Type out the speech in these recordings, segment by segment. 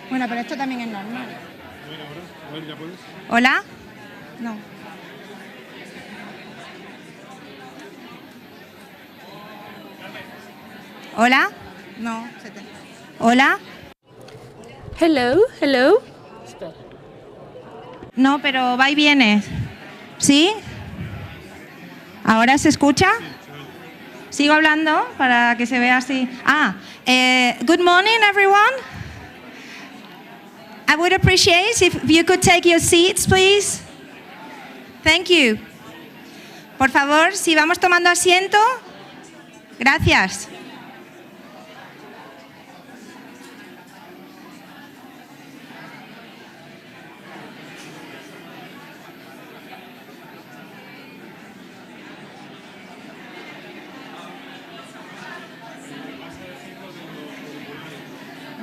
Bueno, pero esto también es normal. A ver, ¿ya puedes? ¿Hola? No. ¿Hola? No. ¿Hola? Hello, hello. No, pero va y viene. ¿Sí? ¿Ahora se escucha? ¿Sigo hablando para que se vea así? Good morning, everyone. I would appreciate if you could take your seats, please. Thank you. Por favor, si vamos tomando asiento. Gracias.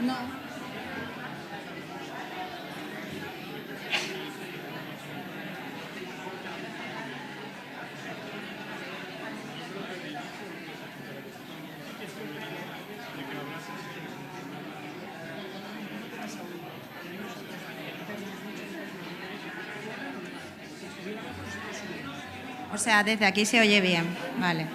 No. O sea, desde aquí se oye bien. Vale.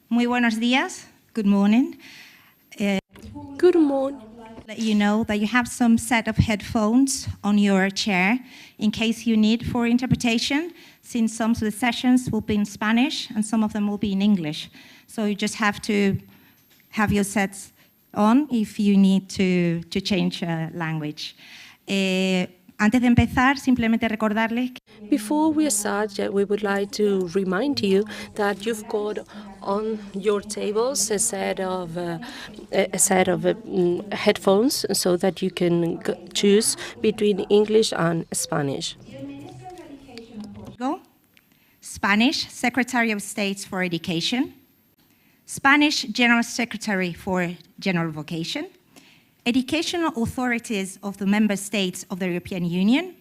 Muy buenos días. Good morning. Good morning. Let you know that you have some set of headphones on your chair in case you need for interpretation, since some of the sessions will be in Spanish and some of them will be in English. So you just have to have your sets on if you need to change language. Antes de empezar, simplemente recordarles que Before we start, we would like to remind you that you've got on your tables a set of headphones so that you can choose between English and Spanish. go. Spanish, Secretary of State for Education. Spanish, General Secretary for General Vocation. Educational authorities of the member states of the European Union.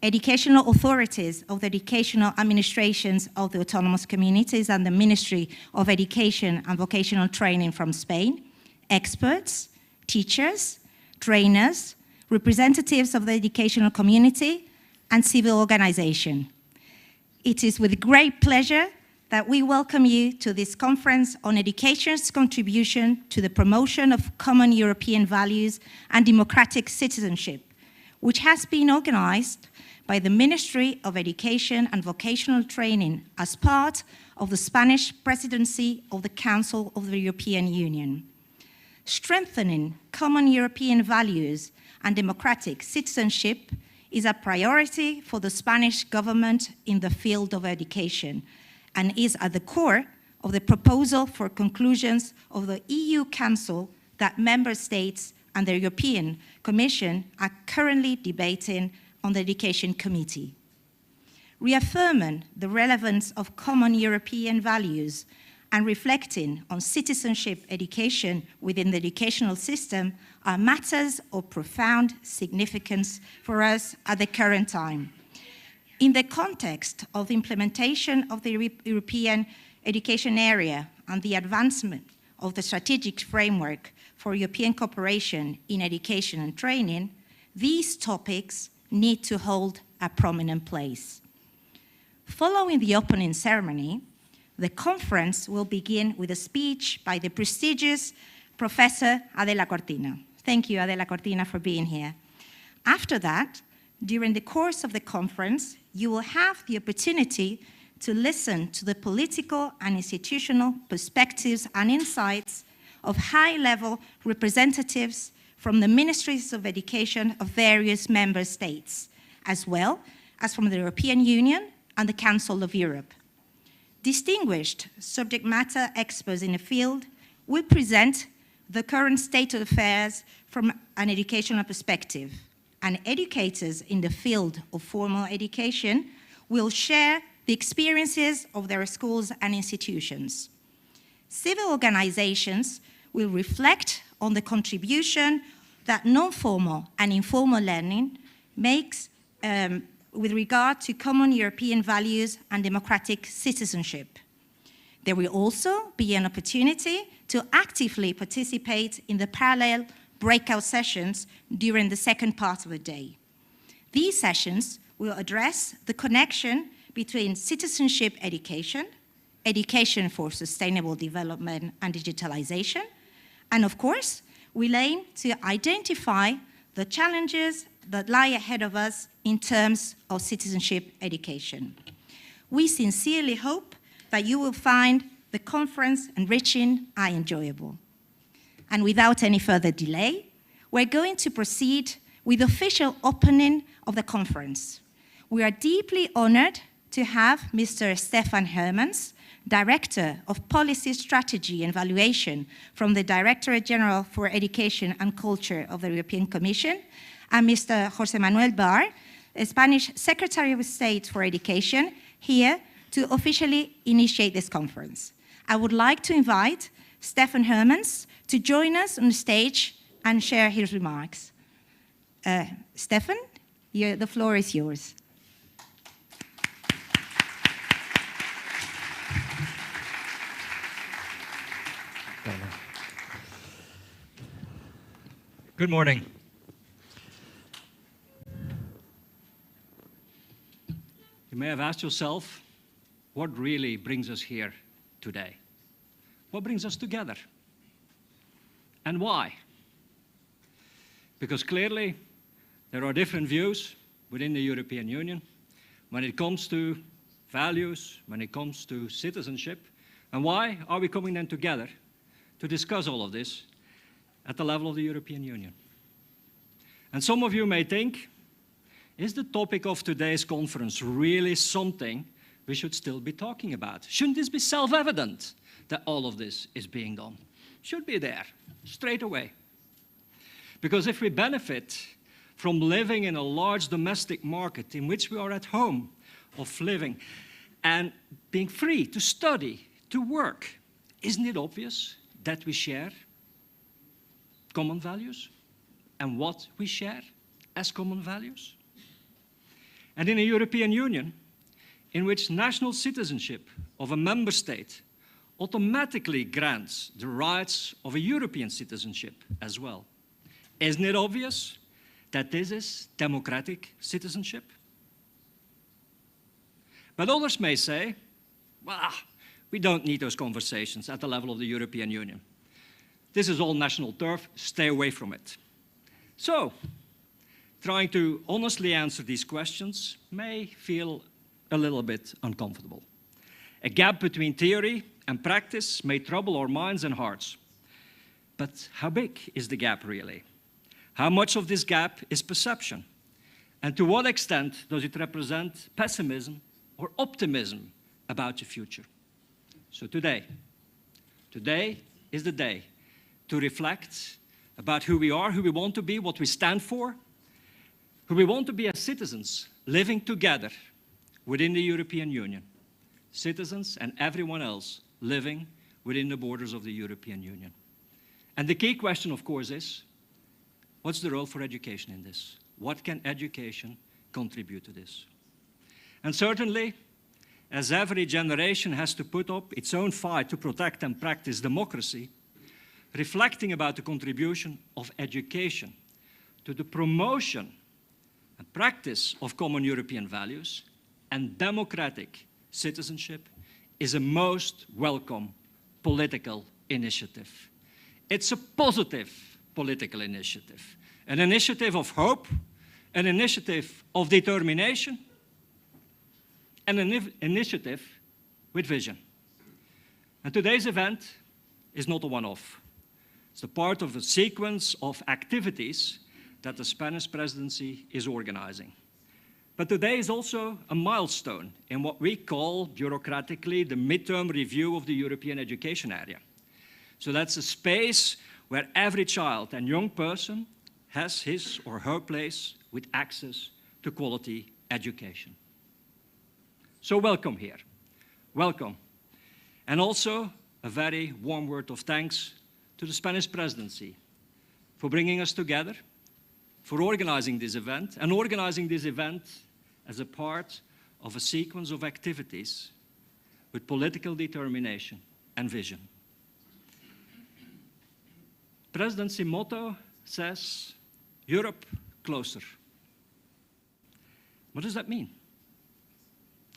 Educational authorities of the educational administrations of the autonomous communities and the Ministry of Education and Vocational Training from Spain. Experts, teachers, trainers, representatives of the educational community, and civil organization. It is with great pleasure that we welcome you to this conference on education's contribution to the promotion of common European values and democratic citizenship, which has been organized by the Ministry of Education and Vocational Training as part of the Spanish presidency of the Council of the European Union. Strengthening common European values and democratic citizenship is a priority for the Spanish government in the field of education, and is at the core of the proposal for conclusions of the EU Council that member states and the European Commission are currently debating on the Education Committee. Reaffirming the relevance of common European values and reflecting on citizenship education within the educational system are matters of profound significance for us at the current time. In the context of the implementation of the European education area and the advancement of the strategic framework for European cooperation in education and training, these topics need to hold a prominent place. Following the opening ceremony, the conference will begin with a speech by the prestigious Professor Adela Cortina. Thank you, Adela Cortina, for being here. After that, during the course of the conference, you will have the opportunity to listen to the political and institutional perspectives and insights of high-level representatives from the ministries of education of various member states, as well as from the European Union and the Council of Europe. Distinguished subject matter experts in the field will present the current state of affairs from an educational perspective, and educators in the field of formal education will share the experiences of their schools and institutions. Civil organizations will reflect on the contribution that non-formal and informal learning makes with regard to common European values and democratic citizenship. There will also be an opportunity to actively participate in the parallel breakout sessions during the second part of the day. These sessions will address the connection between citizenship education, education for sustainable development and digitalization, and of course, we'll aim to identify the challenges that lie ahead of us in terms of citizenship education. We sincerely hope that you will find the conference enriching and enjoyable. And without any further delay, we're going to proceed with the official opening of the conference. We are deeply honored to have Mr. Stefan Hermans, Director of Policy Strategy and Evaluation from the Directorate General for Education and Culture of the European Commission, and Mr. José Manuel Bar, Spanish Secretary of State for Education, here to officially initiate this conference. I would like to invite Stefan Hermans to join us on the stage and share his remarks. Stefan, the floor is yours. Good morning. You may have asked yourself, what really brings us here today? What brings us together? And why? Because clearly there are different views within the European Union when it comes to values, when it comes to citizenship. And why are we coming then together to discuss all of this at the level of the European Union? And some of you may think, is the topic of today's conference really something we should still be talking about? Shouldn't this be self-evident that all of this is being done? Should be there, straight away. Because if we benefit from living in a large domestic market in which we are at home of living and being free to study, to work, isn't it obvious that we share common values and what we share as common values? And in a European Union in which national citizenship of a member state automatically grants the rights of a European citizenship as well, isn't it obvious that this is democratic citizenship? But others may say, well, we don't need those conversations at the level of the European Union. This is all national turf, stay away from it. So, trying to honestly answer these questions may feel a little bit uncomfortable. A gap between theory and practice may trouble our minds and hearts. But how big is the gap really? How much of this gap is perception? And to what extent does it represent pessimism or optimism about the future? So today is the day to reflect about who we are, who we want to be, what we stand for, who we want to be as citizens living together within the European Union. Citizens and everyone else living within the borders of the European Union. And the key question, of course, is, what's the role for education in this? What can education contribute to this? And certainly, as every generation has to put up its own fight to protect and practice democracy, reflecting about the contribution of education to the promotion and practice of common European values and democratic citizenship is a most welcome political initiative. It's a positive political initiative, an initiative of hope, an initiative of determination, and an initiative with vision. And today's event is not a one-off. It's a part of a sequence of activities that the Spanish presidency is organizing. But today is also a milestone in what we call bureaucratically the midterm review of the European education area. So that's a space where every child and young person has his or her place with access to quality education. So welcome here, welcome. And also a very warm word of thanks to the Spanish presidency for bringing us together, for organizing this event, and organizing this event as a part of a sequence of activities with political determination and vision. Presidency motto says, Europe closer. What does that mean?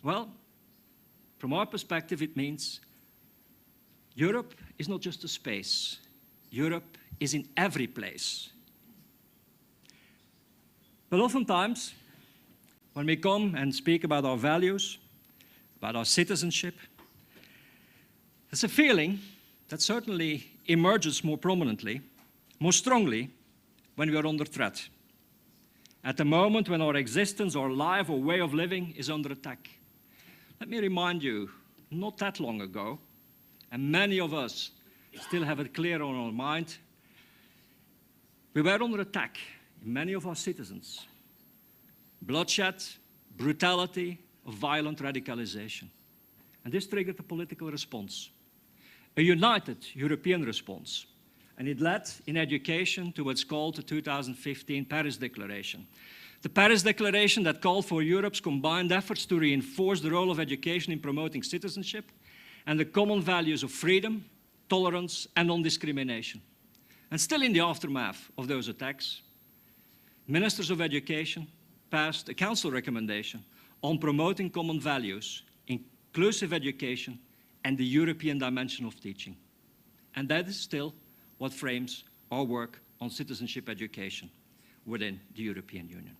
Well, from our perspective, it means Europe is not just a space. Europe is in every place. But oftentimes, when we come and speak about our values, about our citizenship, there's a feeling that certainly emerges more prominently, more strongly, when we are under threat. At the moment when our existence, our life, or way of living is under attack. Let me remind you, not that long ago, and many of us still have it clear on our mind, we were under attack in many of our citizens. Bloodshed, brutality, or violent radicalization. And this triggered a political response, a united European response. And it led in education to what's called the 2015 Paris Declaration. The Paris Declaration that called for Europe's combined efforts to reinforce the role of education in promoting citizenship and the common values of freedom, tolerance, and non-discrimination. And still in the aftermath of those attacks, ministers of education passed a council recommendation on promoting common values, inclusive education, and the European dimension of teaching. And that is still what frames our work on citizenship education within the European Union.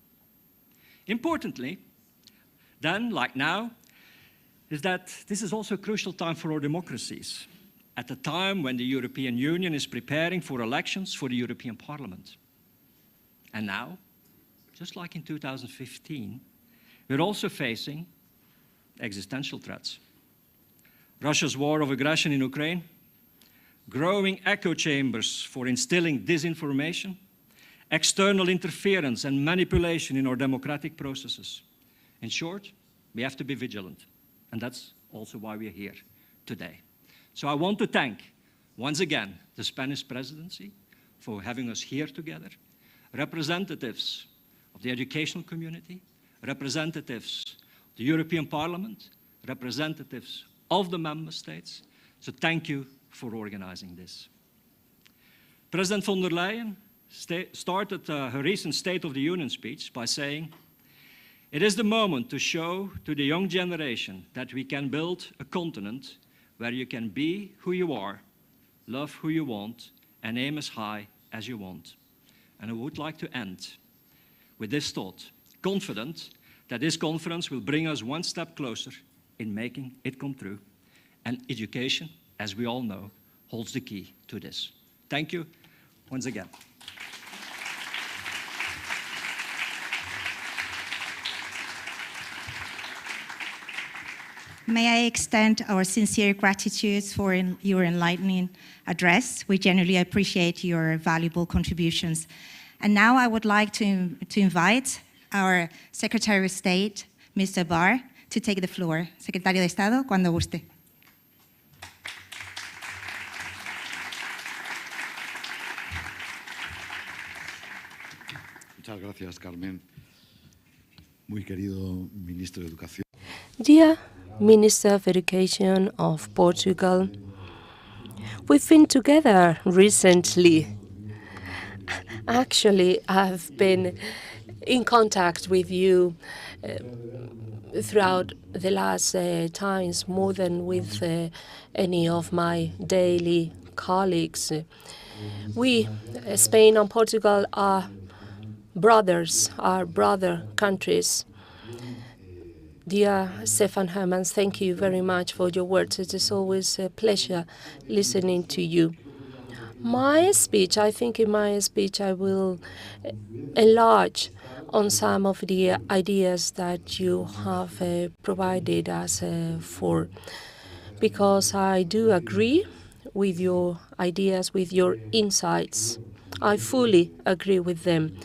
Importantly, then, like now, is that this is also a crucial time for our democracies, at a time when the European Union is preparing for elections for the European Parliament. And now, just like in 2015, we're also facing existential threats. Russia's war of aggression in Ukraine, growing echo chambers for instilling disinformation, external interference and manipulation in our democratic processes. In short, we have to be vigilant, and that's also why we're here today. So I want to thank, once again, the Spanish presidency for having us here together, representatives of the educational community, representatives of the European Parliament, representatives of the member states. So thank you for organizing this. President von der Leyen started her recent State of the Union speech by saying, "It is the moment to show to the young generation that we can build a continent where you can be who you are, love who you want, and aim as high as you want." And I would like to end with this thought, confident that this conference will bring us one step closer in making it come true. And education, as we all know, holds the key to this. Thank you once again. May I extend our sincere gratitude for your enlightening address. We genuinely appreciate your valuable contributions. And now I would like to invite our Secretary of State, Mr. Barr, to take the floor. Secretario de Estado, cuando guste. Muchas gracias, Carmen. Muy querido Ministro de Educación. Dear Minister of Education of Portugal, We've been together recently. Actually, I've been in contact with you throughout the last times more than with any of my daily colleagues. We, Spain and Portugal, are brothers, are brother countries. Dear Stefan Hermans, thank you very much for your words. It is always a pleasure listening to you. My speech, I think in my speech I will enlarge on some of the ideas that you have provided us for, because I do agree with your ideas, with your insights. I fully agree with them.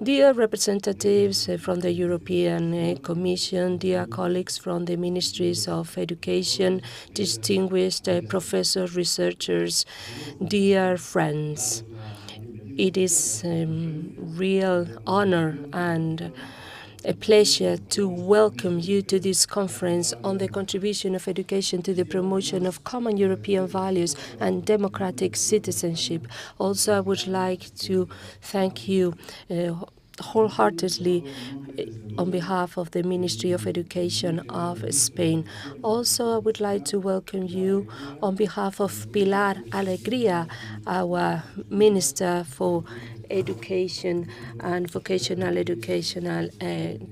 Dear representatives from the European Commission, dear colleagues from the Ministries of Education, distinguished professors, researchers, dear friends, it is a real honor and a pleasure to welcome you to this conference on the contribution of education to the promotion of common European values and democratic citizenship. Also, I would like to thank you wholeheartedly on behalf of the Ministry of Education of Spain. Also, I would like to welcome you on behalf of Pilar Alegría, our Minister for Education and Vocational Educational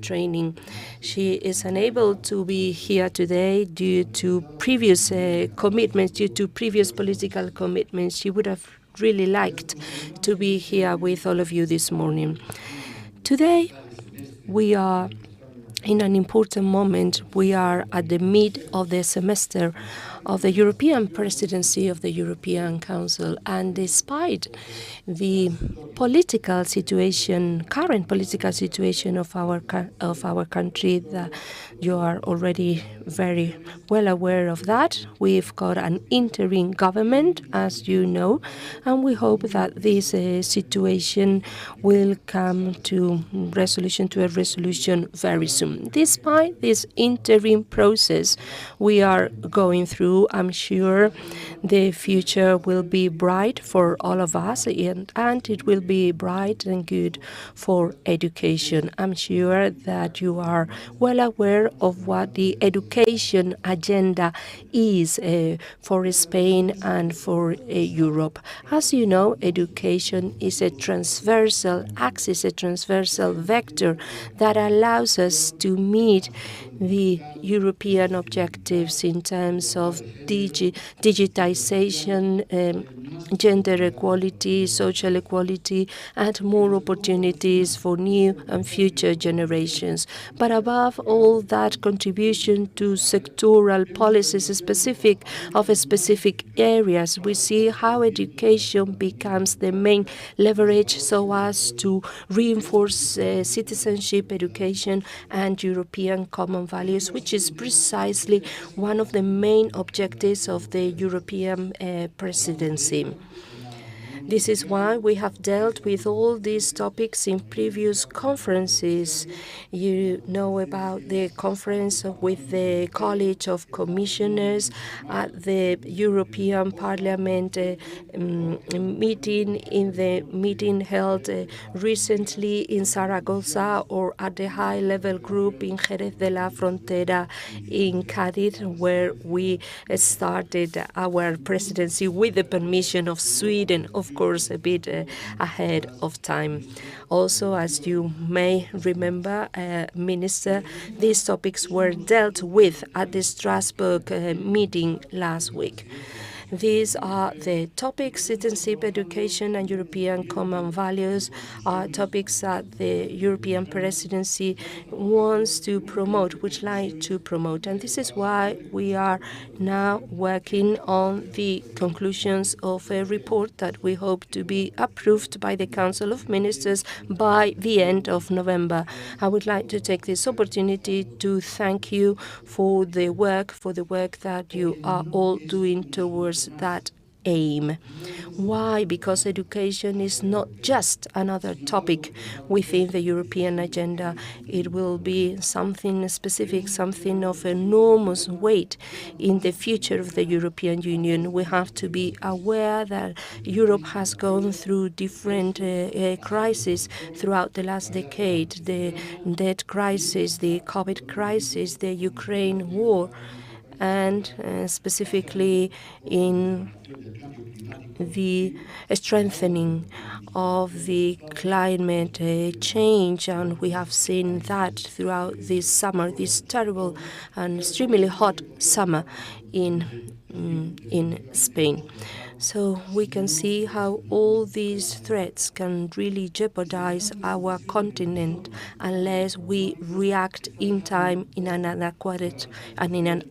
Training. She is unable to be here today due to previous commitments, due to previous political commitments. She would have really liked to be here with all of you this morning. Today, we are in an important moment. We are at the mid of the semester of the European presidency of the European Council, and despite the political situation, current political situation of our country, that you are already very well aware of that. We've got an interim government, as you know, and we hope that this situation will come to a resolution very soon. Despite this interim process we are going through, I'm sure the future will be bright for all of us, and it will be bright and good for education. I'm sure that you are well aware of what the education agenda is for Spain and for Europe. As you know, education is a transversal axis, a transversal vector that allows us to meet the European objectives in terms of digitization, gender equality, social equality, and more opportunities for new and future generations. But above all, that contribution to sectoral policies specific areas, we see how education becomes the main leverage so as to reinforce citizenship, education, and European common values, which is precisely one of the main objectives of the European presidency. This is why we have dealt with all these topics in previous conferences. You know about the conference with the College of Commissioners at the European Parliament meeting, in the meeting held recently in Zaragoza, or at the high-level group in Jerez de la Frontera in Cádiz, where we started our presidency with the permission of Sweden, of course, a bit ahead of time. Also, as you may remember, Minister, these topics were dealt with at the Strasbourg meeting last week. These are the topics: citizenship, education, and European common values are topics that the European presidency wants to promote, would like to promote. And this is why we are now working on the conclusions of a report that we hope to be approved by the Council of Ministers by the end of November. I would like to take this opportunity to thank you for the work that you are all doing towards that aim. Why? Because education is not just another topic within the European agenda. It will be something specific, something of enormous weight in the future of the European Union. We have to be aware that Europe has gone through different crises throughout the last decade: the debt crisis, the COVID crisis, the Ukraine war, and specifically in the strengthening of the climate change, and we have seen that throughout this summer, this terrible and extremely hot summer in Spain. So we can see how all these threats can really jeopardize our continent unless we react in time in an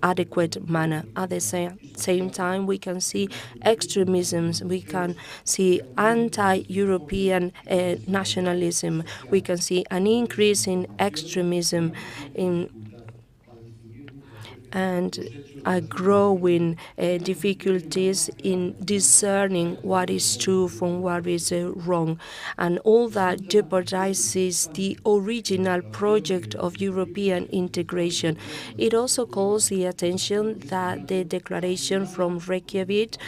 adequate manner. At the same time, we can see extremisms, we can see anti-European nationalism, we can see an increase in extremism and growing difficulties in discerning what is true from what is wrong. And all that jeopardizes the original project of European integration. It also calls the attention that the declaration from Reykjavik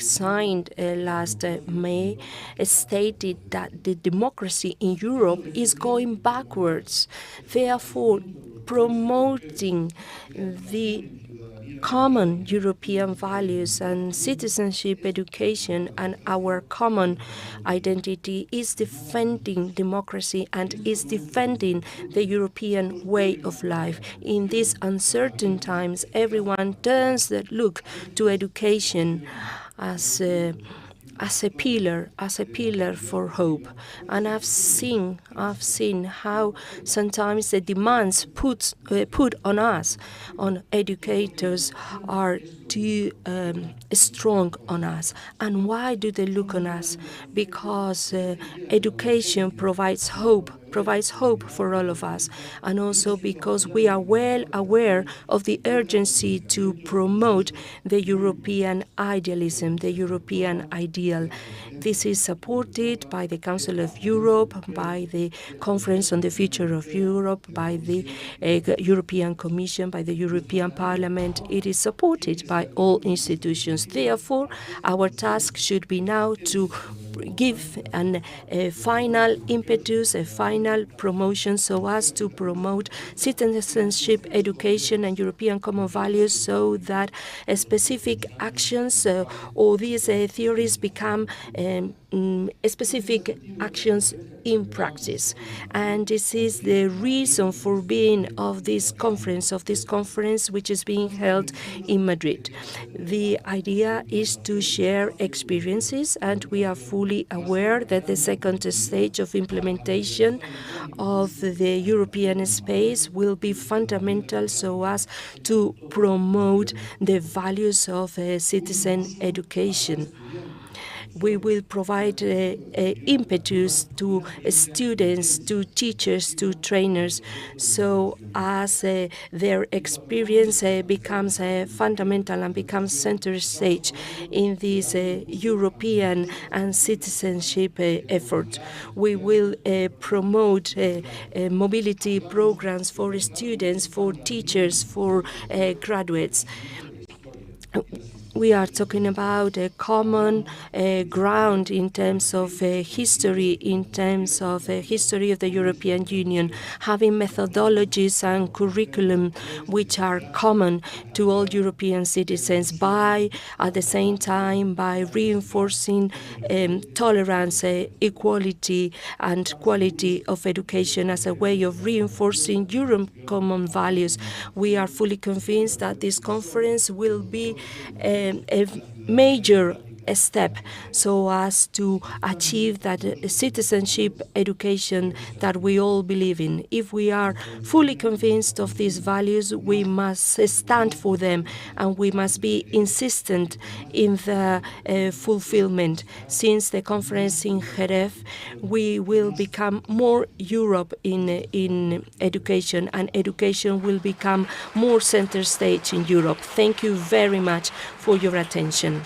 signed last May, stated that the democracy in Europe is going backwards. Therefore, promoting the common European values and citizenship, education, and our common identity is defending democracy and is defending the European way of life. In these uncertain times, everyone turns the look to education as a pillar for hope. And I've seen how sometimes the demands put on us, on educators, are too strong on us. And why do they look on us? Because education provides hope for all of us, and also because we are well aware of the urgency to promote the European idealism, the European ideal. This is supported by the Council of Europe, by the Conference on the Future of Europe, by the European Commission, by the European Parliament. It is supported by all institutions. Therefore, our task should be now to give a final impetus, a final promotion, so as to promote citizenship, education, and European common values, so that specific actions or these theories become specific actions in practice. And this is the reason for being of this conference, which is being held in Madrid. The idea is to share experiences, and we are fully aware that the second stage of implementation of the European space will be fundamental so as to promote the values of citizen education. We will provide impetus to students, to teachers, to trainers, so as their experience becomes fundamental and becomes center stage in this European and citizenship effort. We will promote mobility programs for students, for teachers, for graduates. We are talking about a common ground in terms of history, in terms of history of the European Union, having methodologies and curriculum which are common to all European citizens, at the same time, by reinforcing tolerance, equality, and quality of education as a way of reinforcing Europe's common values. We are fully convinced that this conference will be a major step so as to achieve that citizenship education that we all believe in. If we are fully convinced of these values, we must stand for them, and we must be insistent in the fulfillment. Since the conference in Jerez, we will become more Europe in education, and education will become more center stage in Europe. Thank you very much for your attention.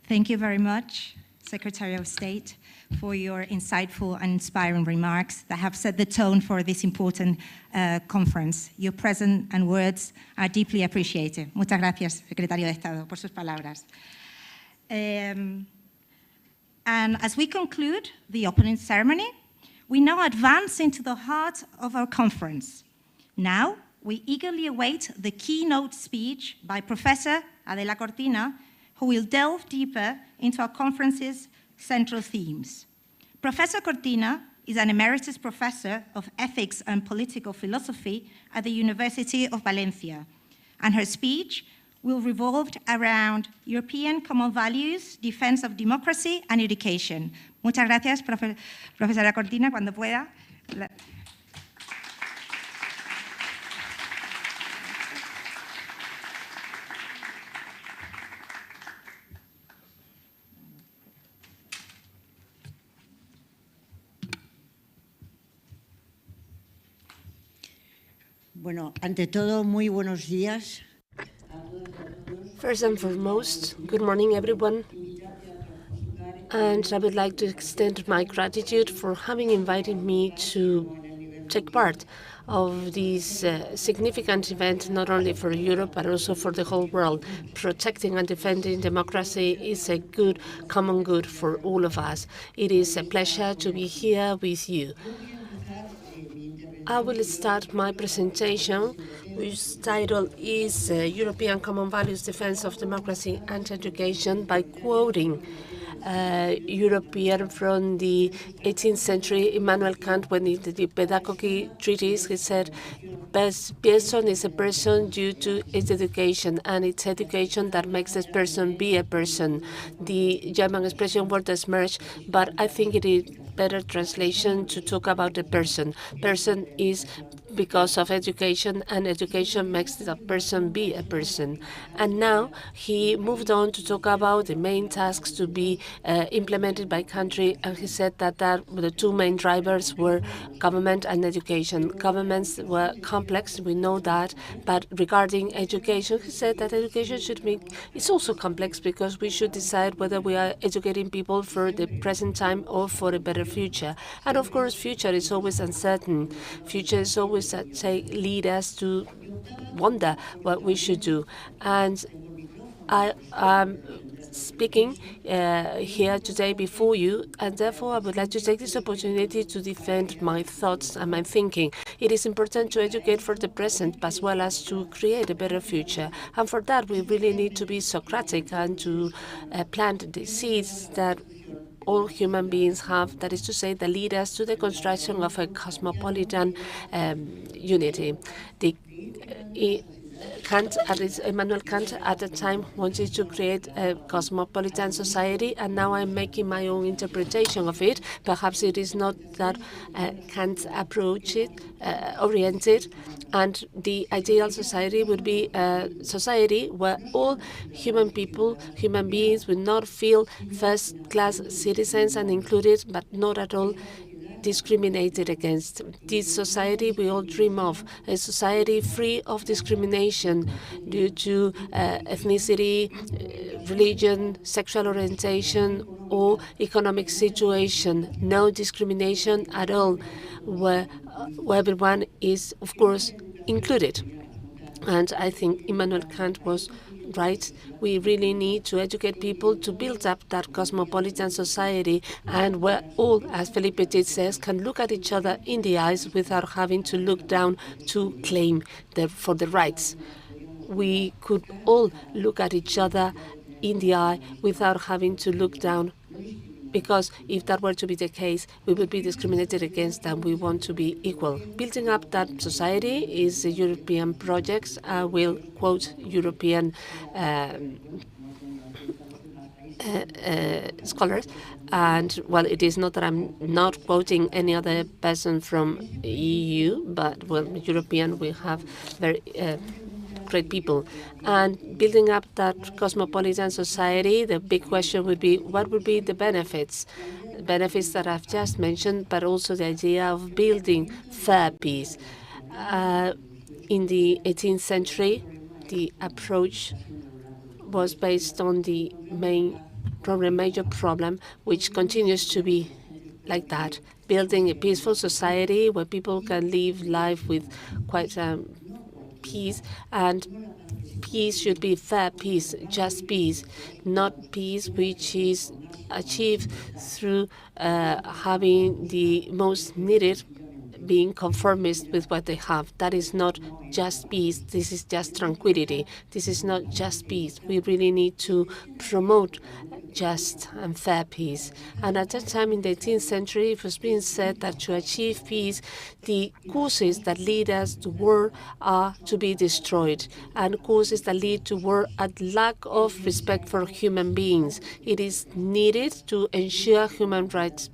Thank you very much, Secretary of State, for your insightful and inspiring remarks that have set the tone for this important conference. Your presence and words are deeply appreciated. Muchas gracias, Secretario de Estado, por sus palabras. And as we conclude the opening ceremony, we now advance into the heart of our conference. Now, we eagerly await the keynote speech by Professor Adela Cortina, who will delve deeper into our conference's central themes. Professor Cortina is an emeritus professor of ethics and political philosophy at the University of Valencia, and her speech will revolve around European common values, defense of democracy, and education. Muchas gracias, profesora Cortina, cuando pueda. Bueno, ante todo, muy buenos días. First and foremost, good morning, everyone. And I would like to extend my gratitude for having invited me to take part of this significant event, not only for Europe, but also for the whole world. Protecting and defending democracy is a good, common good for all of us. It is a pleasure to be here with you. I will start my presentation, whose title is European Common Values, Defense of Democracy and Education, by quoting European from the 18th century, Immanuel Kant, when in the pedagogy treatise, he said, person is a person due to its education, and it's education that makes this person be a person. The German expression word is merged, but I think it is better translation to talk about the person. Person is because of education, and education makes the person be a person. And now he moved on to talk about the main tasks to be implemented by country, and he said that the two main drivers were government and education. Governments were complex, we know that, but regarding education, he said that education should be, it's also complex because we should decide whether we are educating people for the present time or for a better future. And of course, future is always uncertain. Future is always lead us to wonder what we should do. And I am speaking here today before you, and therefore I would like to take this opportunity to defend my thoughts and my thinking. It is important to educate for the present as well as to create a better future. And for that, we really need to be Socratic and to plant the seeds that all human beings have, that is to say, that lead us to the construction of a cosmopolitan unity. Immanuel Kant at the time wanted to create a cosmopolitan society, and now I'm making my own interpretation of it. Perhaps it is not that Kant approach it, oriented, and the ideal society would be a society where all human beings would not feel first-class citizens and included, but not at all discriminated against. This society we all dream of, a society free of discrimination due to ethnicity, religion, sexual orientation, or economic situation. No discrimination at all, where everyone is, of course, included. And I think Immanuel Kant was right. We really need to educate people to build up that cosmopolitan society, and where all, as Felipe Petit says, can look at each other in the eyes without having to look down to claim for the rights. We could all look at each other in the eye without having to look down, because if that were to be the case, we would be discriminated against, and we want to be equal. Building up that society is a European project. I will quote European scholars, and well, it is not that I'm not quoting any other person from EU, but well, European, we have very great people. And building up that cosmopolitan society, the big question would be, what would be the benefits? Benefits that I've just mentioned, but also the idea of building fair peace. In the 18th century, the approach was based on the main major problem, which continues to be like that. Building a peaceful society where people can live life with quite peace, and peace should be fair peace, just peace, not peace which is achieved through having the most needed being conformist with what they have. That is not just peace. This is just tranquility. This is not just peace. We really need to promote just and fair peace. And at that time in the 18th century, it was being said that to achieve peace, the causes that lead us to war are to be destroyed. And causes that lead to war are lack of respect for human beings. It is needed to ensure human rights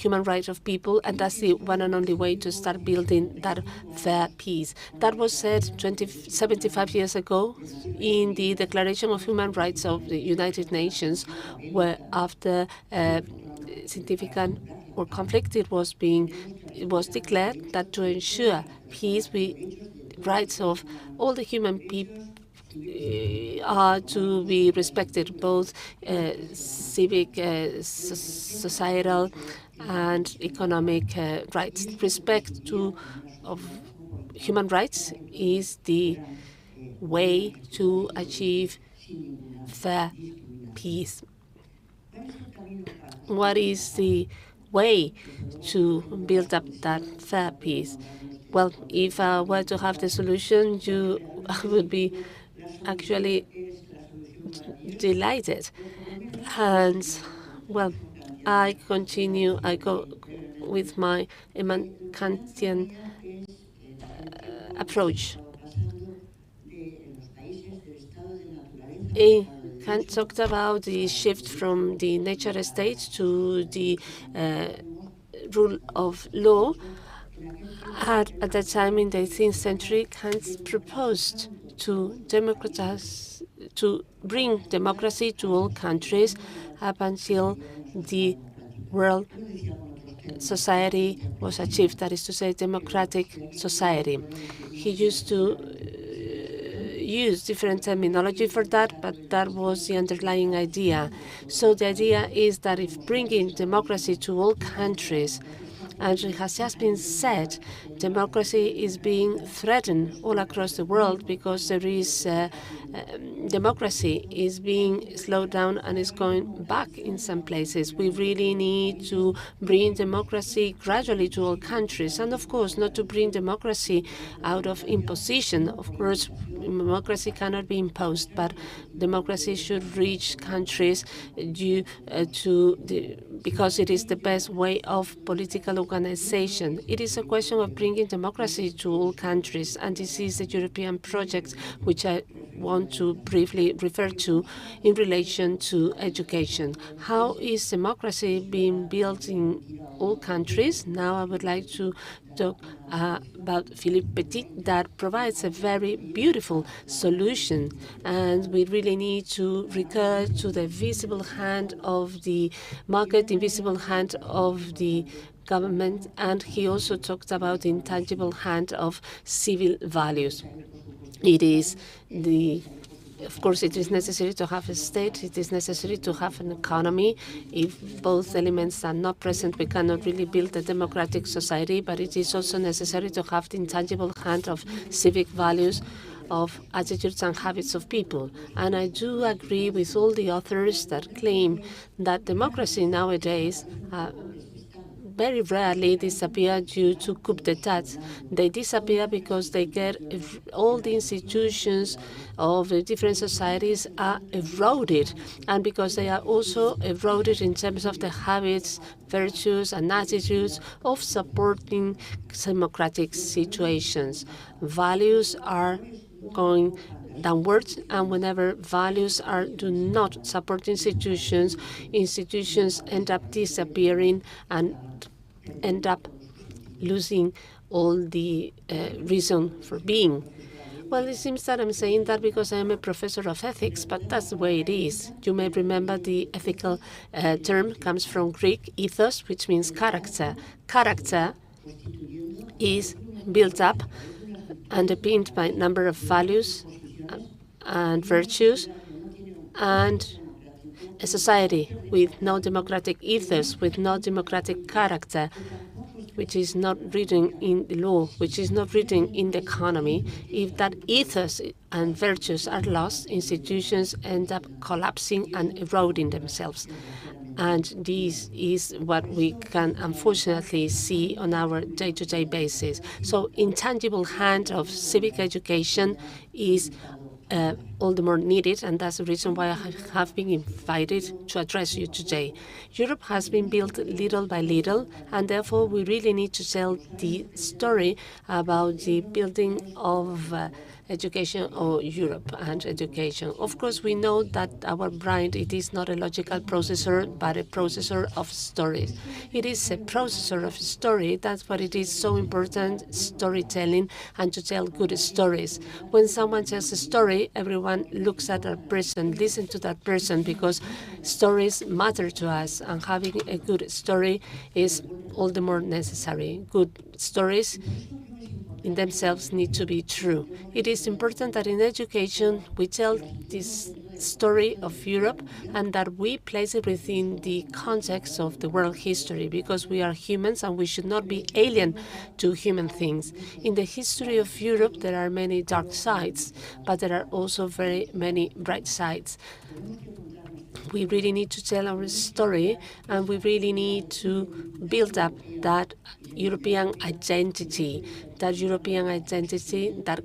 human rights of people, and that's the one and only way to start building that fair peace. That was said 75 years ago in the Declaration of Human Rights of the United Nations, where after significant or conflict, it was declared that to ensure peace, rights of all the human people are to be respected, both civic, societal, and economic rights. Respect of human rights is the way to achieve fair peace. What is the way to build up that fair peace? Well, if I were to have the solution, I would be actually delighted. And, well, I go with my Kantian approach. Kant talked about the shift from the nature state to the rule of law. At that time in the 18th century, Kant proposed to bring democracy to all countries up until the world society was achieved, that is to say, democratic society. He used to use different terminology for that, but that was the underlying idea. So the idea is that if bringing democracy to all countries, and it has just been said, democracy is being threatened all across the world because there is democracy is being slowed down and is going back in some places. We really need to bring democracy gradually to all countries, and of course not to bring democracy out of imposition. Of course, democracy cannot be imposed, but democracy should reach countries because it is the best way of political organization. It is a question of bringing democracy to all countries, and this is the European project which I want to briefly refer to in relation to education. How is democracy being built in all countries? Now I would like to talk about Philippe Petit, that provides a very beautiful solution, and we really need to recur to the visible hand of the market, invisible hand of the government, and he also talked about the intangible hand of civil values. Of course, it is necessary to have a state. It is necessary to have an economy. If both elements are not present, we cannot really build a democratic society. But it is also necessary to have the intangible hand of civic values, of attitudes and habits of people. And I do agree with all the authors that claim that democracy nowadays very rarely disappear due to coup d'etats. They disappear because they get all the institutions of the different societies are eroded, and because they are also eroded in terms of the habits, virtues, and attitudes of supporting democratic situations. Values are going downwards, and whenever values do not support institutions, institutions end up disappearing and end up losing all the reason for being. Well, it seems that I'm saying that because I am a professor of ethics, but that's the way it is. You may remember the ethical term comes from Greek ethos, which means character. Character is built up, underpinned by a number of values and virtues, and a society with no democratic ethos, with no democratic character, which is not written in the law, which is not written in the economy, if that ethos and virtues are lost, institutions end up collapsing and eroding themselves. And this is what we can unfortunately see on our day-to-day basis. So intangible hand of civic education is all the more needed, and that's the reason why I have been invited to address you today. Europe has been built little by little, and therefore we really need to tell the story about the building of education or Europe and education. Of course, we know that our brain, it is not a logical processor, but a processor of stories. It is a processor of story. That's what it is so important, storytelling, and to tell good stories. When someone tells a story, everyone looks at that person, listen to that person, because stories matter to us, and having a good story is all the more necessary. Good stories in themselves need to be true. It is important that in education we tell this story of Europe and that we place it within the context of the world history, because we are humans and we should not be alien to human things. In the history of Europe there are many dark sides, but there are also very many bright sides. We really need to tell our story, and we really need to build up that European identity that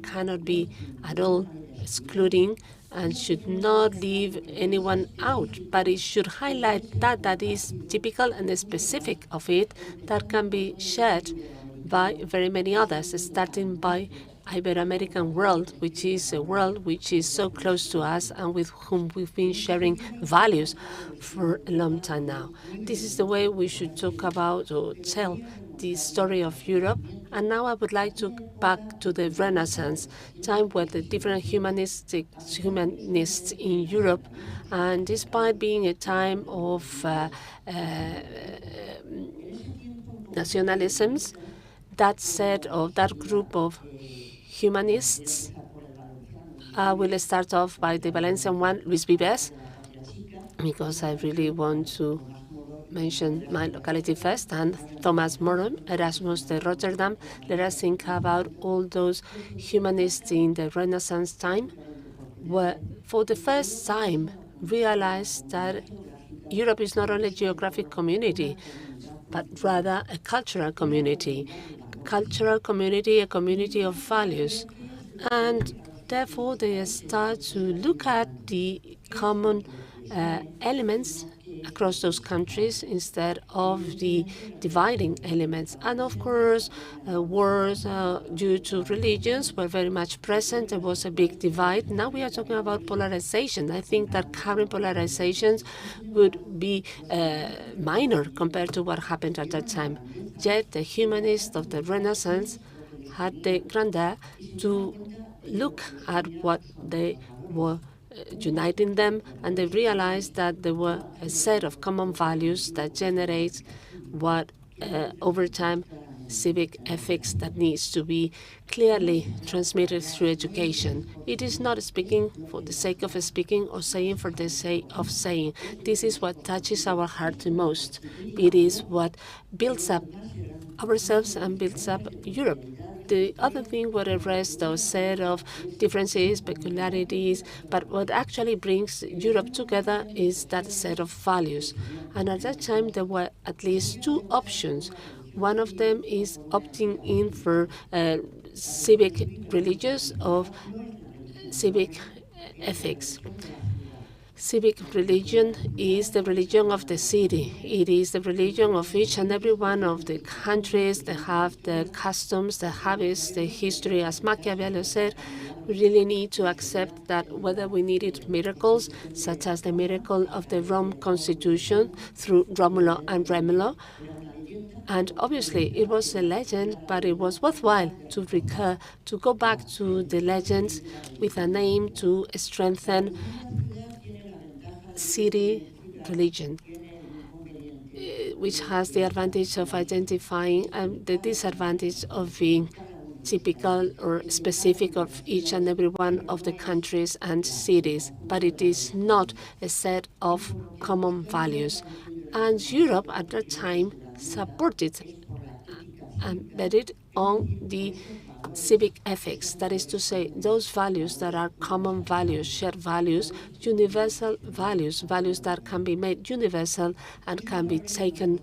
cannot be at all excluding and should not leave anyone out, but it should highlight that is typical and specific of it, that can be shared by very many others, starting by Ibero-American world, which is a world which is so close to us and with whom we've been sharing values for a long time now. This is the way we should talk about or tell the story of Europe. And now I would like to go back to the Renaissance time, where the different humanists in Europe, and despite being a time of nationalisms, that set of that group of humanists. Will start off by the Valencian one, Luis Vives, because I really want to mention my locality first, and Thomas More, Erasmus de Rotterdam. Let us think about all those humanists in the Renaissance time, where for the first time realized that Europe is not only a geographic community, but rather a cultural community. A community of values. And therefore, they start to look at the common elements across those countries instead of the dividing elements. And of course, wars due to religions were very much present. There was a big divide. Now we are talking about polarization. I think that current polarizations would be minor compared to what happened at that time. Yet the humanists of the Renaissance had the grandeur to look at what they were uniting them, and they realized that there were a set of common values that generates what over time civic ethics that needs to be clearly transmitted through education. It is not speaking for the sake of speaking or saying for the sake of saying. This is what touches our heart the most. It is what builds up ourselves and builds up Europe. The other thing were a rest of set of differences, peculiarities, but what actually brings Europe together is that set of values. And at that time, there were at least two options. One of them is opting in for civic religious of civic ethics. Civic religion is the religion of the city. It is the religion of each and every one of the countries that have the customs, the habits, the history. As Machiavelli said, we really need to accept that whether we needed miracles, such as the miracle of the Rome Constitution through Romulo and Remulo, and obviously it was a legend, but it was worthwhile to recur, to go back to the legends with a name to strengthen city religion, which has the advantage of identifying and the disadvantage of being typical or specific of each and every one of the countries and cities, but it is not a set of common values. And Europe at that time supported and bet it on the civic ethics, that is to say, those values that are common values, shared values, universal values, values that can be made universal and can be taken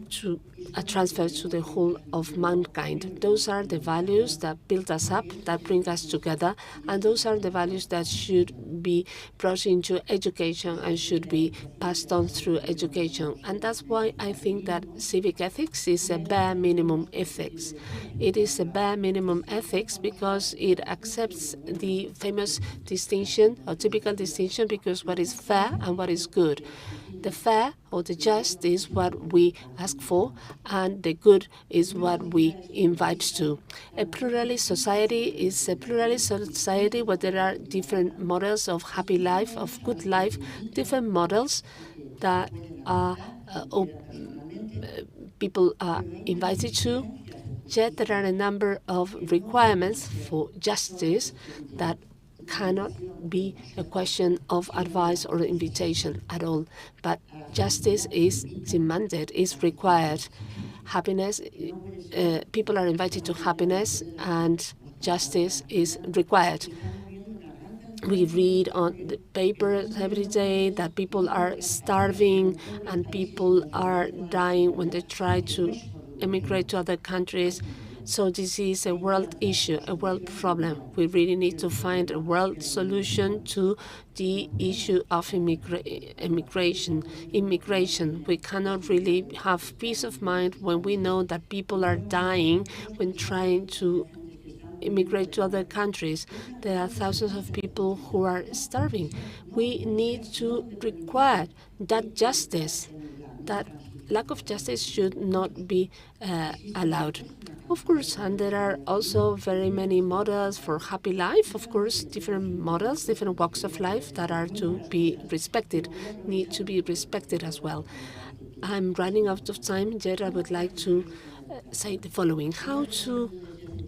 to a transfer to the whole of mankind. Those are the values that build us up, that bring us together, and those are the values that should be brought into education and should be passed on through education. And that's why I think that civic ethics is a bare minimum ethics. It is a bare minimum ethics because it accepts the famous distinction or typical distinction because what is fair and what is good. The fair or the just is what we ask for, and the good is what we invite to. A pluralist society is a pluralist society where there are different models of happy life, of good life, different models that people are invited to. Yet there are a number of requirements for justice that cannot be a question of advice or invitation at all, but justice is demanded, is required. Happiness, people are invited to happiness, and justice is required. We read on the paper every day that people are starving and people are dying when they try to emigrate to other countries. So this is a world issue, a world problem. We really need to find a world solution to the issue of immigration. We cannot really have peace of mind when we know that people are dying when trying to immigrate to other countries. There are thousands of people who are starving. We need to require that justice. That lack of justice should not be allowed. Of course, and there are also very many models for happy life. Of course, different models, different walks of life that are to be respected, need to be respected as well. I'm running out of time, yet I would like to say the following. How to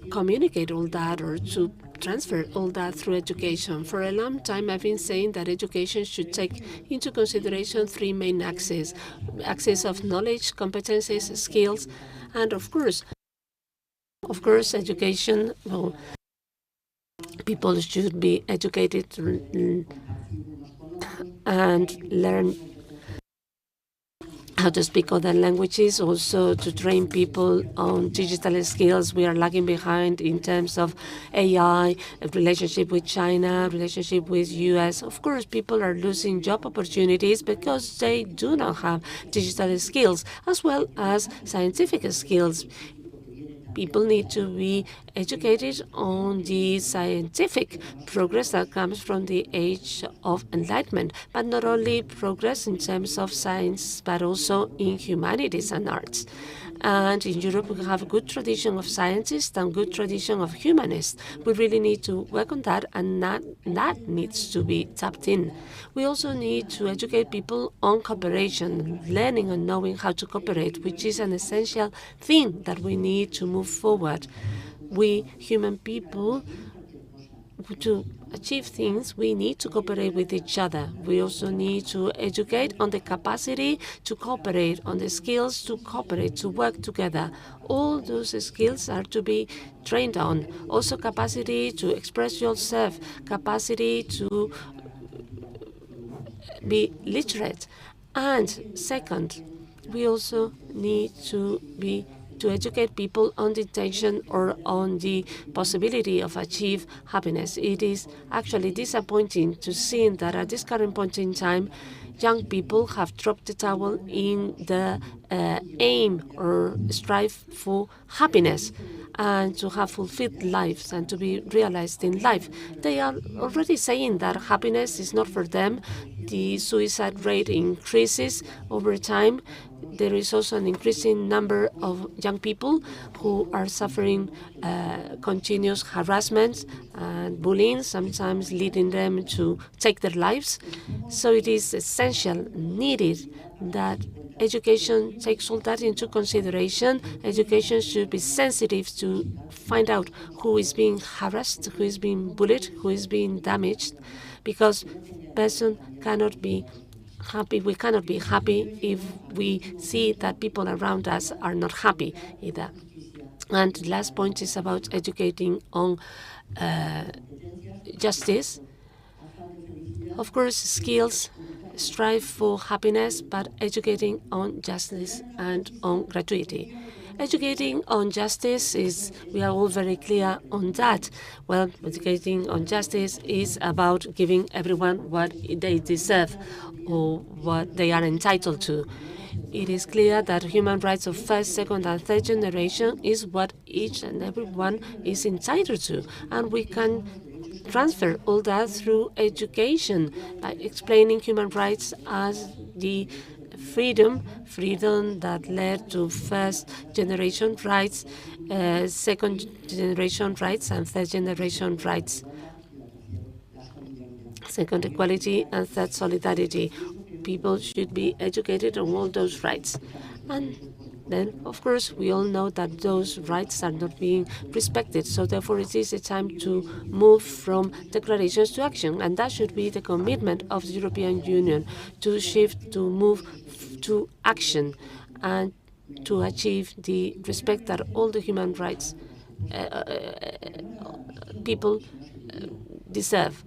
communicate all that or to transfer all that through education. For a long time, I've been saying that education should take into consideration three main axes: axes of knowledge, competencies, skills, and of course, education. Well, people should be educated and learn how to speak other languages, also to train people on digital skills. We are lagging behind in terms of AI, relationship with China, relationship with US. Of course, people are losing job opportunities because they do not have digital skills as well as scientific skills. People need to be educated on the scientific progress that comes from the age of enlightenment, but not only progress in terms of science, but also in humanities and arts. And in Europe, we have a good tradition of scientists and good tradition of humanists. We really need to work on that, and that needs to be tapped in. We also need to educate people on cooperation, learning and knowing how to cooperate, which is an essential thing that we need to move forward. We human people, to achieve things, we need to cooperate with each other. We also need to educate on the capacity to cooperate, on the skills to cooperate, to work together. All those skills are to be trained on. Also capacity to express yourself, capacity to be literate. And second, we also need to educate people on the intention or on the possibility of achieve happiness. It is actually disappointing to see that at this current point in time, young people have dropped the towel in the aim or strive for happiness and to have fulfilled lives and to be realized in life. They are already saying that happiness is not for them. The suicide rate increases over time. There is also an increasing number of young people who are suffering continuous harassment and bullying, sometimes leading them to take their lives. So it is essential, needed, that education takes all that into consideration. Education should be sensitive to find out who is being harassed, who is being bullied, who is being damaged, because person cannot be happy. We cannot be happy if we see that people around us are not happy either. And the last point is about educating on justice. Of course, skills strive for happiness, but educating on justice and on gratuity. Educating on justice is, we are all very clear on that. Well, educating on justice is about giving everyone what they deserve or what they are entitled to. It is clear that human rights of first, second, and third generation is what each and everyone is entitled to, and we can transfer all that through education by explaining human rights as the freedom that led to first generation rights, second generation rights, and third generation rights. Second, equality, and third, solidarity. People should be educated on all those rights. And then, of course, we all know that those rights are not being respected. So therefore, it is a time to move from declarations to action. And that should be the commitment of the European Union, to shift, to move to action, and to achieve the respect that all the human rights people deserve.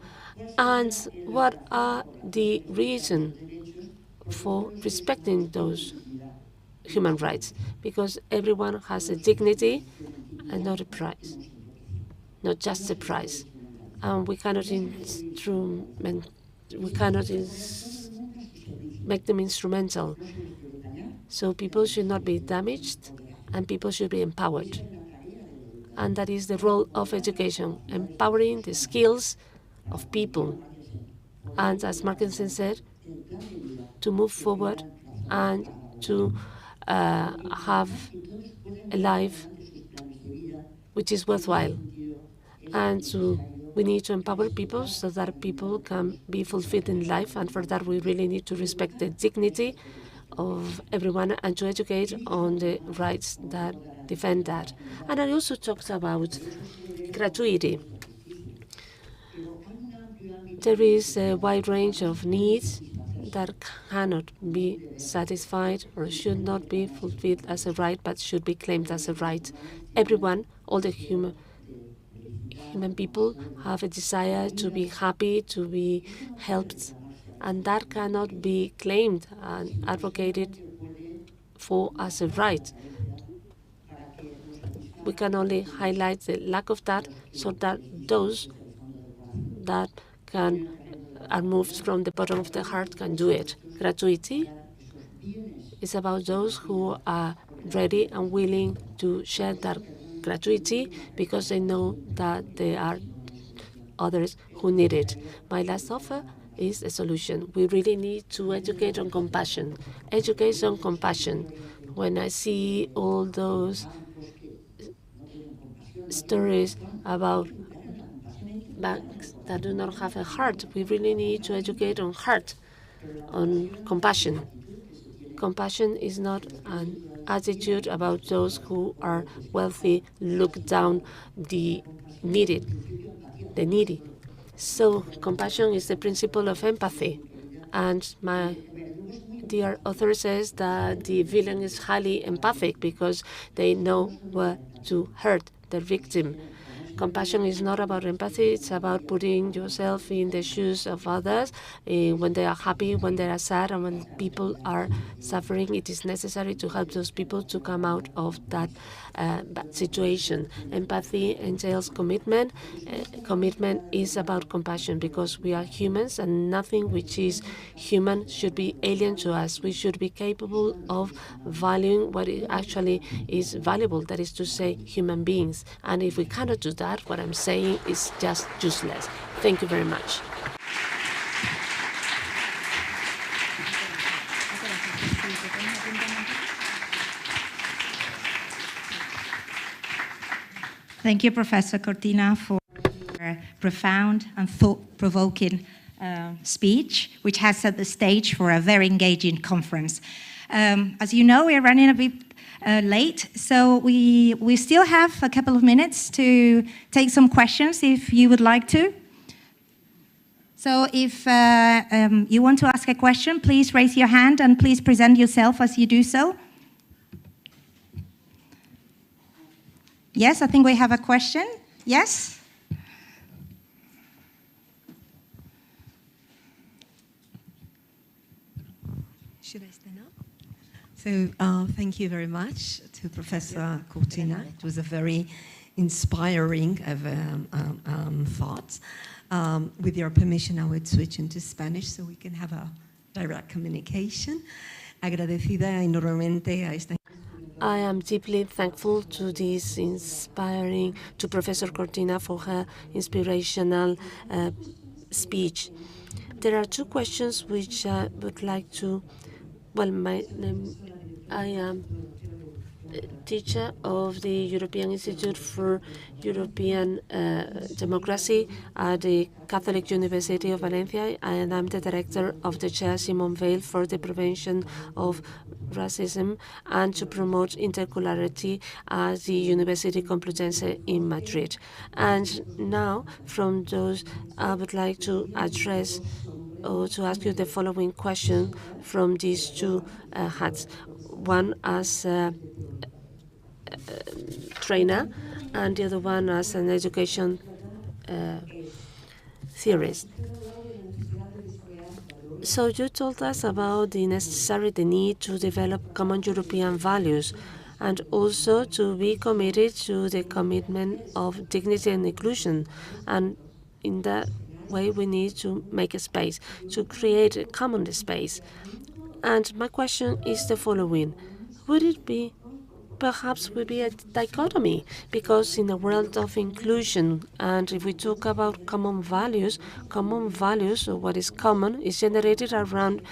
And what are the reasons for respecting those human rights? Because everyone has a dignity and not a price, not just a price. And we cannot make them instrumental. So people should not be damaged, and people should be empowered. And that is the role of education, empowering the skills of people. And as Markinson said, to move forward and to have a life which is worthwhile. And we need to empower people so that people can be fulfilled in life. And for that, we really need to respect the dignity of everyone and to educate on the rights that defend that. And I also talked about gratuity. There is a wide range of needs that cannot be satisfied or should not be fulfilled as a right, but should be claimed as a right. Everyone, all the human people have a desire to be happy, to be helped, and that cannot be claimed and advocated for as a right. We can only highlight the lack of that so that those that are moved from the bottom of the heart can do it. Gratuity is about those who are ready and willing to share that gratuity because they know that there are others who need it. My last offer is a solution. We really need to educate on compassion. Educate on compassion. When I see all those stories about banks that do not have a heart, we really need to educate on heart, on compassion. Compassion is not an attitude about those who are wealthy, look down the needy. So compassion is the principle of empathy. And my dear author says that the villain is highly empathic because they know where to hurt the victim. Compassion is not about empathy, it's about putting yourself in the shoes of others when they are happy, when they are sad, and when people are suffering. It is necessary to help those people to come out of that bad situation. Empathy entails commitment. Commitment is about compassion because we are humans and nothing which is human should be alien to us. We should be capable of valuing what it actually is valuable, that is to say, human beings. And if we cannot do that, what I'm saying is just useless. Thank you very much. Thank you, Professor Cortina, for your profound and thought-provoking speech, which has set the stage for a very engaging conference. As you know, we're running a bit late, so we still have a couple of minutes to take some questions if you would like to. So if you want to ask a question, please raise your hand and please present yourself as you do so. Yes, I think we have a question. Yes? Should I stand up? So thank you very much to Professor Cortina. It was a very inspiring thought. With your permission, I would switch into Spanish so we can have a direct communication. Agradecida enormemente a esta. I am deeply thankful to Professor Cortina for her inspirational speech. There are two questions which I would like to. Well, I am teacher of the European Institute for European Democracy at the Catholic University of Valencia, and I'm the director of the Chair Simon Veil for the Prevention of Racism and to promote interculturality at the University Complutense in Madrid. And now, from those, I would like to address or to ask you the following question from these two hats. One as a trainer and the other one as an education theorist. So you told us about the need to develop common European values and also to be committed to the commitment of dignity and inclusion. And in that way, we need to make a space, to create a common space. And my question is the following. Would it be, perhaps would be a dichotomy? Because in a world of inclusion, and if we talk about common values, or what is common, is generated around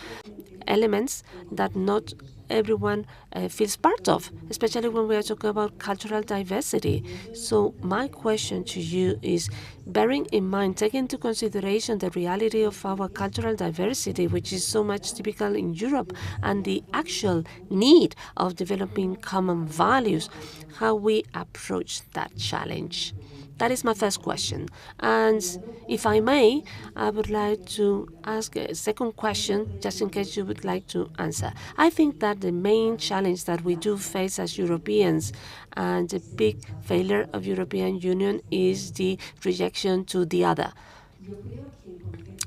elements that not everyone feels part of, especially when we are talking about cultural diversity. So my question to you is, bearing in mind, taking into consideration the reality of our cultural diversity, which is so much typical in Europe, and the actual need of developing common values, how we approach that challenge? That is my first question. And if I may, I would like to ask a second question, just in case you would like to answer. I think that the main challenge that we do face as Europeans and the big failure of European Union is the rejection to the other,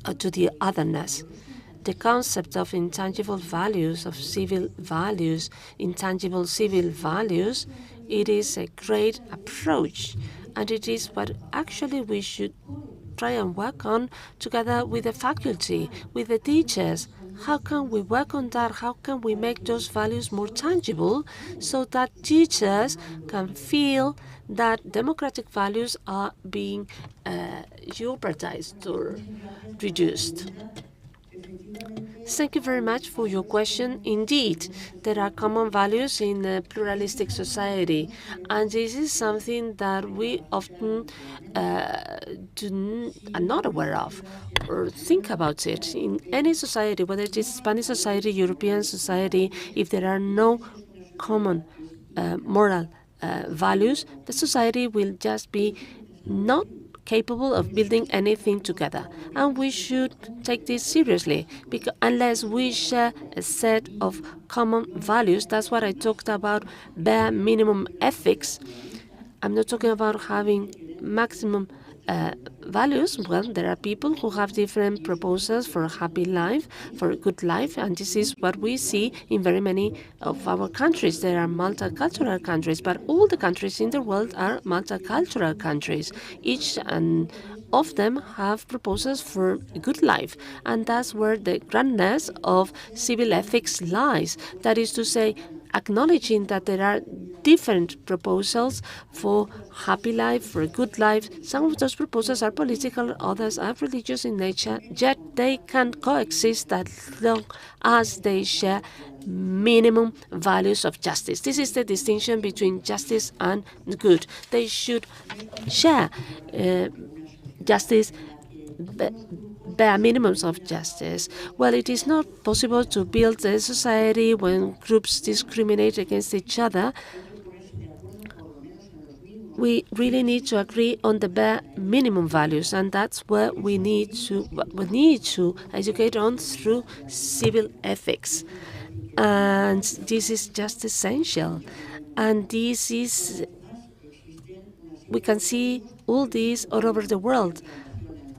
or to the otherness. The concept of intangible values, of civil values, intangible civil values, it is a great approach. And it is what actually we should try and work on together with the faculty, with the teachers. How can we work on that? How can we make those values more tangible so that teachers can feel that democratic values are being jeopardized or reduced? Thank you very much for your question. Indeed, there are common values in a pluralistic society, and this is something that we often are not aware of or think about it. In any society, whether it is Spanish society, European society, if there are no common moral values, the society will just be not capable of building anything together. And we should take this seriously, because unless we share a set of common values, that's what I talked about, bare minimum ethics. I'm not talking about having maximum values. Well, there are people who have different proposals for a happy life, for a good life, and this is what we see in very many of our countries. There are multicultural countries, but all the countries in the world are multicultural countries. Each and of them have proposals for a good life, and that's where the grandness of civil ethics lies. That is to say, acknowledging that there are different proposals for happy life, for a good life. Some of those proposals are political, others are religious in nature, yet they can coexist as long as they share minimum values of justice. This is the distinction between justice and good. They should share justice bare minimums of justice. Well, it is not possible to build a society when groups discriminate against each other. We really need to agree on the bare minimum values, and that's where we need to educate on through civil ethics. And this is just essential. And this is, we can see all this all over the world.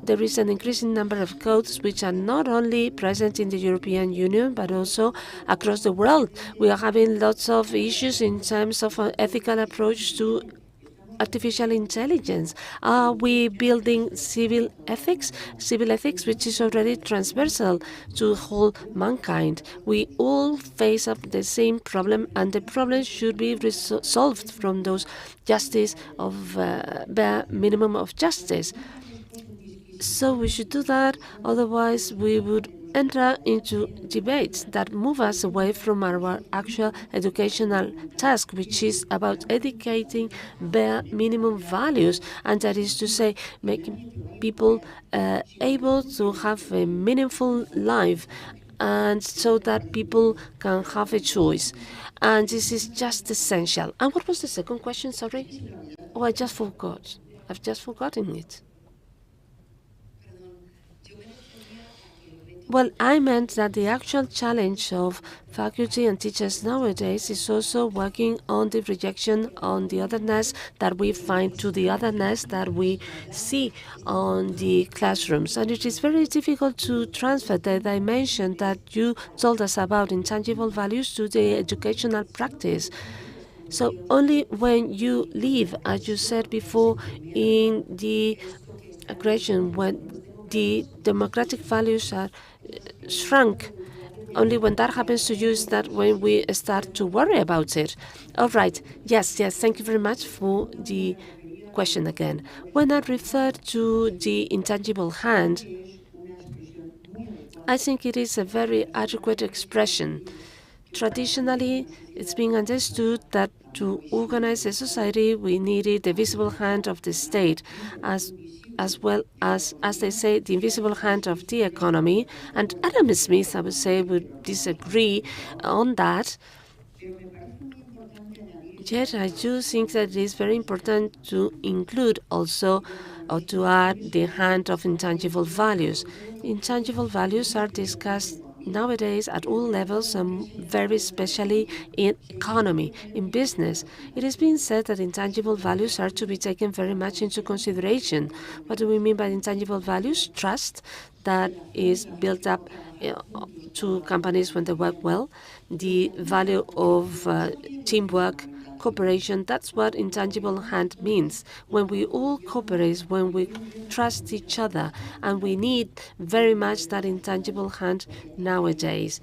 There is an increasing number of codes which are not only present in the European Union, but also across the world. We are having lots of issues in terms of an ethical approach to artificial intelligence. Are we building civil ethics? Civil ethics, which is already transversal to whole mankind. We all face up the same problem, and the problem should be solved from those justice of bare minimum of justice. So we should do that, otherwise we would enter into debates that move us away from our actual educational task, which is about educating bare minimum values, and that is to say, making people able to have a meaningful life, and so that people can have a choice. And this is just essential. And what was the second question, sorry? Oh, I just forgot. I've just forgotten it. Well, I meant that the actual challenge of faculty and teachers nowadays is also working on the rejection on the otherness that we find, to the otherness that we see on the classrooms. And it is very difficult to transfer the dimension that you told us about intangible values to the educational practice. So only when you live, as you said before, in the aggression, when the democratic values are shrunk, only when that happens to you is that when we start to worry about it. All right. Yes, thank you very much for the question again. When I refer to the intangible hand, I think it is a very adequate expression. Traditionally, it's been understood that to organize a society, we needed the visible hand of the state, as well as they say, the invisible hand of the economy. And Adam Smith, I would say, would disagree on that. Yet I do think that it is very important to include also, or to add, the hand of intangible values. Intangible values are discussed nowadays at all levels, and very especially in economy, in business. It has been said that intangible values are to be taken very much into consideration. What do we mean by intangible values? Trust that is built up to companies when they work well, the value of teamwork, cooperation. That's what intangible hand means. When we all cooperate, when we trust each other, and we need very much that intangible hand nowadays.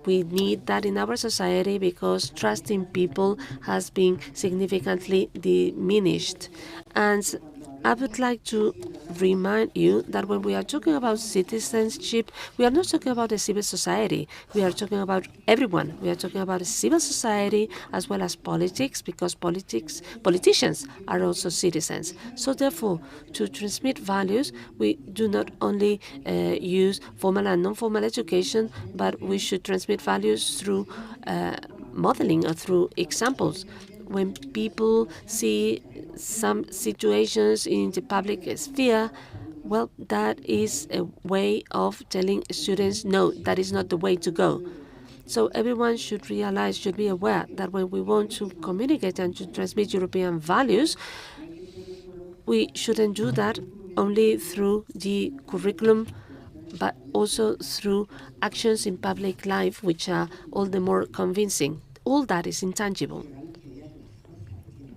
We need that in our society because trust in people has been significantly diminished. And I would like to remind you that when we are talking about citizenship, we are not talking about a civil society. We are talking about everyone. We are talking about a civil society as well as politics, because politicians are also citizens. So therefore, to transmit values, we do not only use formal and non-formal education, but we should transmit values through modeling or through examples. When people see some situations in the public sphere, well, that is a way of telling students, no, that is not the way to go. So everyone should realize, should be aware that when we want to communicate and to transmit European values, we shouldn't do that only through the curriculum, but also through actions in public life, which are all the more convincing. All that is intangible.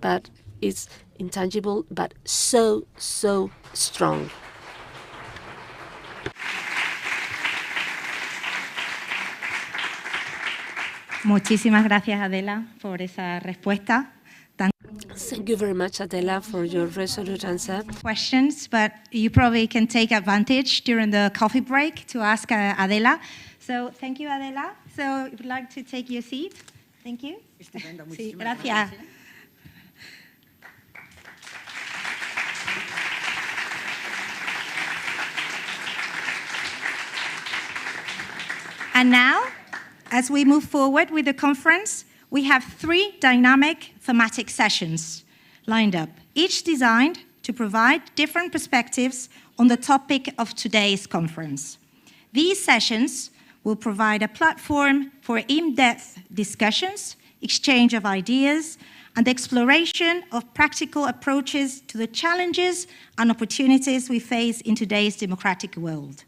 But it's intangible, but so strong. Muchísimas gracias, Adela, por esa respuesta. Thank you very much, Adela, for your resolute answer. Questions, but you probably can take advantage during the coffee break to ask Adela. So thank you, Adela. So if you'd like to take your seat. Thank you. Sí, gracias. And now, as we move forward with the conference, we have 3 dynamic thematic sessions lined up, each designed to provide different perspectives on the topic of today's conference. These sessions will provide a platform for in-depth discussions, exchange of ideas, and exploration of practical approaches to the challenges and opportunities we face in today's democratic world.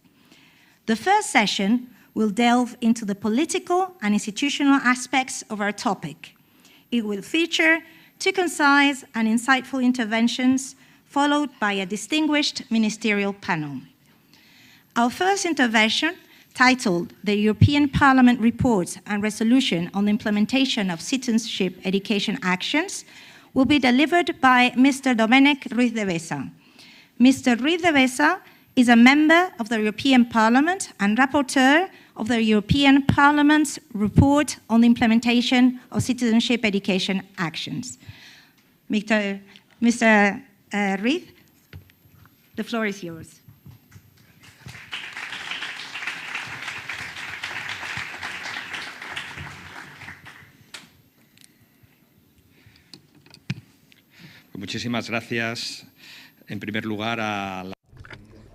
The first session will delve into the political and institutional aspects of our topic. It will feature 2 concise and insightful interventions, followed by a distinguished ministerial panel. Our first intervention, titled The European Parliament Report and Resolution on the Implementation of Citizenship Education Actions, will be delivered by Mr. Domènec Ruiz de Besa. Mr. Ruiz de Besa is a member of the European Parliament and rapporteur of the European Parliament's report on the implementation of citizenship education actions. Mr. Ruiz, the floor is yours. Muchísimas gracias, en primer lugar, a la...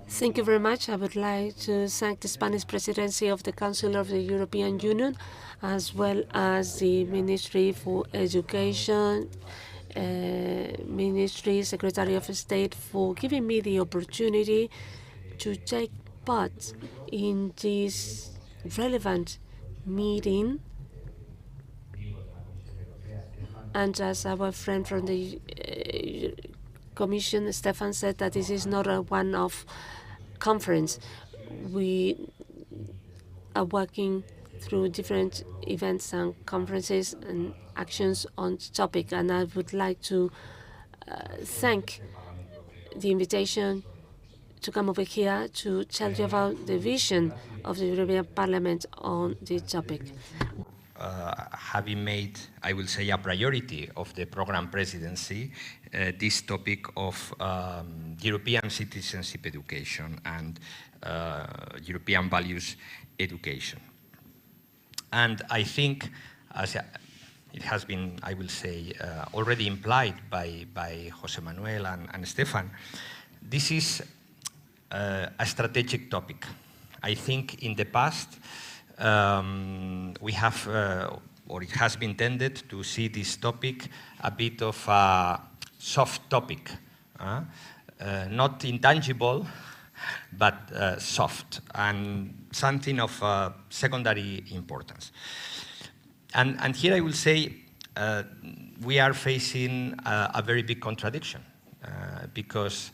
Thank you very much. I would like to thank the Spanish Presidency of the Council of the European Union, as well as the Ministry for Education, Ministry, Secretary of State, for giving me the opportunity to take part in this relevant meeting. And as our friend from the Commission, Stefan, said, that this is not a one-off conference. We are working through different events and conferences and actions on the topic, and I would like to thank the invitation to come over here to tell you about the vision of the European Parliament on the topic. Having made, I will say, a priority of the program presidency, this topic of European citizenship education and European values education. And I think, as it has been, I will say, already implied by José Manuel and Stefan, this is a strategic topic. I think in the past, we have, or it has been tended to see this topic a bit of a soft topic, not intangible, but soft, and something of secondary importance. And here I will say we are facing a very big contradiction because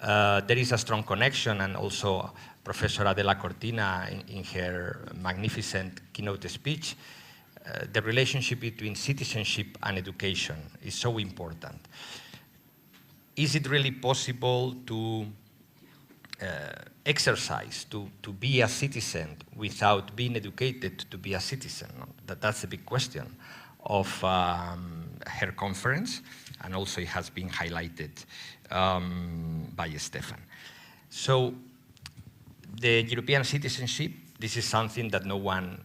there is a strong connection, and also Professor Adela Cortina, in her magnificent keynote speech, the relationship between citizenship and education is so important. Is it really possible to exercise, to be a citizen without being educated to be a citizen? That's the big question of her conference, and also it has been highlighted by Stefan. So the European citizenship, this is something that no one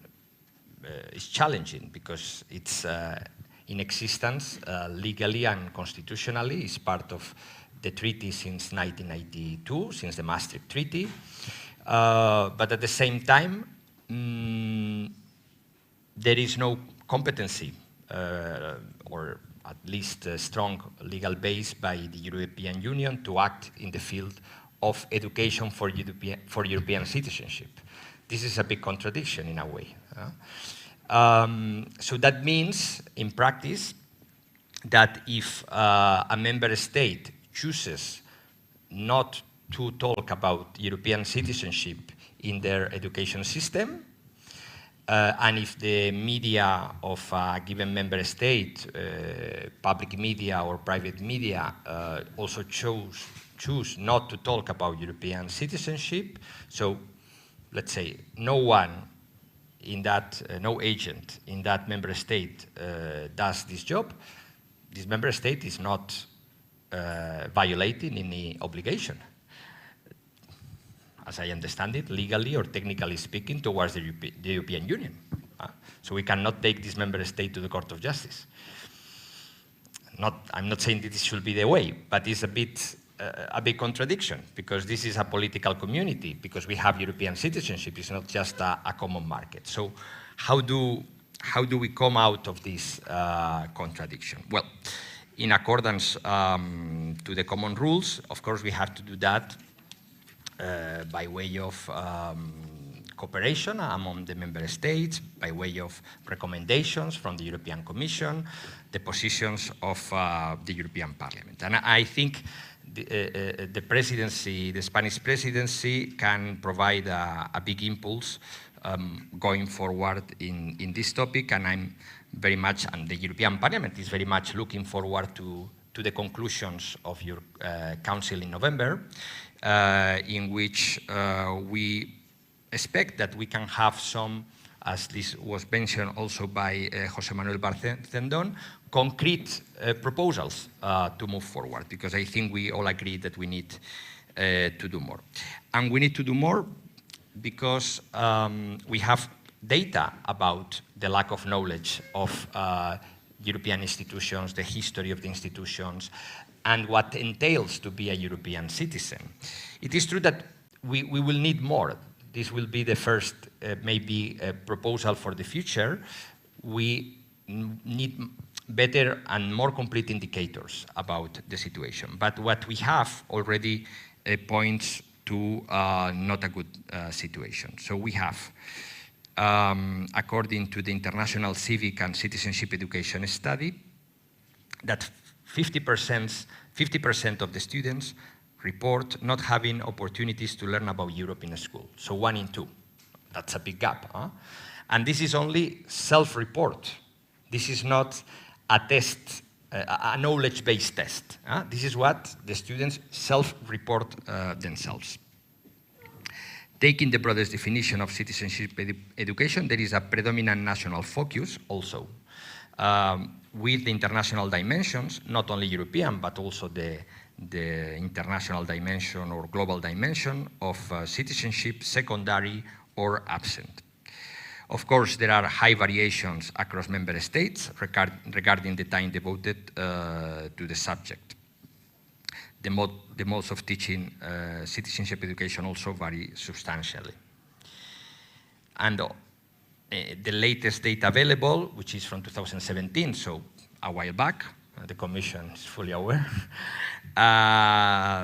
is challenging, because it's in existence legally and constitutionally. It's part of the treaty since 1992, since the Maastricht Treaty. But at the same time, there is no competency, or at least a strong legal base by the European Union to act in the field of education for European citizenship. This is a big contradiction in a way. So that means, in practice, that if a member state chooses not to talk about European citizenship in their education system, and if the media of a given member state, public media or private media, also choose not to talk about European citizenship, so let's say no one in that, no agent in that member state does this job, this member state is not violating any obligation. as I understand it, legally or technically speaking, towards the European Union. So we cannot take this member state to the Court of Justice. I'm not saying that this should be the way, but it's a big contradiction, because this is a political community, because we have European citizenship. It's not just a common market. So how do we come out of this contradiction? Well, in accordance to the common rules, of course, we have to do that by way of cooperation among the member states, by way of recommendations from the European Commission, the positions of the European Parliament. And I think the presidency, the Spanish presidency, can provide a big impulse going forward in this topic, and I'm very much, and the European Parliament is very much looking forward to the conclusions of your Council in November, in which we expect that we can have some, as this was mentioned also by José Manuel Barcendón, concrete proposals to move forward, because I think we all agree that we need to do more. And we need to do more because we have data about the lack of knowledge of European institutions, the history of the institutions, and what entails to be a European citizen. It is true that we will need more. This will be the first, maybe, proposal for the future. We need better and more complete indicators about the situation. But what we have already points to not a good situation. So we have, according to the International Civic and Citizenship Education Study, that 50% of the students report not having opportunities to learn about Europe in a school. So 1 in 2. That's a big gap. Huh? And this is only self-report. This is not a test, a knowledge-based test. Huh? This is what the students self-report themselves. Taking the broadest definition of citizenship education, there is a predominant national focus also, with the international dimensions, not only European, but also the international dimension or global dimension of citizenship, secondary or absent. Of course, there are high variations across member states regarding the time devoted to the subject. The modes of teaching citizenship education also vary substantially. And the latest data available, which is from 2017, so a while back, the Commission is fully aware,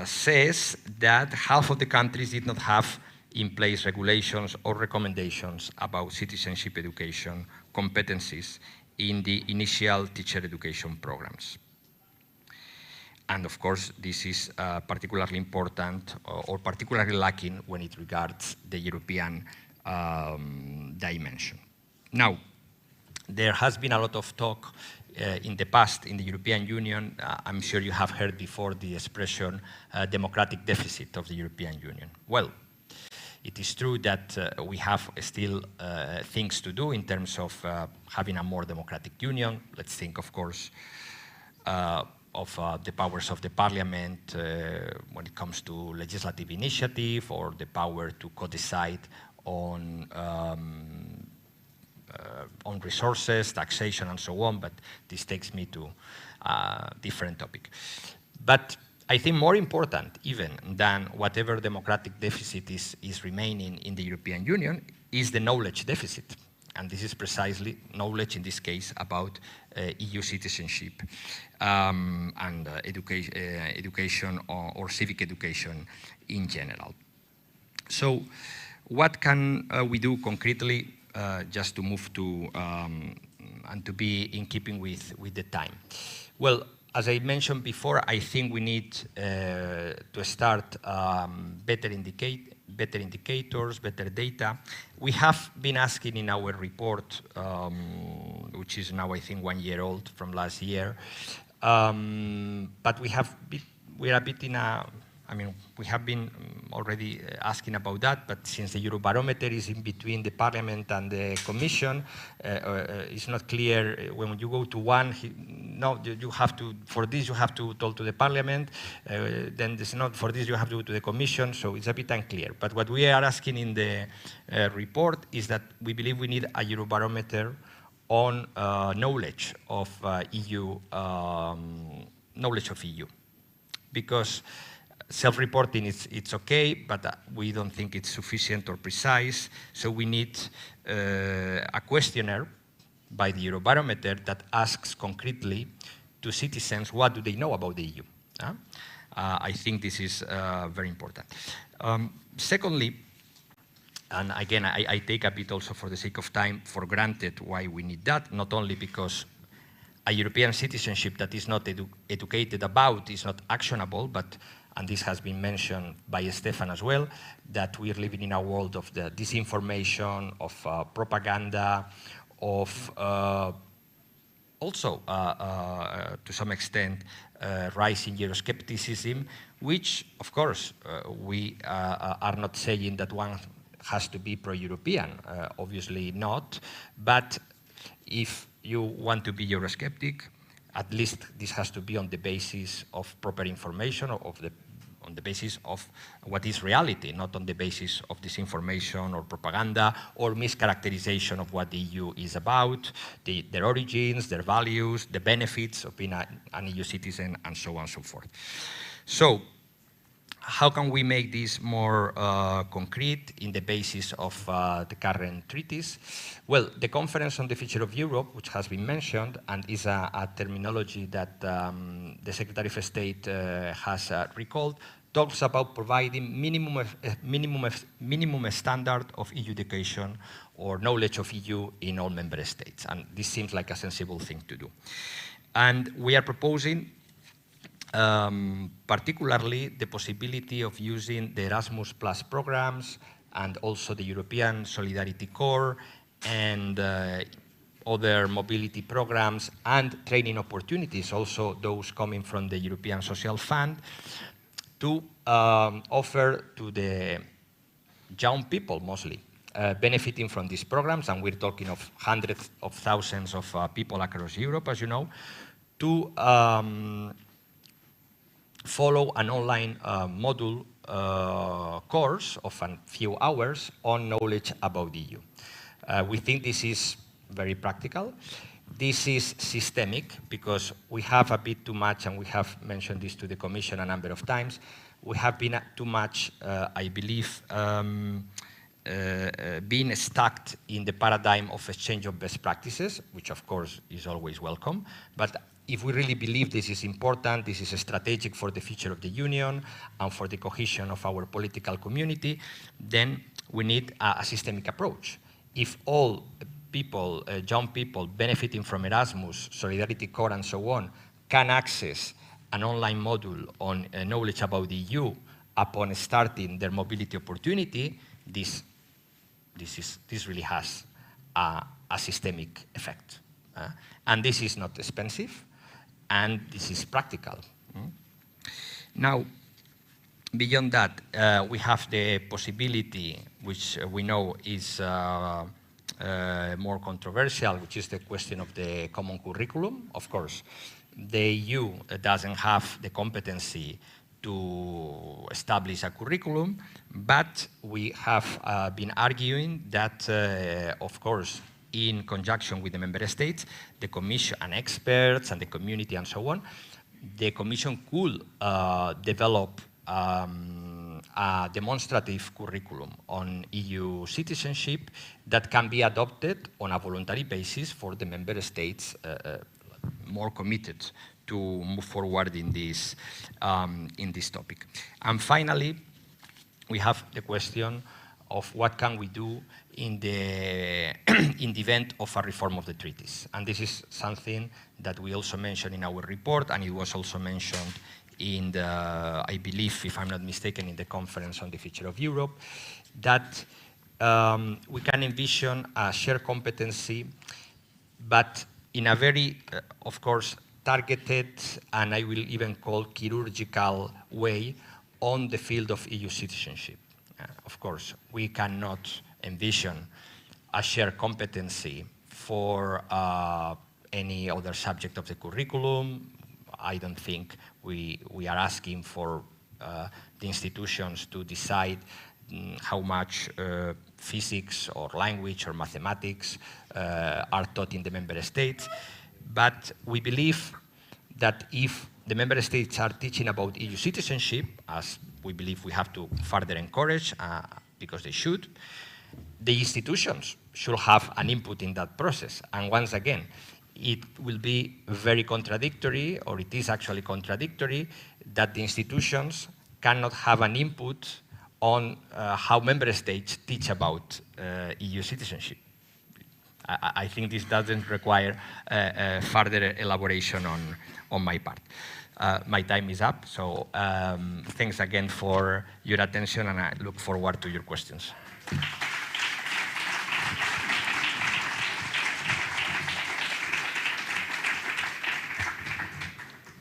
says that half of the countries did not have in place regulations or recommendations about citizenship education competencies in the initial teacher education programs. And of course, this is particularly important or particularly lacking when it regards the European dimension. Now, there has been a lot of talk in the past in the European Union. I'm sure you have heard before the expression democratic deficit of the European Union. Well, it is true that we have still things to do in terms of having a more democratic union. Let's think, of course, of the powers of the parliament when it comes to legislative initiative, or the power to co-decide on resources, taxation, and so on, but this takes me to a different topic. But I think more important even than whatever democratic deficit is remaining in the European Union is the knowledge deficit. And this is precisely knowledge, in this case, about EU citizenship and education or civic education in general. So what can we do concretely just to move to and to be in keeping with the time? Well, as I mentioned before, I think we need to start better indicators, better data. We have been asking in our report, which is now I think 1 year old from last year, but we are a bit in a I mean, we have been already asking about that, but since the Eurobarometer is in between the Parliament and the Commission, it's not clear when you go to one, no, you have to, for this you have to talk to the Parliament, then there's not, for this you have to go to the Commission, so it's a bit unclear. But what we are asking in the report is that we believe we need a Eurobarometer on knowledge of EU, knowledge of EU. Because self-reporting, it's okay, but we don't think it's sufficient or precise, so we need a questionnaire by the Eurobarometer that asks concretely to citizens what do they know about the EU. I think this is very important. Secondly, and again, I take a bit also for the sake of time for granted why we need that, not only because a European citizenship that is not educated about is not actionable, but, and this has been mentioned by Stefan as well, that we are living in a world of the disinformation, of propaganda, of also, to some extent, rising Euroscepticism, which, of course, we are not saying that one has to be pro-European, obviously not, but if you want to be Eurosceptic, at least this has to be on the basis of proper information, on the basis of what is reality, not on the basis of disinformation or propaganda or mischaracterization of what the EU is about, their origins, their values, the benefits of being an EU citizen, and so on and so forth. So, how can we make this more concrete in the basis of the current treaties? Well, the Conference on the Future of Europe, which has been mentioned, and is a terminology that the Secretary of State has recalled, talks about providing minimum standard of EU education or knowledge of EU in all member states. And this seems like a sensible thing to do. And we are proposing particularly the possibility of using the Erasmus Plus programs and also the European Solidarity Corps and other mobility programs and training opportunities, also those coming from the European Social Fund, to offer to the young people mostly benefiting from these programs, and we're talking of hundreds of thousands of people across Europe, as you know, to follow an online module course of a few hours on knowledge about the EU. We think this is very practical. This is systemic because we have a bit too much, and we have mentioned this to the Commission a number of times, we have been too much, I believe, being stuck in the paradigm of exchange of best practices, which of course is always welcome, but if we really believe this is important, this is strategic for the future of the Union and for the cohesion of our political community, then we need a systemic approach. If all people, young people benefiting from Erasmus, Solidarity Corps and so on, can access an online module on knowledge about the EU upon starting their mobility opportunity, this really has a systemic effect. And this is not expensive, and this is practical. Now, beyond that, we have the possibility, which we know is more controversial, which is the question of the common curriculum. Of course, the EU doesn't have the competency to establish a curriculum, but we have been arguing that, of course, in conjunction with the member states, the Commission and experts and the community and so on, the Commission could develop a demonstrative curriculum on EU citizenship that can be adopted on a voluntary basis for the member states more committed to move forward in this topic. And finally, we have the question of what can we do in the event of a reform of the treaties. And this is something that we also mentioned in our report, and it was also mentioned in the, I believe, if I'm not mistaken, in the Conference on the Future of Europe, that we can envision a shared competency, but in a very, of course, targeted, and I will even call chirurgical way on the field of EU citizenship. Of course, we cannot envision a shared competency for any other subject of the curriculum. I don't think we are asking for the institutions to decide how much physics or language or mathematics are taught in the member states. But we believe that if the member states are teaching about EU citizenship, as we believe we have to further encourage, because they should, the institutions should have an input in that process. And once again, it will be very contradictory, or it is actually contradictory, that the institutions cannot have an input on how member states teach about EU citizenship. I think this doesn't require further elaboration on my part. My time is up, so thanks again for your attention, and I look forward to your questions.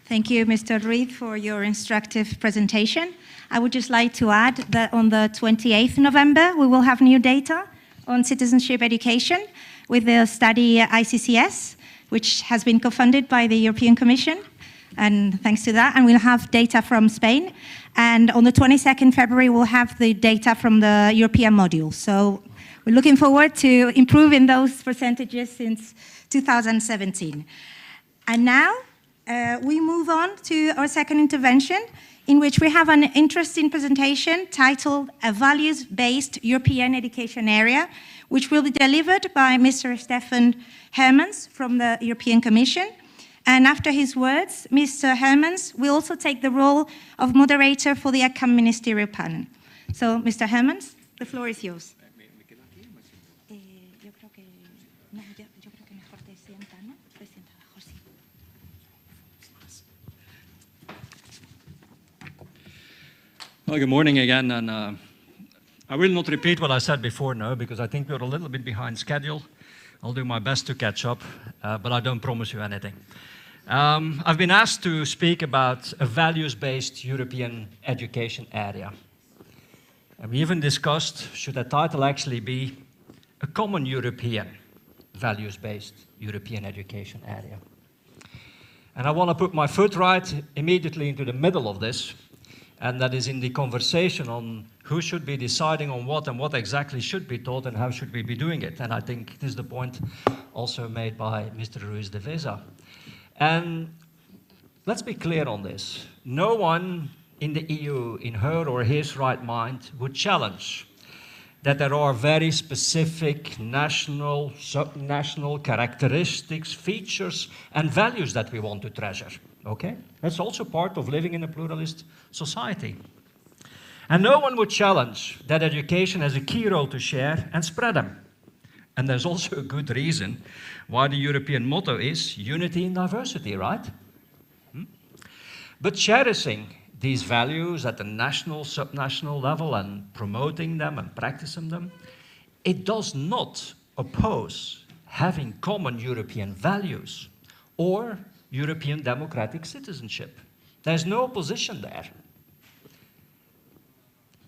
Thank you, Mr. Ruiz, for your instructive presentation. I would just like to add that on the 28th November, we will have new data on citizenship education with the study ICCS, which has been co-funded by the European Commission. And thanks to that, and we'll have data from Spain. And on the 22nd February, we'll have the data from the European module. So we're looking forward to improving those percentages since 2017. And now, we move on to our second intervention, in which we have an interesting presentation titled A Values-Based European Education Area, which will be delivered by Mr. Stefan Hermans from the European Commission. And after his words, Mr. Hermans will also take the role of moderator for the upcoming ministerial panel. So, Mr. Hermans, the floor is yours. Well, good morning again, and I will not repeat what I said before now, because I think we're a little bit behind schedule. I'll do my best to catch up, but I don't promise you anything. I've been asked to speak about a values-based European education area. And we even discussed, should the title actually be a common European values-based European education area? And I want to put my foot right immediately into the middle of this, and that is in the conversation on who should be deciding on what and what exactly should be taught and how should we be doing it. And I think this is the point also made by Mr. Ruiz de Veza. And let's be clear on this. No one in the EU, in her or his right mind, would challenge that there are very specific national, subnational characteristics, features, and values that we want to treasure. Okay? That's also part of living in a pluralist society. And no one would challenge that education has a key role to share and spread them. And there's also a good reason why the European motto is unity in diversity, right? But cherishing these values at the national, subnational level and promoting them and practicing them, it does not oppose having common European values or European democratic citizenship. There's no opposition there.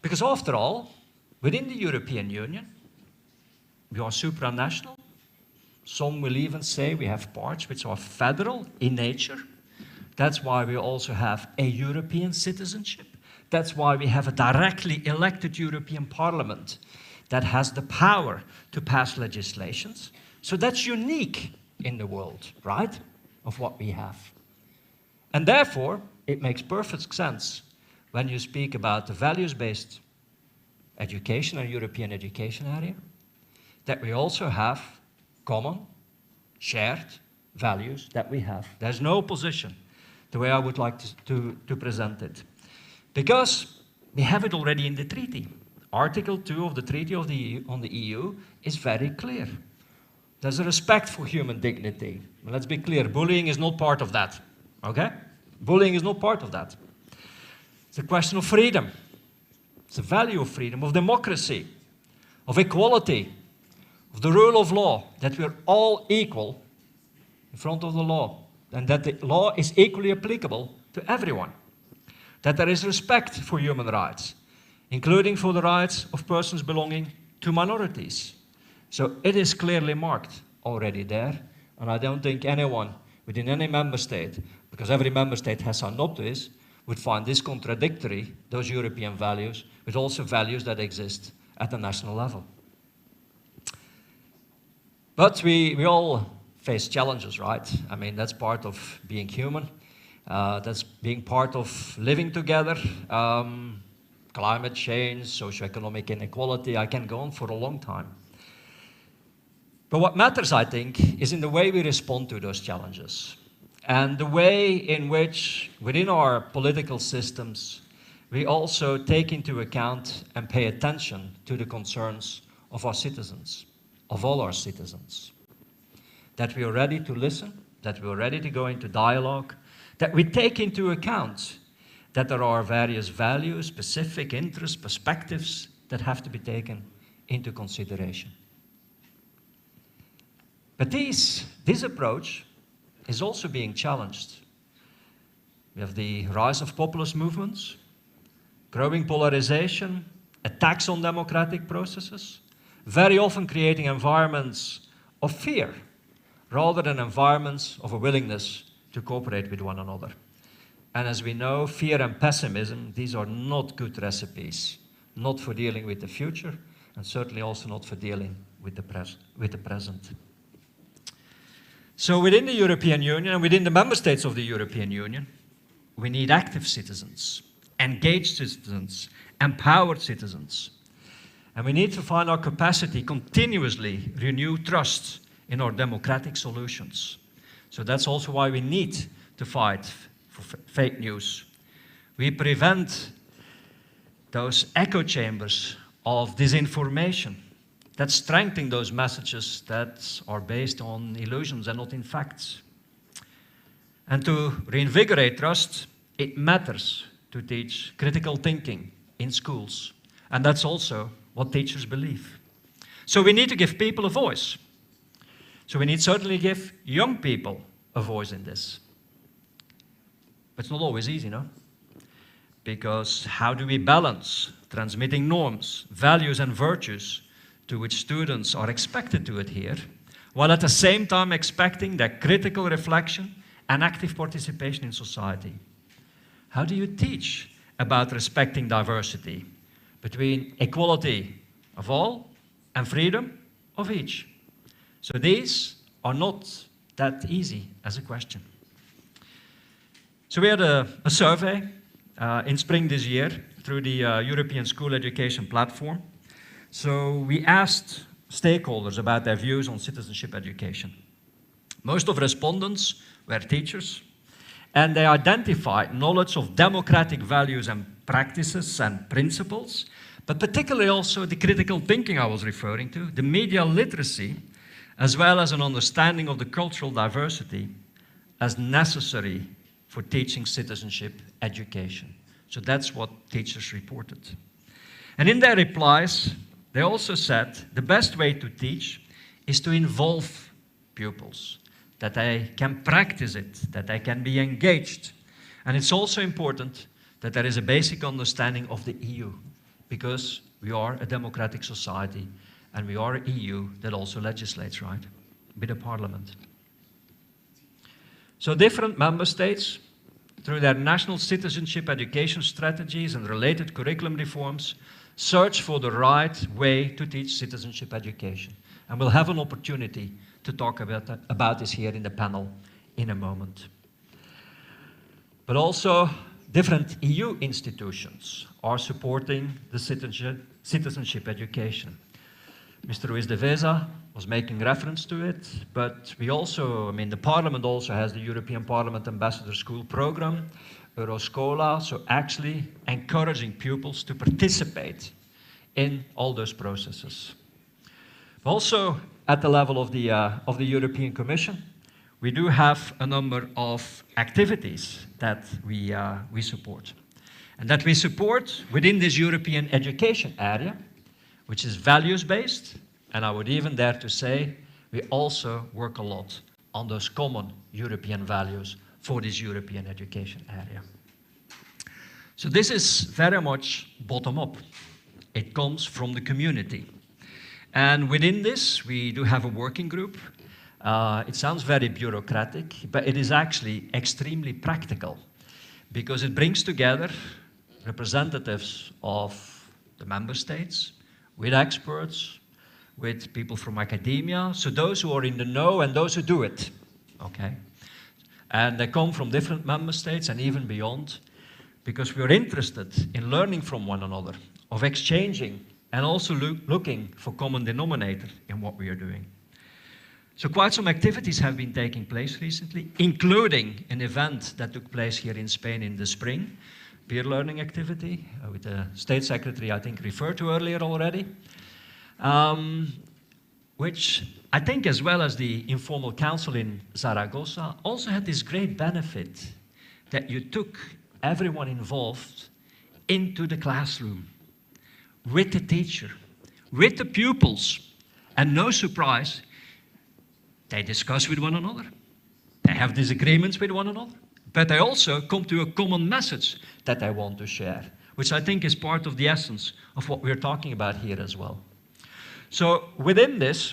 Because after all, within the European Union, we are supranational. Some will even say we have parts which are federal in nature. That's why we also have a European citizenship. That's why we have a directly elected European Parliament that has the power to pass legislations. So that's unique in the world, right, of what we have. And therefore, it makes perfect sense when you speak about the values-based education and European education area, that we also have common, shared values that we have. There's no opposition, the way I would like to present it. Because we have it already in the treaty. Article 2 of the Treaty on the EU is very clear. There's a respect for human dignity. Let's be clear, bullying is not part of that, okay? Bullying is not part of that. It's a question of freedom. It's a value of freedom, of democracy, of equality, of the rule of law, that we're all equal in front of the law, and that the law is equally applicable to everyone. that there is respect for human rights, including for the rights of persons belonging to minorities. So it is clearly marked already there, and I don't think anyone within any member state, because every member state has signed up to this, would find this contradictory, those European values, with also values that exist at the national level. But we all face challenges, right? I mean, that's part of being human. That's being part of living together. Climate change, socioeconomic inequality, I can go on for a long time. But what matters, I think, is in the way we respond to those challenges and the way in which, within our political systems, we also take into account and pay attention to the concerns of our citizens, of all our citizens. That we are ready to listen, that we are ready to go into dialogue, that we take into account that there are various values, specific interests, perspectives that have to be taken into consideration. But this approach is also being challenged. We have the rise of populist movements, growing polarization, attacks on democratic processes, very often creating environments of fear rather than environments of a willingness to cooperate with one another. And as we know, fear and pessimism, these are not good recipes, not for dealing with the future, and certainly also not for dealing with the present. So within the European Union and within the member states of the European Union, we need active citizens, engaged citizens, empowered citizens. And we need to find our capacity continuously renew trust in our democratic solutions. So that's also why we need to fight for fake news. We prevent those echo chambers of disinformation that strengthen those messages that are based on illusions and not in facts. And to reinvigorate trust, it matters to teach critical thinking in schools. And that's also what teachers believe. So we need to give people a voice. So we need certainly give young people a voice in this. But it's not always easy, no? Because how do we balance transmitting norms, values, and virtues to which students are expected to adhere, while at the same time expecting their critical reflection and active participation in society? How do you teach about respecting diversity between equality of all and freedom of each? So these are not that easy as a question. So we had a survey in spring this year through the European School Education Platform. So we asked stakeholders about their views on citizenship education. Most of respondents were teachers, and they identified knowledge of democratic values and practices and principles, but particularly also the critical thinking I was referring to, the media literacy, as well as an understanding of the cultural diversity as necessary for teaching citizenship education. So that's what teachers reported. And in their replies, they also said the best way to teach is to involve pupils, that they can practice it, that they can be engaged. And it's also important that there is a basic understanding of the EU, because we are a democratic society and we are an EU that also legislates, right, with the parliament. So different member states, through their national citizenship education strategies and related curriculum reforms, search for the right way to teach citizenship education. And we'll have an opportunity to talk about this here in the panel in a moment. But also, different EU institutions are supporting the citizenship education. Mr. Ruiz de Veza was making reference to it, but we also, the Parliament also has the European Parliament Ambassador School Program, Euroscola, so actually encouraging pupils to participate in all those processes. Also, at the level of the European Commission, we do have a number of activities that we support. And that we support within this European education area, which is values-based, and I would even dare to say we also work a lot on those common European values for this European education area. So this is very much bottom-up. It comes from the community. And within this, we do have a working group. It sounds very bureaucratic, but it is actually extremely practical because it brings together representatives of the member states with experts, with people from academia, so those who are in the know and those who do it, okay? And they come from different member states and even beyond, because we are interested in learning from one another, of exchanging, and also looking for common denominator in what we are doing. So quite some activities have been taking place recently, including an event that took place here in Spain in the spring, peer learning activity, with the State Secretary, I think, referred to earlier already. Which I think, as well as the informal council in Zaragoza, also had this great benefit that you took everyone involved into the classroom with the teacher, with the pupils, and no surprise, they discuss with one another. They have disagreements with one another, but they also come to a common message that they want to share, which I think is part of the essence of what we're talking about here as well. So within this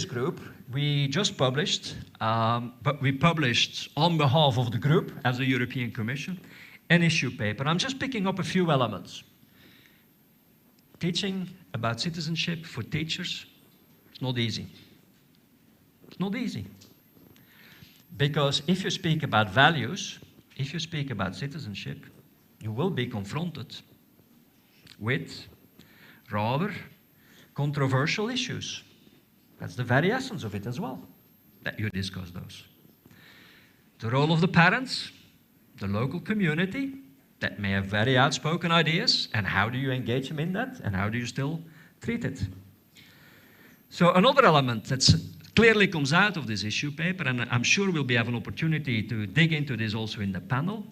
group, we just published, but we published on behalf of the group as the European Commission, an issue paper. I'm just picking up a few elements. Teaching about citizenship for teachers, it's not easy. It's not easy. Because if you speak about values, if you speak about citizenship, you will be confronted with rather controversial issues. That's the very essence of it as well, that you discuss those. The role of the parents, the local community, that may have very outspoken ideas, and how do you engage them in that, and how do you still treat it? So another element that clearly comes out of this issue paper, and I'm sure we'll have an opportunity to dig into this also in the panel,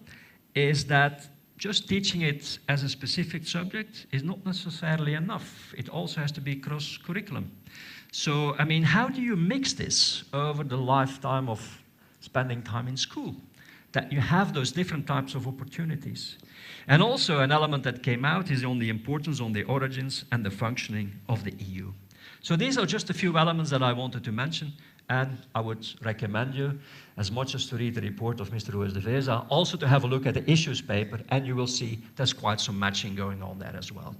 is that just teaching it as a specific subject is not necessarily enough. It also has to be cross-curriculum. So, I mean, how do you mix this over the lifetime of spending time in school? That you have those different types of opportunities. And also an element that came out is on the importance on the origins and the functioning of the EU. So these are just a few elements that I wanted to mention, and I would recommend you, as much as to read the report of Mr. Ruiz de Veza, also to have a look at the issues paper, and you will see there's quite some matching going on there as well.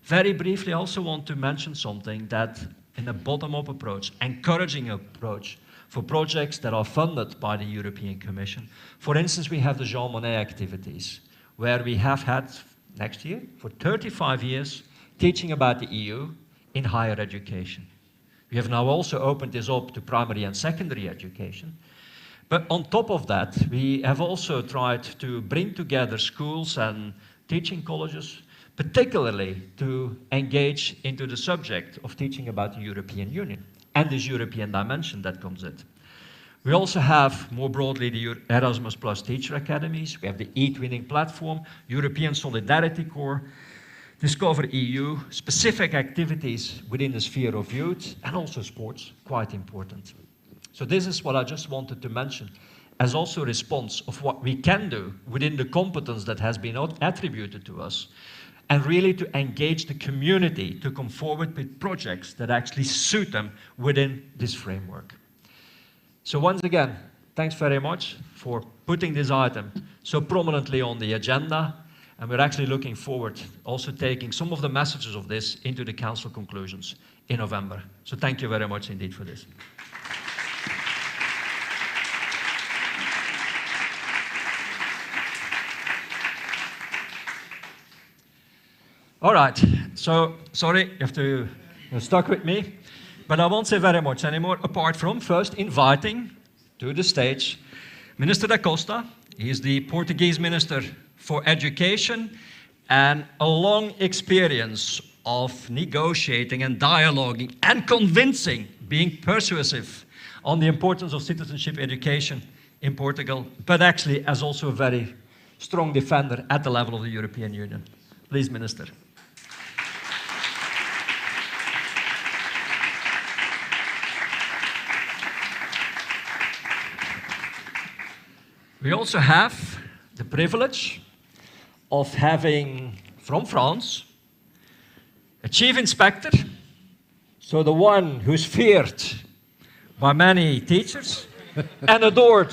Very briefly, I also want to mention something that in a bottom-up approach, encouraging approach for projects that are funded by the European Commission. For instance, we have the Jean Monnet activities, where we have had, next year, for 35 years, teaching about the EU in higher education. We have now also opened this up to primary and secondary education. But on top of that, we have also tried to bring together schools and teaching colleges, particularly to engage into the subject of teaching about the European Union and this European dimension that comes in. We also have, more broadly, the Erasmus Plus Teacher Academies. We have the e-twinning platform, European Solidarity Corps, Discover EU, specific activities within the sphere of youth, and also sports, quite important. So this is what I just wanted to mention as also a response of what we can do within the competence that has been attributed to us, and really to engage the community to come forward with projects that actually suit them within this framework. So once again, thanks very much for putting this item so prominently on the agenda. And we're actually looking forward also taking some of the messages of this into the Council conclusions in November. So thank you very much indeed for this. All right, so sorry, you have to stuck with me, but I won't say very much anymore, apart from first inviting to the stage Minister da Costa. He is the Portuguese Minister for Education and a long experience of negotiating and dialoguing and convincing, being persuasive on the importance of citizenship education in Portugal, but actually as also a very strong defender at the level of the European Union. Please, Minister. We also have the privilege of having, from France, a chief inspector, so the one who's feared by many teachers and adored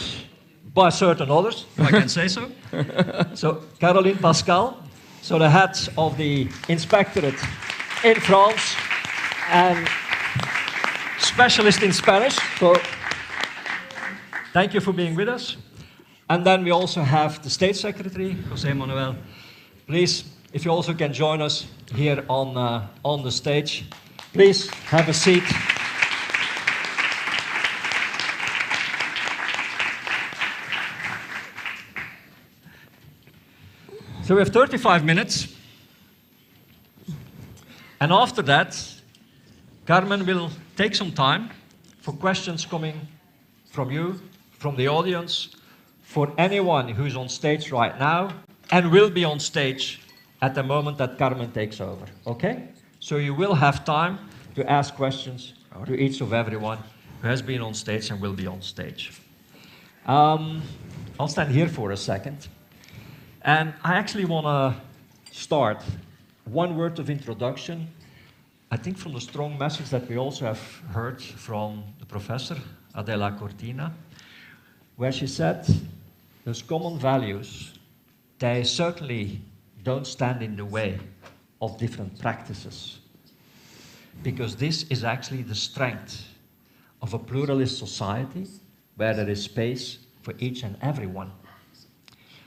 by certain others, if I can say so. So Caroline Pascal, so the head of the inspectorate in France and specialist in Spanish. So thank you for being with us. And then we also have the State Secretary, José Manuel. Please, if you also can join us here on the stage, please have a seat. So we have 35 minutes. And after that, Carmen will take some time for questions coming from you, from the audience, for anyone who's on stage right now and will be on stage at the moment that Carmen takes over, okay? So you will have time to ask questions to each of everyone who has been on stage and will be on stage. I'll stand here for a second. And I actually want to start one word of introduction, I think from the strong message that we also have heard from the professor, Adela Cortina, where she said, those common values, they certainly don't stand in the way of different practices. Because this is actually the strength of a pluralist society where there is space for each and everyone.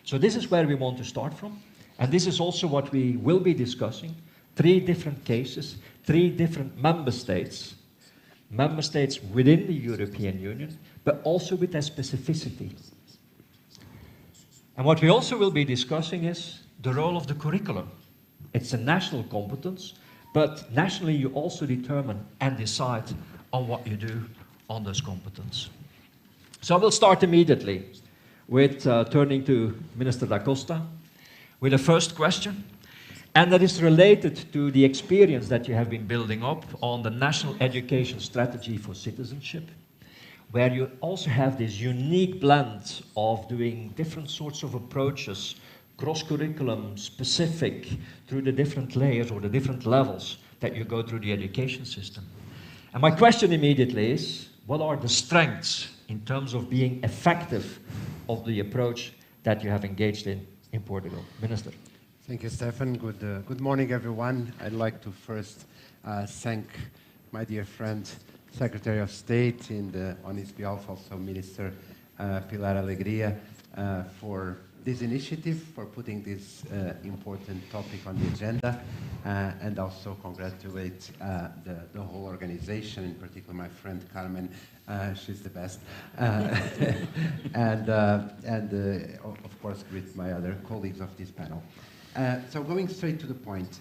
So this is where we want to start from. And this is also what we will be discussing. 3 different cases, 3 different member states within the European Union, but also with their specificity. And what we also will be discussing is the role of the curriculum. It's a national competence, but nationally you also determine and decide on what you do on those competence. So I will start immediately with turning to Minister da Costa with the first question, and that is related to the experience that you have been building up on the National Education Strategy for Citizenship, where you also have this unique blend of doing different sorts of approaches, cross-curriculum, specific, through the different layers or the different levels that you go through the education system. And my question immediately is, what are the strengths in terms of being effective of the approach that you have engaged in Portugal? Minister. Thank you, Stefan. Good morning, everyone. I'd like to first thank my dear friend, Secretary of State, on his behalf also Minister Pilar Alegria, for this initiative, for putting this important topic on the agenda, and also congratulate the whole organization, in particular my friend Carmen. She's the best. And of course, greet my other colleagues of this panel. So going straight to the point,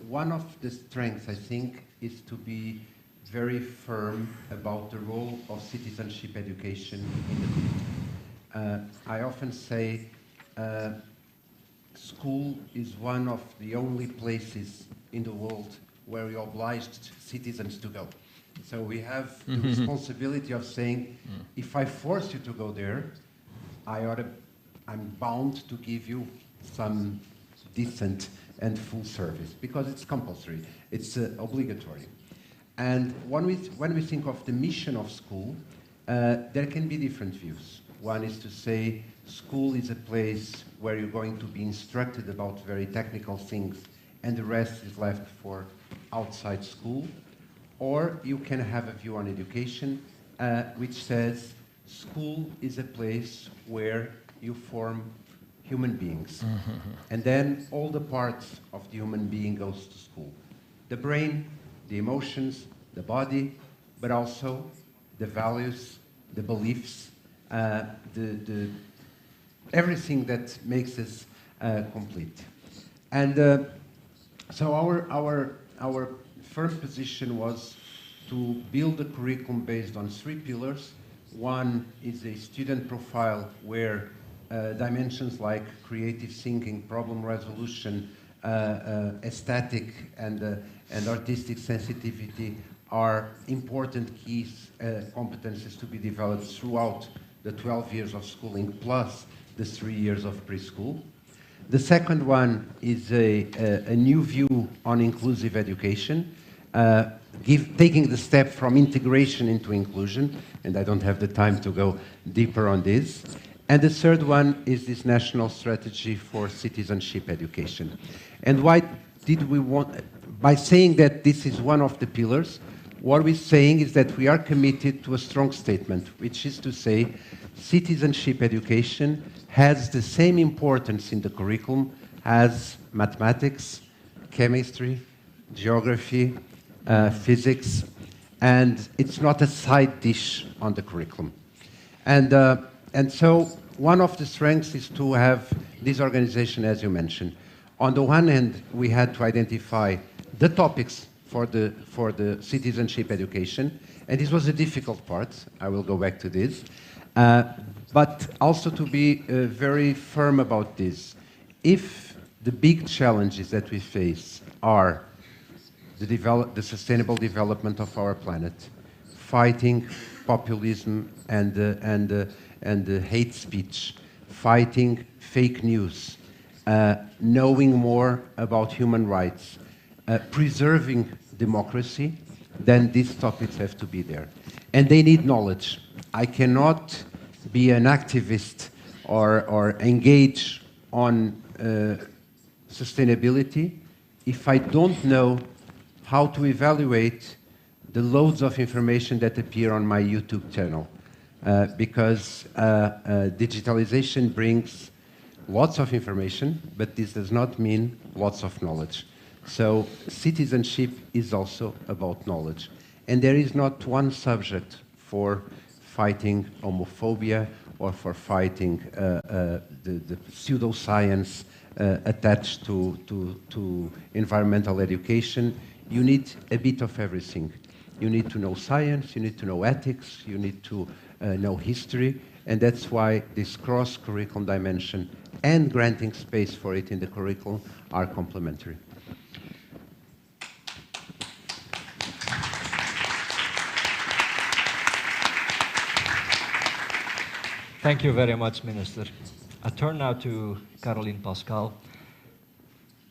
one of the strengths, I think, is to be very firm about the role of citizenship education in the community. I often say school is one of the only places in the world where we obliged citizens to go. So we have the responsibility of saying, if I force you to go there, I'm bound to give you some decent and full service, because it's compulsory, it's obligatory. And when we think of the mission of school, there can be different views. One is to say school is a place where you're going to be instructed about very technical things and the rest is left for outside school. Or you can have a view on education which says school is a place where you form human beings. And then all the parts of the human being goes to school. The brain, the emotions, the body, but also the values, the beliefs, everything that makes us complete. And so our first position was to build a curriculum based on 3 pillars. One is a student profile where dimensions like creative thinking, problem resolution, aesthetic and artistic sensitivity are important keys, competencies to be developed throughout the 12 years of schooling plus the 3 years of preschool. The second one is a new view on inclusive education, taking the step from integration into inclusion, and I don't have the time to go deeper on this. And the third one is this national strategy for citizenship education. And why did we want, by saying that this is one of the pillars, what we're saying is that we are committed to a strong statement, which is to say citizenship education has the same importance in the curriculum as mathematics, chemistry, geography, physics, and it's not a side dish on the curriculum. And so one of the strengths is to have this organization, as you mentioned. On the one hand, we had to identify the topics for the citizenship education, and this was a difficult part. I will go back to this. But also to be very firm about this. If the big challenges that we face are the sustainable development of our planet, fighting populism and hate speech, fighting fake news, knowing more about human rights, preserving democracy, then these topics have to be there. And they need knowledge. I cannot be an activist or engage on sustainability if I don't know how to evaluate the loads of information that appear on my YouTube channel. Because digitalization brings lots of information, but this does not mean lots of knowledge. So citizenship is also about knowledge. And there is not one subject for fighting homophobia or for fighting the pseudoscience attached to environmental education. You need a bit of everything. You need to know science, you need to know ethics, you need to know history, and that's why this cross-curriculum dimension and granting space for it in the curriculum are complementary. Thank you very much, Minister. I turn now to Caroline Pascal.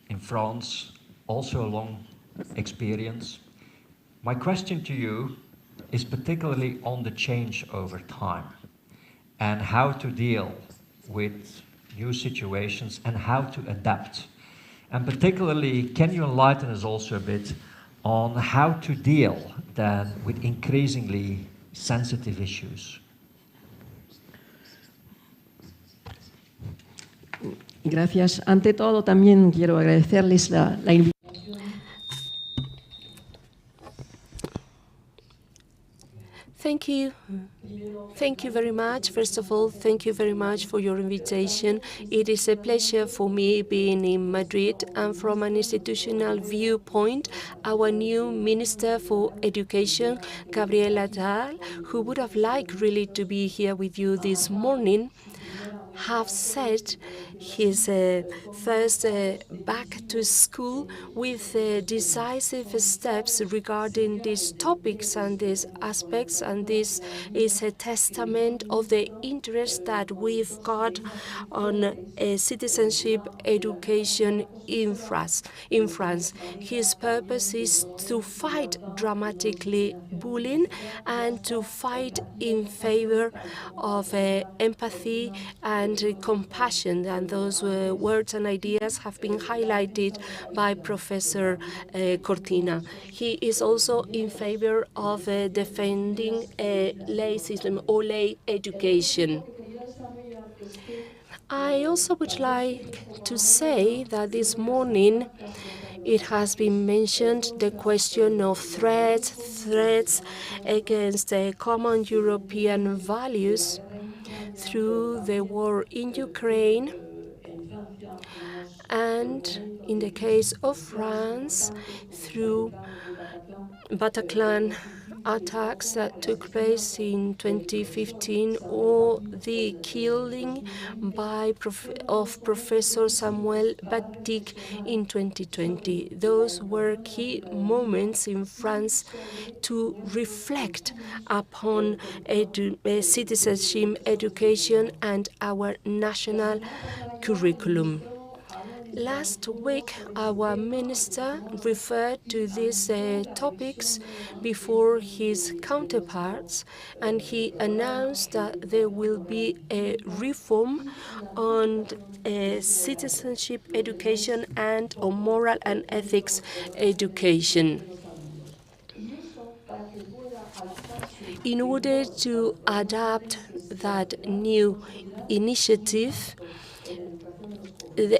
In France, also a long experience. My question to you is particularly on the change over time and how to deal with new situations and how to adapt. And particularly, can you enlighten us also a bit on how to deal then with increasingly sensitive issues? Gracias. Ante todo, también quiero agradecerles la invitación. Thank you. Thank you very much. First of all, thank you very much for your invitation. It is a pleasure for me being in Madrid, and from an institutional viewpoint, our new Minister for Education, Gabriel Attal, who would have liked really to be here with you this morning, have set his first back to school with decisive steps regarding these topics and these aspects, and this is a testament of the interest that we've got on citizenship education in France. His purpose is to fight dramatically bullying and to fight in favor of empathy and compassion, and those words and ideas have been highlighted by Professor Cortina. He is also in favor of defending laicism or lay education. I also would like to say that this morning it has been mentioned the question of threats against common European values through the war in Ukraine, and in the case of France, through Bataclan attacks that took place in 2015, or the killing of Professor Samuel Paty in 2020. Those were key moments in France to reflect upon citizenship education and our national curriculum. Last week, our minister referred to these topics before his counterparts, and he announced that there will be a reform on citizenship education and on moral and ethics education. In order to adapt that new initiative,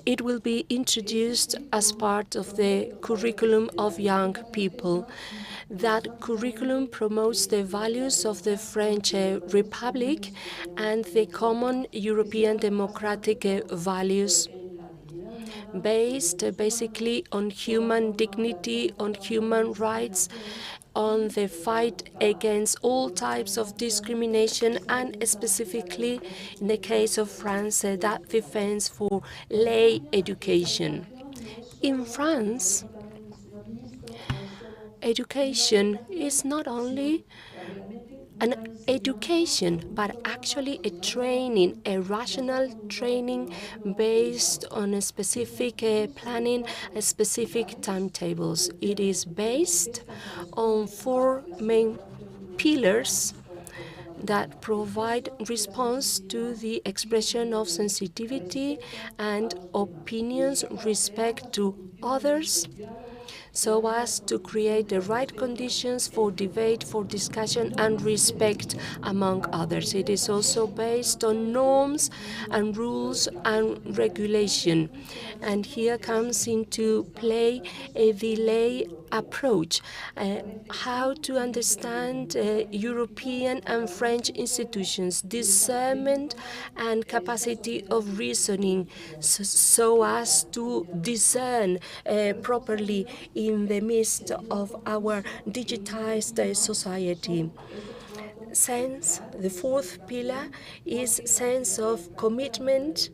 it will be introduced as part of the curriculum of young people. That curriculum promotes the values of the French Republic and the common European democratic values, based basically on human dignity, on human rights, on the fight against all types of discrimination, and specifically in the case of France, that defense for lay education. In France, education is not only an education, but actually a training, a rational training based on a specific planning, a specific timetables. It is based on 4 main pillars that provide response to the expression of sensitivity and opinions, respect to others, so as to create the right conditions for debate, for discussion, and respect among others. It is also based on norms and rules and regulation. And here comes into play the lay approach, how to understand European and French institutions, discernment and capacity of reasoning, so as to discern properly in the midst of our digitized society. Sense, the 4th pillar, is sense of commitment,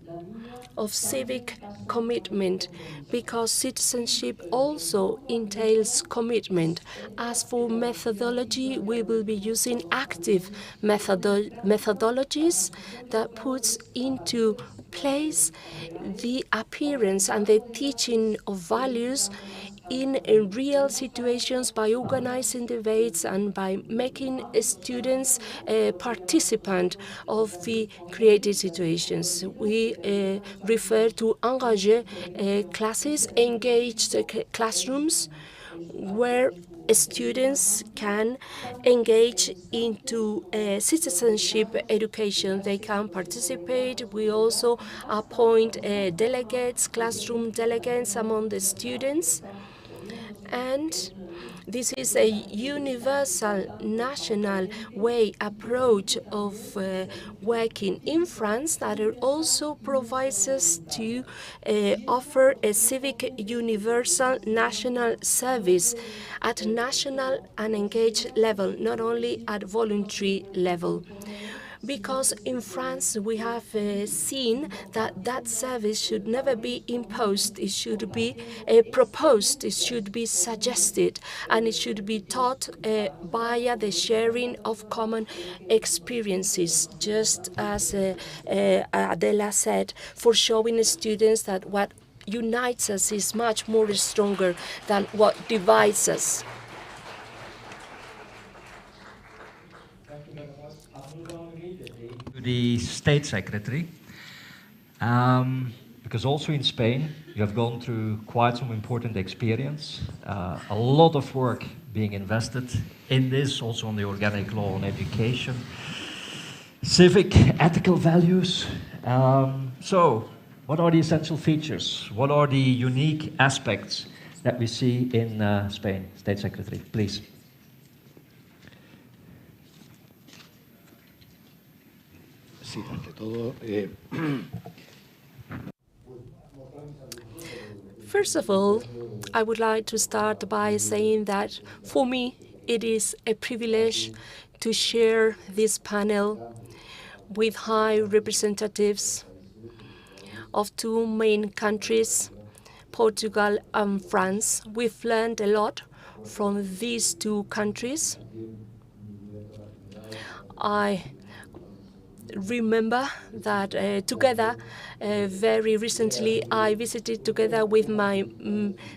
of civic commitment, because citizenship also entails commitment. As for methodology, we will be using active methodologies that puts into place the appearance and the teaching of values in real situations, by organizing debates and by making students participant of the created situations. We refer to engagé classes, engaged classrooms, where students can engage into citizenship education. They can participate. We also appoint delegates, classroom delegates among the students. And this is a universal, national approach of working in France that also provides us to offer a civic universal national service at national and engaged level, not only at voluntary level. Because in France we have seen that that service should never be imposed. It should be proposed, it should be suggested, and it should be taught via the sharing of common experiences, just as Adela said, for showing students that what unites us is much more stronger than what divides us. The State Secretary, because also in Spain you have gone through quite some important experience, a lot of work being invested in this, also on the organic law on education, civic, ethical values. So what are the essential features? What are the unique aspects that we see in Spain? State Secretary, please. Sí, ante todo, First of all, I would like to start by saying that for me it is a privilege to share this panel with high representatives of 2 main countries, Portugal and France. We've learned a lot from these 2 countries. I remember that together, very recently, I visited together with my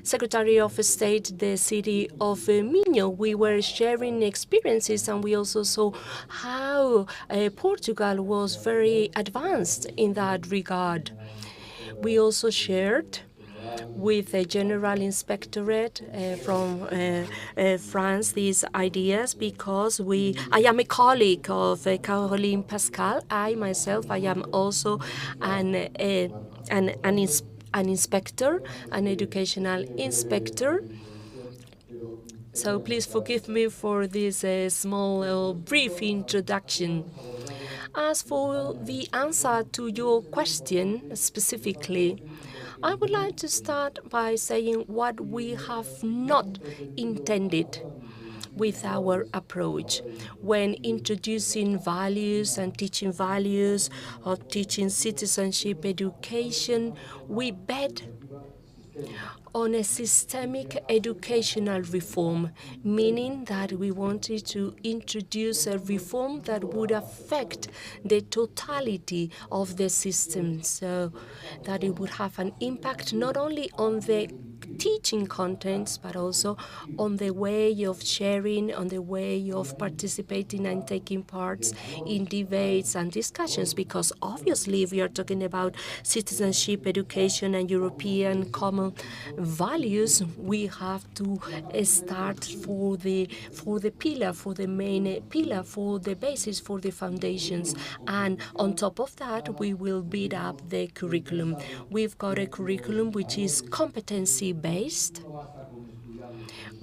Secretary of State the city of Minho. We were sharing experiences, and we also saw how Portugal was very advanced in that regard. We also shared with the General Inspectorate from France these ideas, because I am a colleague of Caroline Pascal. I myself, I am also an inspector, an educational inspector. So please forgive me for this small, brief introduction. As for the answer to your question specifically, I would like to start by saying what we have not intended with our approach when introducing values and teaching values or teaching citizenship education. We bet on a systemic educational reform, meaning that we wanted to introduce a reform that would affect the totality of the system, so that it would have an impact not only on the teaching contents, but also on the way of sharing, on the way of participating and taking part in debates and discussions. Because obviously, if we are talking about citizenship, education, and European common values, we have to start for the pillar, for the main pillar, for the basis, for the foundations. And on top of that, we will build up the curriculum. We've got a curriculum which is competency-based.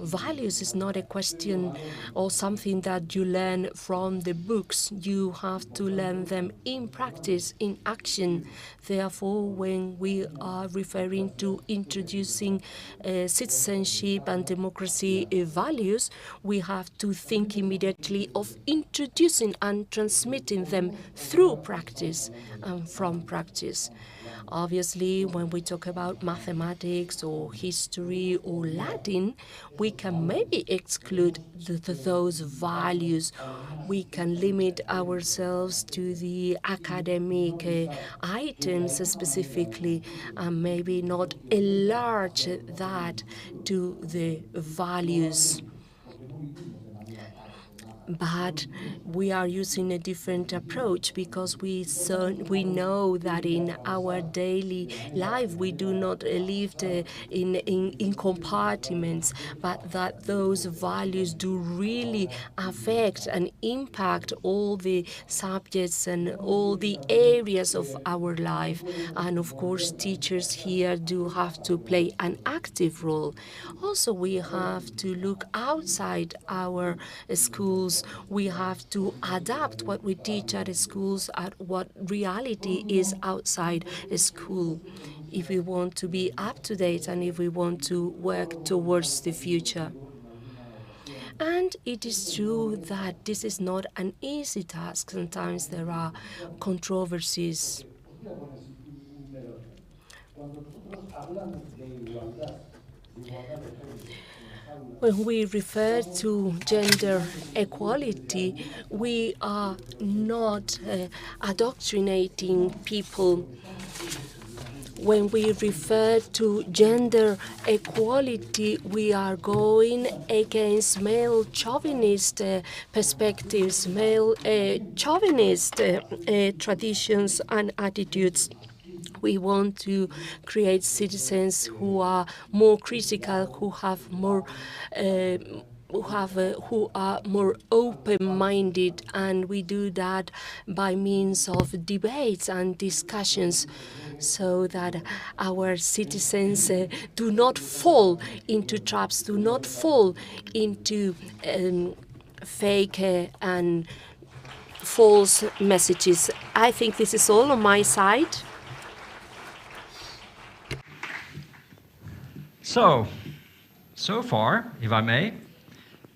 Values is not a question or something that you learn from the books. You have to learn them in practice, in action. Therefore, when we are referring to introducing citizenship and democracy values, we have to think immediately of introducing and transmitting them through practice and from practice. Obviously, when we talk about mathematics or history or Latin, we can maybe exclude those values. We can limit ourselves to the academic items specifically, and maybe not enlarge that to the values. But we are using a different approach, because we know that in our daily life we do not live in compartments, but that those values do really affect and impact all the subjects and all the areas of our life. And of course, teachers here do have to play an active role. Also, we have to look outside our schools. We have to adapt what we teach at schools at what reality is outside a school, if we want to be up to date and if we want to work towards the future. And it is true that this is not an easy task. Sometimes there are controversies. When we refer to gender equality, we are not indoctrinating people. When we refer to gender equality, we are going against male chauvinist perspectives, male chauvinist traditions and attitudes. We want to create citizens who are more critical, who have more who are more open-minded, and we do that by means of debates and discussions, so that our citizens do not fall into traps, do not fall into fake and false messages. I think this is all on my side. So far, if I may,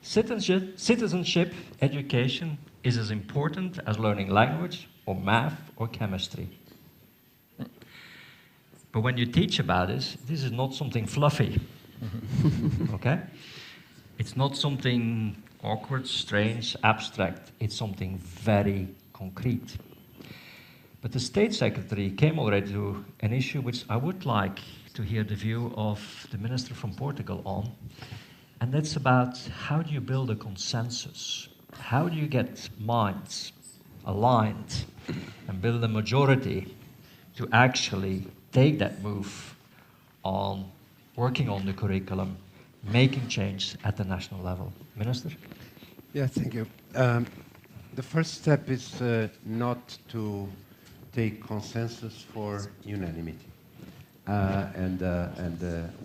citizenship education is as important as learning language or math or chemistry. But when you teach about this is not something fluffy, okay? It's not something awkward, strange, abstract. It's something very concrete. But the State Secretary came already to an issue which I would like to hear the view of the Minister from Portugal on, and that's about how do you build a consensus? How do you get minds aligned and build a majority to actually take that move on working on the curriculum, making change at the national level? Minister? Yeah, thank you. The first step is not to take consensus for unanimity.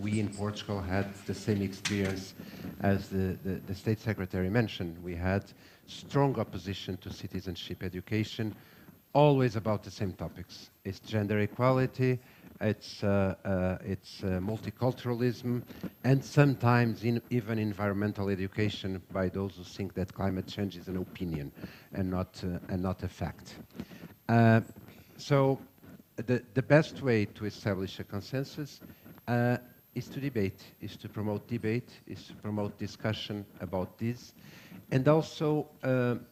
We in Portugal had the same experience as the State Secretary mentioned. We had strong opposition to citizenship education, always about the same topics. It's gender equality, it's multiculturalism, and sometimes even environmental education by those who think that climate change is an opinion and not a fact. So the best way to establish a consensus is to debate, is to promote debate, is to promote discussion about this. And also, I'm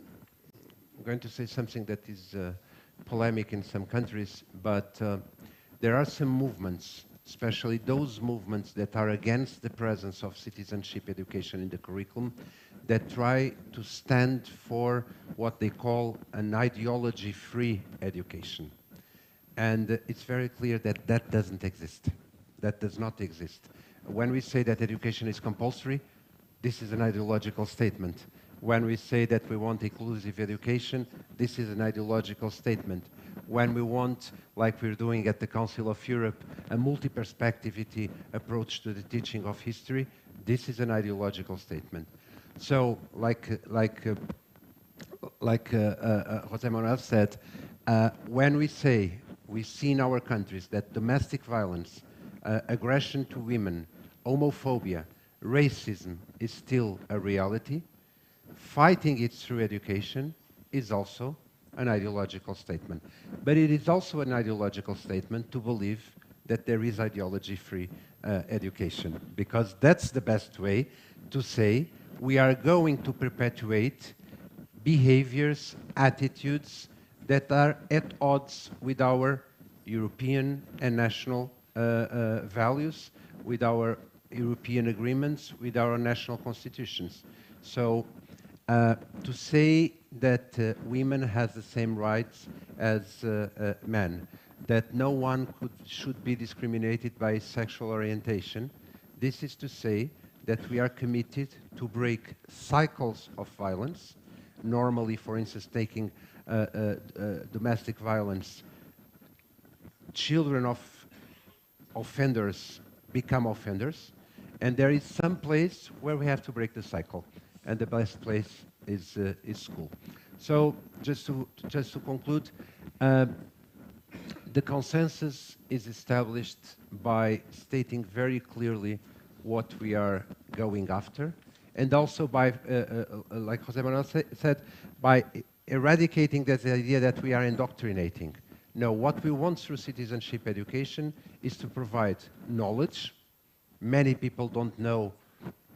going to say something that is polemic in some countries, but there are some movements, especially those movements that are against the presence of citizenship education in the curriculum, that try to stand for what they call an ideology-free education. And it's very clear that that doesn't exist. That does not exist. When we say that education is compulsory, this is an ideological statement. When we say that we want inclusive education, this is an ideological statement. When we want, like we're doing at the Council of Europe, a multi-perspectivity approach to the teaching of history, this is an ideological statement. So, like José Manuel said, when we say we see in our countries that domestic violence, aggression to women, homophobia, racism is still a reality, fighting it through education is also an ideological statement. But it is also an ideological statement to believe that there is ideology-free education, because that's the best way to say we are going to perpetuate behaviors, attitudes that are at odds with our European and national values, with our European agreements, with our national constitutions. So to say that women have the same rights as men, that no one should be discriminated by sexual orientation, this is to say that we are committed to break cycles of violence. Normally, for instance, taking domestic violence, children of offenders become offenders, and there is some place where we have to break the cycle, and the best place is school. So, just to conclude, the consensus is established by stating very clearly what we are going after, and also by, like José Manuel said, by eradicating that idea that we are indoctrinating. No, what we want through citizenship education is to provide knowledge. Many people don't know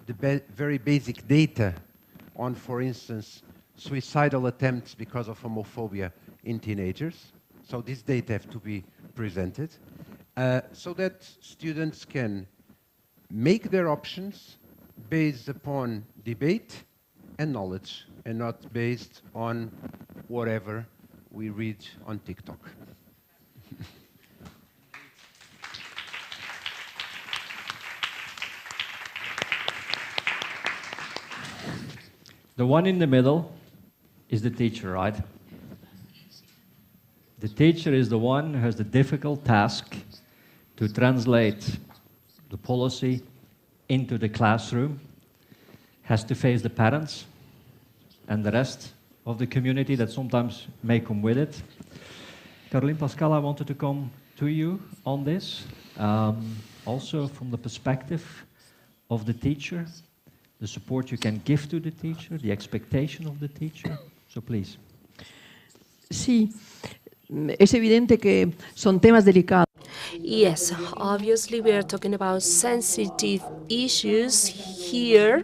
the very basic data on, for instance, suicidal attempts because of homophobia in teenagers. So this data have to be presented so that students can make their options based upon debate and knowledge, and not based on whatever we read on TikTok. The one in the middle is the teacher, right? The teacher is the one who has the difficult task to translate the policy into the classroom, has to face the parents and the rest of the community that sometimes may come with it. Caroline Pascal, I wanted to come to you on this, also from the perspective of the teacher, the support you can give to the teacher, the expectation of the teacher. So please. Sí, es evidente que son temas delicados. Yes, obviously we are talking about sensitive issues here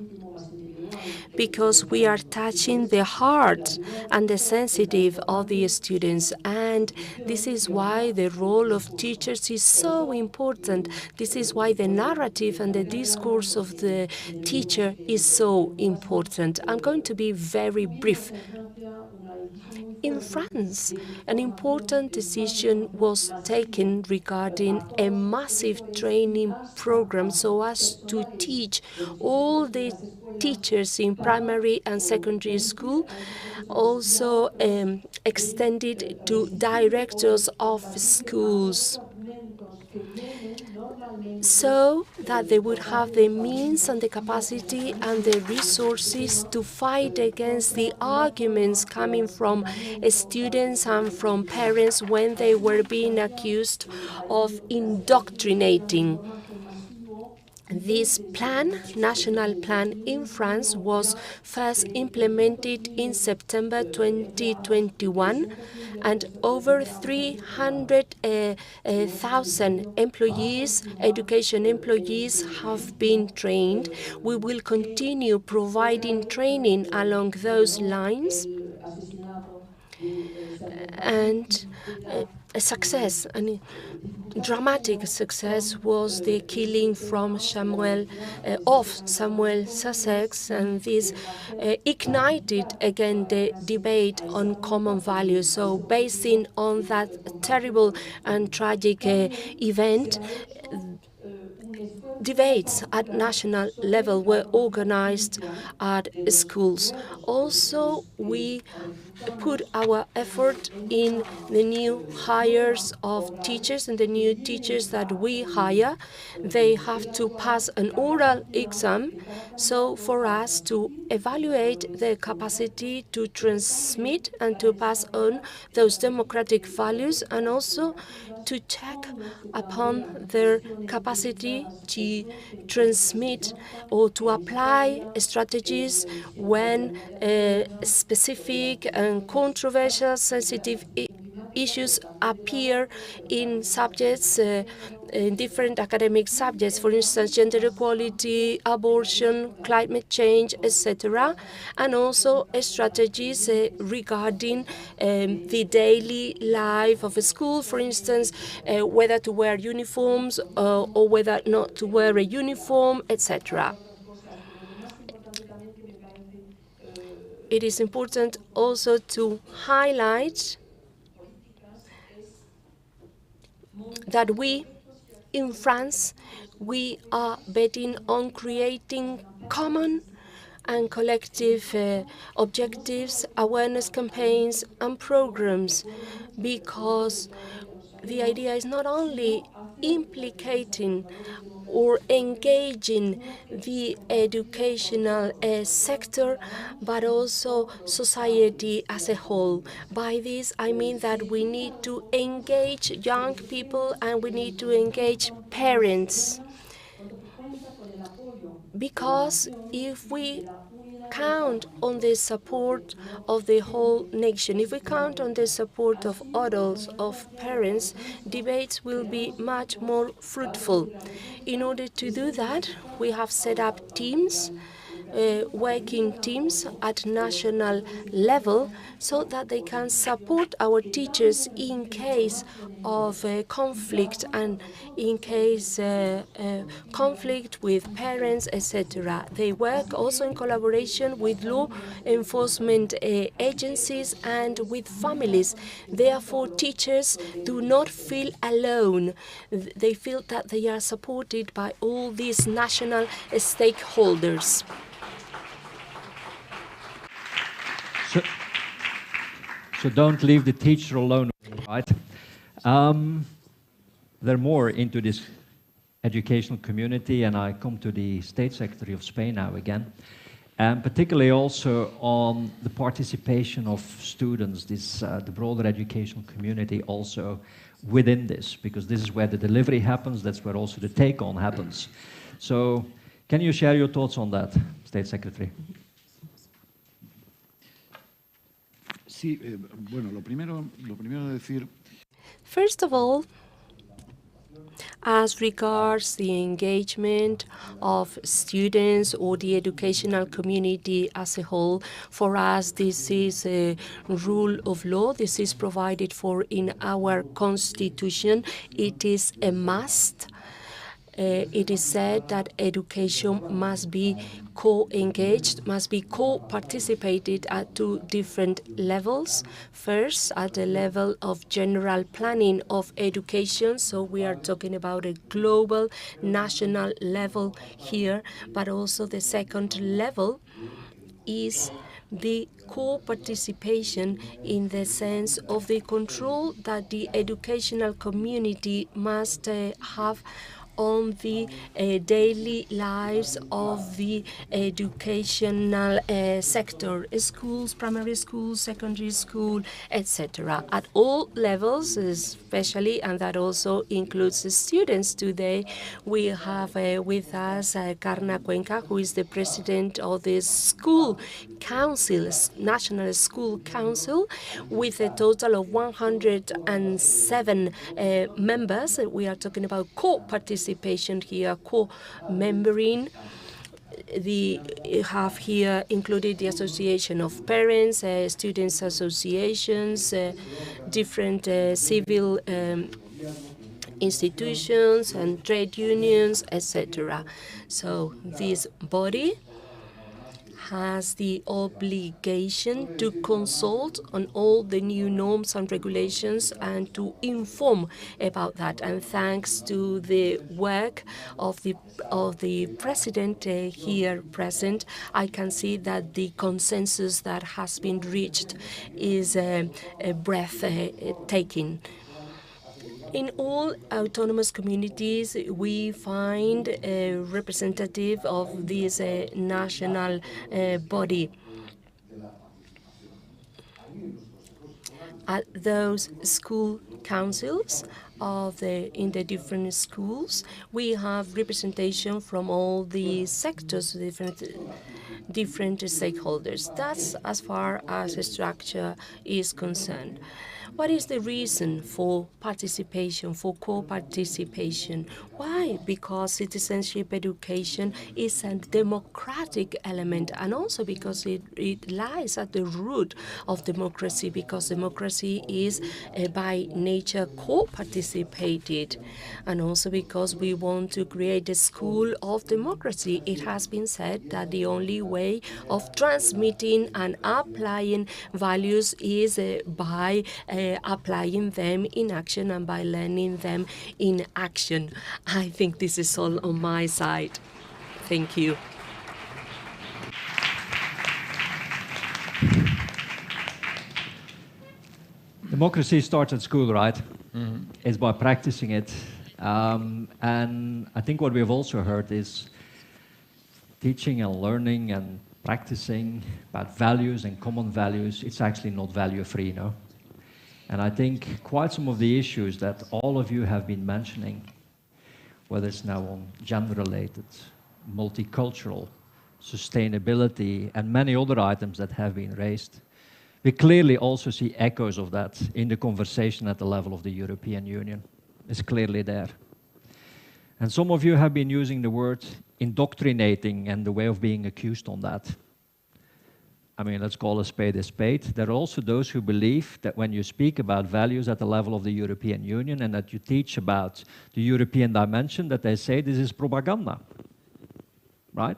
because we are touching the heart and the sensitive of the students, and And this is why the role of teachers is so important. This is why the narrative and the discourse of the teacher is so important. I'm going to be very brief. In France, an important decision was taken regarding a massive training program so as to teach all the teachers in primary and secondary school, also extended to directors of schools, so that they would have the means and the capacity and the resources to fight against the arguments coming from students and from parents when they were being accused of indoctrinating. This plan, national plan in France, was first implemented in September 2021, and over 300,000 employees, education employees, have been trained. We will continue providing training along those lines, and a success, a dramatic success, was the killing of Samuel Sussex, and this ignited again the debate on common values. So, basing on that terrible and tragic event, debates at national level were organized at schools. Also, we put our effort in the new hires of teachers and the new teachers that we hire. They have to pass an oral exam, so for us to evaluate their capacity to transmit and to pass on those democratic values, and also to check upon their capacity to transmit or to apply strategies when specific and controversial, sensitive issues appear in subjects, in different academic subjects, for instance, gender equality, abortion, climate change, etc., and also strategies regarding the daily life of a school, for instance, whether to wear uniforms or whether not to wear a uniform, etc. It is important also to highlight that we, in France, we are betting on creating common and collective objectives, awareness campaigns, and programs, because the idea is not only implicating or engaging the educational sector, but also society as a whole. By this, I mean that we need to engage young people and we need to engage parents. Because if we count on the support of the whole nation, if we count on the support of adults, of parents, debates will be much more fruitful. In order to do that, we have set up teams, working teams at national level, so that they can support our teachers in case of conflict and in case conflict with parents, etc. They work also in collaboration with law enforcement agencies and with families. Therefore, teachers do not feel alone. They feel that they are supported by all these national stakeholders. So don't leave the teacher alone, right? They're more into this educational community, and I come to the State Secretary of Spain now again, and particularly also on the participation of students, the broader educational community also within this, because this is where the delivery happens, that's where also the take-on happens. So can you share your thoughts on that, State Secretary? Sí, bueno, lo primero decir. First of all, As regards the engagement of students or the educational community as a whole, for us this is a rule of law. This is provided for in our constitution. It is a must. It is said that education must be co-engaged, must be co-participated at two different levels. First, at the level of general planning of education, so we are talking about a global, national level here, but also the second level is the co-participation in the sense of the control that the educational community must have on the daily lives of the educational sector, schools, primary school, secondary school, etc. At all levels, especially, and that also includes the students. Today, we have with us Carna Cuenca, who is the president of the school council, National School Council, with a total of 107 members. We are talking about co-participation here, co-membering. Have here included the Association of Parents, Students Associations, different civil institutions and trade unions, etc. So this body has the obligation to consult on all the new norms and regulations and to inform about that. And thanks to the work of the president here present, I can see that the consensus that has been reached is breathtaking. In all autonomous communities, we find a representative of this national body. At those school councils in the different schools, we have representation from all the sectors, different stakeholders. That's as far as the structure is concerned. What is the reason for participation, for co-participation? Why? Because citizenship education is a democratic element, and also because it lies at the root of democracy, because democracy is by nature co-participated, and also because we want to create a school of democracy. It has been said that the only way of transmitting and applying values is by applying them in action and by learning them in action. I think this is all on my side. Thank you. Democracy starts at school, right? Mm-hmm. It's by practicing it. And I think what we have also heard is teaching and learning and practicing about values and common values. It's actually not value-free, no? And I think quite some of the issues that all of you have been mentioning, whether it's now on gender-related, multicultural, sustainability, and many other items that have been raised, we clearly also see echoes of that in the conversation at the level of the European Union. It's clearly there. And some of you have been using the word indoctrinating and the way of being accused on that. I mean, let's call a spade a spade. There are also those who believe that when you speak about values at the level of the European Union and that you teach about the European dimension, that they say this is propaganda, right?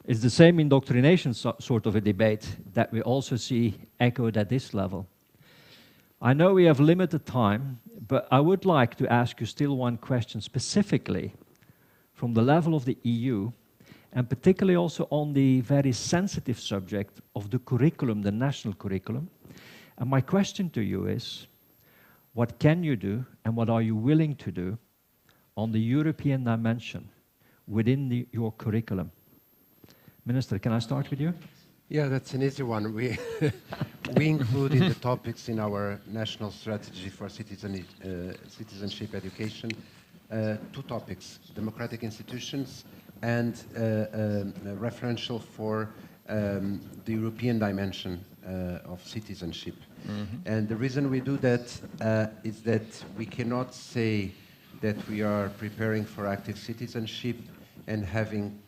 It's the same indoctrination sort of a debate that we also see echoed at this level. I know we have limited time, but I would like to ask you still one question specifically from the level of the EU, and particularly also on the very sensitive subject of the curriculum, the national curriculum. And my question to you is, what can you do and what are you willing to do on the European dimension within your curriculum? Minister, can I start with you? Yeah, that's an easy one. We included the topics in our national strategy for citizenship education. Two topics, democratic institutions and referential for the European dimension of citizenship. Mm-hmm. And the reason we do that is that we cannot say that we are preparing for active citizenship and having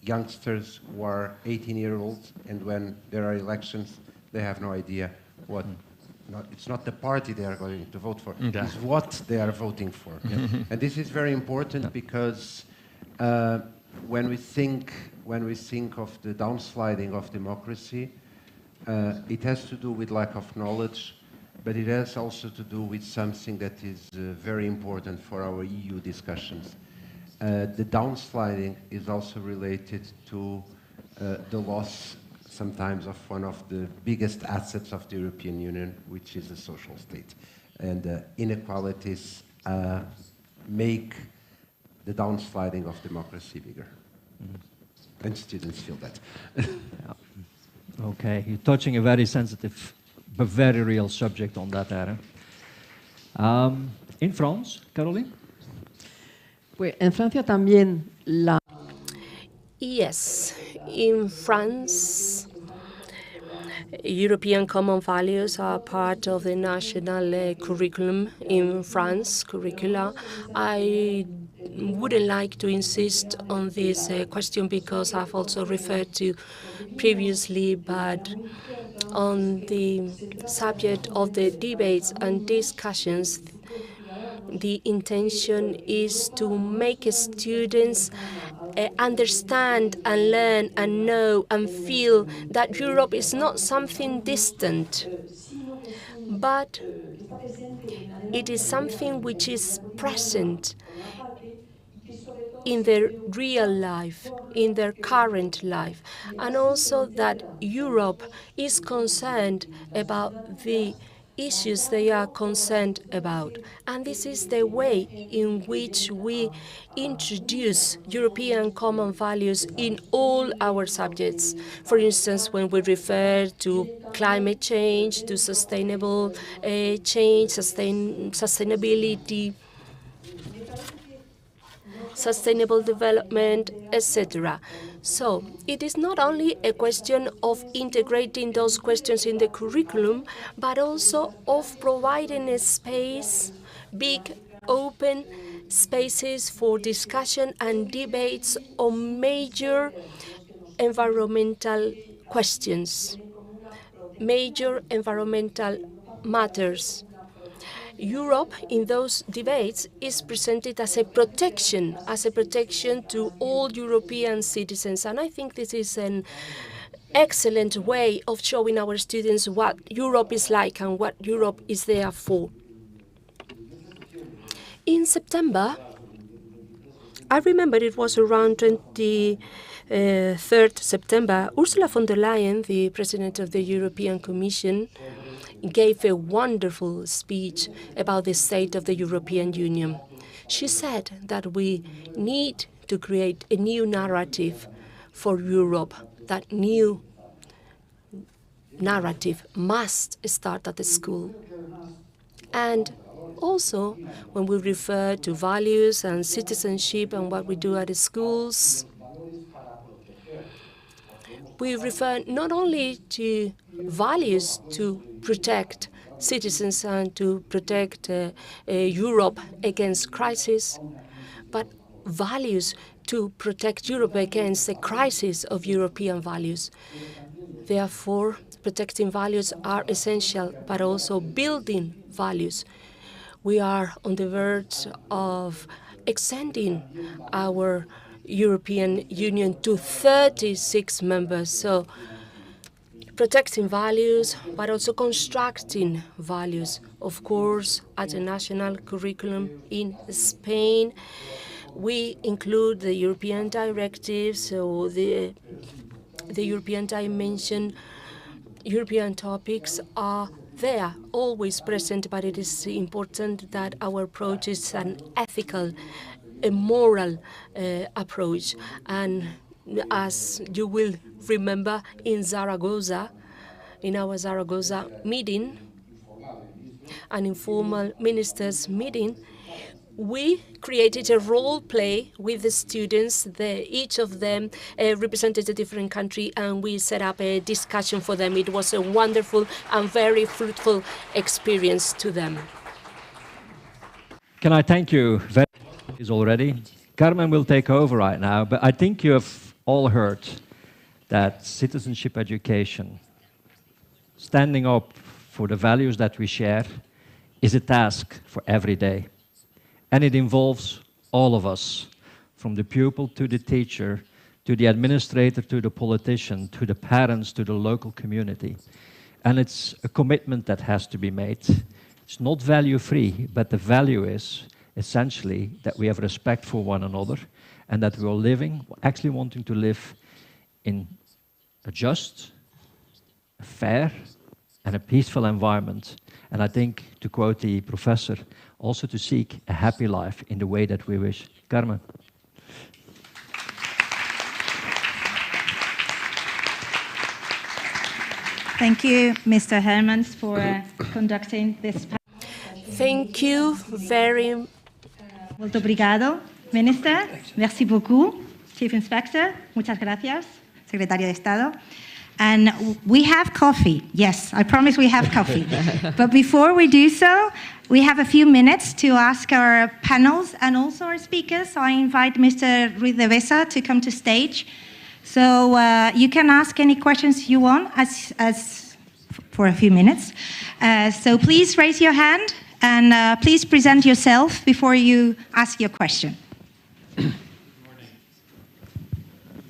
youngsters who are 18-year-olds, and when there are elections, they have no idea what. It's not the party they are going to vote for, it's what they are voting for. And this is very important because when we think of the downsliding of democracy, it has to do with lack of knowledge, but it has also to do with something that is very important for our EU discussions. The downsliding is also related to the loss sometimes of one of the biggest assets of the European Union, which is the social state. And inequalities make the downsliding of democracy bigger. And students feel that. Okay, you're touching a very sensitive but very real subject on that area. In France, Caroline? Pues en Francia también la... Yes, in France, European common values are part of the national curriculum in France, curricula. I wouldn't like to insist on this question because I've also referred to previously, but on the subject of the debates and discussions, the intention is to make students understand and learn and know and feel that Europe is not something distant, but it is something which is present in their real life, in their current life, and also that Europe is concerned about the issues they are concerned about. And this is the way in which we introduce European common values in all our subjects. For instance, when we refer to climate change, to sustainable change, sustainability, sustainable development, etc. So it is not only a question of integrating those questions in the curriculum, but also of providing a space, big, open spaces for discussion and debates on major environmental questions, major environmental matters. Europe, in those debates, is presented as a protection to all European citizens. And I think this is an excellent way of showing our students what Europe is like and what Europe is there for. In September, I remember it was around 23rd September, Ursula von der Leyen, the President of the European Commission, gave a wonderful speech about the state of the European Union. She said that we need to create a new narrative for Europe. That new narrative must start at the school. And also, when we refer to values and citizenship and what we do at the schools, we refer not only to values to protect citizens and to protect Europe against crisis, but values to protect Europe against the crisis of European values. Therefore, protecting values are essential, but also building values. We are on the verge of extending our European Union to 36 members. So protecting values, but also constructing values. Of course, at the national curriculum in Spain, we include the European directives, so the European dimension, European topics are there, always present, but it is important that our approach is an ethical, a moral approach. And as you will remember, in Zaragoza, in our Zaragoza meeting, an informal ministers' meeting, we created a role play with the students. Each of them represented a different country, and we set up a discussion for them. It was a wonderful and very fruitful experience to them. Can I thank you very much already? Carmen will take over right now, but I think you have all heard that citizenship education, standing up for the values that we share, is a task for every day. And it involves all of us, from the pupil to the teacher, to the administrator, to the politician, to the parents, to the local community. And it's a commitment that has to be made. It's not value-free, but the value is essentially that we have respect for one another and that we are living, actually wanting to live in a just, a fair, and a peaceful environment. And I think, to quote the professor, also to seek a happy life in the way that we wish. Carmen. Thank you, Mr. Hermans, for conducting this panel. Thank you very Muito obrigado, Minister. Merci beaucoup, Chief Inspector. Muchas gracias, Secretario de Estado. And we have coffee. Yes, I promise we have coffee. But before we do so, we have a few minutes to ask our panels and also our speakers. I invite Mr. Ruiz de Besa to come to stage. So you can ask any questions you want as for a few minutes. So please raise your hand and please present yourself before you ask your question. Good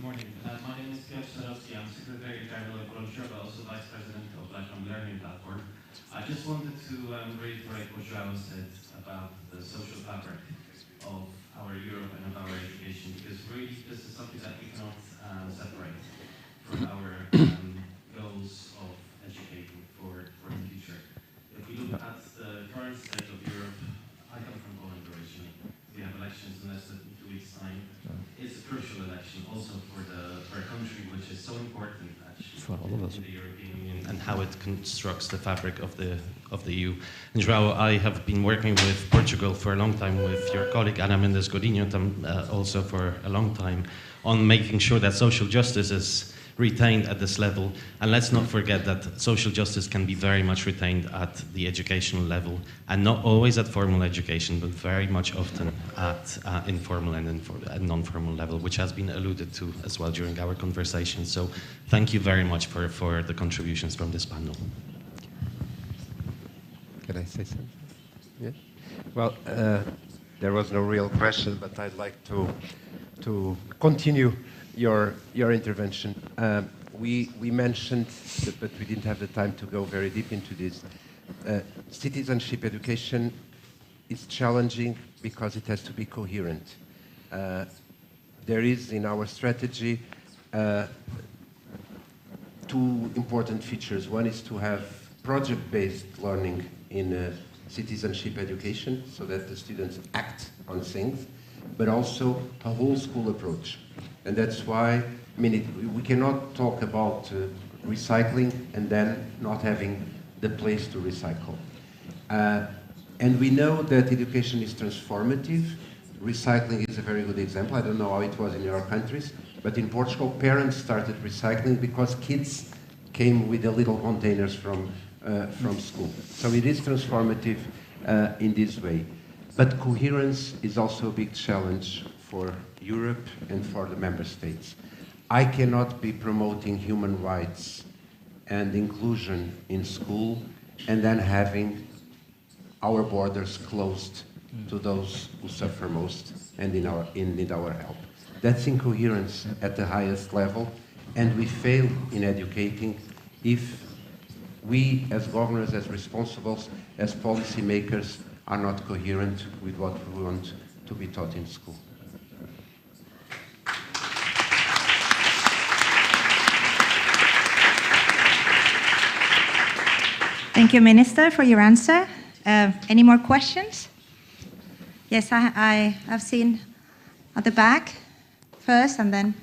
morning. My name is Piotr Sadowski. I'm Secretary General of Volunteer, but also Vice President of Lifelong Learning Platform. I just wanted to reiterate what João said about the social fabric of our Europe and of our education, because really this is something that we cannot separate from our goals of educating for the future. If we look at the current state of Europe, I come from Poland originally. We have elections in less than 2 weeks' time. It's a crucial election also for a country which is so important actually for all of us in the European Union and how it constructs the fabric of the EU. And João, I have been working with Portugal for a long time, with your colleague Ana Mendes Godinho also for a long time, on making sure that social justice is retained at this level. And let's not forget that social justice can be very much retained at the educational level, and not always at formal education, but very much often at informal and non-formal level, which has been alluded to as well during our conversation. So thank you very much for the contributions from this panel. Can I say something? Yes. Well, there was no real question, but I'd like to continue your intervention. We mentioned, but we didn't have the time to go very deep into this. Citizenship education is challenging because it has to be coherent. There is in our strategy two important features. One is to have project-based learning in citizenship education, so that the students act on things, but also a whole school approach. And that's why, I mean, we cannot talk about recycling and then not having the place to recycle. And we know that education is transformative. Recycling is a very good example. I don't know how it was in your countries, but in Portugal, parents started recycling because kids came with the little containers from school. So it is transformative in this way. But coherence is also a big challenge for Europe and for the member states. I cannot be promoting human rights and inclusion in school and then having our borders closed to those who suffer most and need our help. That's incoherence at the highest level, and we fail in educating if we as governors, as responsibles, as policymakers are not coherent with what we want to be taught in school. Thank you, Minister, for your answer. Any more questions? Yes, I have seen at the back first, and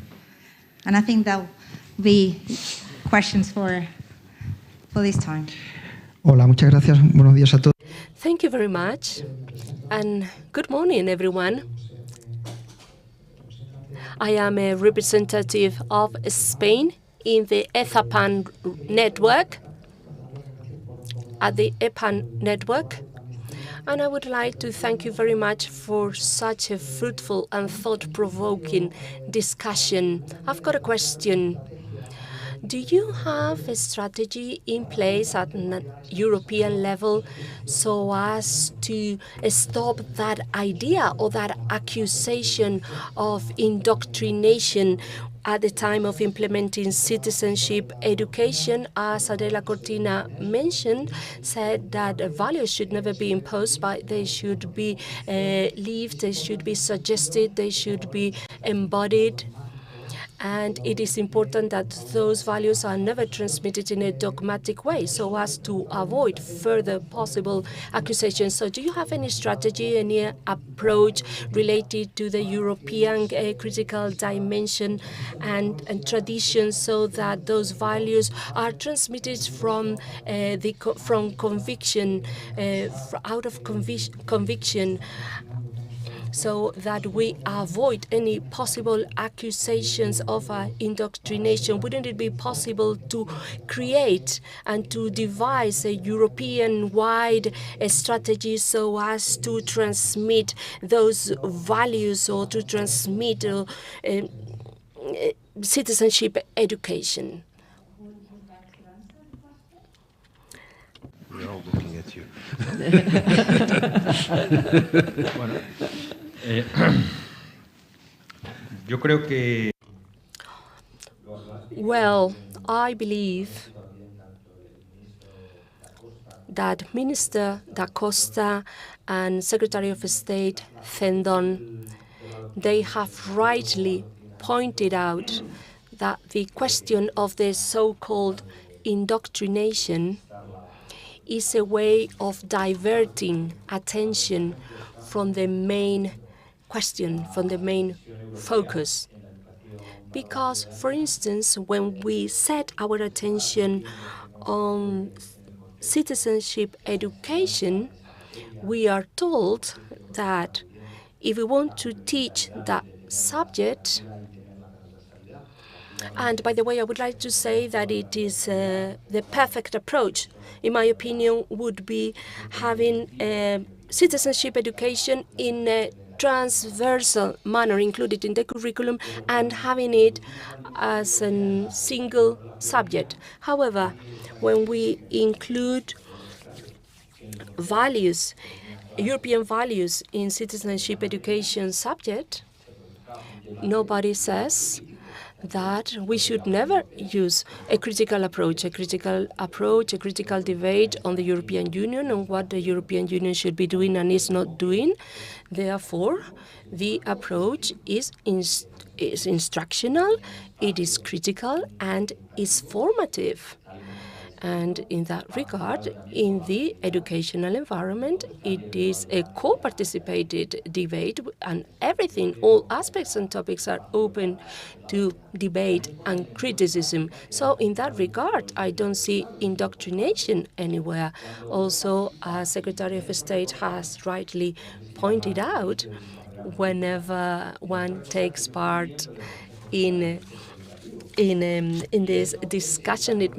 I think there'll be questions for this time. Hola, muchas gracias. Buenos días a todos. Thank you very much, and good morning, everyone. I am a representative of Spain in the EDUCACTION network. At the EPAN network, And I would like to thank you very much for such a fruitful and thought-provoking discussion. I've got a question. Do you have a strategy in place at European level so as to stop that idea or that accusation of indoctrination at the time of implementing citizenship education? As Adela Cortina mentioned, said that values should never be imposed, but they should be lived, they should be suggested, they should be embodied. And it is important that those values are never transmitted in a dogmatic way so as to avoid further possible accusations. So do you have any strategy, any approach related to the European critical dimension and tradition so that those values are transmitted from conviction, out of conviction, so that we avoid any possible accusations of indoctrination? Wouldn't it be possible to create and to devise a European-wide strategy so as to transmit those values or to transmit citizenship education? We're all looking at you. Bueno, yo creo que. Well, I believe that Minister Da Costa and Secretary of State Zendon, they have rightly pointed out that the question of the so-called indoctrination is a way of diverting attention from the main question, from the main focus. Because, for instance, when we set our attention on citizenship education, we are told that if we want to teach that subject, and by the way, I would like to say that it is the perfect approach, in my opinion, would be having citizenship education in a transversal manner included in the curriculum and having it as a single subject. However, when we include values, European values in citizenship education subject, nobody says that we should never use a critical approach, a critical debate on the European Union, on what the European Union should be doing and is not doing. Therefore, the approach is instructional, it is critical, and is formative. And in that regard, in the educational environment, it is a co-participated debate, and everything, all aspects and topics are open to debate and criticism. So in that regard, I don't see indoctrination anywhere. Also, as Secretary of State has rightly pointed out, whenever one takes part in this discussion, it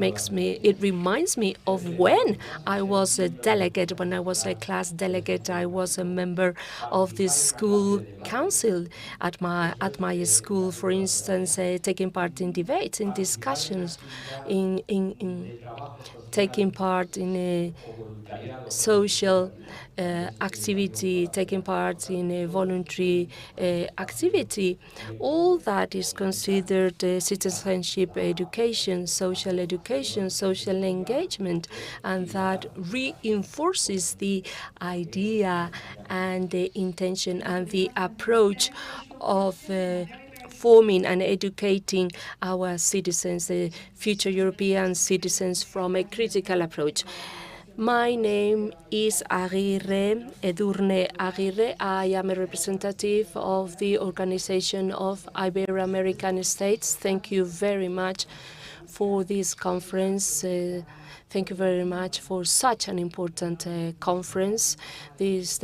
reminds me of when I was a delegate, when I was a class delegate. I was a member of the school council at my school, for instance, taking part in debates, in discussions, in taking part in a social activity, taking part in a voluntary activity. All that is considered citizenship education, social engagement, and that reinforces the idea and the intention and the approach of forming and educating our citizens, the future European citizens, from a critical approach. My name is Edurne Aguirre. I am a representative of the Organization of Ibero-American States. Thank you very much for this conference. Thank you very much for such an important conference. This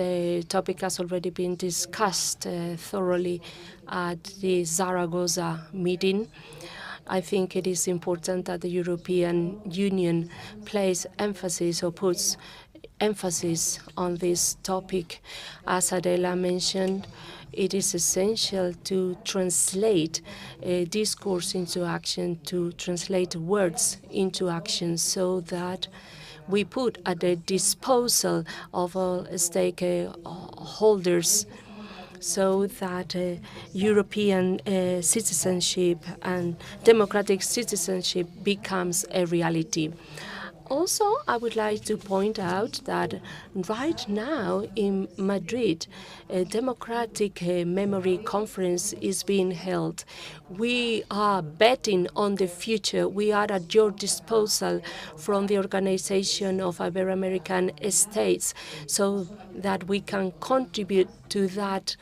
topic has already been discussed thoroughly at the Zaragoza meeting. I think it is important that the European Union places emphasis or puts emphasis on this topic. As Adela mentioned, it is essential to translate discourse into action, to translate words into action, so that we put at the disposal of all stakeholders, so that European citizenship and democratic citizenship becomes a reality. Also, I would like to point out that right now in Madrid, a democratic memory conference is being held. We are betting on the future. We are at your disposal from the Organization of Ibero-American States, so that we can contribute to that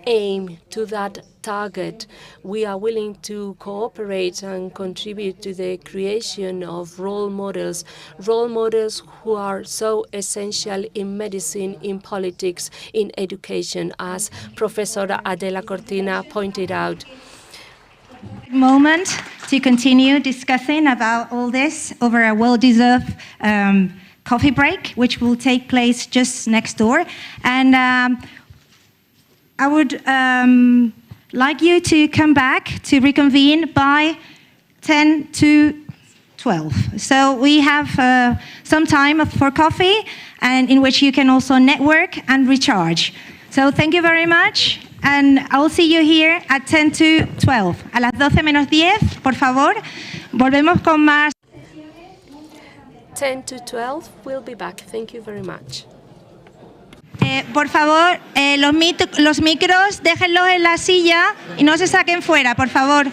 aim, to that target. We are willing to cooperate and contribute to the creation of role models who are so essential in medicine, in politics, in education, as Professor Adela Cortina pointed out. Moment to continue discussing about all this over a well-deserved coffee break, which will take place just next door. And I would like you to come back to reconvene by 10 to 12. So we have some time for coffee, and in which you can also network and recharge. So thank you very much, and I will see you here at 10 to 12. A las 12 menos 10, por favor, volvemos con más. 10 to 12, we'll be back. Thank you very much. Por favor, los micros déjenlos en la silla y no se saquen fuera, por favor.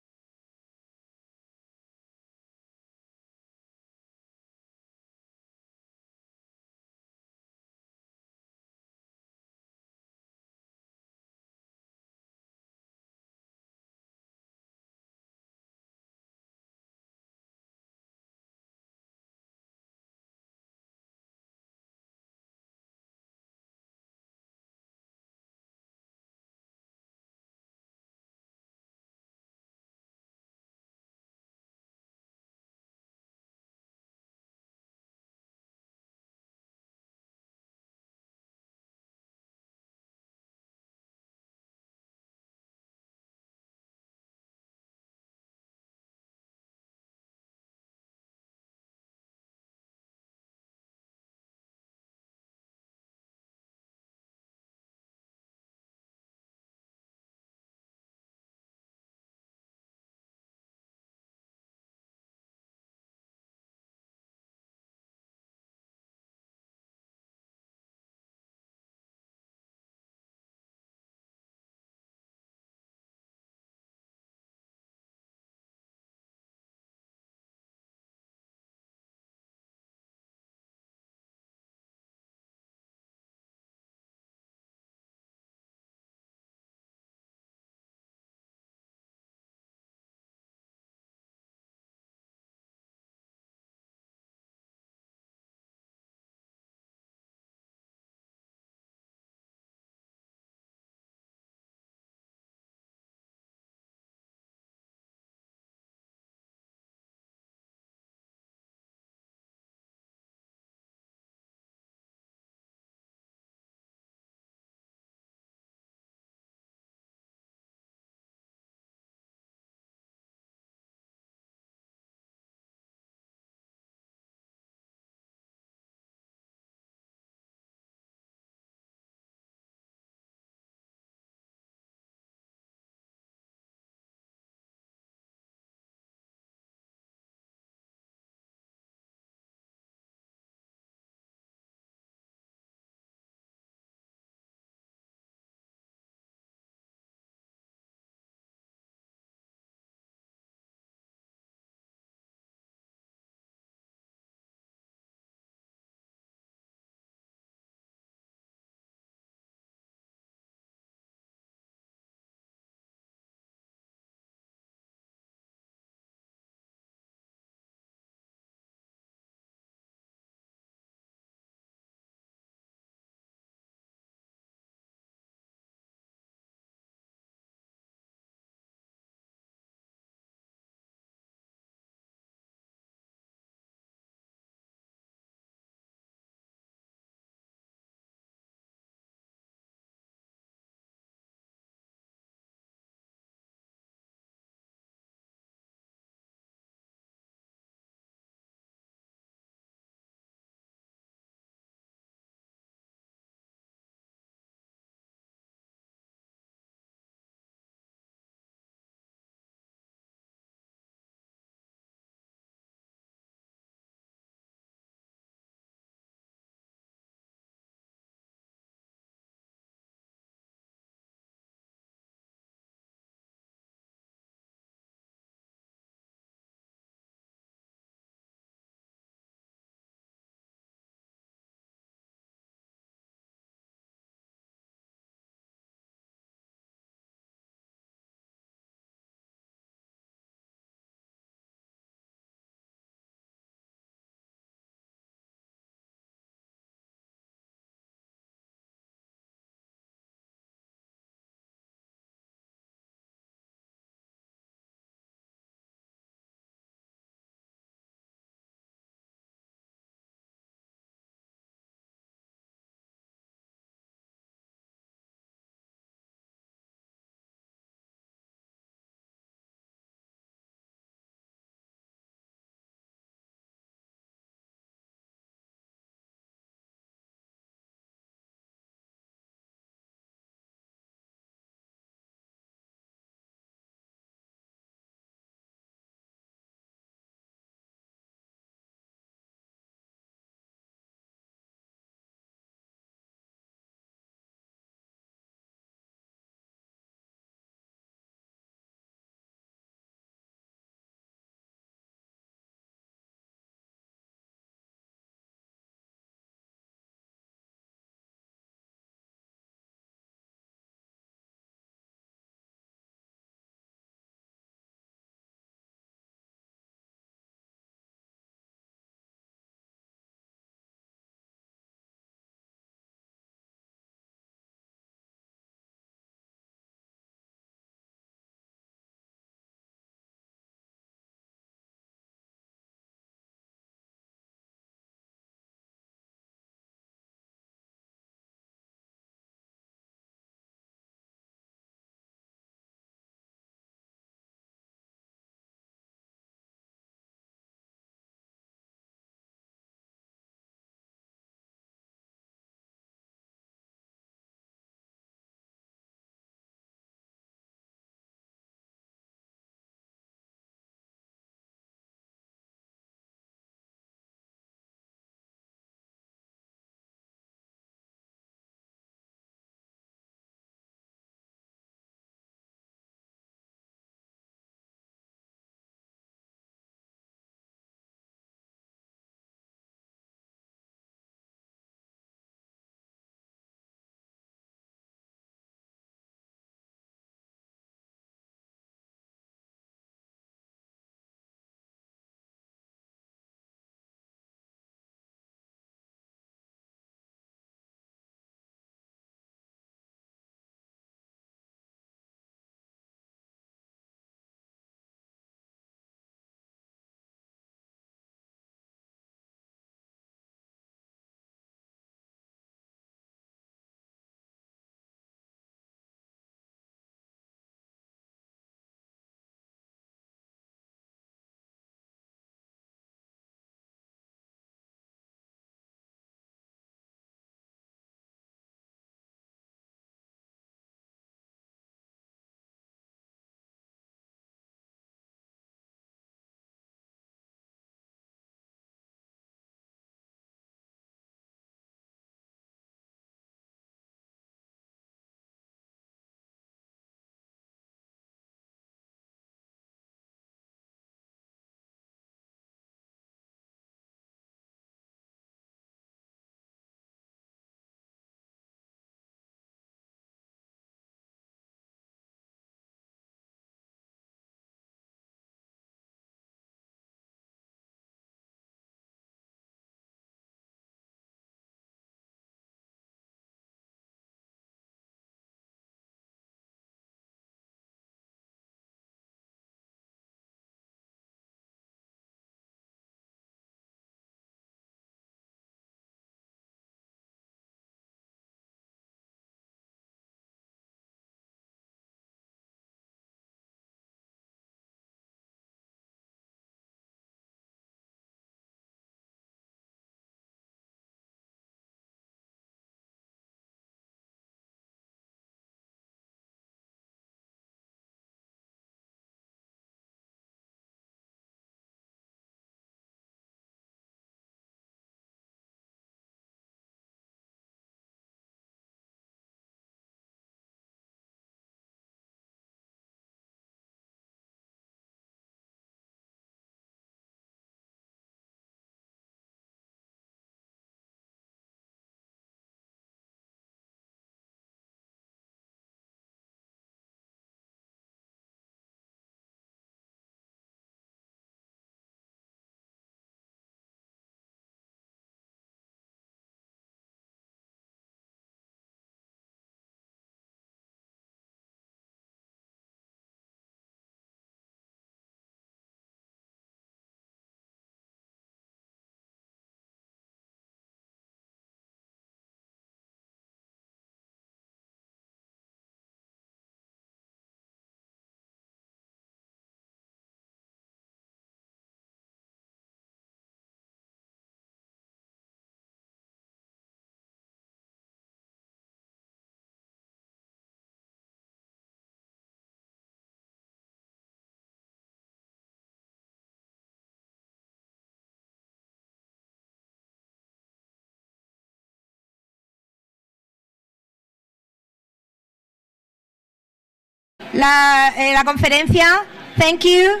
la conferencia. Thank you.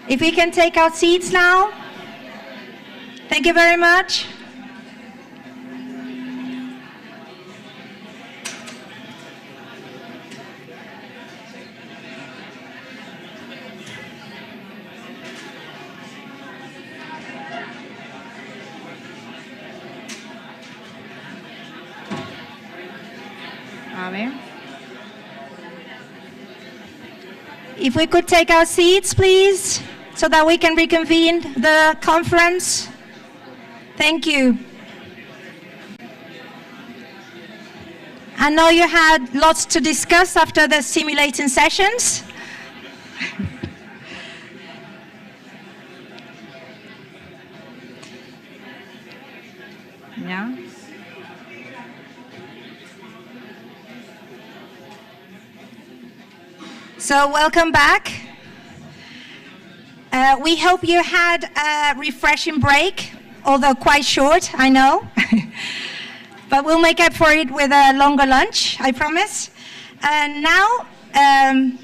If we can take our seats now. Thank you very much. A ver. If we could take our seats, please, so that we can reconvene the conference. Thank you. I know you had lots to discuss after the simulating sessions. Yeah. So welcome back. We hope you had a refreshing break, although quite short, I know. But we'll make up for it with a longer lunch, I promise. And now,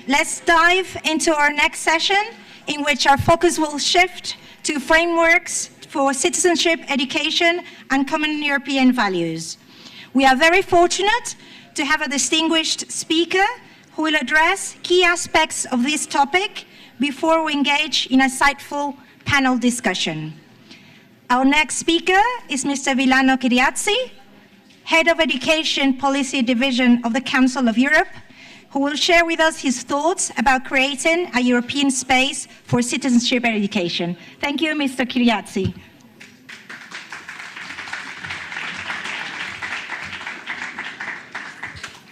let's dive into our next session, in which our focus will shift to frameworks for citizenship, education, and common European values. We are very fortunate to have a distinguished speaker who will address key aspects of this topic before we engage in a insightful panel discussion. Our next speaker is Mr. Villano Kyriazi, Head of Education Policy Division of the Council of Europe, who will share with us his thoughts about creating a European space for citizenship and education. Thank you, Mr. Kyriazi.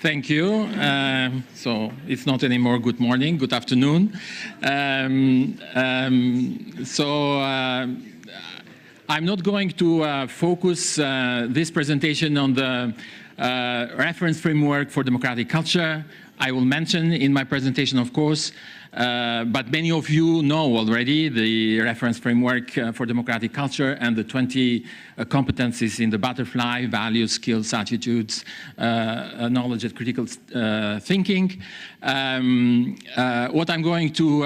Thank you. So it's not anymore good morning, good afternoon. I'm not going to focus this presentation on the reference framework for democratic culture. I will mention in my presentation, of course, but many of you know already the reference framework for democratic culture and the 20 competencies in the butterfly: values, skills, attitudes, knowledge and critical thinking. What I'm going to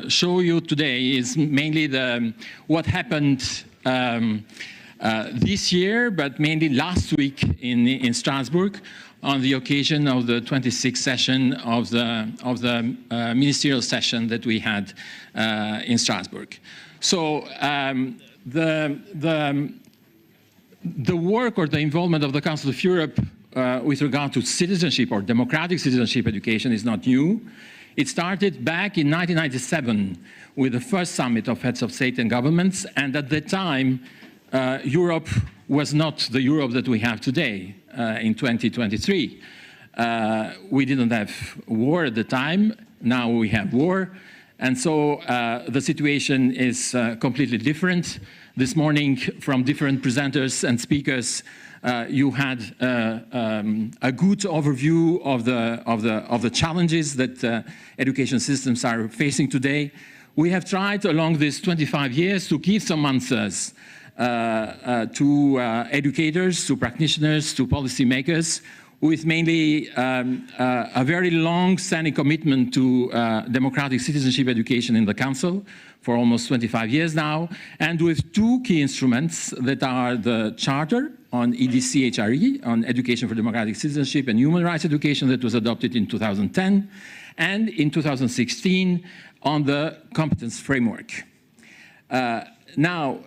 show you today is mainly what happened this year, but mainly last week in Strasbourg, on the occasion of the 26th session of the ministerial session that we had in Strasbourg. So the work or the involvement of the Council of Europe with regard to citizenship or democratic citizenship education is not new. It started back in 1997 with the first summit of heads of state and governments, and at that time Europe was not the Europe that we have today. In 2023. We didn't have war at the time, now we have war, and so the situation is completely different. This morning, from different presenters and speakers, you had a good overview of the challenges that education systems are facing today. We have tried along these 25 years to give some answers to educators, to practitioners, to policymakers, with mainly a very long-standing commitment to democratic citizenship education in the Council for almost 25 years now, and with two key instruments that are the Charter on EDCHRE, on Education for Democratic Citizenship and Human Rights Education, that was adopted in 2010, and in 2016 on the Competence Framework. Now,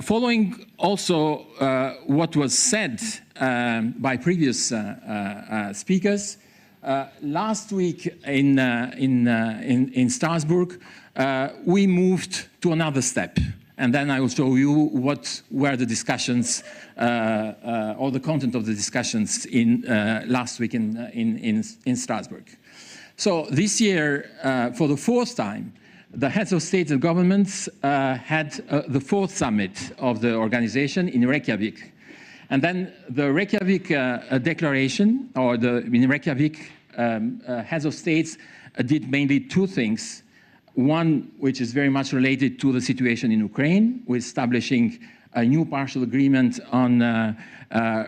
following also what was said by previous speakers, last week in Strasbourg, we moved to another step. And then I will show you what were the discussions, or the content of the discussions last week in Strasbourg. So this year, for the fourth time, the heads of states and governments had the fourth summit of the organization in Reykjavik. And then the Reykjavik declaration, or in Reykjavik, heads of states did mainly two things. One, which is very much related to the situation in Ukraine, with establishing a new partial agreement on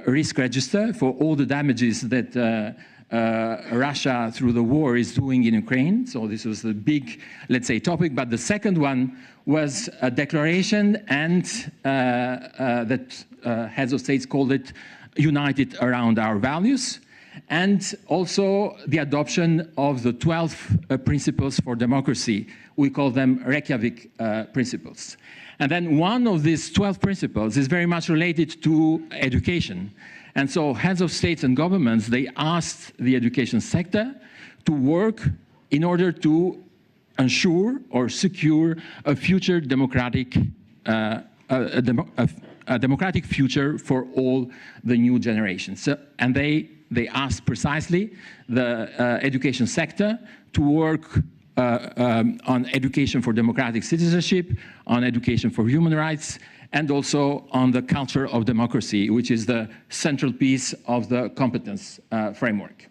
risk register for all the damages that Russia through the war is doing in Ukraine. So this was the big, let's say, topic. But the second one was a declaration and that heads of states called it United Around Our Values, and also the adoption of the 12 principles for democracy. We call them Reykjavik principles. And then one of these 12 principles is very much related to education. And so heads of states and governments, they asked the education sector to work in order to ensure or secure a future democratic, a democratic future for all the new generations. So, and they asked precisely the education sector to work on education for democratic citizenship, on education for human rights, and also on the culture of democracy, which is the central piece of the competence framework.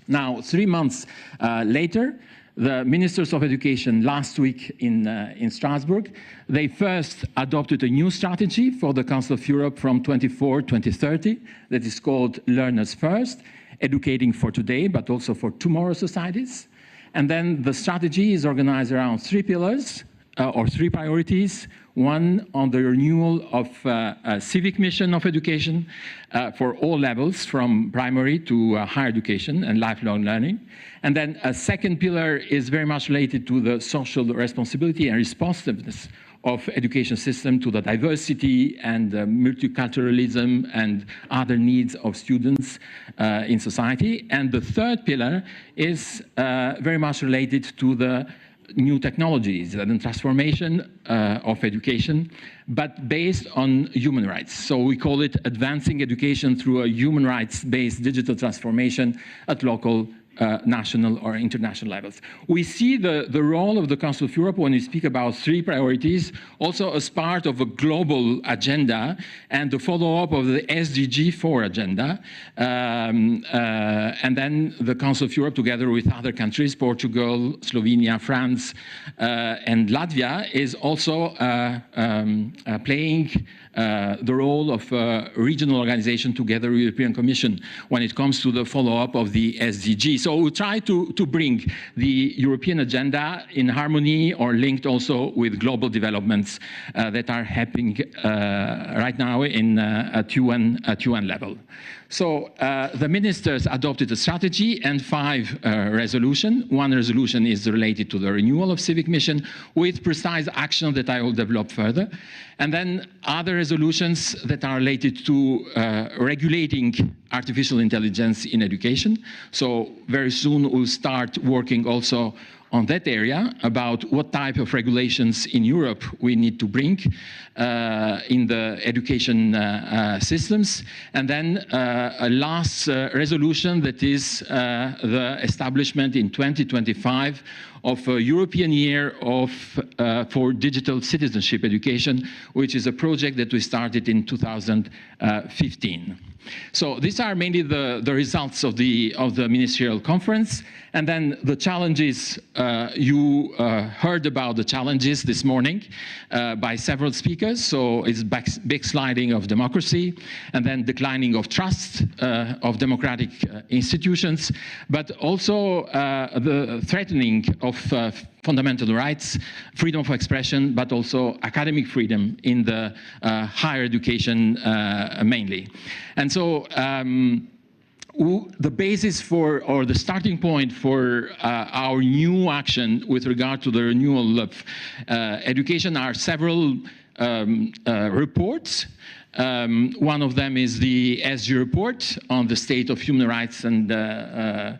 Now, 3 months later, the ministers of education last week in Strasbourg, they first adopted a new strategy for the Council of Europe from 2030 that is called Learners First, educating for today, but also for tomorrow's societies. And then the strategy is organized around 3 pillars or 3 priorities. One on the renewal of a civic mission of education for all levels, from primary to higher education and lifelong learning. And then a second pillar is very much related to the social responsibility and responsiveness of education system to the diversity and multiculturalism and other needs of students in society. And the third pillar is very much related to the new technologies and transformation of education, but based on human rights. So we call it advancing education through a human rights-based digital transformation at local, national or international levels. We see the role of the Council of Europe when we speak about 3 priorities also as part of a global agenda and the follow-up of the SDG 4 agenda. And then the Council of Europe, together with other countries, Portugal, Slovenia, France, and Latvia, is also playing the role of regional organization together with the European Commission when it comes to the follow-up of the SDG. So we try to bring the European agenda in harmony or linked also with global developments that are happening right now at UN level. So the ministers adopted a strategy and 5 resolutions. One resolution is related to the renewal of civic mission with precise action that I will develop further. And then other resolutions that are related to regulating artificial intelligence in education. So very soon we'll start working also on that area about what type of regulations in Europe we need to bring in the education systems. And then a last resolution that is the establishment in 2025 of a European Year for Digital Citizenship Education, which is a project that we started in 2015. So these are mainly the results of the ministerial conference. And then the challenges, you heard about the challenges this morning by several speakers. So it's backsliding of democracy, and then declining of trust of democratic institutions, but also the threatening of fundamental rights, freedom of expression, but also academic freedom in the higher education mainly. And so the basis for, or the starting point for our new action with regard to the renewal of education are several reports. One of them is the SG report on the state of human rights and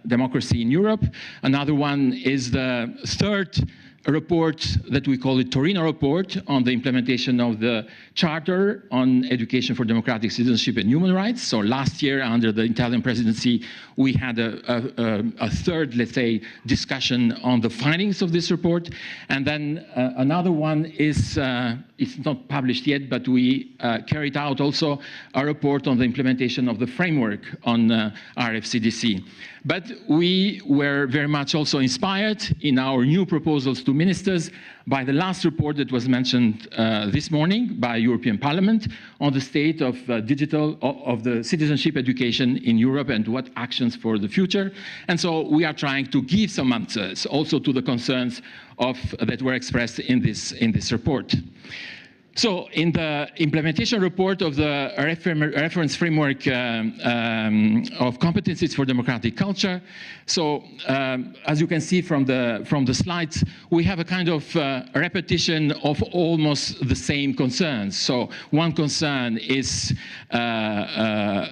democracy in Europe. Another one is the third report that we call the Torino report on the implementation of the Charter on Education for Democratic Citizenship and Human Rights. So last year, under the Italian presidency, we had a third, let's say, discussion on the findings of this report. And then another one is, it's not published yet, but we carried out also a report on the implementation of the framework on RFCDC. But we were very much also inspired in our new proposals to ministers by the last report that was mentioned this morning by European Parliament on the state of of the citizenship education in Europe and what actions for the future. And so we are trying to give some answers also to the concerns that were expressed in this report. So in the implementation report of the reference framework of competencies for democratic culture, so as you can see from the slides, we have a kind of repetition of almost the same concerns. So one concern is the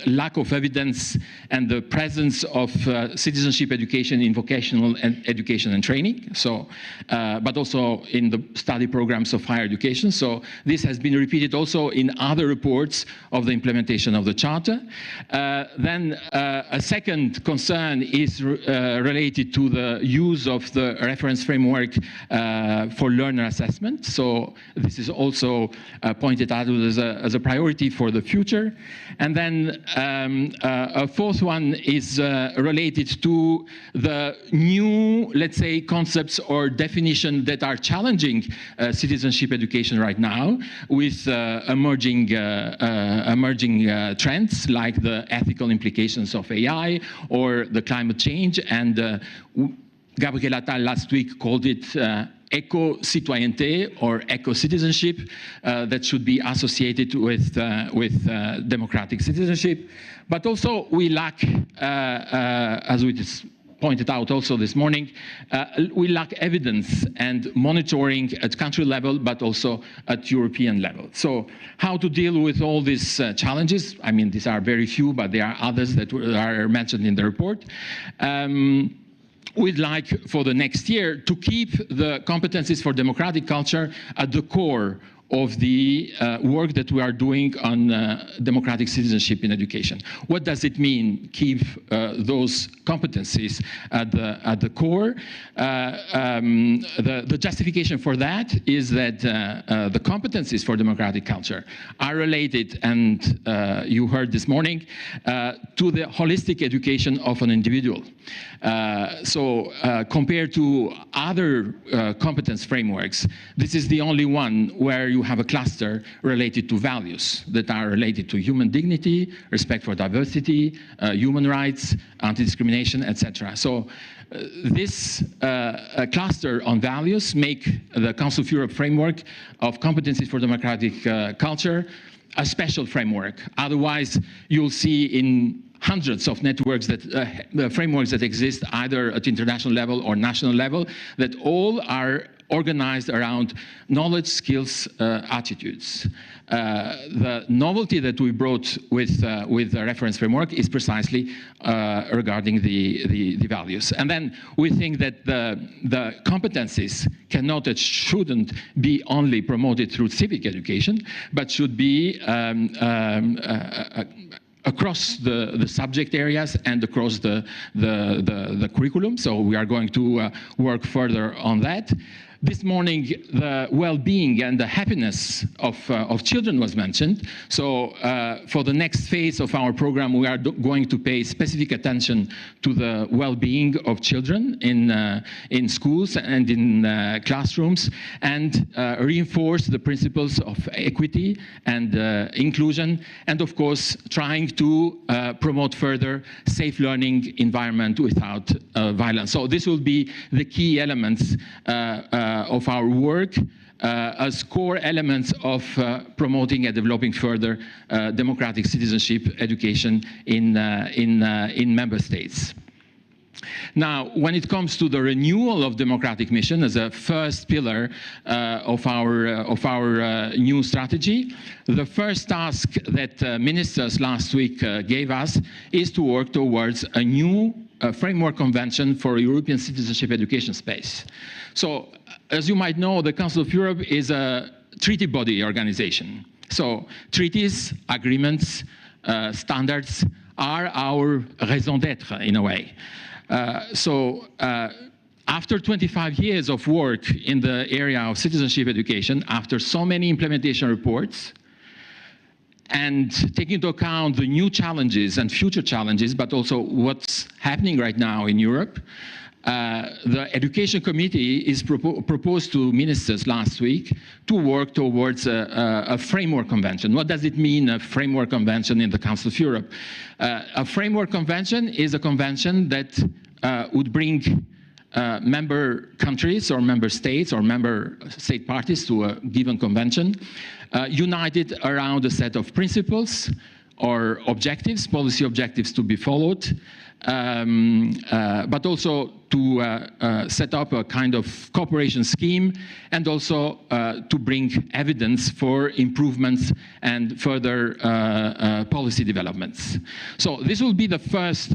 lack of evidence and the presence of citizenship education in vocational education and training, so but also in the study programs of higher education. So this has been repeated also in other reports of the implementation of the Charter. Then a second concern is related to the use of the reference framework for learner assessment. So this is also pointed out as a priority for the future. And then a fourth one is related to the new, let's say, concepts or definitions that are challenging citizenship education right now with emerging trends like the ethical implications of AI or the climate change. And Gabriel Attal last week called it eco-citoyenneté or eco-citizenship that should be associated with democratic citizenship. But also we lack, as we just pointed out also this morning, we lack evidence and monitoring at country level, but also at European level. So how to deal with all these challenges? I mean, these are very few, but there are others that are mentioned in the report. We'd like for the next year to keep the competencies for democratic culture at the core of the work that we are doing on democratic citizenship in education. What does it mean, keep those competencies at the core? The justification for that is that the competencies for democratic culture are related, and you heard this morning, to the holistic education of an individual. So compared to other competence frameworks, this is the only one where you have a cluster related to values that are related to human dignity, respect for diversity, human rights, anti-discrimination, etc. So this cluster on values make the Council of Europe framework of competencies for democratic culture a special framework. Otherwise, you'll see in hundreds of networks frameworks that exist either at international level or national level that all are organized around knowledge, skills, attitudes. The novelty that we brought with the reference framework is precisely regarding the values. And then we think that the competencies cannot and shouldn't be only promoted through civic education, but should be across the subject areas and across the curriculum. So we are going to work further on that. This morning, the well-being and the happiness of children was mentioned. So for the next phase of our program, we are going to pay specific attention to the well-being of children in schools and in classrooms, and reinforce the principles of equity and inclusion, and of course, trying to promote further safe learning environment without violence. So this will be the key elements of our work as core elements of promoting and developing further democratic citizenship education in member states. Now, when it comes to the renewal of democratic mission as a first pillar of our new strategy, the first task that ministers last week gave us is to work towards a new framework convention for a European citizenship education space. So, as you might know, the Council of Europe is a treaty body organization. So treaties, agreements, standards are our raison d'être in a way. After 25 years of work in the area of citizenship education, after so many implementation reports, and taking into account the new challenges and future challenges, but also what's happening right now in Europe, the Education Committee is proposed to ministers last week to work towards a framework convention. What does it mean, a framework convention in the Council of Europe? A framework convention is a convention that would bring member countries or member states or member state parties to a given convention, united around a set of principles or objectives, policy objectives to be followed, but also to set up a kind of cooperation scheme and also to bring evidence for improvements and further policy developments. So this will be the first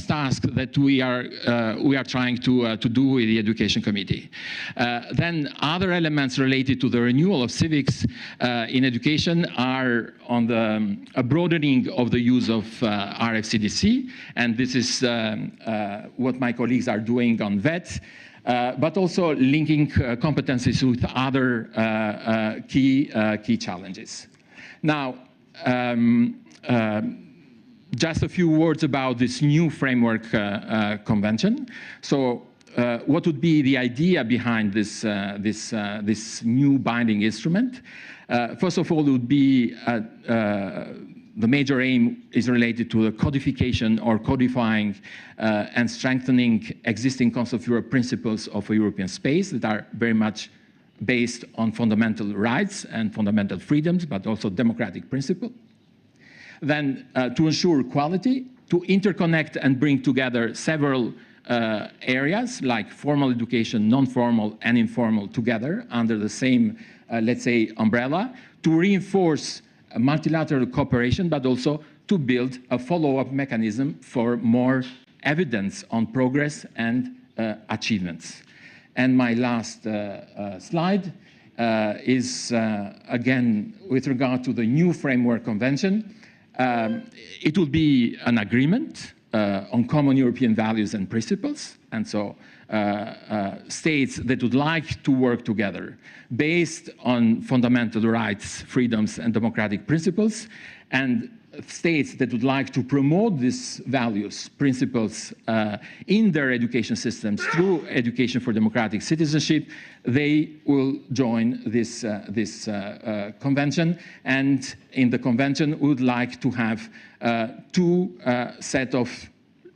task that we are trying to do with the Education Committee. Then other elements related to the renewal of civics in education are on a broadening of the use of RFCDC, and this is what my colleagues are doing on VET, but also linking competencies with other key challenges. Now, just a few words about this new framework convention. So, what would be the idea behind this new binding instrument? First of all, it would be the major aim is related to the codification or codifying and strengthening existing Council of Europe principles of a European space that are very much based on fundamental rights and fundamental freedoms, but also democratic principles. Then to ensure quality, to interconnect and bring together several areas like formal education, non-formal and informal together under the same, let's say, umbrella, to reinforce multilateral cooperation, but also to build a follow-up mechanism for more evidence on progress and achievements. And my last slide is, again, with regard to the new framework convention. It will be an agreement on common European values and principles, and so states that would like to work together based on fundamental rights, freedoms, and democratic principles, and states that would like to promote these values, principles in their education systems through education for democratic citizenship, they will join this convention. And in the convention, we would like to have two set of,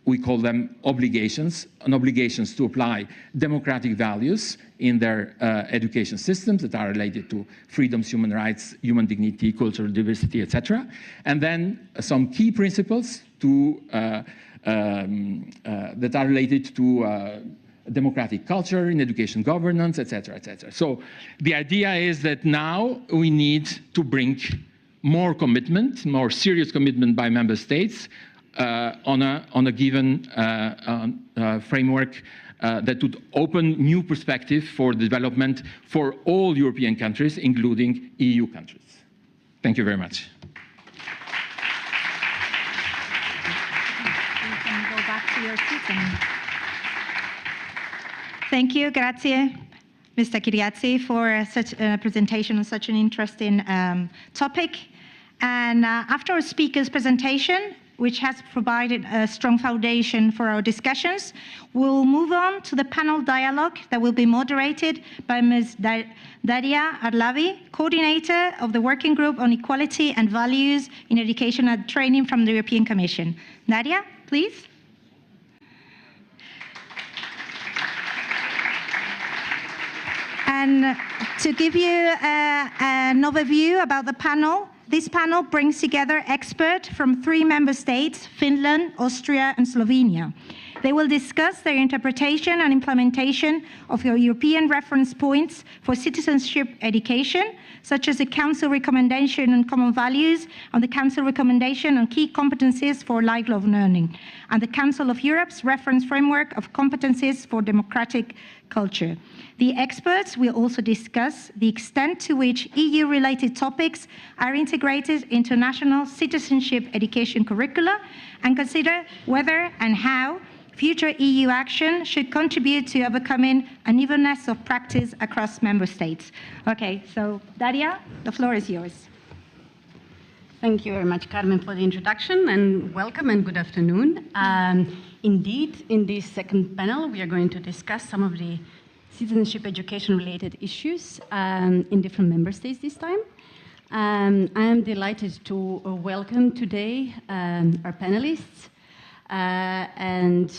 we call them obligations, obligations to apply democratic values in their education systems that are related to freedoms, human rights, human dignity, cultural diversity, etc. And then some key principles to, that are related to democratic culture in education governance, etc., etc. So the idea is that now we need to bring more commitment, more serious commitment by member states on a given framework that would open new perspective for development for all European countries, including EU countries. Thank you very much. You can go back to your seat. Thank you, grazie, Mr. Kyriazzi, for such a presentation on such an interesting topic. And after our speaker's presentation, which has provided a strong foundation for our discussions, we'll move on to the panel dialogue that will be moderated by Ms. Daria Arlavi, coordinator of the Working Group on Equality and Values in Education and Training from the European Commission. Daria, please. And to give you an overview about the panel, this panel brings together experts from 3 member states, Finland, Austria, and Slovenia. They will discuss their interpretation and implementation of your European reference points for citizenship education, such as the Council Recommendation on Common Values and the Council Recommendation on Key Competencies for Lifelong Learning, and the Council of Europe's Reference Framework of Competencies for Democratic Culture. The experts will also discuss the extent to which EU-related topics are integrated into national citizenship education curricula and consider whether and how future EU action should contribute to overcoming unevenness of practice across member states. Okay, so Daria, the floor is yours. Thank you very much, Carmen, for the introduction, and welcome and good afternoon. Indeed, in this second panel, we are going to discuss some of the citizenship education-related issues in different member states this time. I am delighted to welcome today our panelists, and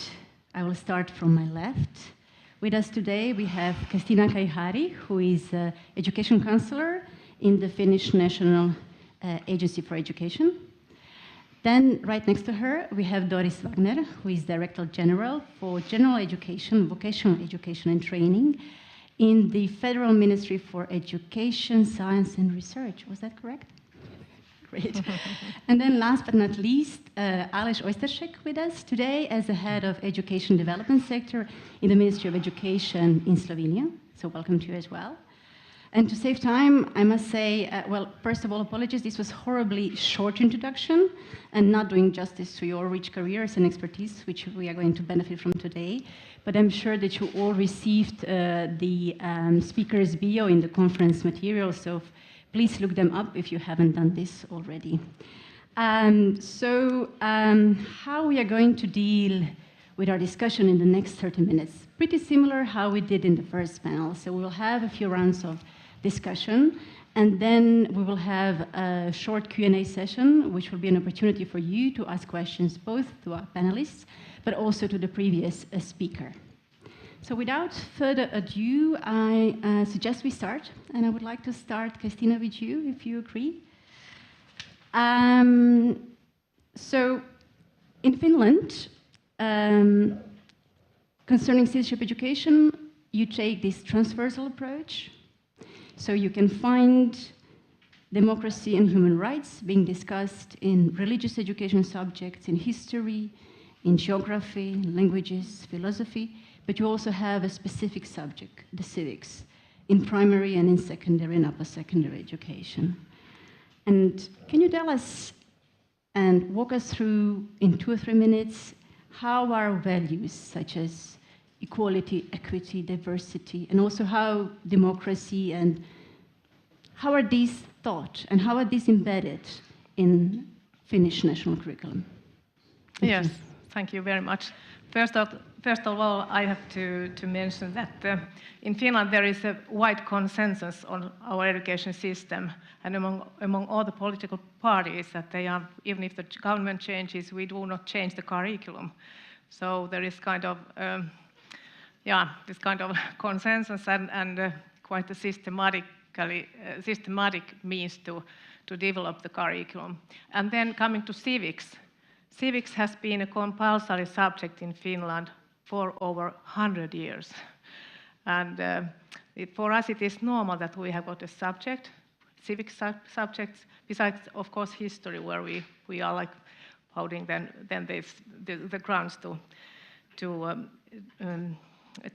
I will start from my left. With us today, we have Kristiina Kaihari, who is education counselor in the Finnish National Agency for Education. Then, right next to her, we have Doris Wagner, who is Director General for General Education, Vocational Education and Training in the Federal Ministry for Education, Science and Research. Was that correct? Great. And then last but not least, Aleš Oysteršek with us today as the Head of Education Development Sector in the Ministry of Education in Slovenia. So welcome to you as well. And to save time, I must say, well, first of all, apologies. This was horribly short introduction and not doing justice to your rich careers and expertise, which we are going to benefit from today. But I'm sure that you all received the speaker's bio in the conference material, so please look them up if you haven't done this already. How we are going to deal with our discussion in the next 30 minutes? Pretty similar how we did in the first panel. So we will have a few rounds of discussion, and then we will have a short Q&A session, which will be an opportunity for you to ask questions both to our panelists, but also to the previous speaker. So without further ado, I suggest we start, and I would like to start, Kristiina, with you, if you agree. So in Finland, concerning citizenship education, you take this transversal approach. So you can find democracy and human rights being discussed in religious education subjects, in history, in geography, languages, philosophy, but you also have a specific subject, the civics, in primary and in secondary and upper secondary education. And can you tell us and walk us through in 2 or 3 minutes how our values such as equality, equity, diversity, and also how democracy and how are these taught and how are these embedded in Finnish national curriculum? Yes, thank you very much. First of all, I have to mention that in Finland there is a wide consensus on our education system and among all the political parties that they are, even if the government changes, we do not change the curriculum. So there is kind of, this kind of consensus and quite a systematic means to develop the curriculum. And then coming to civics, civics has been a compulsory subject in Finland for over 100 years. And for us it is normal that we have got a subject, civic subjects, besides of course history, where we are like holding then the grounds to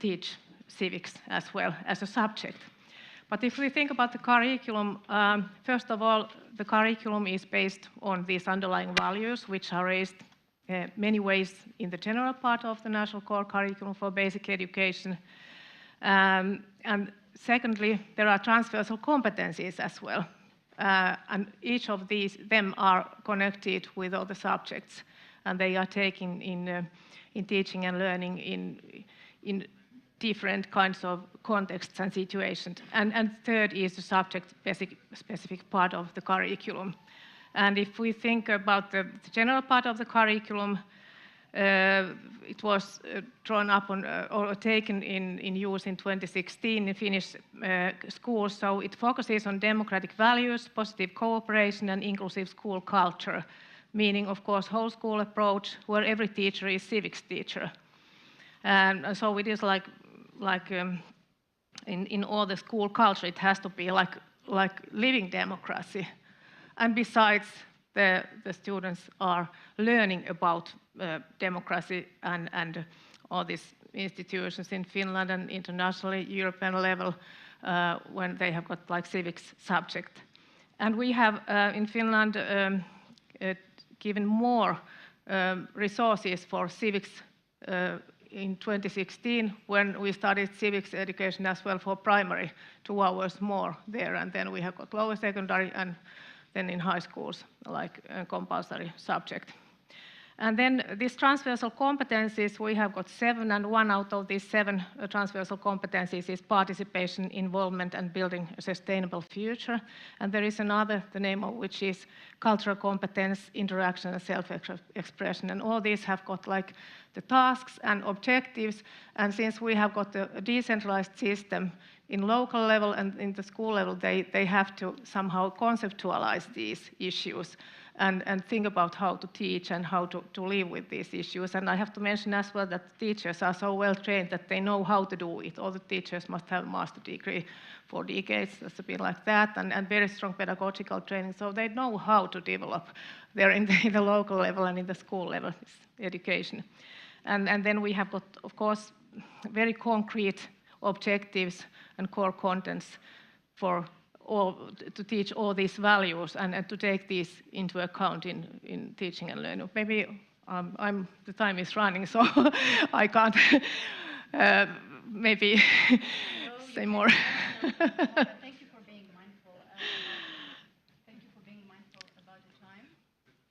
teach civics as well as a subject. But if we think about the curriculum, first of all, the curriculum is based on these underlying values, which are raised many ways in the general part of the national core curriculum for basic education. And secondly, there are transversal competencies as well. And each of them are connected with other subjects, and they are taken in teaching and learning in different kinds of contexts and situations. And third is the subject-specific part of the curriculum. And if we think about the general part of the curriculum, it was drawn up on, or taken in use in 2016 in Finnish schools. So it focuses on democratic values, positive cooperation, and inclusive school culture, meaning, of course, whole school approach where every teacher is civics teacher. And so it is like in all the school culture, it has to be like living democracy. And besides, the students are learning about democracy and all these institutions in Finland and internationally, European level, when they have got like civics subject. And we have in Finland given more resources for civics in 2016 when we started civics education as well for primary, 2 hours more there, and then we have got lower secondary and than in high schools, like a compulsory subject. And then these transversal competencies, we have got 7, and 1 out of these 7 transversal competencies is participation, involvement, and building a sustainable future. And there is another, the name of which is cultural competence, interaction, and self-expression. And all these have got like the tasks and objectives. And since we have got a decentralized system in local level and in the school level, they have to somehow conceptualize these issues and think about how to teach and how to live with these issues. And I have to mention as well that teachers are so well trained that they know how to do it. All the teachers must have a master's degree for decades, it's a bit like that, and very strong pedagogical training. So they know how to develop there in the local level and in the school level education. And then we have got, of course, very concrete objectives and core contents for to teach all these values and to take these into account in teaching and learning. Maybe the time is running, so I can't maybe say more. Thank you for being mindful. Thank you for being mindful about the time.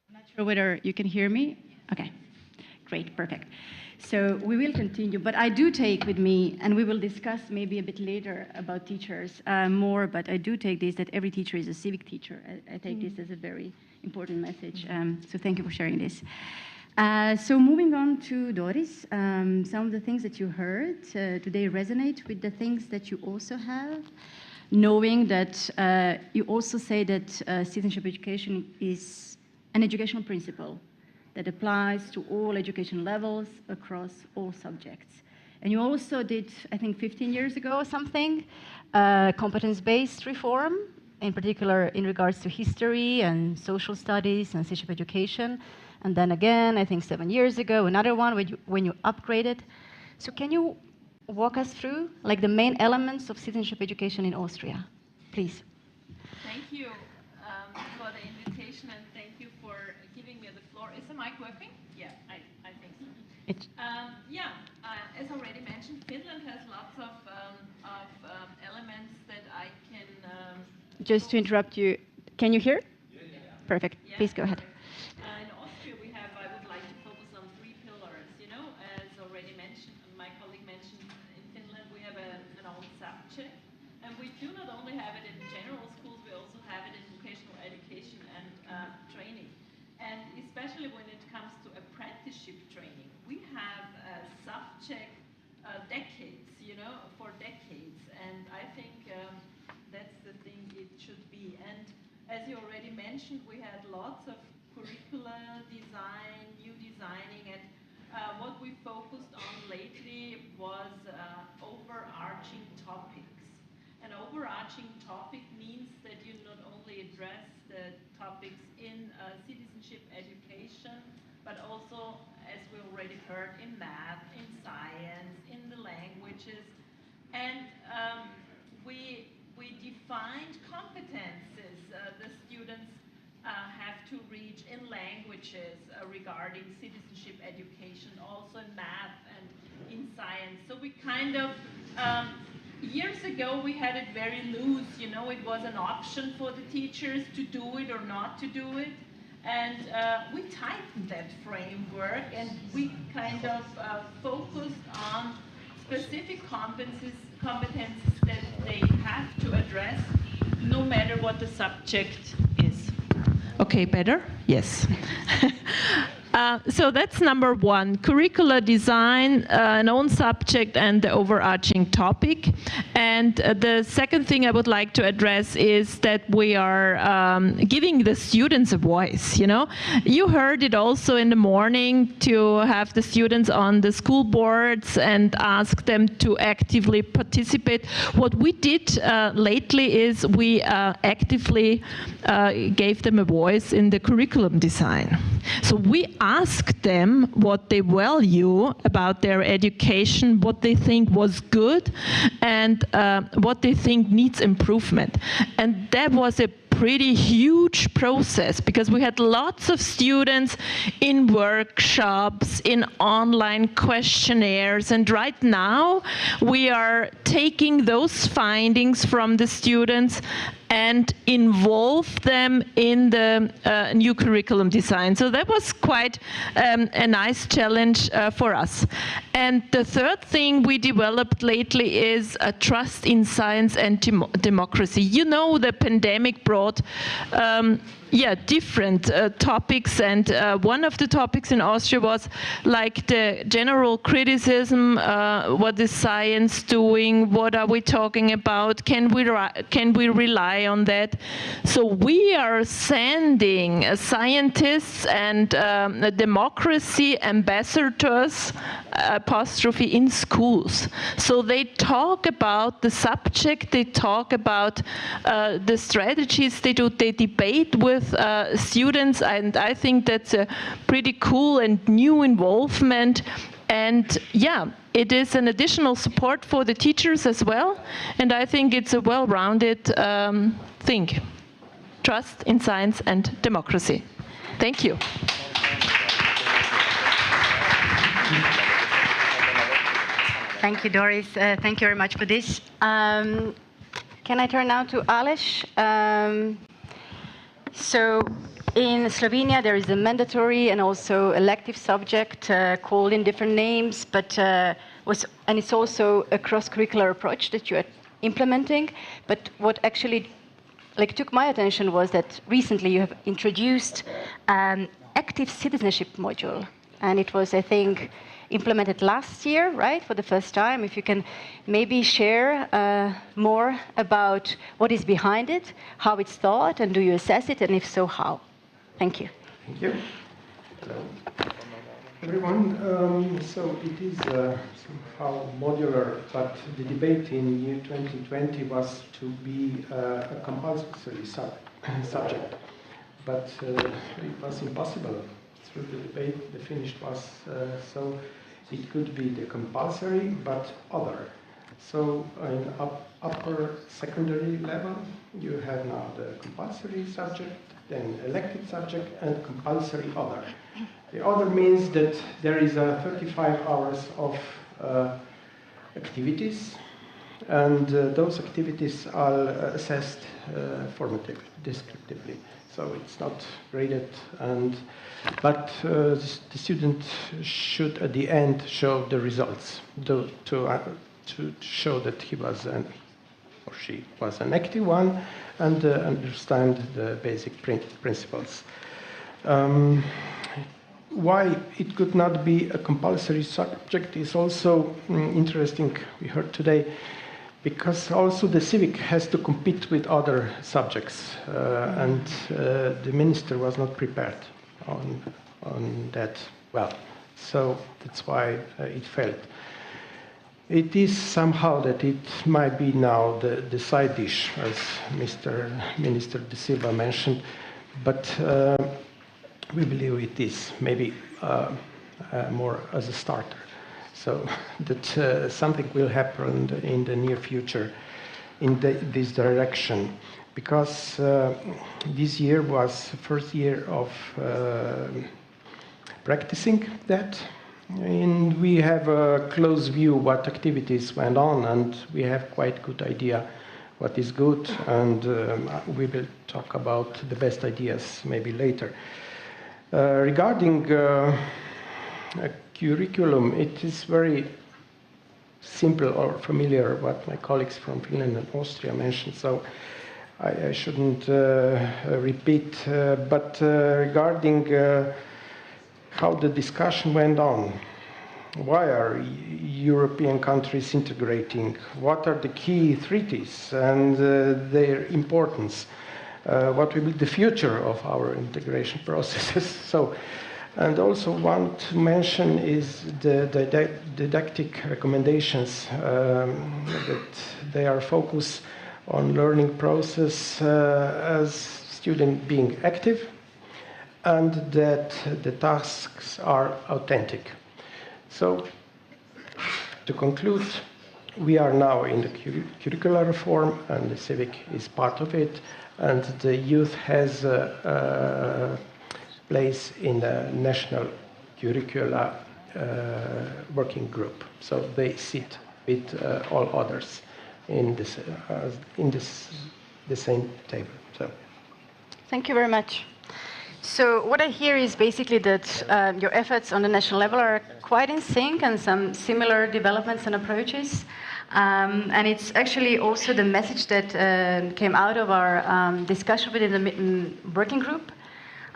I'm not sure whether you can hear me. Okay, great, perfect. So we will continue, but I do take with me, and we will discuss maybe a bit later about teachers more, but I do take this that every teacher is a civic teacher. I take this as a very important message. So thank you for sharing this. So moving on to Doris, some of the things that you heard, do they resonate with the things that you also have? Knowing that you also say that citizenship education is an educational principle that applies to all education levels across all subjects. And you also did, I think 15 years ago something, competence-based reform, in particular in regards to history and social studies and citizenship education. And then again, I think 7 years ago, another one when you upgraded. So can you walk us through like the main elements of citizenship education in Austria, please? Thank you for the invitation, and thank you for giving me the floor. Is the mic working? Yeah, I think so. As already mentioned, Finland has lots of elements that I can... Just to interrupt you, can you hear? Yeah. Perfect. Yeah, please go ahead. In Austria, I would like to focus on 3 pillars. You know, as already mentioned, my colleague mentioned, in Finland we have an own subject, and we do not only have it in general schools, we also have it in vocational education and training. And especially when it comes to apprenticeship training, we have a subject decades, you know, for decades. And I think that's the thing it should be. And as you already mentioned, we had lots of curricula design, new designing, and what we focused on lately was overarching topics. An overarching topic means that you not only address the topics in citizenship education, but also, as we already heard, in math, in science, in the languages. And we defined competences the students have to reach in languages regarding citizenship education, also in math and in science. So we kind of, years ago we had it very loose, you know, it was an option for the teachers to do it or not to do it. And we tightened that framework, and we kind of focused on specific competencies that they have to address, no matter what the subject is. Okay, better? Yes. So that's number 1, curricular design, an own subject and the overarching topic. And the second thing I would like to address is that we are giving the students a voice, you know. You heard it also in the morning to have the students on the school boards and ask them to actively participate. What we did lately is we actively gave them a voice in the curriculum design. So we asked them what they value about their education, what they think was good, and what they think needs improvement. And that was a pretty huge process, because we had lots of students in workshops, in online questionnaires, and right now we are taking those findings from the students and involve them in the new curriculum design. So that was quite a nice challenge for us. And the third thing we developed lately is a trust in science and democracy. You know, the pandemic brought different topics, and one of the topics in Austria was like the general criticism, what is science doing, what are we talking about, can we rely on that? So we are sending scientists and democracy ambassadors apostrophe in schools. So they talk about the subject, they talk about the strategies they do, they debate with students, and I think that's a pretty cool and new involvement. And yeah, it is an additional support for the teachers as well, and I think it's a well-rounded thing. Trust in science and democracy. Thank you. Thank you, Doris. Thank you very much for this. Can I turn now to Aleš? So in Slovenia, there is a mandatory and also elective subject called in different names, but and it's also a cross-curricular approach that you are implementing. But what actually took my attention was that recently you have introduced an active citizenship module, and it was, I think, implemented last year, right, for the first time. If you can maybe share more about what is behind it, how it's thought, and do you assess it, and if so, how? Thank you. Thank you. Hello, everyone. So it is somehow modular, but the debate in year 2020 was to be a compulsory subject, but it was impossible. Through the debate, the finish was so it could be the compulsory, but other. So in upper secondary level, you have now the compulsory subject, then elective subject, and compulsory other. The other means that there is 35 hours of activities, and those activities are assessed formatively, descriptively. So it's not graded, but the student should at the end show the results to show that he was or she was an active one and understand the basic principles. Why it could not be a compulsory subject is also interesting, we heard today, because also the civic has to compete with other subjects, and the minister was not prepared on that well. So that's why it failed. It is somehow that it might be now the side dish, as Mr. Minister De Silva mentioned, but we believe it is maybe more as a starter. So that something will happen in the near future in this direction, because this year was the first year of practicing that, and we have a close view what activities went on, and we have quite good idea what is good, and we will talk about the best ideas maybe later. Regarding curriculum, it is very simple or familiar what my colleagues from Finland and Austria mentioned, so I shouldn't repeat. But regarding how the discussion went on, why are European countries integrating? What are the key treaties and their importance? What will be the future of our integration processes? So. And also want to mention is the didactic recommendations, that they are focused on learning process as student being active, and that the tasks are authentic. So to conclude, we are now in the curricular reform, and the civic is part of it, and the youth has place in the national curricula working group. So they sit with all others in this the same table. So. Thank you very much. So what I hear is basically that your efforts on the national level are quite in sync and some similar developments and approaches. And it's actually also the message that came out of our discussion within the working group.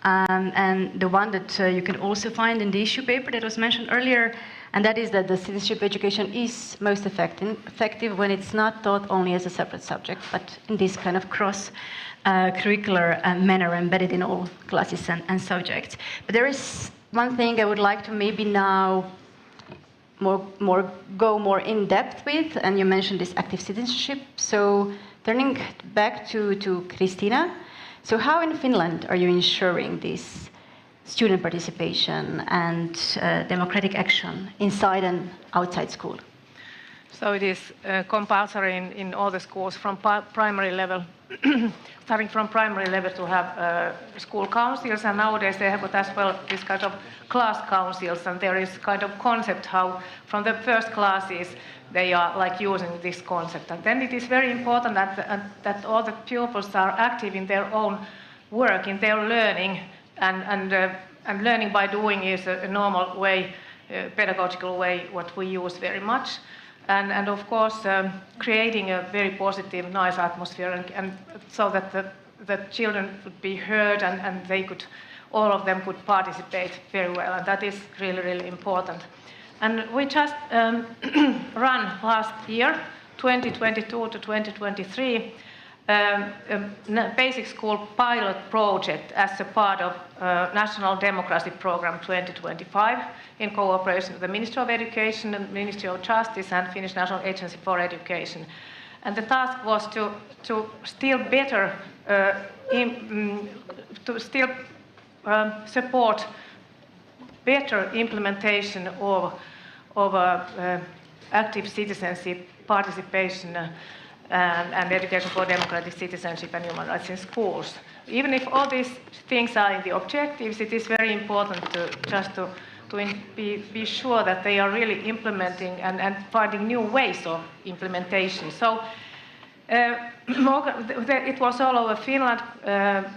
And the one that you can also find in the issue paper that was mentioned earlier, and that is that the citizenship education is most effective when it's not taught only as a separate subject, but in this kind of cross-curricular manner embedded in all classes and subjects. But there is one thing I would like to maybe now go more in depth with, and you mentioned this active citizenship. So turning back to Christina, so how in Finland are you ensuring this student participation and democratic action inside and outside school? So it is compulsory in all the schools from primary level, starting from primary level to have school councils, and nowadays they have got as well this kind of class councils, and there is kind of concept how from the first classes they are like using this concept. And then it is very important that all the pupils are active in their own work, in their learning, and learning by doing is a normal way, pedagogical way, what we use very much. And of course, creating a very positive, nice atmosphere, and so that the children would be heard and they could, all of them could participate very well, and that is really, really important. And we just ran last year, 2022 to 2023, a basic school pilot project as a part of National Democracy Program 2025 in cooperation with the Ministry of Education, the Ministry of Justice and Finnish National Agency for Education. And the task was to still better, support better implementation of active citizenship, participation, and education for democratic citizenship and human rights in schools. Even if all these things are in the objectives, it is very important to be sure that they are really implementing and finding new ways of implementation. So it was all over Finland,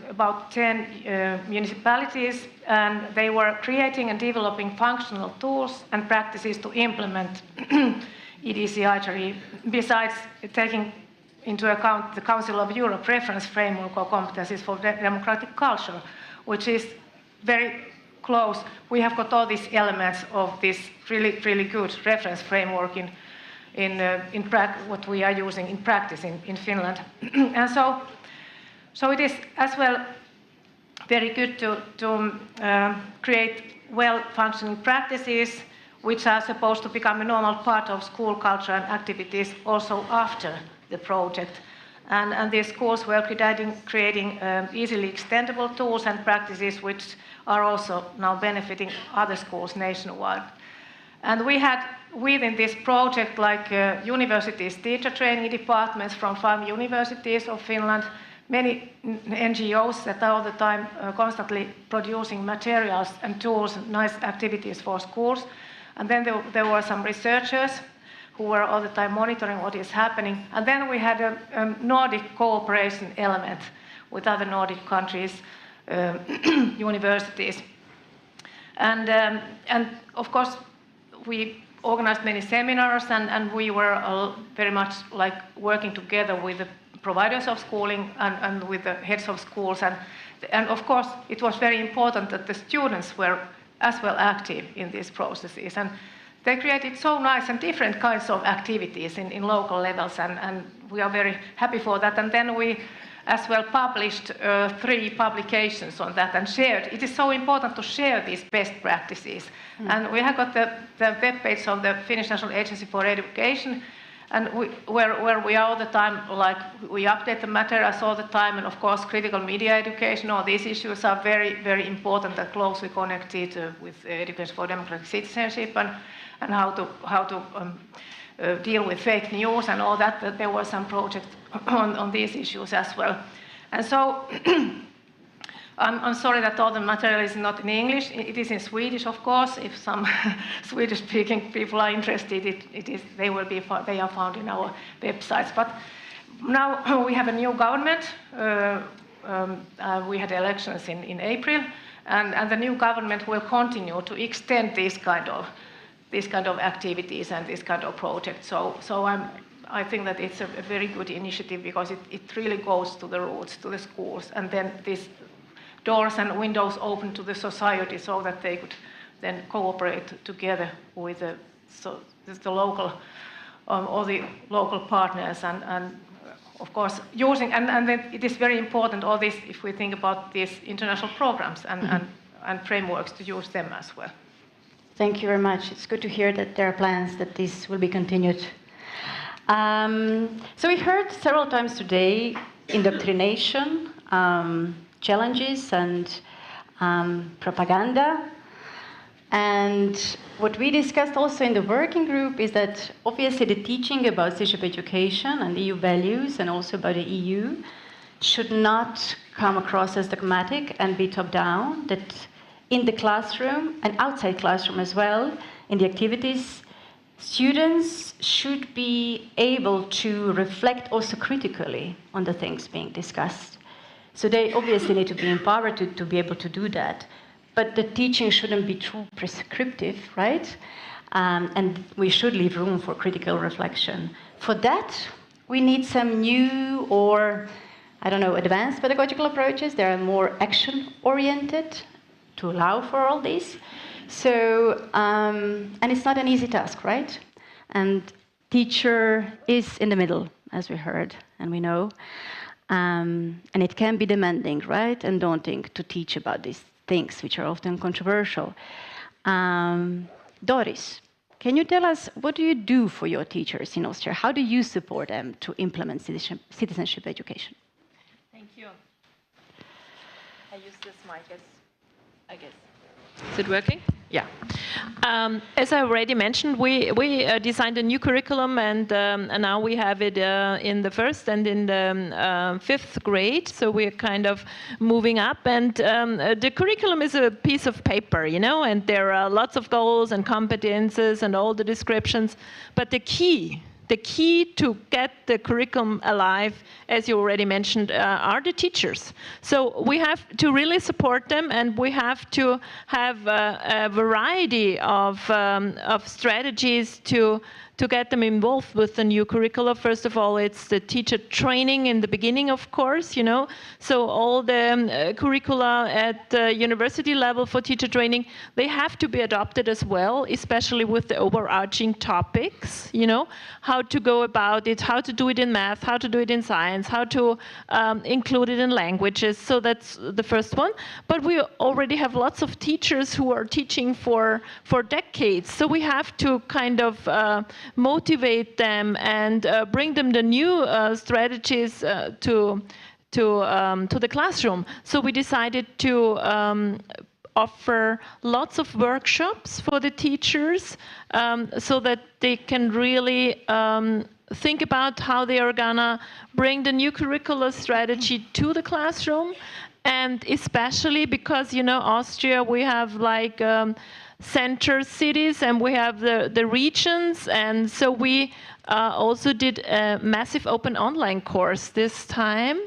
about 10 municipalities, and they were creating and developing functional tools and practices to implement EDCI, besides taking into account the Council of Europe reference framework or competencies for democratic culture, which is very close. We have got all these elements of this really, really good reference framework in what we are using in practice in Finland. And so it is as well very good to create well-functioning practices which are supposed to become a normal part of school culture and activities also after the project. And these schools were creating easily extendable tools and practices which are also now benefiting other schools nationwide. And we had within this project like universities, teacher training departments from 5 universities of Finland, many NGOs that are all the time constantly producing materials and tools, nice activities for schools. And then there were some researchers who were all the time monitoring what is happening. And then we had a Nordic cooperation element with other Nordic countries, universities. And of course, we organized many seminars, and we were very much like working together with the providers of schooling and with the heads of schools. And of course, it was very important that the students were as well active in these processes. And they created so nice and different kinds of activities in local levels, and we are very happy for that. And then we as well published 3 publications on that and shared. It is so important to share these best practices. And we have got the webpage of the Finnish National Agency for Education, and where we are all the time, like we update the materials all the time, and of course critical media education, all these issues are very, very important and closely connected with education for democratic citizenship and how to deal with fake news and all that. There were some projects on these issues as well. And so I'm sorry that all the material is not in English. It is in Swedish, of course. If some Swedish-speaking people are interested, they are found in our websites. now we have a new government. We had elections in April, and the new government will continue to extend these kind of activities and this kind of projects. So I think that it's a very good initiative because it really goes to the roots, to the schools, and then these doors and windows open to the society so that they could then cooperate together with the local, all the local partners, and of course using, and then it is very important all this, if we think about these international programs and frameworks, to use them as well. Thank you very much. It's good to hear that there are plans that this will be continued. So we heard several times today indoctrination, challenges, and propaganda. And what we discussed also in the working group is that obviously the teaching about citizenship education and EU values and also about the EU should not come across as dogmatic and be top-down, that in the classroom and outside classroom as well, in the activities, students should be able to reflect also critically on the things being discussed. So they obviously need to be empowered to be able to do that. But the teaching shouldn't be too prescriptive, right? And we should leave room for critical reflection. For that, we need some new or, I don't know, advanced pedagogical approaches. They are more action-oriented to allow for all this. So, and it's not an easy task, right? And teacher is in the middle, as we heard and we know. And it can be demanding, right? And daunting to teach about these things, which are often controversial. Doris, can you tell us, what do you do for your teachers in Austria? How do you support them to implement citizenship education? Thank you. I use this mic, I guess. Is it working? Yeah. As I already mentioned, we designed a new curriculum, and now we have it in the 1st and in the 5th grade. So we're kind of moving up, and the curriculum is a piece of paper, you know, and there are lots of goals and competences and all the descriptions. But the key to get the curriculum alive, as you already mentioned, are the teachers. So we have to really support them, and we have to have a variety of strategies to get them involved with the new curricula. First of all, it's the teacher training in the beginning, of course, you know. So all the curricula at the university level for teacher training, they have to be adopted as well, especially with the overarching topics, you know, how to go about it, how to do it in math, how to do it in science, how to include it in languages. So that's the first one. But we already have lots of teachers who are teaching for decades. So we have to kind of motivate them and bring them the new strategies to the classroom. So we decided to offer lots of workshops for the teachers so that they can really think about how they are gonna bring the new curricular strategy to the classroom. And especially because, you know, Austria, we have like center cities and we have the regions, and so we also did a massive open online course this time,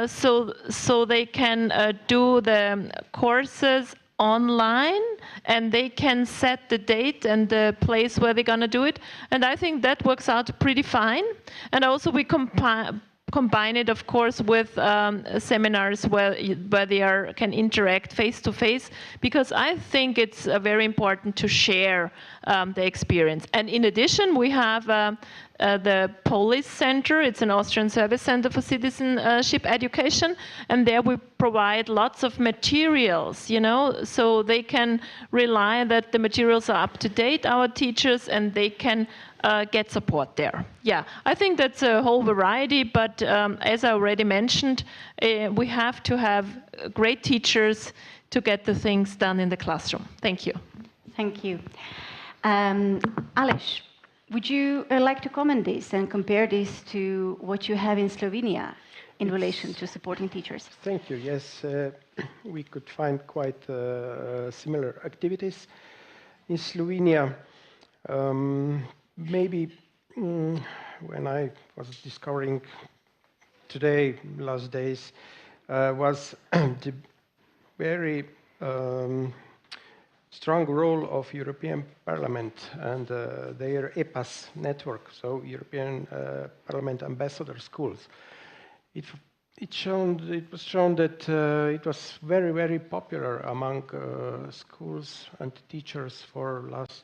so they can do the courses online, and they can set the date and the place where they're going to do it, and I think that works out pretty fine. And also we combine it, of course, with seminars where they can interact face-to-face, because I think it's very important to share the experience. And in addition, we have the Police Center. It's an Austrian service center for citizenship education, and there we provide lots of materials, you know, so they can rely that the materials are up to date, our teachers, and they can get support there. Yeah, I think that's a whole variety, but as I already mentioned, we have to have great teachers to get the things done in the classroom. Thank you. Thank you. Aleš, would you like to comment this and compare this to what you have in Slovenia in relation to supporting teachers? Thank you. Yes, we could find quite similar activities in Slovenia. Maybe when I was discovering today, last days, was the very strong role of European Parliament and their EPAS network, so European Parliament Ambassador Schools. It was shown that it was very, very popular among schools and teachers for last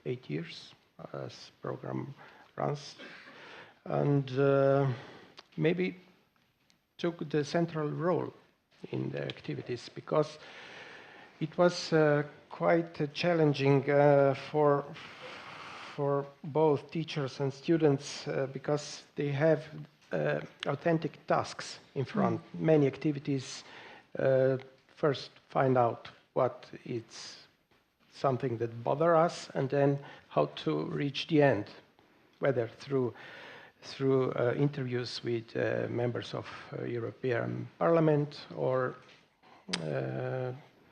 8 years as program runs, and maybe took the central role in the activities, because it was quite challenging for both teachers and students because they have authentic tasks in front. Many activities first find out what is something that bothers us, and then how to reach the end, whether through interviews with members of European Parliament or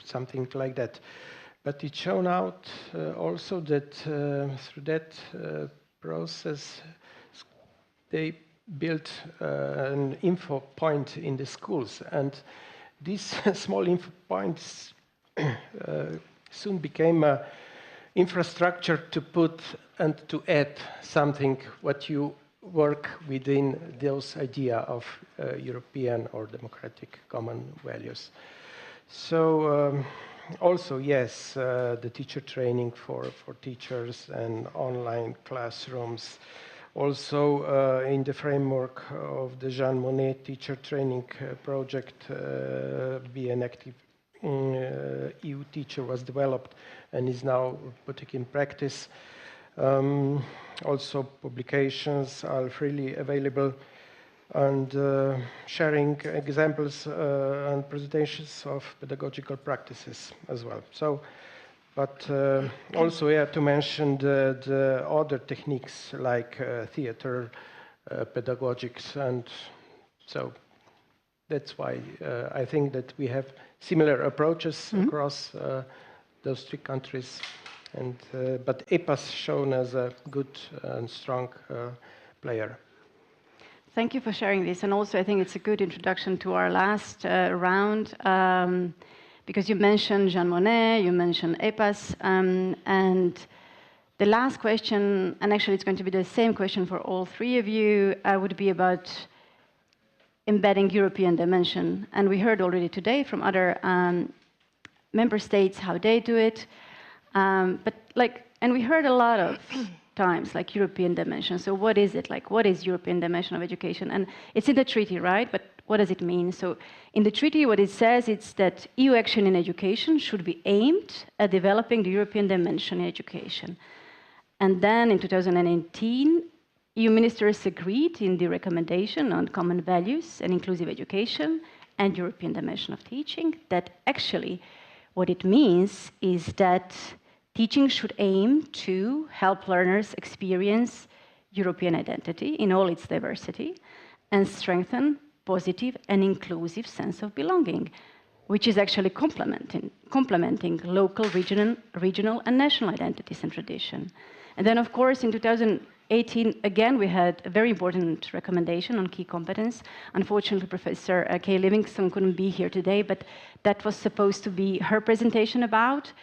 something like that. But it shown out also that through that process, they built an info point in the schools, and these small info points soon became a infrastructure to put and to add something what you work within those idea of European or democratic common values. So also, yes, the teacher training for teachers and online classrooms. Also, in the framework of the Jean Monnet teacher training project, Be an Active EU Teacher was developed and is now put in practice. Also, publications are freely available, and sharing examples and presentations of pedagogical practices as well. So, but also we have to mention the other techniques like theater, pedagogics, and so that's why I think that we have similar approaches across those three countries. And but EPA's shown as a good and strong player. Thank you for sharing this, and also I think it's a good introduction to our last round, because you mentioned Jean Monnet, you mentioned EPAS, and the last question, and actually it's going to be the same question for all three of you, would be about embedding European dimension. And we heard already today from other member states how they do it. But like, and we heard a lot of times like European dimension. So what is it? Like, what is European dimension of education? And it's in the treaty, right? But what does it mean? So in the treaty, what it says is that EU action in education should be aimed at developing the European dimension in education. And then in 2018, EU ministers agreed in the recommendation on common values and inclusive education and European dimension of teaching that actually what it means is that teaching should aim to help learners experience European identity in all its diversity and strengthen positive and inclusive sense of belonging, which is actually complementing local, regional and national identities and tradition. And then, of course, in 2018, again, we had a very important recommendation on key competence. Unfortunately, Professor Kay Livingston couldn't be here today, but that was supposed to be her presentation about.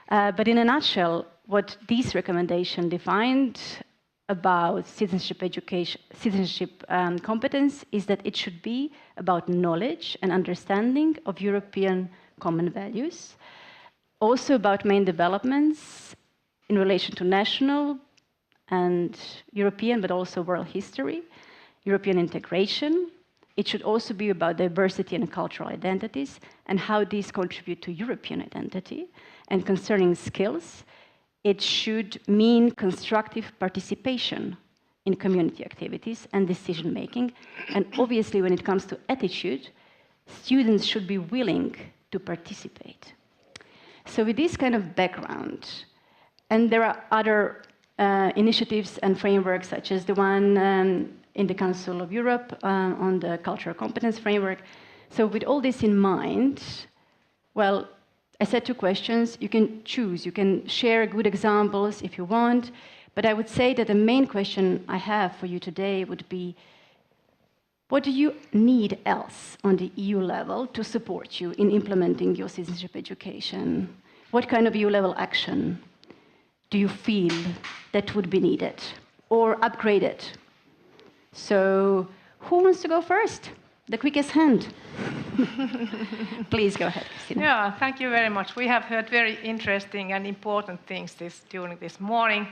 But in a nutshell, what this recommendation defined about citizenship education, citizenship competence is that it should be about knowledge and understanding of European common values, also about main developments in relation to national and European, but also world history, European integration. It should also be about diversity and cultural identities and how these contribute to European identity. And concerning skills, it should mean constructive participation in community activities and decision-making. And obviously, when it comes to attitude, students should be willing to participate. So with this kind of background, and there are other initiatives and frameworks, such as the one in the Council of Europe on the cultural competence framework. So with all this in mind, well, I said two questions. You can choose. You can share good examples if you want, But I would say that the main question I have for you today would be, what do you need else on the EU level to support you in implementing your citizenship education? What kind of EU-level action do you feel that would be needed or upgraded? So who wants to go first? The quickest hand. Please go ahead, Christina. Yeah, thank you very much. We have heard very interesting and important things during this morning,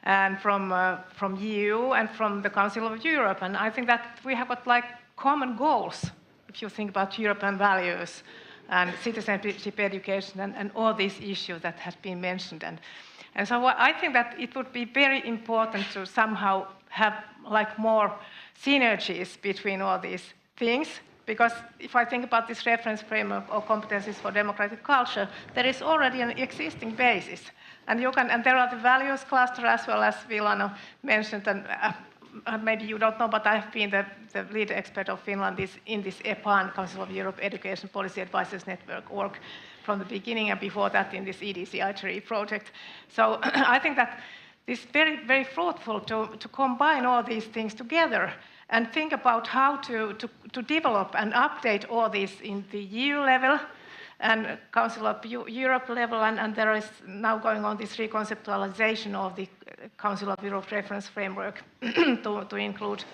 and from you and from the Council of Europe. And I think that we have got like common goals, if you think about European values and citizenship education and all these issues that have been mentioned. And so I think that it would be very important to somehow have like more synergies between all these things, because if I think about this reference framework or competencies for democratic culture, there is already an existing basis. And there are the values cluster as well, as Vilano mentioned, and maybe you don't know, but I've been the lead expert of Finland in this EPAN, Council of Europe Education Policy Advisors Network org, from the beginning, and before that in this EDCI project. So I think that it's very, very fruitful to combine all these things together and think about how to develop and update all these in the EU level and Council of Europe level, and there is now going on this reconceptualization of the Council of Europe reference framework to include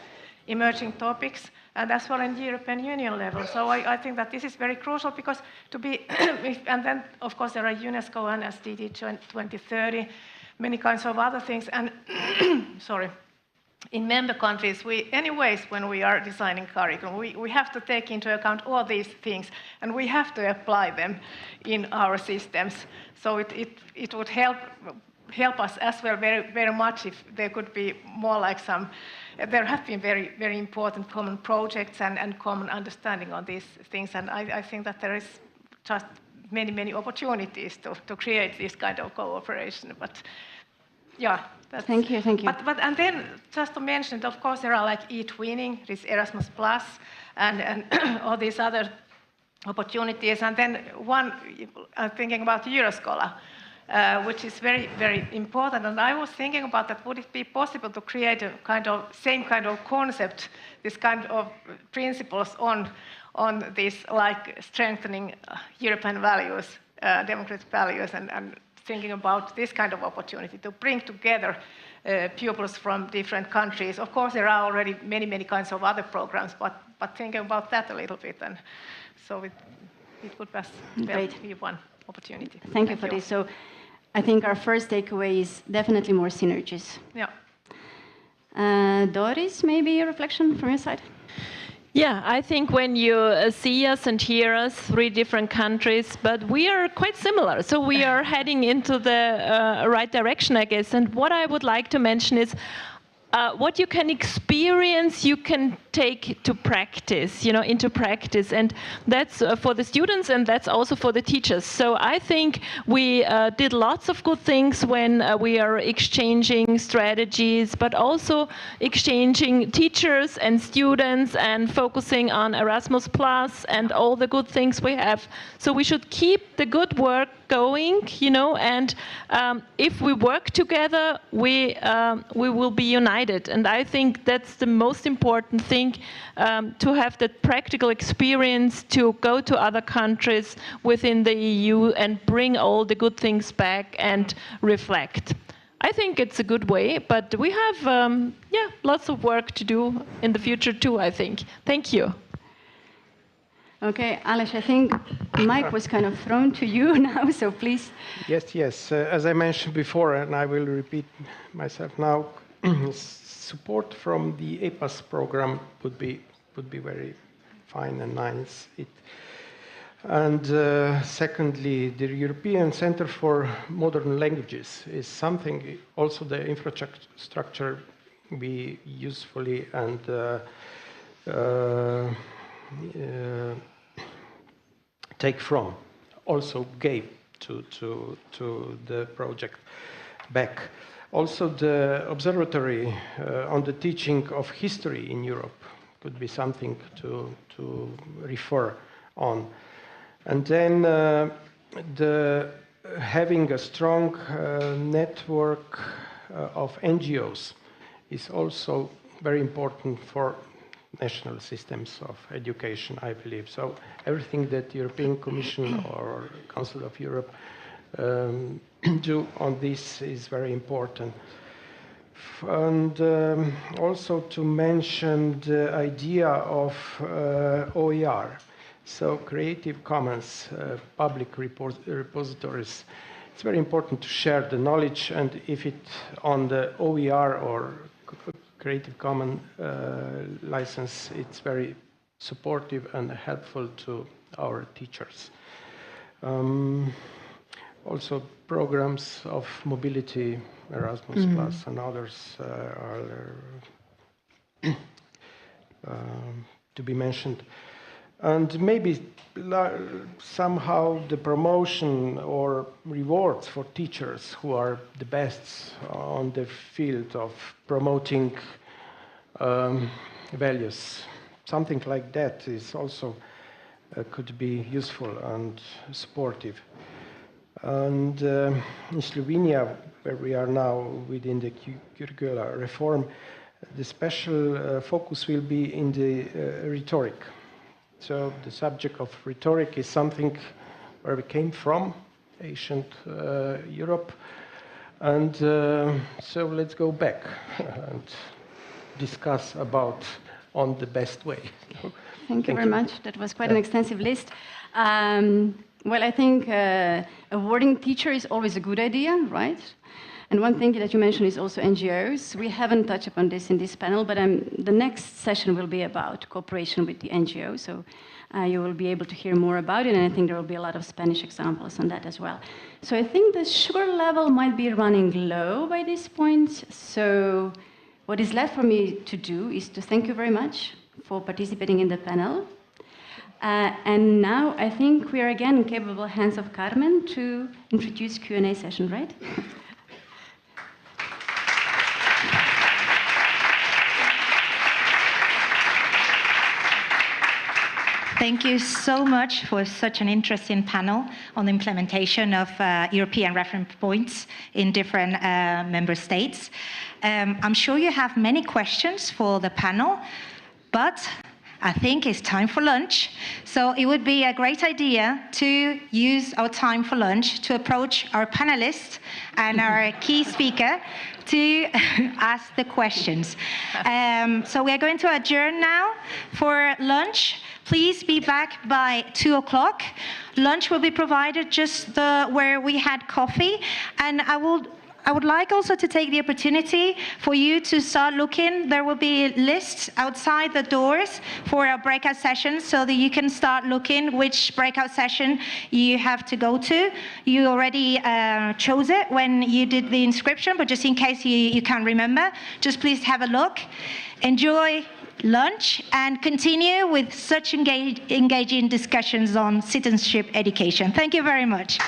emerging topics, and as well in the European Union level. So I think that this is very crucial, because and then of course there are UNESCO and SDG 2030, many kinds of other things, and sorry. In member countries, anyways, when we are designing curriculum, we have to take into account all these things, and we have to apply them in our systems. So it would help us as well very, very much if there could be more like there have been very, very important common projects and common understanding on these things, and I think that there is just many, many opportunities to create this kind of cooperation. But yeah. Thank you. And then just to mention, of course, there are like e-twinning, this Erasmus Plus, and all these other opportunities. And then one, I'm thinking about Euroscholar, which is very, very important. And I was thinking about that, would it be possible to create a same kind of concept, this kind of principles on this, like strengthening European values, democratic values, and thinking about this kind of opportunity to bring together pupils from different countries. Of course, there are already many, many kinds of other programs, but thinking about that a little bit, and so it would be one opportunity. Thank you for this. So I think our first takeaway is definitely more synergies. Yeah. Doris, maybe a reflection from your side? Yeah, I think when you see us and hear us, 3 different countries, but we are quite similar. So we are heading into the right direction, I guess. And what I would like to mention is what you can experience, you can take to practice, into practice. And that's for the students, and that's also for the teachers. So I think we did lots of good things when we are exchanging strategies, but also exchanging teachers and students and focusing on Erasmus Plus and all the good things we have. So we should keep the good work going, and if we work together, we will be united. And I think that's the most important thing, to have that practical experience, to go to other countries within the EU and bring all the good things back and reflect. I think it's a good way, but we have lots of work to do in the future too, I think. Thank you. Okay, Aleš, I think the mic was kind of thrown to you now, so please. Yes. As I mentioned before, and I will repeat myself now, support from the EPAS program would be very fine and nice. Secondly, the European Center for Modern Languages is something also the infrastructure we usefully and take from, also gave to the project back. Also, the observatory on the teaching of history in Europe could be something to refer on. And then having a strong network of NGOs is also very important for national systems of education, I believe. So everything that the European Commission or Council of Europe do on this is very important. And also to mention the idea of OER, so Creative Commons public repositories. It's very important to share the knowledge, and if it on the OER or Creative Commons license, it's very supportive and helpful to our teachers. Also programs of mobility, Erasmus Plus and others are to be mentioned. And maybe somehow the promotion or rewards for teachers who are the best on the field of promoting values. Something like that is also could be useful and supportive. And in Slovenia, where we are now within the curricular reform, the special focus will be in the rhetoric. So the subject of rhetoric is something where we came from, ancient Europe. And so let's go back and discuss about on the best way. Thank you very much. That was quite an extensive list. Well, I think awarding teacher is always a good idea, right? And one thing that you mentioned is also NGOs. We haven't touched upon this in this panel, but the next session will be about cooperation with the NGOs. So you will be able to hear more about it, and I think there will be a lot of Spanish examples on that as well. So I think the sugar level might be running low by this point. So what is left for me to do is to thank you very much for participating in the panel. And now I think we are again in capable hands of Carmen to introduce Q&A session, right? Thank you so much for such an interesting panel on the implementation of European reference points in different member states. I'm sure you have many questions for the panel, but I think it's time for lunch. So it would be a great idea to use our time for lunch to approach our panelists and our key speaker to ask the questions. So we are going to adjourn now for lunch. Please be back by 2 o'clock. Lunch will be provided just where we had coffee, and I would like also to take the opportunity for you to start looking. There will be lists outside the doors for our breakout sessions so that you can start looking which breakout session you have to go to. You already chose it when you did the inscription, but just in case you can't remember, just please have a look. Enjoy lunch and continue with such engaging discussions on citizenship education. Thank you very much.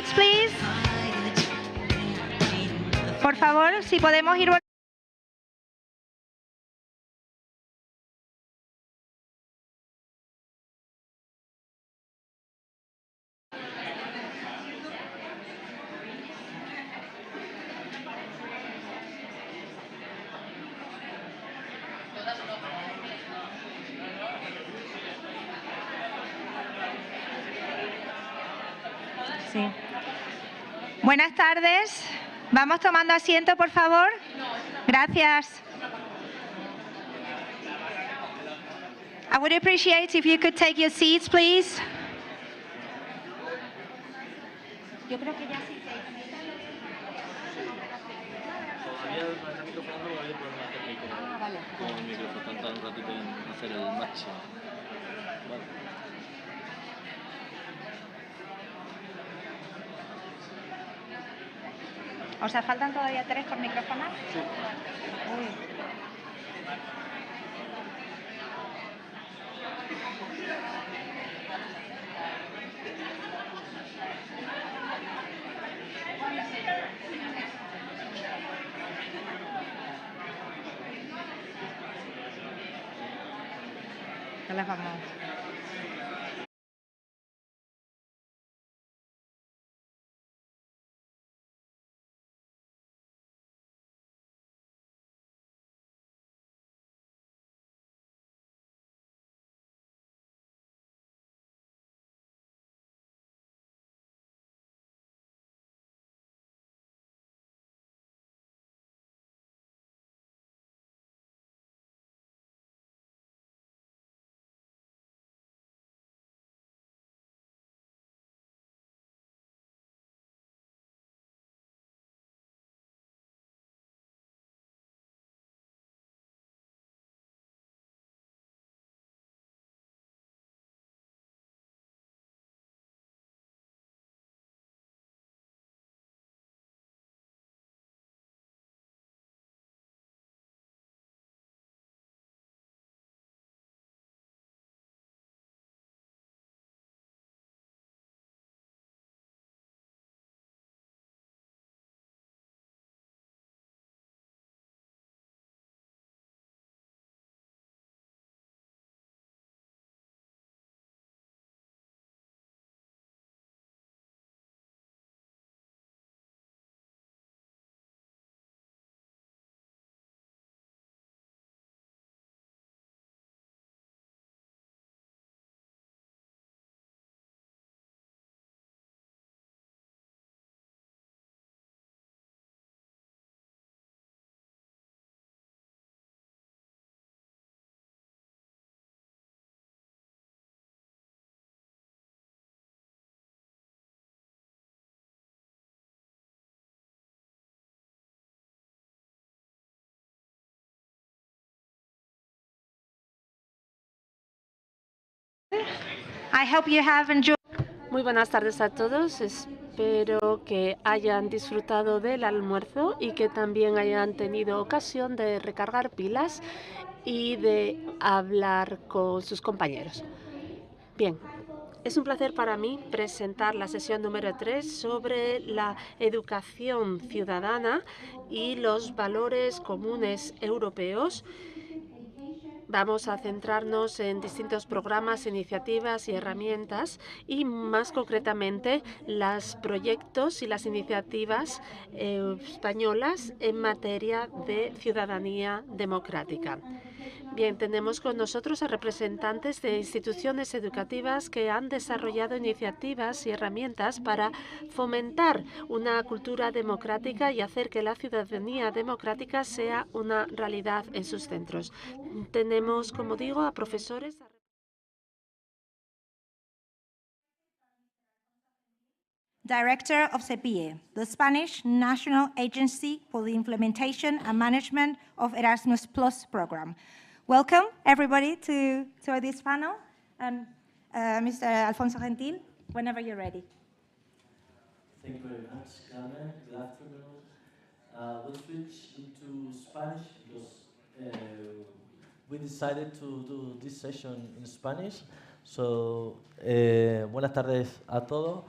seats, please. Por favor, si podemos ir. Sí. Buenas tardes. Vamos tomando asiento, por favor. Gracias. I would appreciate if you could take your seats, please. Yo creo que ya sí. Ah, vale. Con el micrófono, tanto un ratito en hacer el máximo. Vale. O sea, ¿faltan todavía 3 por micrófono? Sí. Uy. Ya las vamos. I hope you have enjoyed. Muy buenas tardes a todos. Espero que hayan disfrutado del almuerzo y que también hayan tenido ocasión de recargar pilas y de hablar con sus compañeros. Bien, es un placer para mí presentar la sesión número 3 sobre la educación ciudadana y los valores comunes europeos. Vamos a centrarnos en distintos programas, iniciativas y herramientas y más concretamente los proyectos y las iniciativas españolas en materia de ciudadanía democrática. Bien, tenemos con nosotros a representantes de instituciones educativas que han desarrollado iniciativas y herramientas para fomentar una cultura democrática y hacer que la ciudadanía democrática sea una realidad en sus centros. Tenemos, como digo, a profesores. Director of CEPIE, the Spanish National Agency for the Implementation and Management of Erasmus Plus program. Welcome, everybody, to this panel. And Mr. Alfonso Gentil, whenever you're ready. Thank you very much, Carmen. Good afternoon. We'll switch into Spanish because we decided to do this session in Spanish. So, buenas tardes a todos.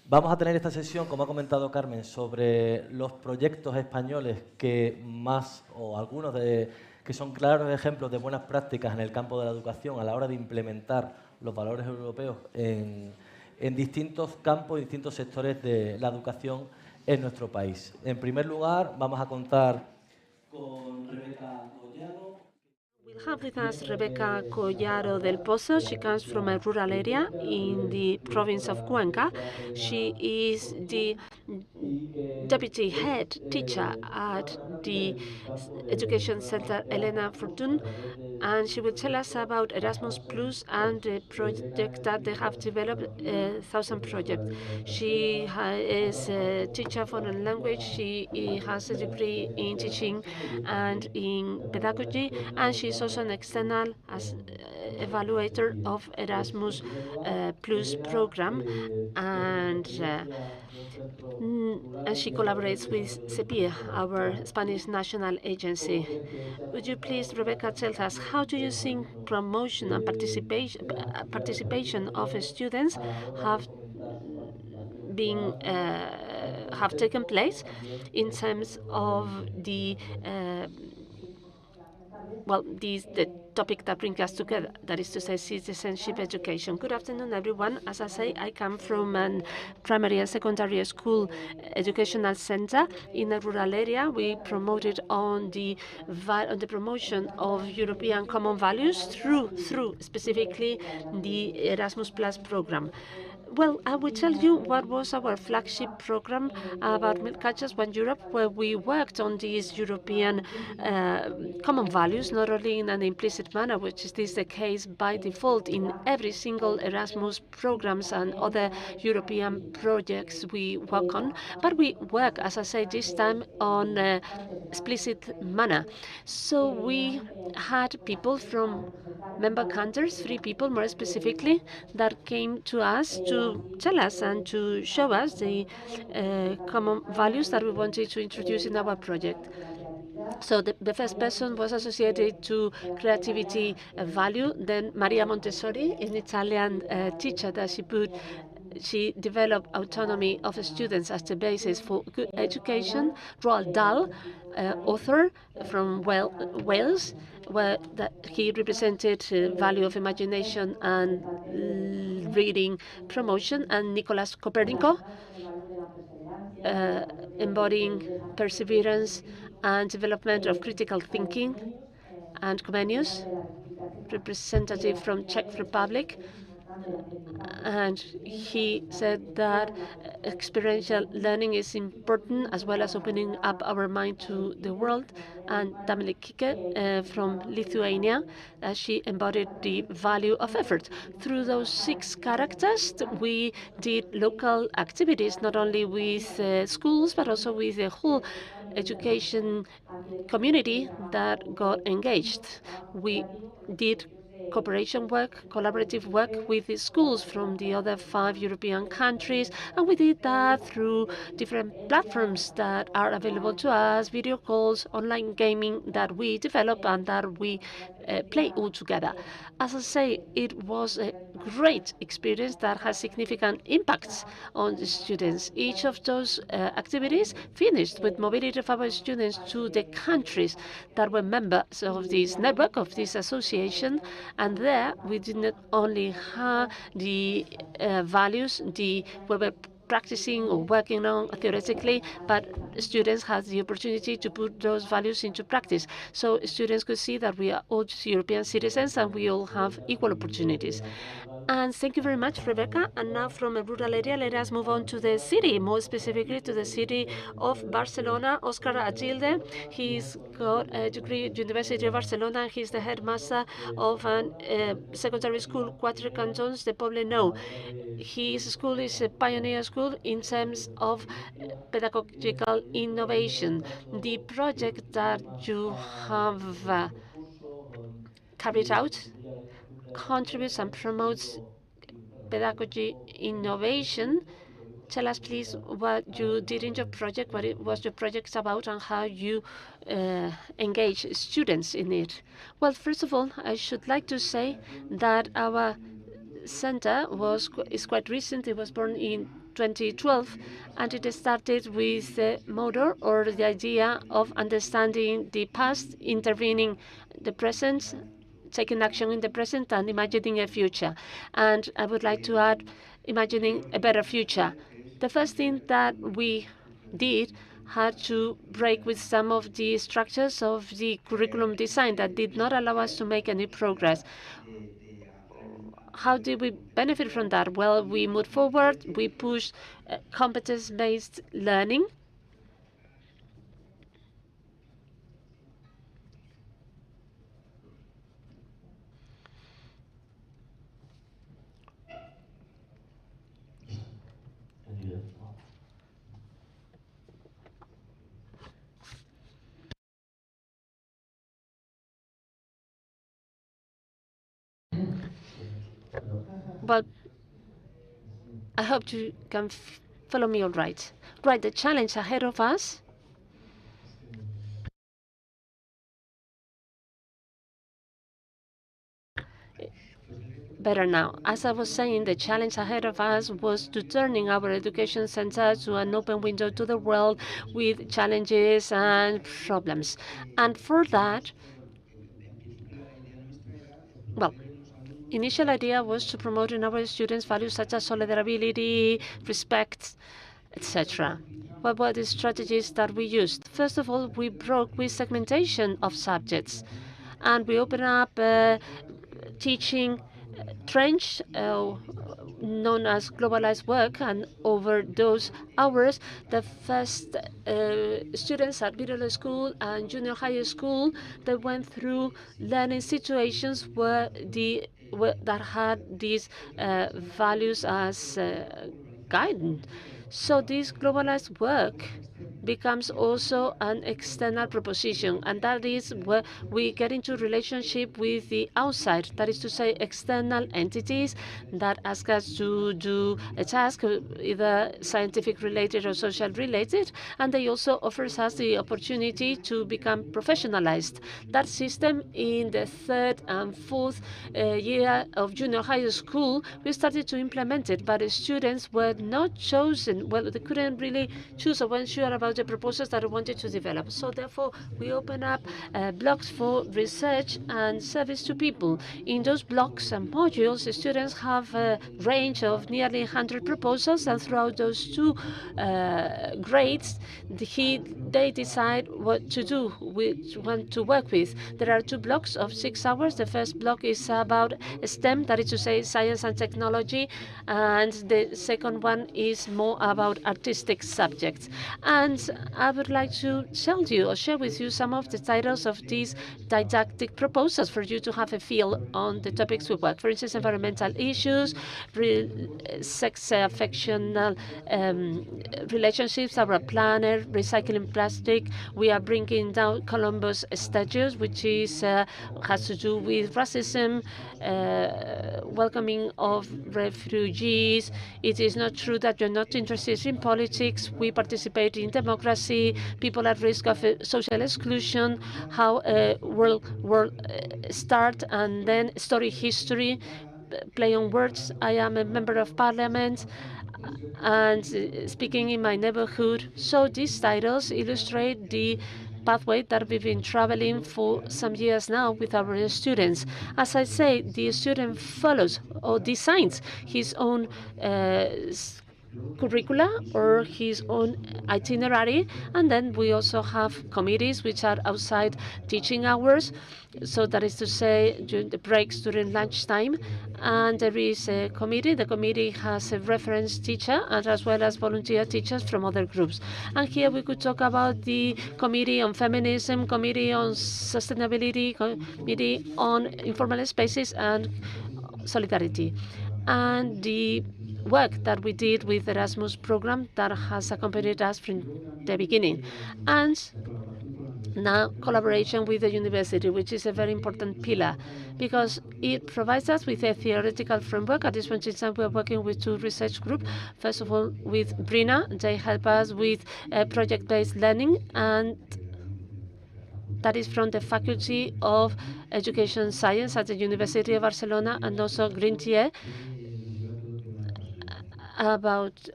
Vamos a tener esta sesión, como ha comentado Carmen, sobre los proyectos españoles que más, o algunos que son claros ejemplos de buenas prácticas en el campo de la educación a la hora de implementar los valores europeos en distintos campos y distintos sectores de la educación en nuestro país. En primer lugar, vamos a contar con Rebeca Collado. We have with us Rebecca Collado del Pozo. She comes from a rural area in the province of Cuenca. She is the deputy head teacher at the education center Elena Fortun, and she will tell us about Erasmus Plus and the project that they have developed, 1,000 project. She is a teacher of foreign language. She has a degree in teaching and in pedagogy, and she's also an external evaluator of Erasmus Plus program, and she collaborates with CEPIE, our Spanish national agency. Would you please, Rebecca, tell us how do you think promotion and participation of students have taken place in terms of the the topic that brings us together, that is to say, citizenship education. Good afternoon, everyone. As I say, I come from a primary and secondary school educational center in a rural area. We promoted on the promotion of European common values through specifically the Erasmus Plus program. Well, I will tell you what was our flagship program about Catches One Europe, where we worked on these European common values, not only in an implicit manner, which is the case by default in every single Erasmus programs and other European projects we work on, but we work, as I say, this time on an explicit manner. So we had people from member countries, 3 people more specifically, that came to us to tell us and to show us the common values that we wanted to introduce in our project. So the first person was associated to creativity value, then Maria Montessori, an Italian teacher that she developed autonomy of students as the basis for good education. Roald Dahl, author from Wales, where he represented value of imagination and reading promotion, and Nicolas Copernico, embodying perseverance and development of critical thinking, and Comenius, representative from Czech Republic, and he said that experiential learning is important as well as opening up our mind to the world. And Tamile Kike from Lithuania, she embodied the value of effort. Through those 6 characters, we did local activities, not only with schools, but also with the whole education community that got engaged. We did cooperation work, collaborative work with the schools from the other 5 European countries, and we did that through different platforms that are available to us, video calls, online gaming that we develop and that we play all together. As I say, it was a great experience that has significant impacts on the students. Each of those activities finished with mobility of our students to the countries that were members of this network, of this association, and there we did not only have the values we were practicing or working on theoretically, but students had the opportunity to put those values into practice. So students could see that we are all European citizens and we all have equal opportunities. And thank you very much, Rebecca. And now from a rural area, let us move on to the city, more specifically to the city of Barcelona. Oscar Agilde, he's got a degree at University of Barcelona, and he's the headmaster of a secondary school, Quatre Cantons de Poblenou. His school is a pioneer school in terms of pedagogical innovation. The project that you have carried out contributes and promotes pedagogy innovation. Tell us, please, what you did in your project, what it was your project about, and how you engage students in it. Well, first of all, I should like to say that our center is quite recent. It was born in 2012, and it started with the motto or the idea of understanding the past, intervening the present, taking action in the present, and imagining a future. And I would like to add, imagining a better future. The first thing that we did had to break with some of the structures of the curriculum design that did not allow us to make any progress. How did we benefit from that? Well, we moved forward, we pushed competence-based learning. Well, I hope you can follow me all right. Right, the challenge ahead of us better now. As I was saying, the challenge ahead of us was to turning our education center to an open window to the world with challenges and problems. And for that, well, initial idea was to promote in our students values such as solidarity, respect, etc. What were the strategies that we used? First of all, we broke with segmentation of subjects, and we opened up teaching trench known as globalized work, and over those hours the first students at middle school and junior high school, they went through learning situations that had these values as guidance. So this globalized work becomes also an external proposition, and that is where we get into relationship with the outside, that is to say external entities that ask us to do a task, either scientific related or social related, and they also offers us the opportunity to become professionalized. That system in the third and fourth year of junior high school, we started to implement it, but the students were not chosen. Well, they couldn't really choose or weren't sure about the proposals that we wanted to develop. So therefore, we open up blocks for research and service to people. In those blocks and modules, the students have a range of nearly 100 proposals, and throughout those two grades, they decide what to do, which one to work with. There are two blocks of 6 hours. The first block is about STEM, that is to say science and technology, and the second one is more about artistic subjects. And I would like to tell you or share with you some of the titles of these didactic proposals for you to have a feel on the topics we work. For instance, environmental issues, sex affectional relationships, our planet, recycling plastic. We are bringing down Columbus statues, which is has to do with racism, welcoming of refugees. It is not true that you're not interested in politics. We participate in democracy, people at risk of social exclusion, how world start, and then story history, play on words. I am a member of parliament and speaking in my neighborhood. So these titles illustrate the pathway that we've been traveling for some years now with our students. As I say, the student follows or designs his own curricula or his own itinerary, and then we also have committees which are outside teaching hours, so that is to say during the breaks during lunchtime, and there is a committee. The committee has a reference teacher and as well as volunteer teachers from other groups. And here we could talk about the committee on feminism, committee on sustainability, committee on informal spaces and solidarity, and the work that we did with the Erasmus program that has accompanied us from the beginning, and now collaboration with the university, which is a very important pillar because it provides us with a theoretical framework. At this point in time, we are working with two research groups. First of all, with Brina, they help us with project-based learning, and that is from the Faculty of Education Science at the University of Barcelona, and also Grintier about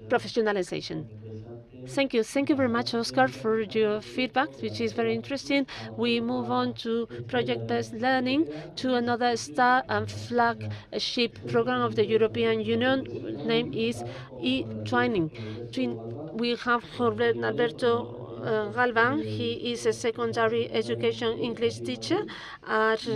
professionalization. Thank you. Thank you very much, Oscar, for your feedback, which is very interesting. We move on to project-based learning, to another star and flagship program of the European Union. Name is e-twinning. We have Jorge Alberto Galvan. He is a secondary education English teacher at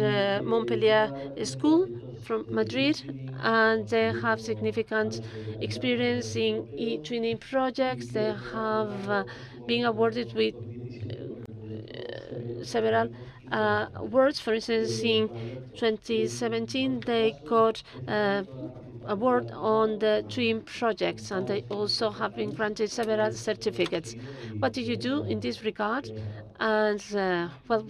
Montpellier School from Madrid, and they have significant experience in e-twinning projects. They have been awarded with several awards. For instance, in 2017, they got award on the twin projects, and they also have been granted several certificates. What did you do in this regard? And well,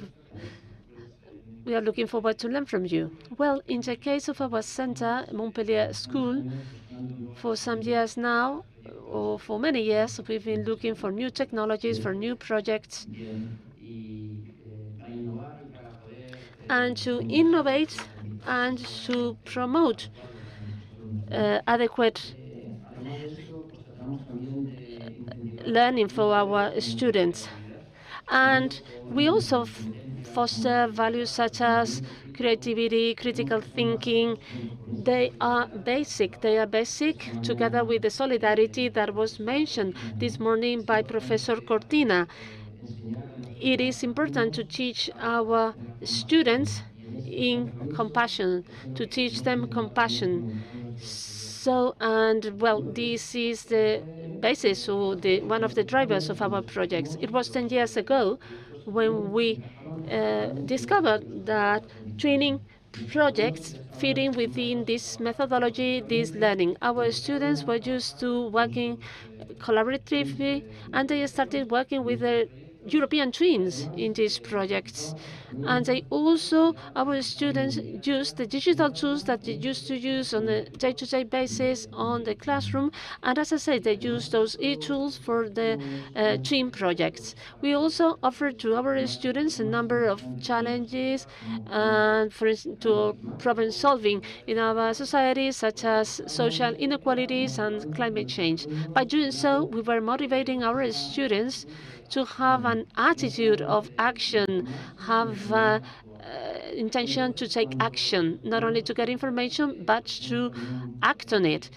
we are looking forward to learn from you. Well, in the case of our center, Montpellier School, for some years now, or for many years, we've been looking for new technologies, for new projects, and to innovate and to promote adequate learning for our students. And we also foster values such as creativity, critical thinking. They are basic. They are basic together with the solidarity that was mentioned this morning by Professor Cortina. It is important to teach our students in compassion, to teach them compassion. So, and well, this is the basis or one of the drivers of our projects. It was 10 years ago when we discovered that training projects fitting within this methodology, this learning. Our students were used to working collaboratively, and they started working with the European twins in these projects. And they also, our students use the digital tools that they used to use on a day-to-day basis on the classroom. And as I said, they use those e-tools for the twin projects. We also offer to our students a number of challenges, for instance, to problem solving in our society, such as social inequalities and climate change. By doing so, we were motivating our students to have an attitude of action, have intention to take action, not only to get information, but to act on it.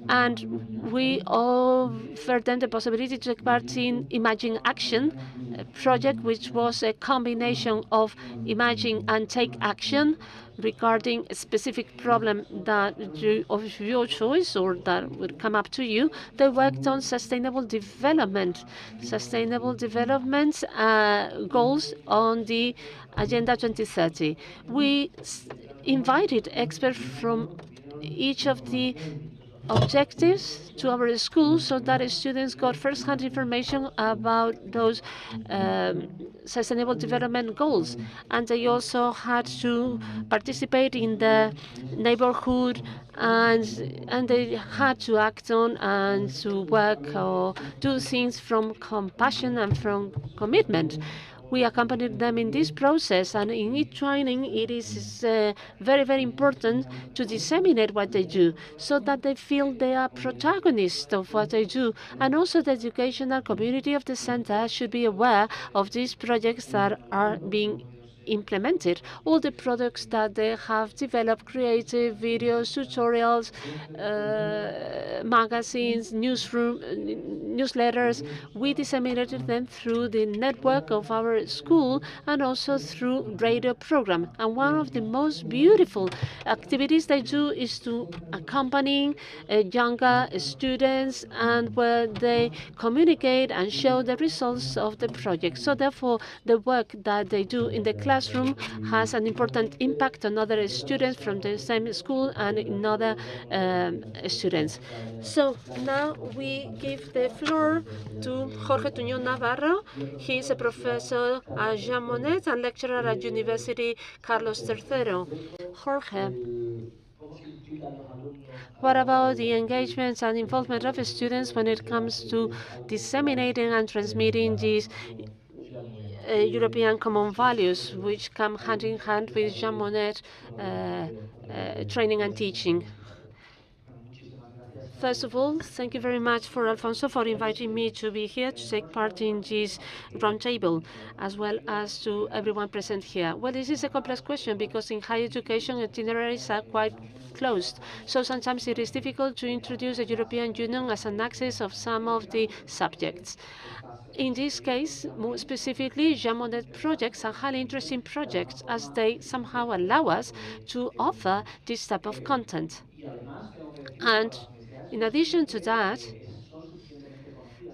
And we offered them the possibility to take part in Imagine Action, a project which was a combination of imagine and take action regarding a specific problem that of your choice or that would come up to you. They worked on sustainable development goals on the Agenda 2030. We invited experts from each of the objectives to our schools so that students got first-hand information about those sustainable development goals. And they also had to participate in the neighborhood, and they had to act on and to work or do things from compassion and from commitment. We accompanied them in this process, and in e-training, it is very, very important to disseminate what they do so that they feel they are protagonists of what they do. And also the educational community of the center should be aware of these projects that are being implemented. All the products that they have developed, creative videos, tutorials, magazines, newsletters, we disseminated them through the network of our school and also through radio program. And one of the most beautiful activities they do is to accompany younger students, and where they communicate and show the results of the project. So therefore, the work that they do in the classroom has an important impact on other students from the same school and in other students. So now we give the floor to Jorge Tuñón Navarro. He is a professor at Jean Monnet and lecturer at University Carlos III. Jorge, what about the engagements and involvement of students when it comes to disseminating and transmitting these European common values, which come hand in hand with Jean Monnet training and teaching? First of all, thank you very much for Alfonso for inviting me to be here to take part in this roundtable, as well as to everyone present here. Well, this is a complex question because in higher education, itineraries are quite closed. So sometimes it is difficult to introduce the European Union as an axis of some of the subjects. In this case, more specifically, Jean Monnet projects are highly interesting projects as they somehow allow us to offer this type of content. And in addition to that,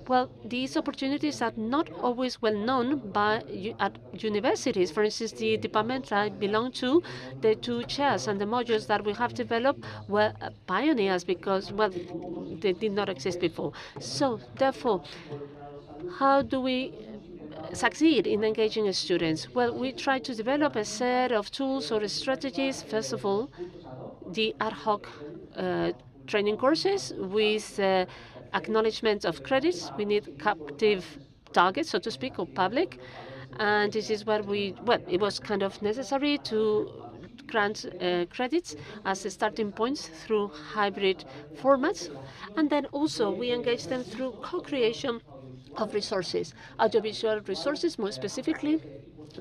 well, these opportunities are not always well known at universities. For instance, the department I belong to, the two chairs and the modules that we have developed were pioneers because, well, they did not exist before. So, therefore, how do we succeed in engaging students? Well, we try to develop a set of tools or strategies. First of all, the ad hoc training courses with acknowledgement of credits. We need captive targets, so to speak, or public. And this is where it was kind of necessary to grant credits as a starting points through hybrid formats. And then also we engage them through co-creation of resources, audiovisual resources more specifically,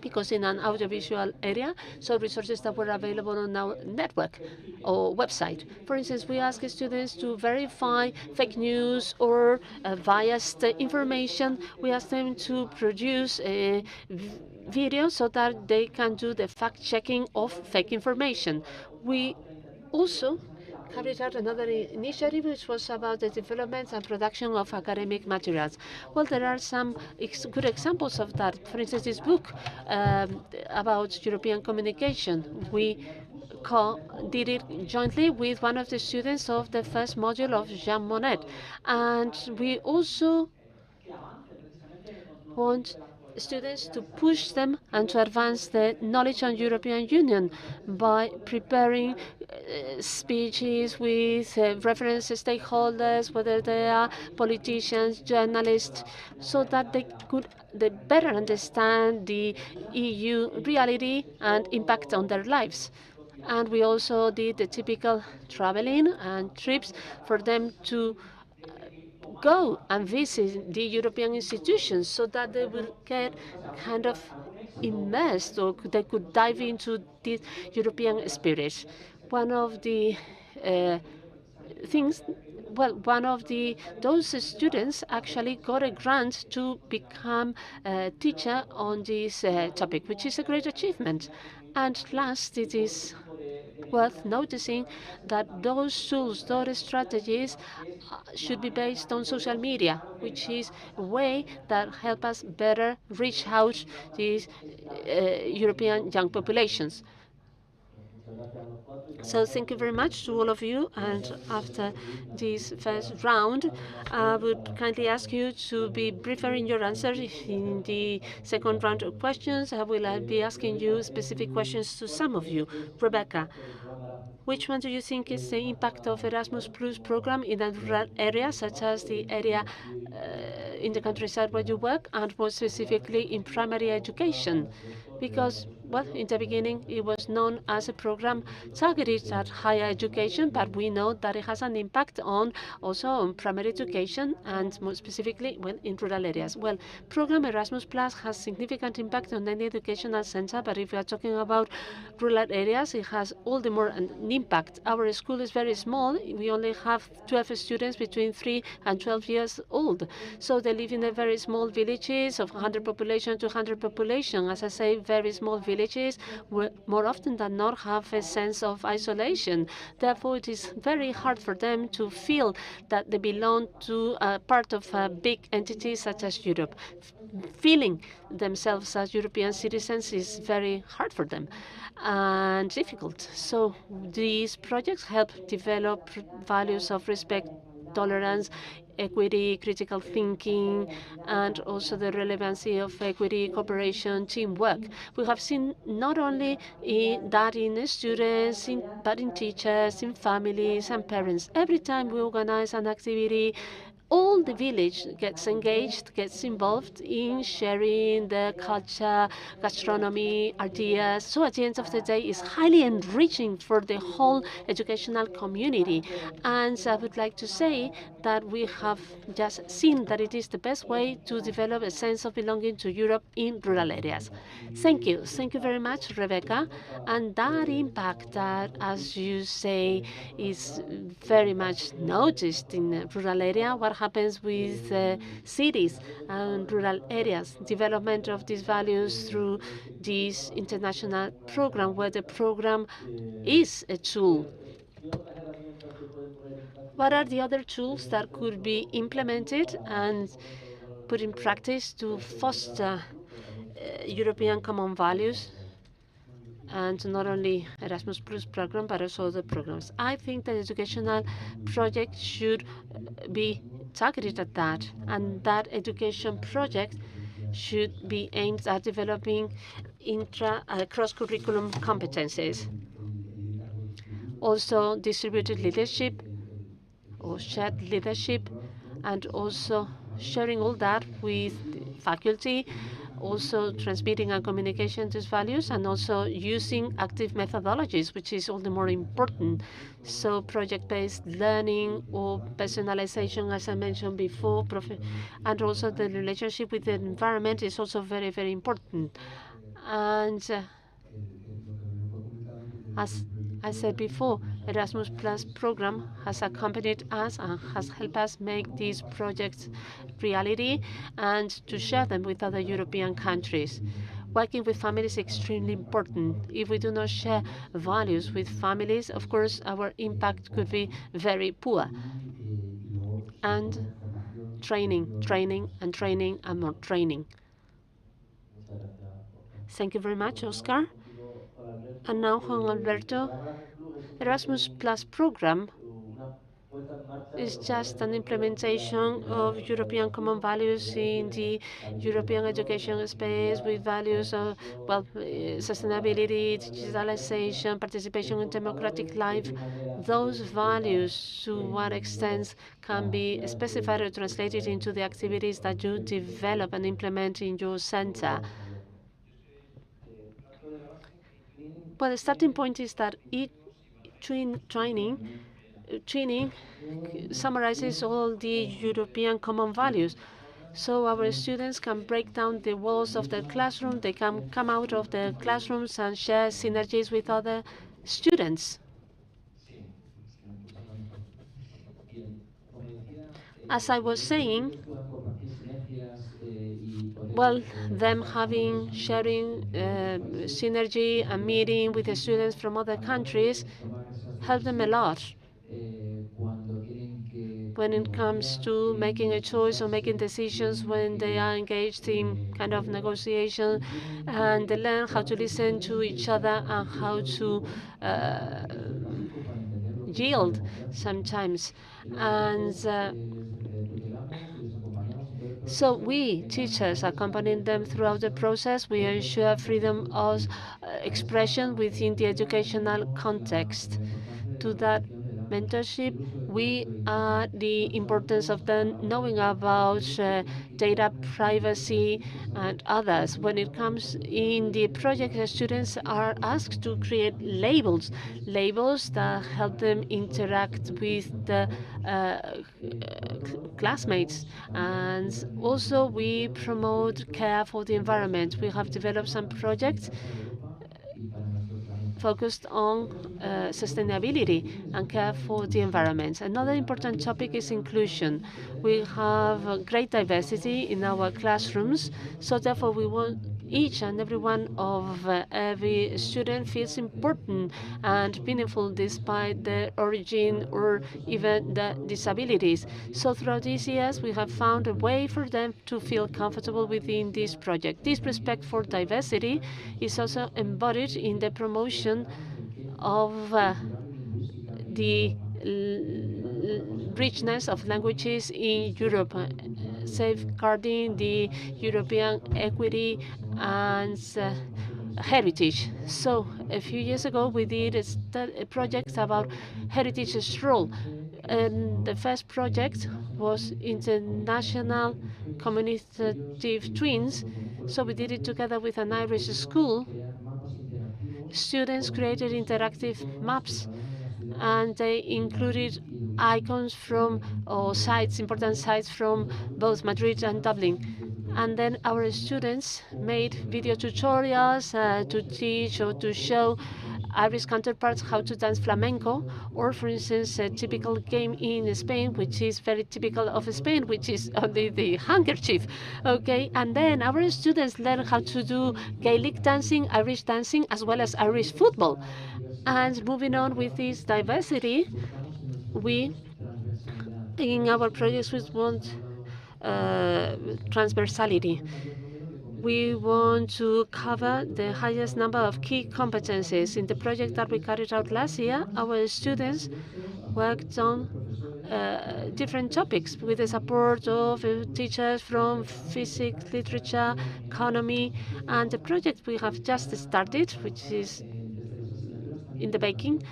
because in an audiovisual area, so resources that were available on our network or website. For instance, we ask students to verify fake news or biased information. We ask them to produce a video so that they can do the fact-checking of fake information. We also carried out another initiative which was about the development and production of academic materials. Well, there are some good examples of that. For instance, this book about European communication. We did it jointly with one of the students of the first module of Jean Monnet. And we also want students to push them and to advance the knowledge on European Union by preparing speeches with reference stakeholders, whether they are politicians, journalists, so that they could better understand the EU reality and impact on their lives. And we also did the typical traveling and trips for them to go and visit the European institutions so that they will get kind of immersed or they could dive into this European spirit. One of the those students actually got a grant to become a teacher on this topic, which is a great achievement. And last, it is worth noticing that those tools, those strategies should be based on social media, which is a way that helps us better reach out these European young populations. So thank you very much to all of you. And after this first round, I would kindly ask you to be briefer in your answers. In the second round of questions, I will be asking you specific questions to some of you. Rebecca, which one do you think is the impact of Erasmus Plus program in a rural area, such as the area in the countryside where you work, and more specifically in primary education? Because, well, in the beginning, it was known as a program targeted at higher education, but we know that it has an impact also on primary education and more specifically in rural areas. Well, program Erasmus Plus has significant impact on any educational center, but if we are talking about rural areas, it has all the more an impact. Our school is very small. We only have 12 students between 3 and 12 years old. So they live in a very small villages of 100 population, 200 population. As I say, very small villages will more often than not have a sense of isolation. Therefore, it is very hard for them to feel that they belong to a part of a big entity such as Europe. Feeling themselves as European citizens is very hard for them and difficult. So these projects help develop values of respect, tolerance, equity, critical thinking, and also the relevancy of equity, cooperation, teamwork. We have seen not only that in students, but in teachers, in families and parents. Every time we organize an activity all the village gets engaged, gets involved in sharing the culture, gastronomy, ideas. So at the end of the day, it's highly enriching for the whole educational community. And I would like to say that we have just seen that it is the best way to develop a sense of belonging to Europe in rural areas. Thank you. Thank you very much, Rebecca. And that impact that, as you say, is very much noticed in the rural area. What happens with cities and rural areas? Development of these values through this international program, where the program is a tool. What are the other tools that could be implemented and put in practice to foster European common values, and not only Erasmus Plus program, but also other programs? I think that educational project should be targeted at that, and that education project should be aimed at developing cross-curriculum competencies. Also, distributed leadership or shared leadership, and also sharing all that with faculty, also transmitting and communicating these values, and also using active methodologies, which is all the more important. So project-based learning or personalization, as I mentioned before, and also the relationship with the environment is also very, very important. And as I said before, Erasmus Plus program has accompanied us and has helped us make these projects reality and to share them with other European countries. Working with families is extremely important. If we do not share values with families, of course, our impact could be very poor. And training, training, and training, and more training. Thank you very much, Oscar. And now, Juan Alberto, Erasmus Plus program is just an implementation of European common values in the European education space, with values of, sustainability, digitalization, participation in democratic life. Those values, to what extent can be specified or translated into the activities that you develop and implement in your center? Well, the starting point is that training summarizes all the European common values. So our students can break down the walls of the classroom, they can come out of the classrooms and share synergies with other students. As I was saying, well, them sharing synergy and meeting with the students from other countries help them a lot when it comes to making a choice or making decisions, when they are engaged in kind of negotiation, and they learn how to listen to each other and how to yield sometimes. And so we, teachers, accompanying them throughout the process, we ensure freedom of expression within the educational context. To that mentorship, we add the importance of them knowing about data privacy and others. When it comes in the project, the students are asked to create labels that help them interact with the classmates. And also we promote care for the environment. We have developed some projects focused on sustainability and care for the environment. Another important topic is inclusion. We have great diversity in our classrooms, so therefore we want each and every one of every student feels important and meaningful despite their origin or even the disabilities. So throughout these years, we have found a way for them to feel comfortable within this project. This respect for diversity is also embodied in the promotion of the richness of languages in Europe, safeguarding the European equity and heritage. So a few years ago, we did a project about heritage stroll. And the first project was international communicative twins, so we did it together with an Irish school. Students created interactive maps, and they included icons from or sites, important sites from both Madrid and Dublin. And then our students made video tutorials to teach or to show Irish counterparts how to dance flamenco, or for instance, a typical game in Spain, which is very typical of Spain, which is only the handkerchief. Okay, and then our students learn how to do Gaelic dancing, Irish dancing, as well as Irish football. And moving on with this diversity, we, in our projects, we want transversality. We want to cover the highest number of key competencies. In the project that we carried out last year, our students worked on different topics with the support of teachers from physics, literature, economy, and the project we have just started, which is in the baking.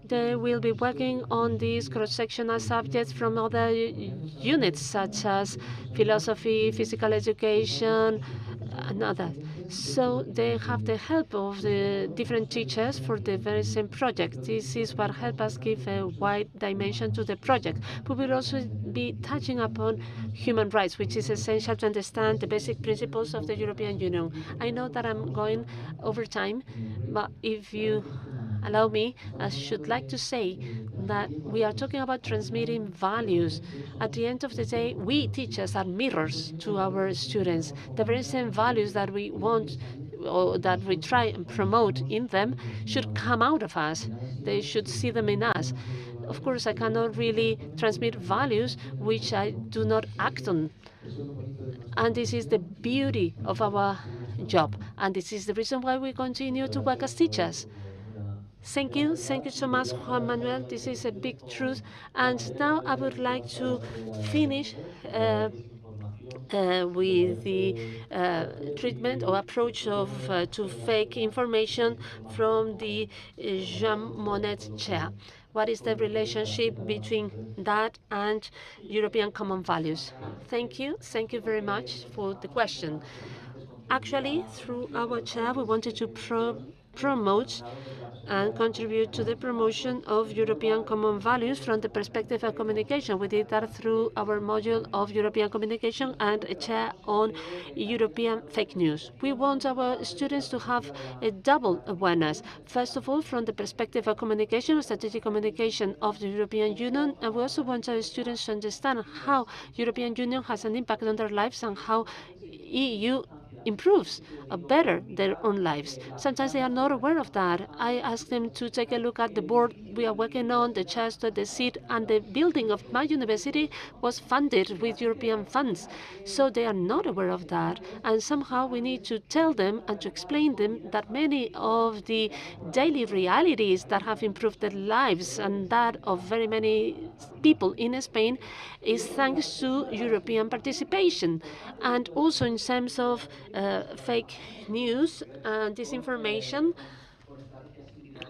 They will be working on these cross-sectional subjects from other units, such as philosophy, physical education, and others. So they have the help of the different teachers for the very same project. This is what helps us give a wide dimension to the project. We will also be touching upon human rights, which is essential to understand the basic principles of the European Union. I know that I'm going over time, but if you allow me, I should like to say that we are talking about transmitting values. At the end of the day, we teachers are mirrors to our students. The very same values that we want or that we try and promote in them should come out of us. They should see them in us. Of course, I cannot really transmit values which I do not act on. And this is the beauty of our job. And this is the reason why we continue to work as teachers. Thank you so much, Juan Manuel. This is a big truth. And now I would like to finish with the treatment or approach to fake information from the Jean Monnet chair. What is the relationship between that and European common values? Thank you very much for the question. Actually, through our chair, we wanted to promote and contribute to the promotion of European common values from the perspective of communication. We did that through our module of European communication and a chair on European fake news. We want our students to have a double awareness. First of all, from the perspective of communication, strategic communication of the European Union, and we also want our students to understand how European Union has an impact on their lives and how EU improves better their own lives. Sometimes they are not aware of that. I ask them to take a look at the board we are working on, the chest, the seat, and the building of my university was funded with European funds. So they are not aware of that. And somehow we need to tell them and to explain them that many of the daily realities that have improved their lives and that of very many people in Spain is thanks to European participation. And also in terms of fake news and disinformation,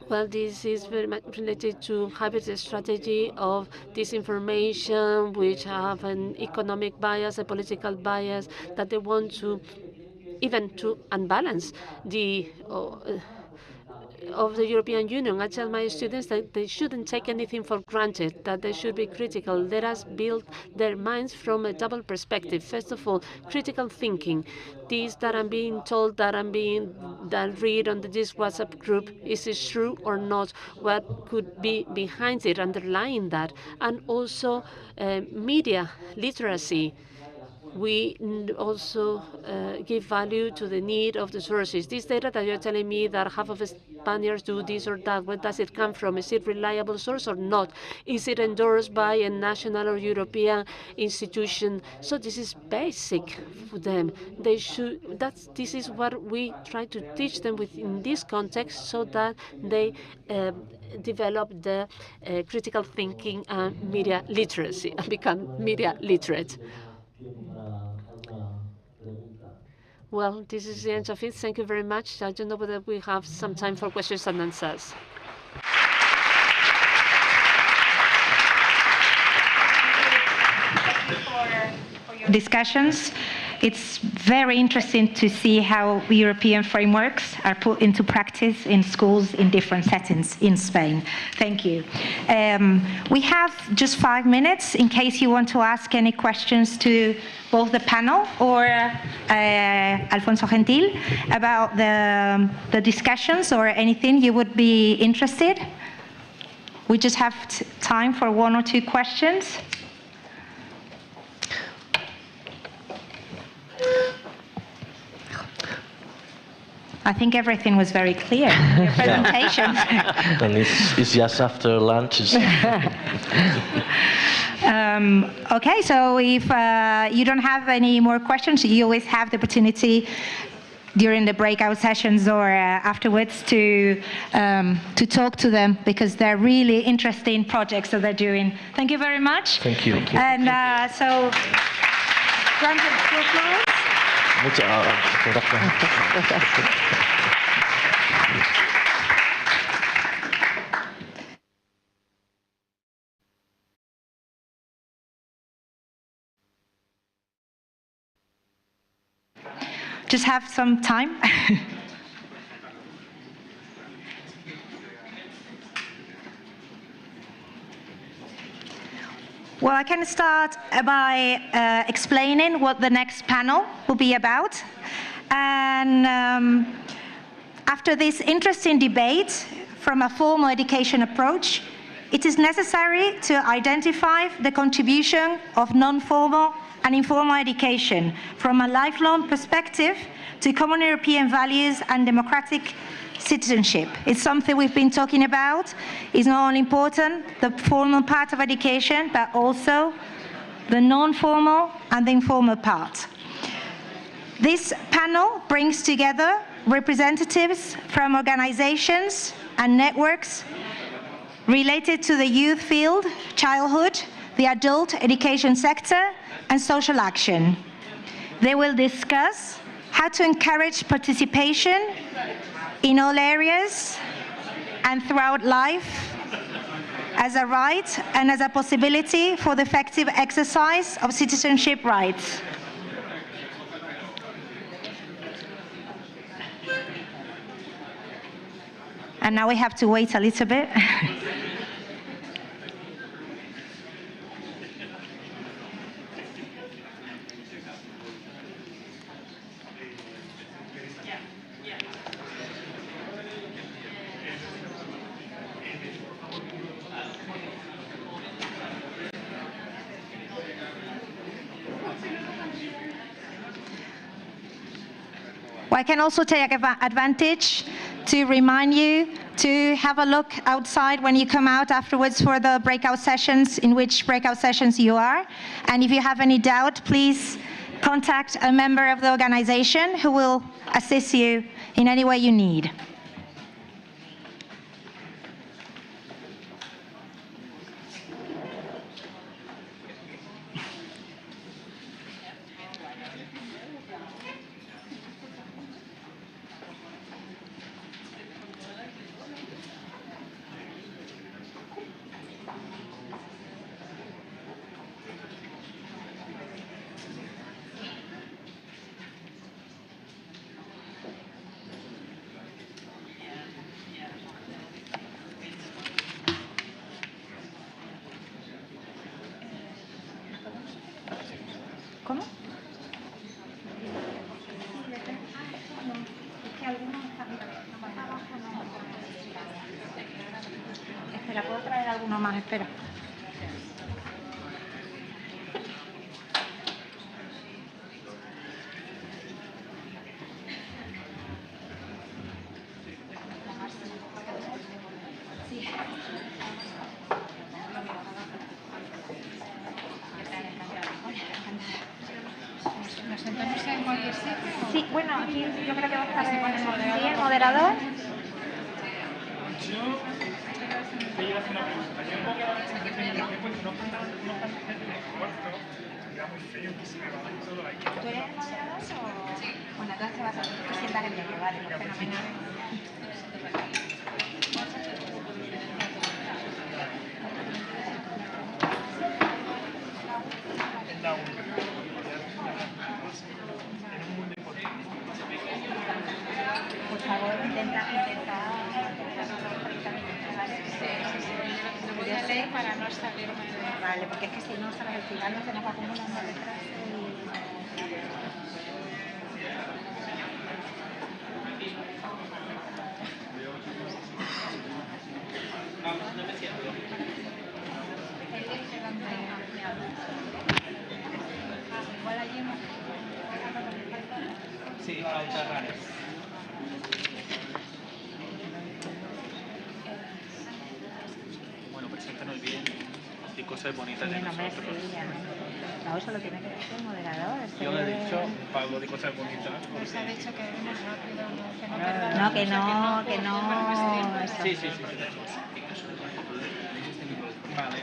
well, this is very much related to hybrid strategy of disinformation, which have an economic bias, a political bias, that they want to even to unbalance the of the European Union. I tell my students that they shouldn't take anything for granted, that they should be critical. Let us build their minds from a double perspective. First of all, critical thinking. This that I'm being told, that read on this WhatsApp group, is it true or not? What could be behind it, underlying that? And also media literacy. We also give value to the need of the sources. This data that you're telling me that half of Spaniards do this or that, where does it come from? Is it a reliable source or not? Is it endorsed by a national or European institution? So this is basic for them. They should. This is what we try to teach them within this context, so that they develop the critical thinking and media literacy and become media literate. Well, this is the end of it. Thank you very much. I don't know whether we have some time for questions and answers. discussions. It's very interesting to see how European frameworks are put into practice in schools in different settings in Spain. Thank you. We have just 5 minutes in case you want to ask any questions to both the panel or Alfonso Gentil about the discussions or anything you would be interested. We just have time for 1 or 2 questions. I think everything was very clear in your presentations. And it's just after lunch. Okay, so if you don't have any more questions, you always have the opportunity during the breakout sessions or afterwards to talk to them, because they're really interesting projects that they're doing. Thank you very much. Thank you. And so, round of applause. Muchas gracias. Just have some time. Well, I can start by explaining what the next panel will be about. And after this interesting debate from a formal education approach, it is necessary to identify the contribution of non-formal and informal education from a lifelong perspective to common European values and democratic citizenship. It's something we've been talking about. It's not only important, the formal part of education, but also the non-formal and the informal part. This panel brings together representatives from organizations and networks related to the youth field, childhood, the adult education sector, and social action. They will discuss how to encourage participation in all areas and throughout life as a right and as a possibility for the effective exercise of citizenship rights. And now we have to wait a little bit. Well, I can also take advantage to remind you to have a look outside when you come out afterwards for the breakout sessions, in which breakout sessions you are. And if you have any doubt, please contact a member of the organization who will assist you in any way you need. ¿Cómo? Espera, ¿puedo traer alguno más? Espera. ¿Nos sentamos en cualquier sitio? Sí, bueno, aquí yo creo que va a estar el moderador. ¿Tú eres el moderador o...? Sí. Bueno, entonces te vas a presentar el medio, vale, fenomenal. Por favor, intenta. Lo voy a leer para no salirme de... Vale, porque es que si no, sabes, al final no se nos va acumulando detrás. Igual allí hemos... Sí, falta raras. Bueno, preséntanos bien y cosas bonitas de nosotros. No, eso lo tiene que decir el moderador. Yo lo he dicho, Pablo, de cosas bonitas. Pues ha dicho que vemos rápido, No, que no. Sí, sí, sí. Vale.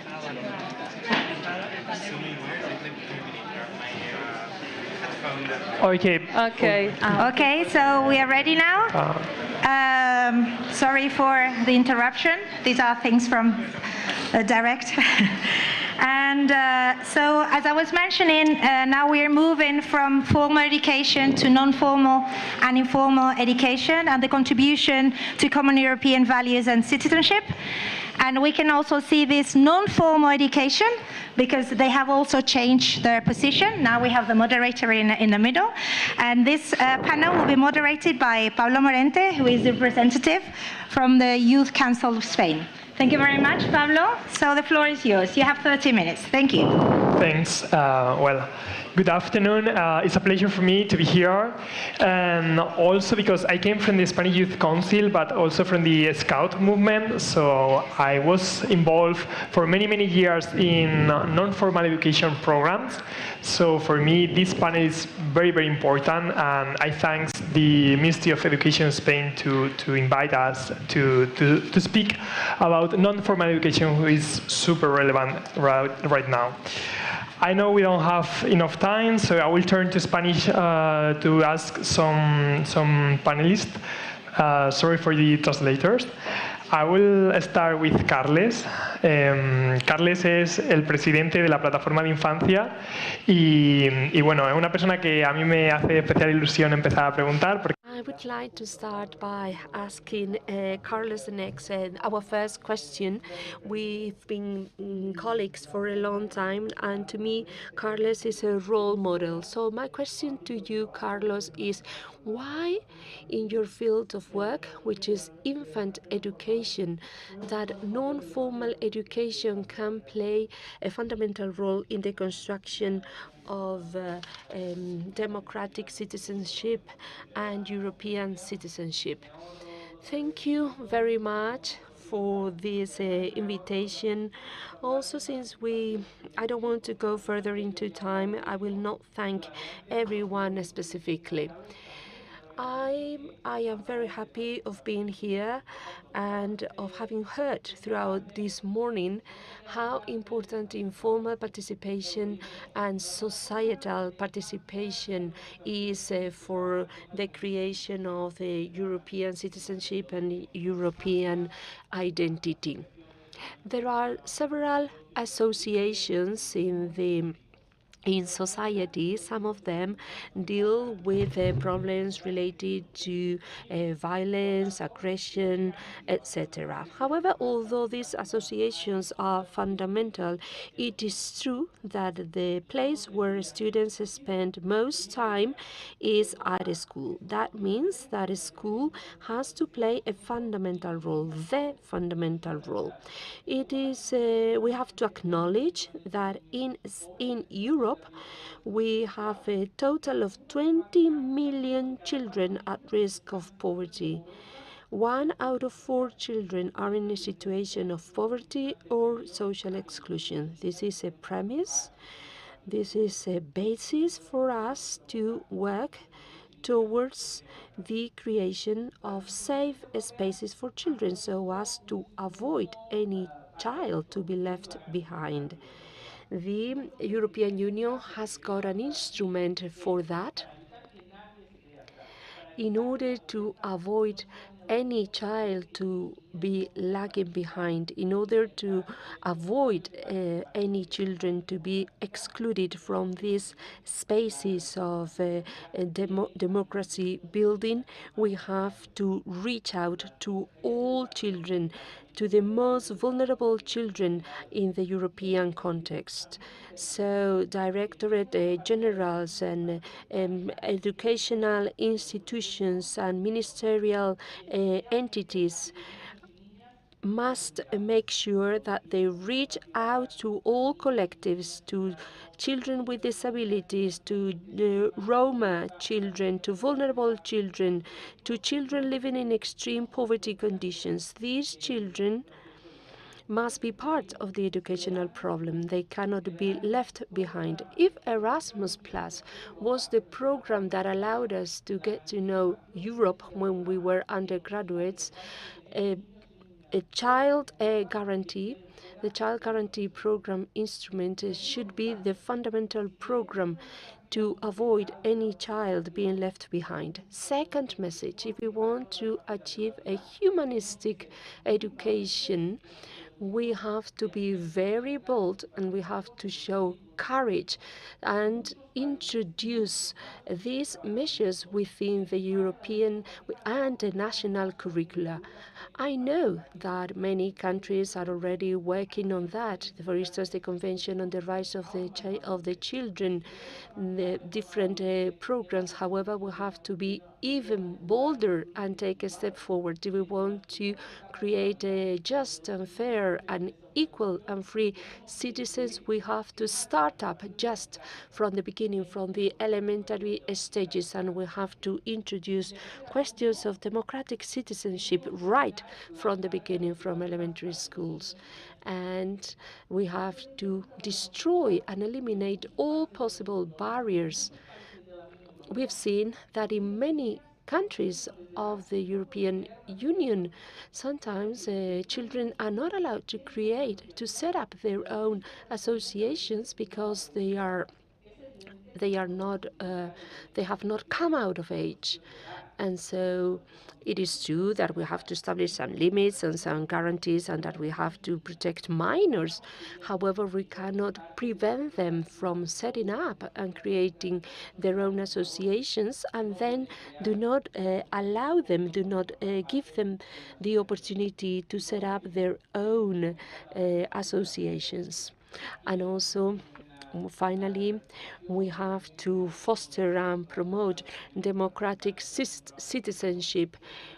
Okay. Okay, so we are ready now. Sorry for the interruption. These are things from direct. And so, as I was mentioning, now we are moving from formal education to non-formal and informal education and the contribution to common European values and citizenship. And we can also see this non-formal education because they have also changed their position. Now we have the moderator in the middle. And this panel will be moderated by Pablo Morente, who is the representative from the Youth Council of Spain. Thank you very much, Pablo. So the floor is yours. You have 30 minutes. Thank you. Thanks. Well, good afternoon. It's a pleasure for me to be here. And also because I came from the Spanish Youth Council, but also from the Scout movement. So I was involved for many, many years in non-formal education programs. So for me, this panel is very, very important. And I thank the Ministry of Education in Spain to invite us to speak about non-formal education, which is super relevant right now. I know we don't have enough time, so I will turn to Spanish to ask some panelists. Sorry for the translators. I will start with Carles. Carles es el presidente de la plataforma de infancia y bueno, es una persona que a mí me hace especial ilusión empezar a preguntar. I would like to start by asking Carlos the next, our first question. We've been colleagues for a long time, and to me, Carlos is a role model. So my question to you, Carlos, is why in your field of work, which is infant education, that non-formal education can play a fundamental role in the construction of democratic citizenship and European citizenship. Thank you very much for this invitation. Also, since I don't want to go further into time, I will not thank everyone specifically. I am very happy of being here and of having heard throughout this morning how important informal participation and societal participation is for the creation of the European citizenship and European identity. There are several associations in society. Some of them deal with problems related to violence, aggression, etc. However, although these associations are fundamental, it is true that the place where students spend most time is at a school. That means that a school has to play a fundamental role, the fundamental role. It is, we have to acknowledge that in Europe, we have a total of 20 million children at risk of poverty. 1 out of 4 children are in a situation of poverty or social exclusion. This is a premise. This is a basis for us to work towards the creation of safe spaces for children so as to avoid any child to be left behind. The European Union has got an instrument for that in order to avoid any child to be lagging behind, in order to avoid any children to be excluded from these spaces of democracy building, we have to reach out to all children, to the most vulnerable children in the European context. So directorate generals and educational institutions and ministerial entities must make sure that they reach out to all collectives, to children with disabilities, to the Roma children, to vulnerable children, to children living in extreme poverty conditions. These children must be part of the educational problem. They cannot be left behind. If Erasmus Plus was the program that allowed us to get to know Europe when we were undergraduates, a child guarantee, the child guarantee program instrument should be the fundamental program to avoid any child being left behind. Second message, if we want to achieve a humanistic education, we have to be very bold and we have to show courage and introduce these measures within the European and the national curricula. I know that many countries are already working on that. For instance, the Convention on the Rights of the Children, the different programs. However, we have to be even bolder and take a step forward. Do we want to create a just and fair and equal and free citizens? We have to start up just from the beginning, from the elementary stages, and we have to introduce questions of democratic citizenship right from the beginning, from elementary schools. And we have to destroy and eliminate all possible barriers. We've seen that in many countries of the European Union, sometimes children are not allowed to set up their own associations because they have not come out of age. And so it is true that we have to establish some limits and some guarantees and that we have to protect minors. However, we cannot prevent them from setting up and creating their own associations, and then do not allow them, do not give them the opportunity to set up their own associations. And also, finally, we have to foster and promote democratic citizenship.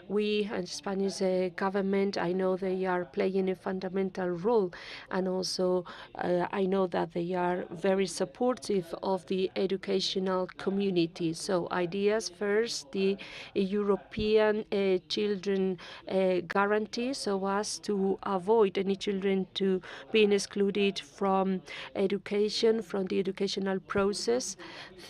We and Spanish government, I know they are playing a fundamental role, and also I know that they are very supportive of the educational community. So ideas first, the European children guarantee, so as to avoid any children to being excluded from education, from the educational process.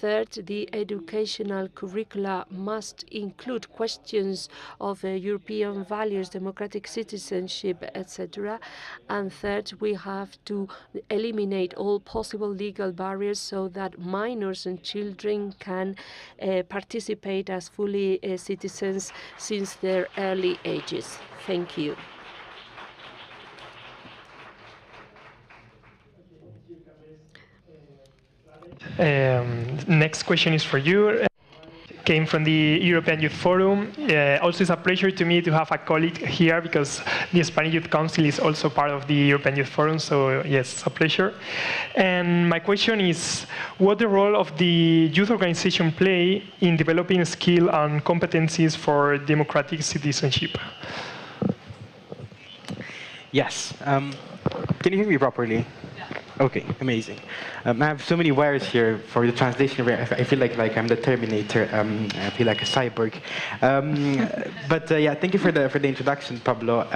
Third, the educational curricula must include questions of European values, democratic citizenship, etc. And third, we have to eliminate all possible legal barriers so that minors and children can participate as fully citizens since their early ages. Thank you. Next question is for you. Came from the European Youth Forum. Also, it's a pleasure to me to have a colleague here because the Spanish Youth Council is also part of the European Youth Forum. So yes, it's a pleasure. And my question is, what the role of the youth organization play in developing skill and competencies for democratic citizenship? Yes. Can you hear me properly? Okay, amazing. I have so many wires here for the translation. I feel like I'm the Terminator. I feel like a cyborg. Yeah, thank you for the introduction, Pablo.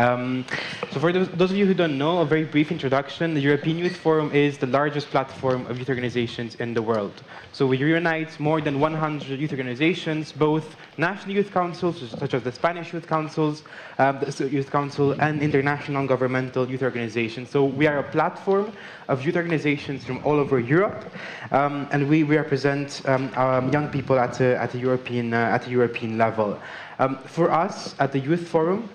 So for those of you who don't know, a very brief introduction. The European Youth Forum is the largest platform of youth organizations in the world. So we reunite more than 100 youth organizations, both national youth councils, such as the Spanish Youth Council, and international governmental youth organizations. So we are a platform of youth organizations from all over Europe, and we represent young people at the European level. For us at the Youth Forum,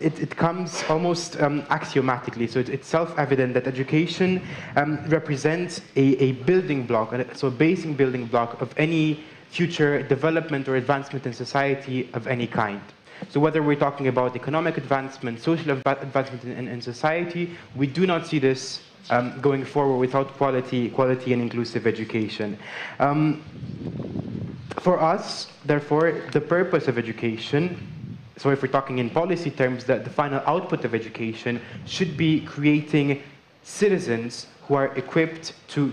it comes almost axiomatically. So it's self-evident that education represents a building block, so a basic building block of any future development or advancement in society of any kind. So whether we're talking about economic advancement, social advancement in society, we do not see this going forward without quality and inclusive education. For us, therefore, the purpose of education, so if we're talking in policy terms, that the final output of education should be creating citizens who are equipped to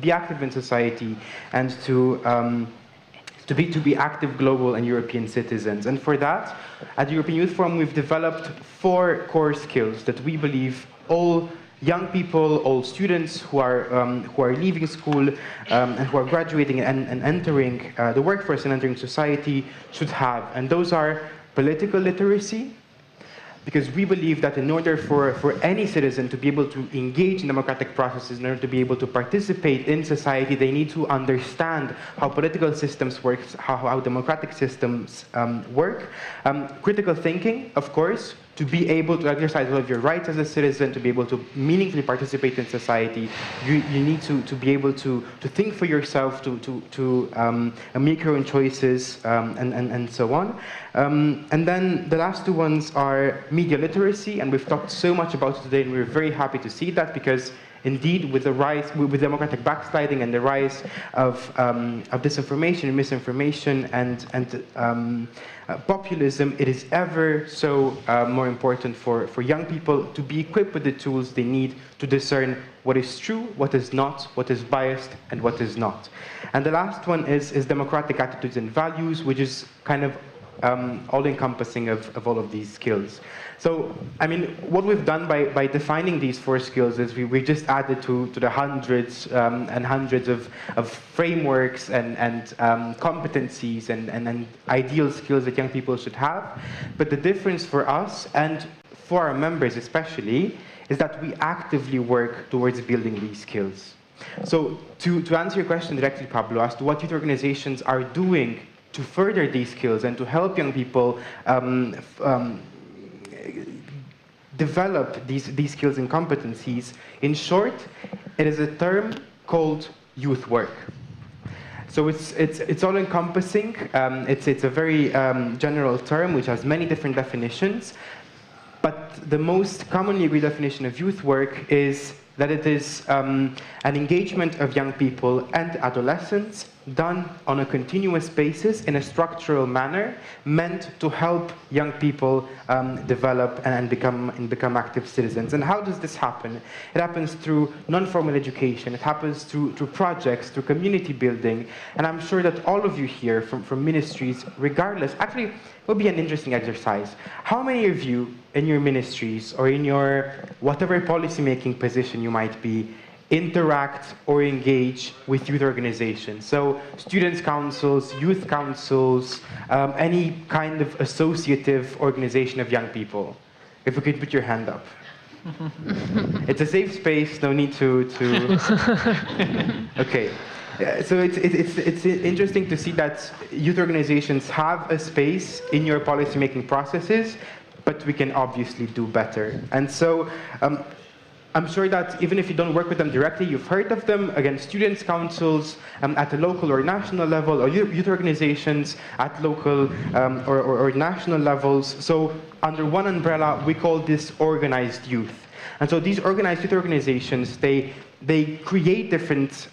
be active in society and to be active global and European citizens. And for that, at the European Youth Forum, we've developed 4 core skills that we believe all young people, all students who are leaving school and who are graduating and entering the workforce and entering society should have. And those are political literacy, because we believe that in order for any citizen to be able to engage in democratic processes, in order to be able to participate in society, they need to understand how political systems work, how democratic systems work. Critical thinking, of course, to be able to exercise all of your rights as a citizen, to be able to meaningfully participate in society, you need to be able to think for yourself, to make your own choices, and so on. And then the last 2 ones are media literacy, and we've talked so much about it today, and we're very happy to see that, because indeed, with the rise, with democratic backsliding and the rise of disinformation and misinformation and populism, it is ever so more important for young people to be equipped with the tools they need to discern what is true, what is not, what is biased, and what is not. And the last one is democratic attitudes and values, which is kind of all-encompassing of all of these skills. So, I mean, what we've done by defining these 4 skills is we just added to the hundreds and hundreds of frameworks and competencies and ideal skills that young people should have. But the difference for us and for our members especially is that we actively work towards building these skills. So to answer your question directly, Pablo, as to what youth organizations are doing to further these skills and to help young people develop these skills and competencies, in short, it is a term called youth work. So it's all-encompassing. It's a very general term which has many different definitions. But the most commonly agreed definition of youth work is that it is an engagement of young people and adolescents done on a continuous basis in a structural manner, meant to help young people develop and become active citizens. And how does this happen? It happens through non-formal education. It happens through projects, through community building. And I'm sure that all of you here from ministries, regardless, actually, it would be an interesting exercise. How many of you in your ministries or in your whatever policy-making position you might be interact or engage with youth organizations? So students' councils, youth councils, any kind of associative organization of young people. If you could put your hand up. It's a safe space, no need to... Okay. So it's interesting to see that youth organizations have a space in your policy-making processes, but we can obviously do better. And so I'm sure that even if you don't work with them directly, you've heard of them. Again, students' councils at the local or national level, or youth organizations at local or national levels. So under one umbrella, we call this organized youth. And so these organized youth organizations, they create different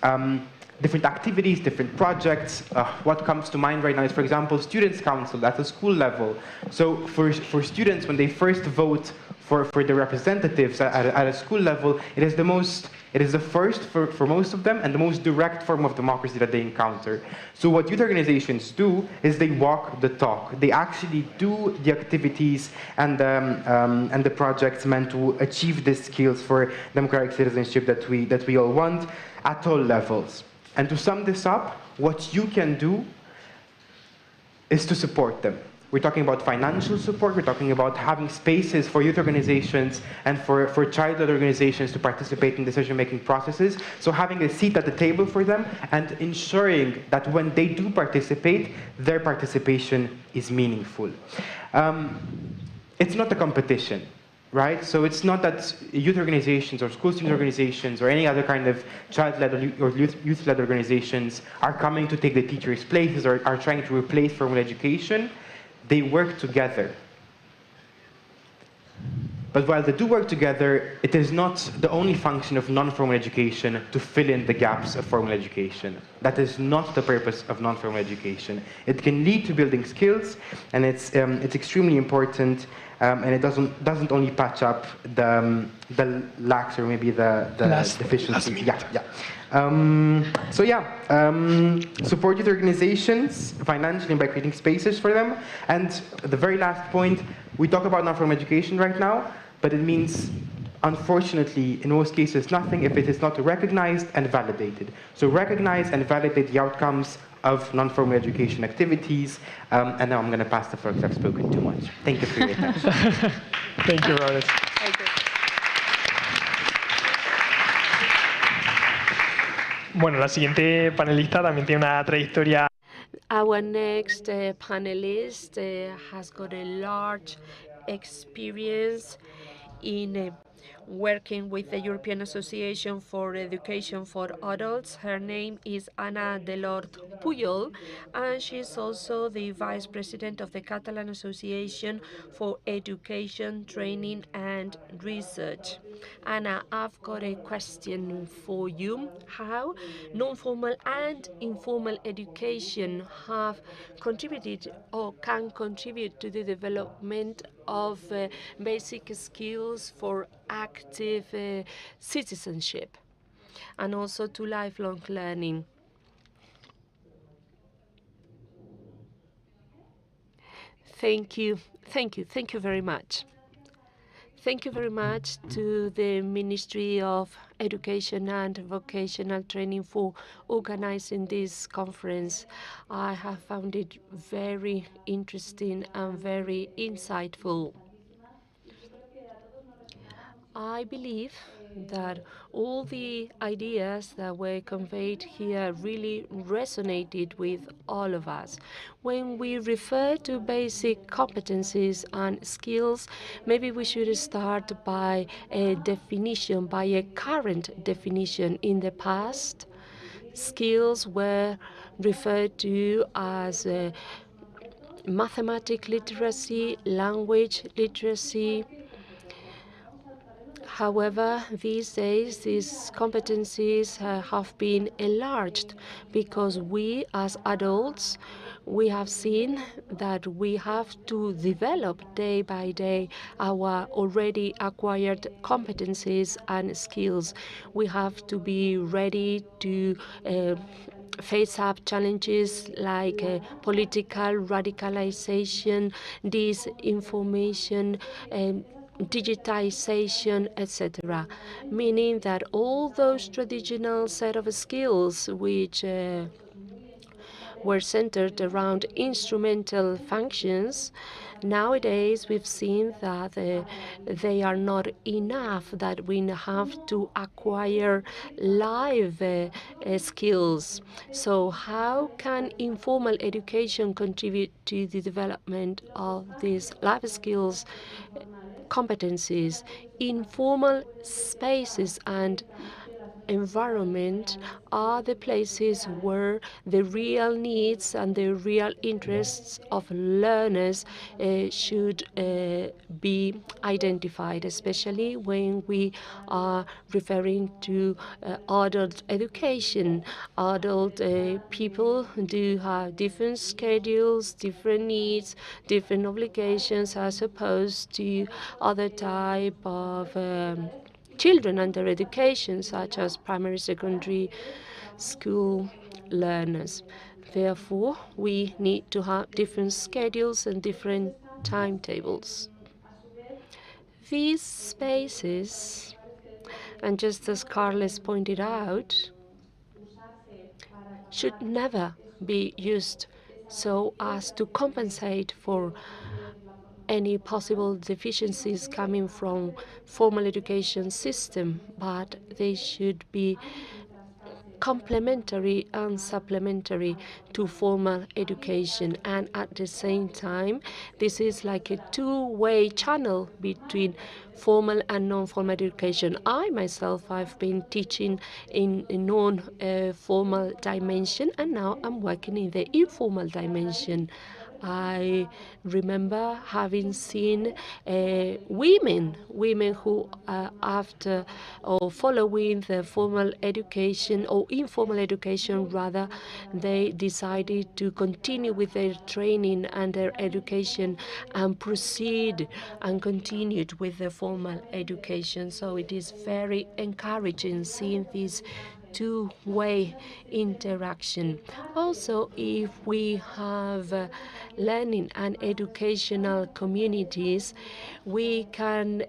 activities, different projects. What comes to mind right now is, for example, Students' Council at the school level. So for students, when they first vote for the representatives at a school level, it is the first for most of them and the most direct form of democracy that they encounter. So what youth organizations do is they walk the talk. They actually do the activities and the projects meant to achieve these skills for democratic citizenship that we all want at all levels. And to sum this up, what you can do is to support them. we're talking about financial support, we're talking about having spaces for youth organizations and for childhood organizations to participate in decision-making processes. So having a seat at the table for them and ensuring that when they do participate, their participation is meaningful. It's not a competition, right? So it's not that youth organizations or school student organizations or any other kind of child-led or youth-led organizations are coming to take the teachers' places or are trying to replace formal education. They work together. But while they do work together, it is not the only function of non-formal education to fill in the gaps of formal education. That is not the purpose of non-formal education. It can lead to building skills, and it's extremely important. And it doesn't only patch up the lacks or maybe the deficiency. Support youth organizations financially by creating spaces for them. And the very last point, we talk about non-formal education right now, but it means, unfortunately, in most cases, nothing if it is not recognized and validated. So recognize and validate the outcomes of non-formal education activities. And now I'm going to pass the floor because I've spoken too much. Thank you for your attention. Thank you, Robert. Bueno, la siguiente panelista también tiene una trayectoria. Our next panelist has got a large experience in working with the European Association for Education for Adults. Her name is Ana Delort Puyol, and she's also the Vice President of the Catalan Association for Education, Training and Research. Ana, I've got a question for you. How non-formal and informal education have contributed or can contribute to the development of basic skills for active citizenship and also to lifelong learning? Thank you very much. Thank you very much to the Ministry of Education and Vocational Training for organizing this conference. I have found it very interesting and very insightful. I believe that all the ideas that were conveyed here really resonated with all of us. When we refer to basic competencies and skills, maybe we should start by a definition, by a current definition. In the past, skills were referred to as mathematics literacy, language literacy. However, these days, these competencies have been enlarged because we, as adults, we have seen that we have to develop day by day our already acquired competencies and skills. We have to be ready to face up challenges like political radicalization, disinformation, digitization, etc., meaning that all those traditional set of skills which were centered around instrumental functions, nowadays we've seen that they are not enough, that we have to acquire live skills. So how can informal education contribute to the development of these life skills competencies? Informal spaces and environment are the places where the real needs and the real interests of learners should be identified, especially when we are referring to adult education. Adult people do have different schedules, different needs, different obligations as opposed to other type of children under education, such as primary, secondary school learners. Therefore, we need to have different schedules and different timetables. These spaces, and just as Carles pointed out, should never be used so as to compensate for any possible deficiencies coming from formal education system, but they should be complementary and supplementary to formal education. And at the same time, this is like a two-way channel between formal and non-formal education. I myself, I've been teaching in a non-formal dimension, and now I'm working in the informal dimension. I remember having seen women who, after or following the formal education or informal education rather, they decided to continue with their training and their education and proceed and continued with the formal education. So it is very encouraging seeing this two-way interaction. Also, if we have learning and educational communities, we can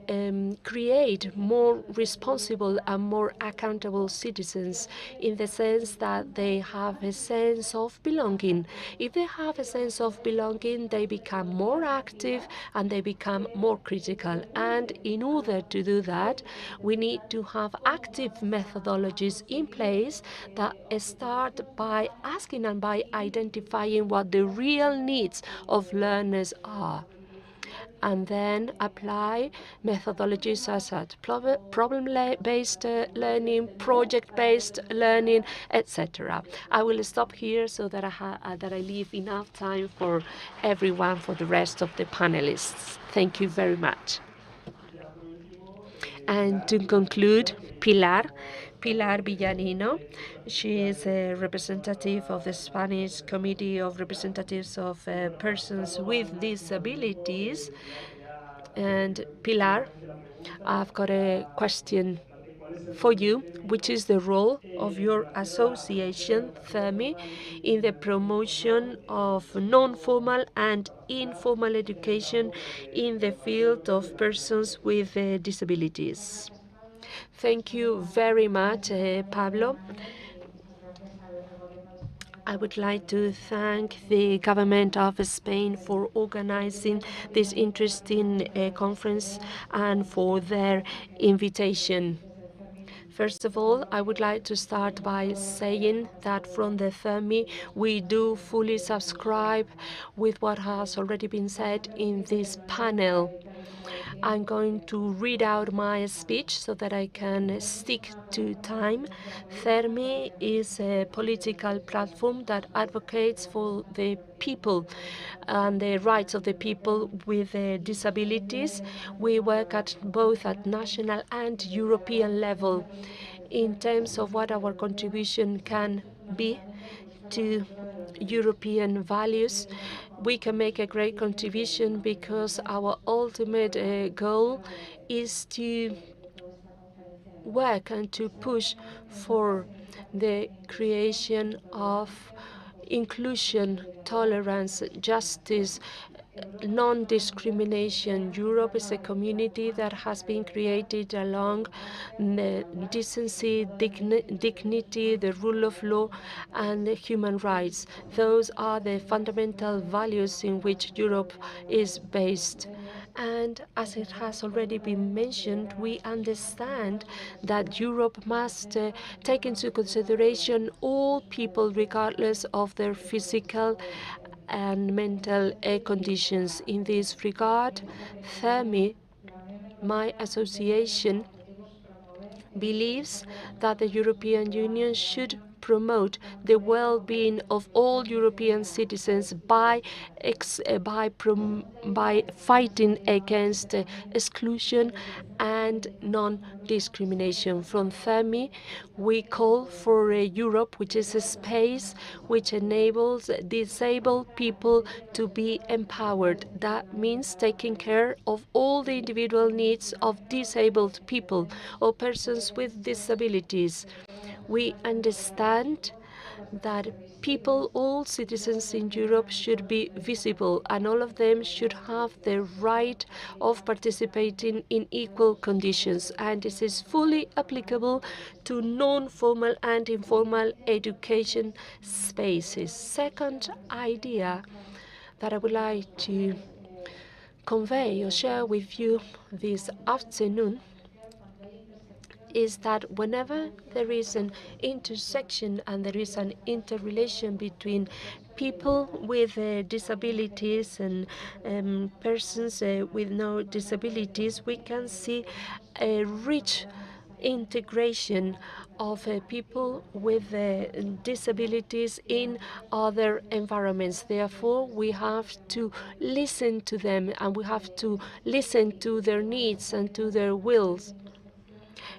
create more responsible and more accountable citizens, in the sense that they have a sense of belonging. If they have a sense of belonging, they become more active and they become more critical. And in order to do that, we need to have active methodologies in place that start by asking and by identifying what the real needs of learners are, and then apply methodologies such as problem-based learning, project-based learning, etc. I will stop here so that I leave enough time for everyone, for the rest of the panelists. Thank you very much. And to conclude, Pilar Villarino. She is a representative of the Spanish Committee of Representatives of Persons with Disabilities. And Pilar, I've got a question for you. Which is the role of your association, CERMI, in the promotion of non-formal and informal education in the field of persons with disabilities? Thank you very much, Pablo. I would like to thank the government of Spain for organizing this interesting conference and for their invitation. First of all, I would like to start by saying that from the CERMI, we do fully subscribe with what has already been said in this panel. I'm going to read out my speech so that I can stick to time. CERMI is a political platform that advocates for the people and the rights of the people with disabilities. We work at both at national and European level. In terms of what our contribution can be to European values, we can make a great contribution because our ultimate goal is to work and to push for the creation of inclusion, tolerance, justice, non-discrimination. Europe is a community that has been created along decency, dignity, the rule of law, and human rights. Those are the fundamental values in which Europe is based. And as it has already been mentioned, we understand that Europe must take into consideration all people, regardless of their physical and mental conditions. In this regard, CERMI, my association, believes that the European Union should promote the well-being of all European citizens by fighting against exclusion and non-discrimination. From CERMI, we call for a Europe which is a space which enables disabled people to be empowered. That means taking care of all the individual needs of disabled people or persons with disabilities. We understand that people, all citizens in Europe, should be visible, and all of them should have the right of participating in equal conditions. And this is fully applicable to non-formal and informal education spaces. Second idea that I would like to convey or share with you this afternoon is that whenever there is an intersection and there is an interrelation between people with disabilities and persons with no disabilities, we can see a rich integration of people with disabilities in other environments. Therefore, we have to listen to them, and we have to listen to their needs and to their wills.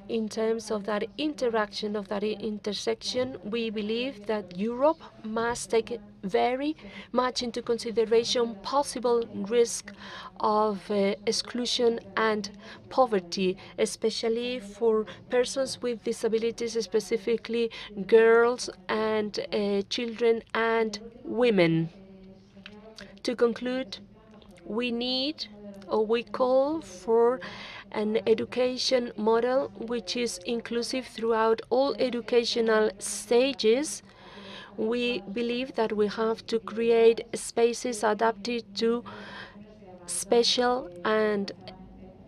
In terms of that interaction, of that intersection, we believe that Europe must take very much into consideration possible risk of exclusion and poverty, especially for persons with disabilities, specifically girls and children and women. To conclude, we need, or we call for, an education model which is inclusive throughout all educational stages. We believe that we have to create spaces adapted to special and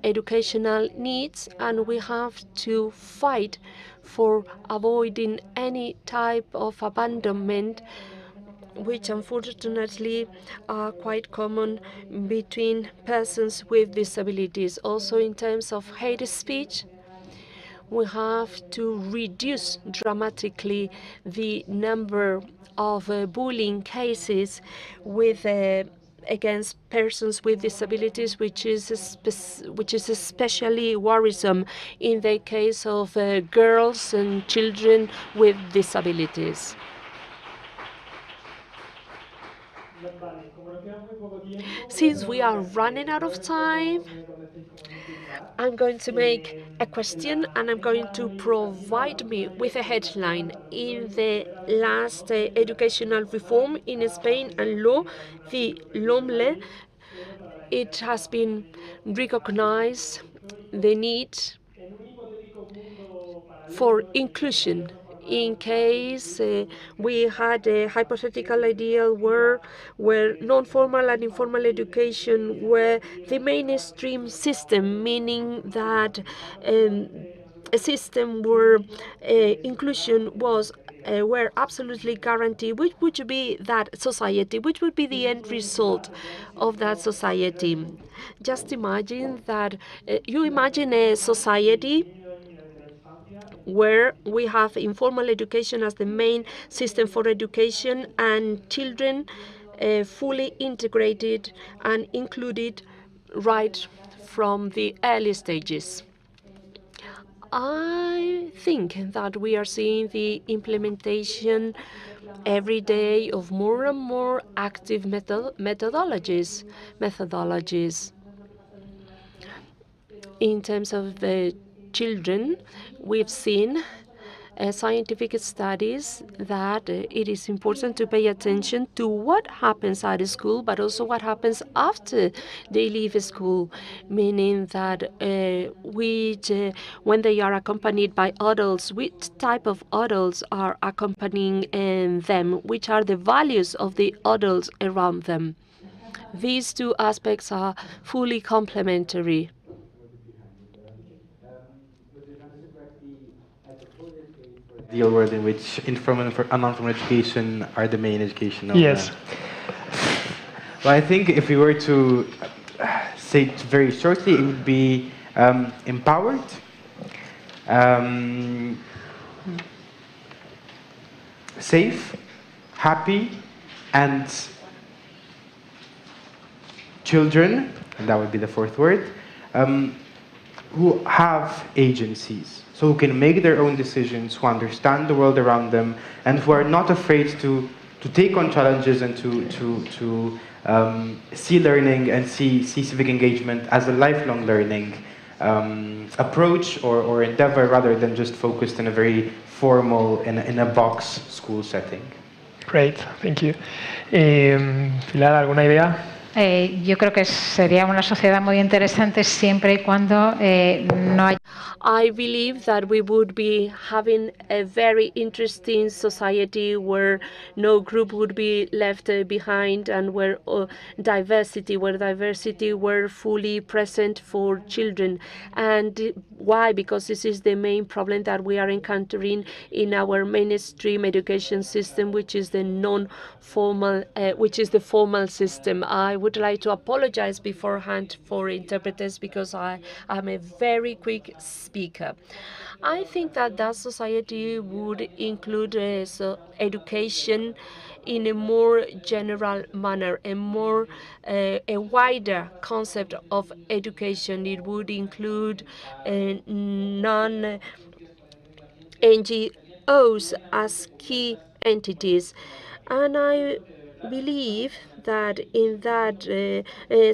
educational needs, and we have to fight for avoiding any type of abandonment, which unfortunately are quite common between persons with disabilities. Also, in terms of hate speech, we have to reduce dramatically the number of bullying cases with against persons with disabilities, which is especially worrisome in the case of girls and children with disabilities. Since we are running out of time, I'm going to make a question, and I'm going to provide me with a headline. In the last educational reform in Spain and law, the LOMLE, it has been recognized the need for inclusion. In case we had a hypothetical ideal where non-formal and informal education were the mainstream system, meaning that a system where inclusion was were absolutely guaranteed, which would be that society? Which would be the end result of that society? Just imagine that you imagine a society where we have informal education as the main system for education, and children fully integrated and included right from the early stages. I think that we are seeing the implementation every day of more and more active methodologies. In terms of the children, we've seen scientific studies that it is important to pay attention to what happens at school, but also what happens after they leave school, meaning that when they are accompanied by adults, which type of adults are accompanying them, which are the values of the adults around them. These two aspects are fully complementary. Ideal world in which informal and non-formal education are the main educational. Yes. Well, I think if we were to say it very shortly, it would be empowered, safe, happy, and children, and that would be the fourth word, who have agencies. So who can make their own decisions, who understand the world around them, and who are not afraid to take on challenges and to see learning and see civic engagement as a lifelong learning approach or endeavor, rather than just focused in a very formal, in a box school setting? Great, thank you. Pilar, ¿alguna idea? Yo creo que sería una sociedad muy interesante siempre y cuando no haya. I believe that we would be having a very interesting society where no group would be left behind, and where diversity were fully present for children. And why? Because this is the main problem that we are encountering in our mainstream education system, which is the non-formal, which is the formal system. I would like to apologize beforehand for interpreters because I am a very quick speaker. I think that society would include education in a more general manner, a wider concept of education. It would include non-NGOs as key entities, and I believe that in that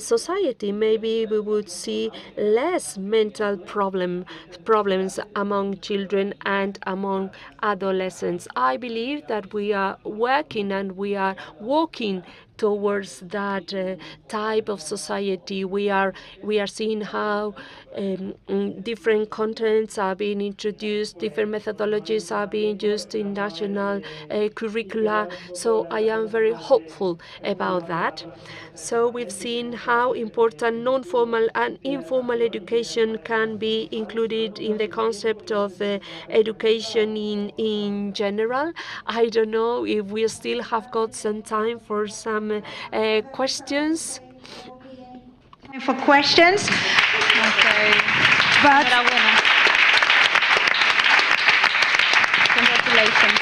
society maybe we would see less mental problems among children and among adolescents. I believe that we are working and we are walking towards that type of society. We are seeing how different contents are being introduced, different methodologies are being used in national curricula. So I am very hopeful about that. So we've seen how important non-formal and informal education can be included in the concept of education in general. I don't know if we still have got some time for some questions. For questions. Okay. But Congratulations.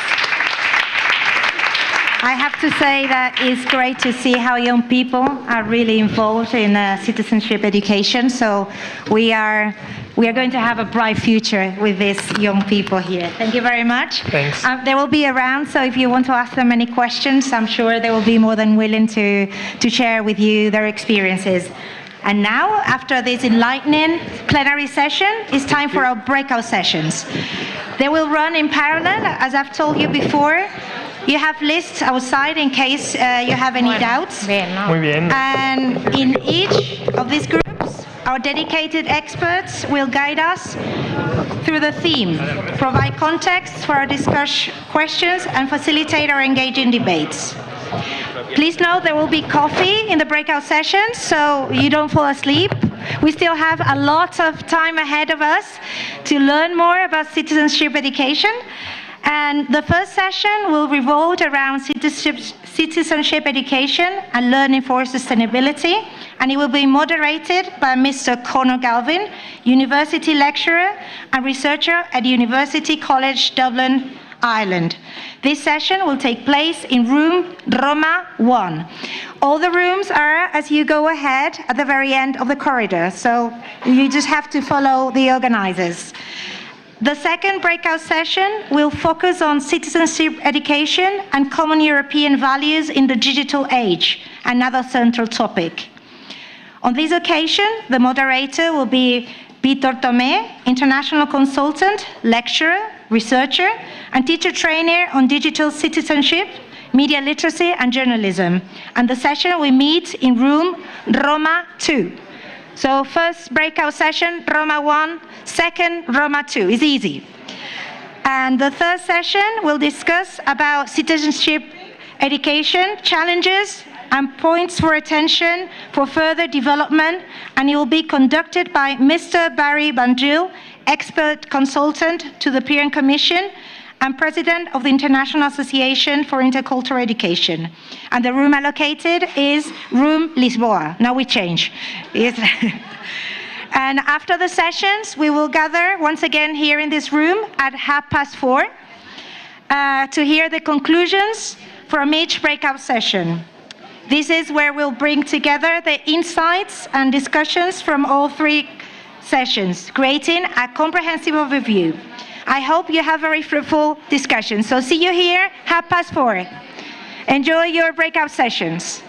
I have to say that it's great to see how young people are really involved in citizenship education. So we are going to have a bright future with these young people here. Thank you very much. Thanks. They will be around, so if you want to ask them any questions, I'm sure they will be more than willing to share with you their experiences. And now, after this enlightening plenary session, it's time for our breakout sessions. They will run in parallel, as I've told you before. You have lists outside in case you have any doubts. Muy bien. And in each of these groups, our dedicated experts will guide us through the theme, provide context for our discussion questions, and facilitate our engaging debates. Please note there will be coffee in the breakout sessions, so you don't fall asleep. We still have a lot of time ahead of us to learn more about citizenship education. And the first session will revolve around citizenship education and learning for sustainability, and it will be moderated by Mr. Conor Galvin, university lecturer and researcher at University College Dublin, Ireland. This session will take place in room Roma 1. All the rooms are, as you go ahead, at the very end of the corridor, so you just have to follow the organizers. The second breakout session will focus on citizenship education and common European values in the digital age, another central topic. On this occasion, the moderator will be Vítor Tomé, international consultant, lecturer, researcher, and teacher trainer on digital citizenship, media literacy, and journalism. And the session will meet in room Roma 2. So first breakout session, Roma 1, second, Roma 2. It's easy. And the third session will discuss about citizenship education, challenges, and points for attention for further development, and it will be conducted by Mr. Barry Bandril, expert consultant to the European Commission and president of the International Association for Intercultural Education. And the room allocated is room Lisboa. Now we change. And after the sessions, we will gather once again here in this room at 4:30 to hear the conclusions from each breakout session. This is where we'll bring together the insights and discussions from all three sessions, creating a comprehensive overview. I hope you have very fruitful discussions. So see you here, 4:30. Enjoy your breakout sessions.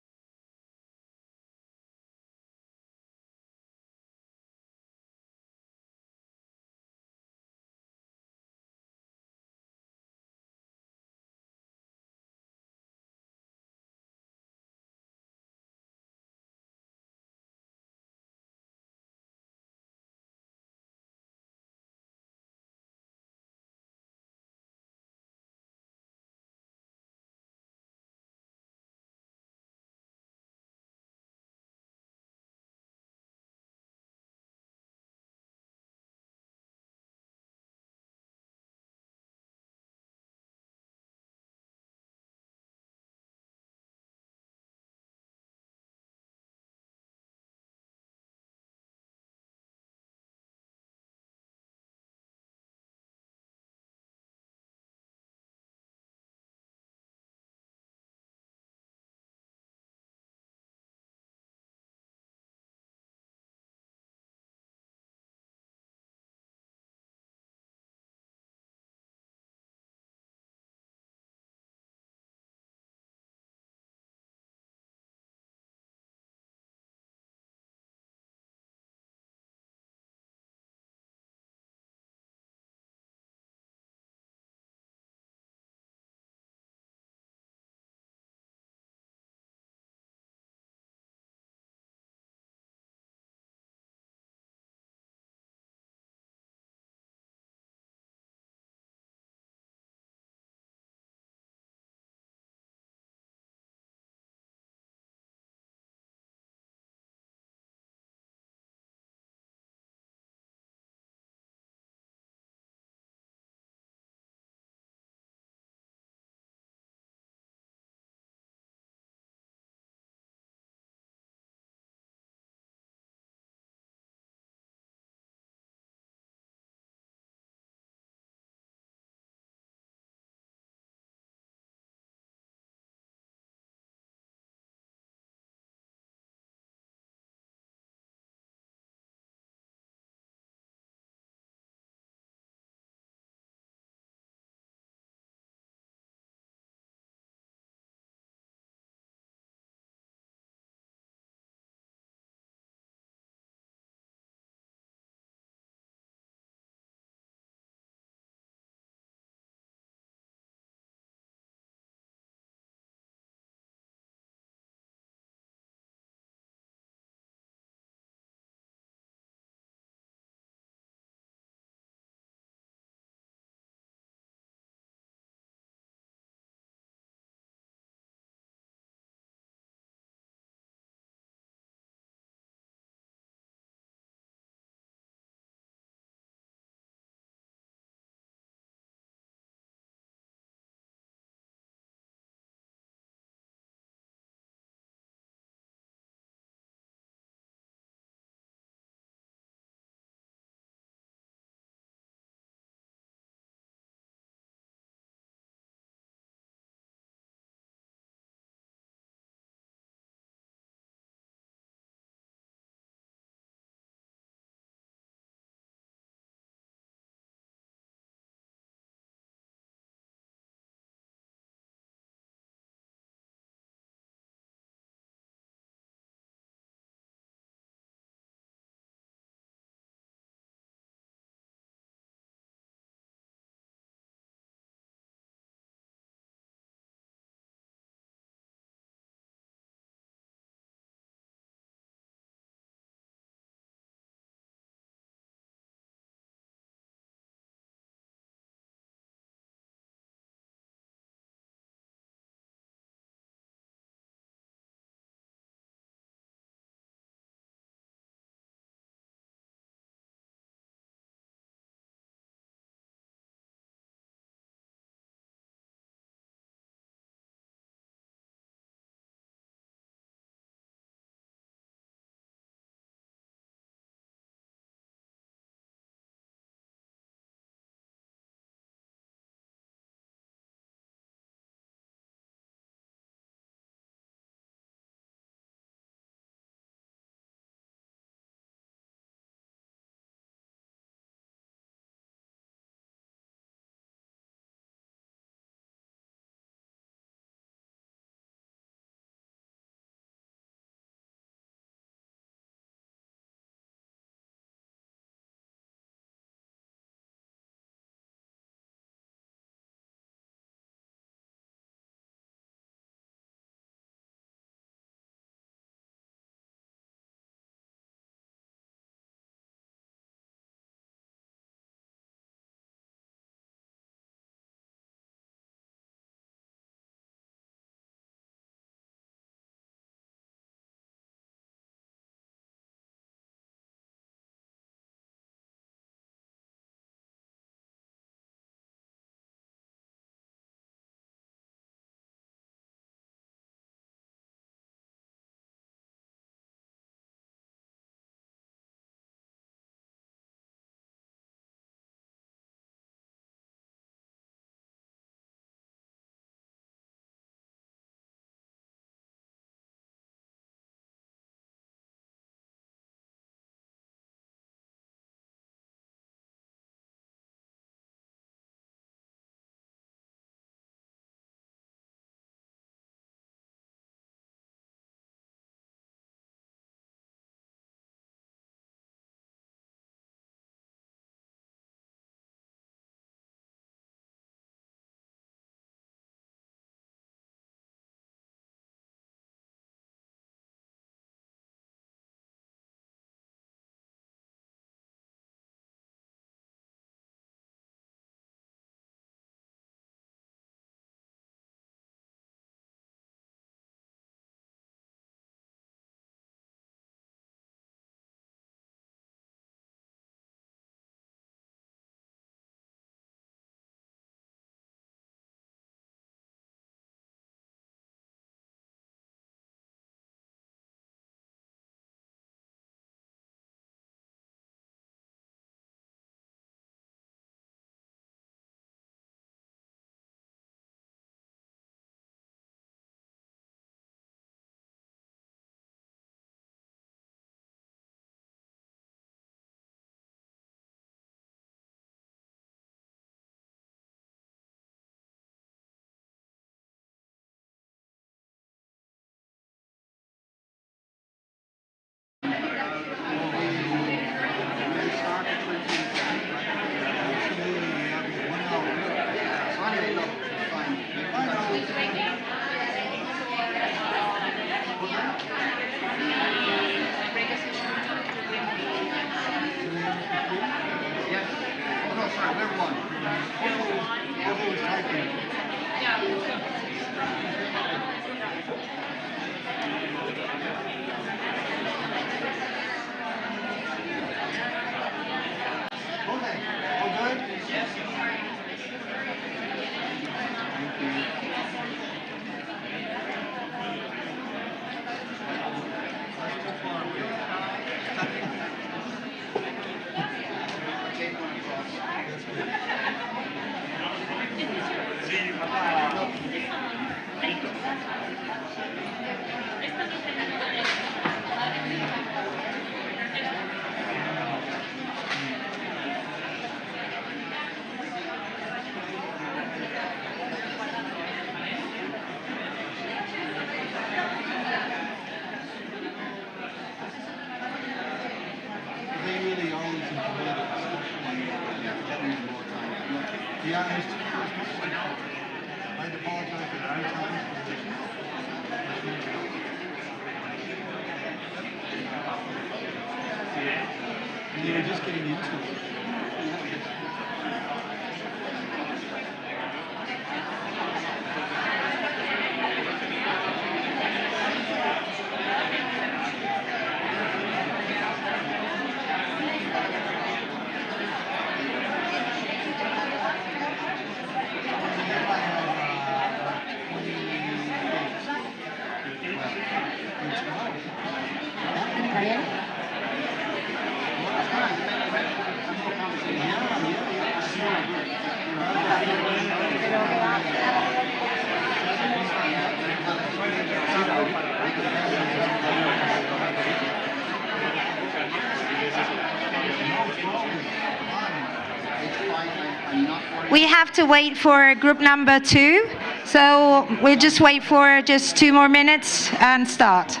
We have to wait for group number 2, so we'll just wait for just 2 more minutes and start.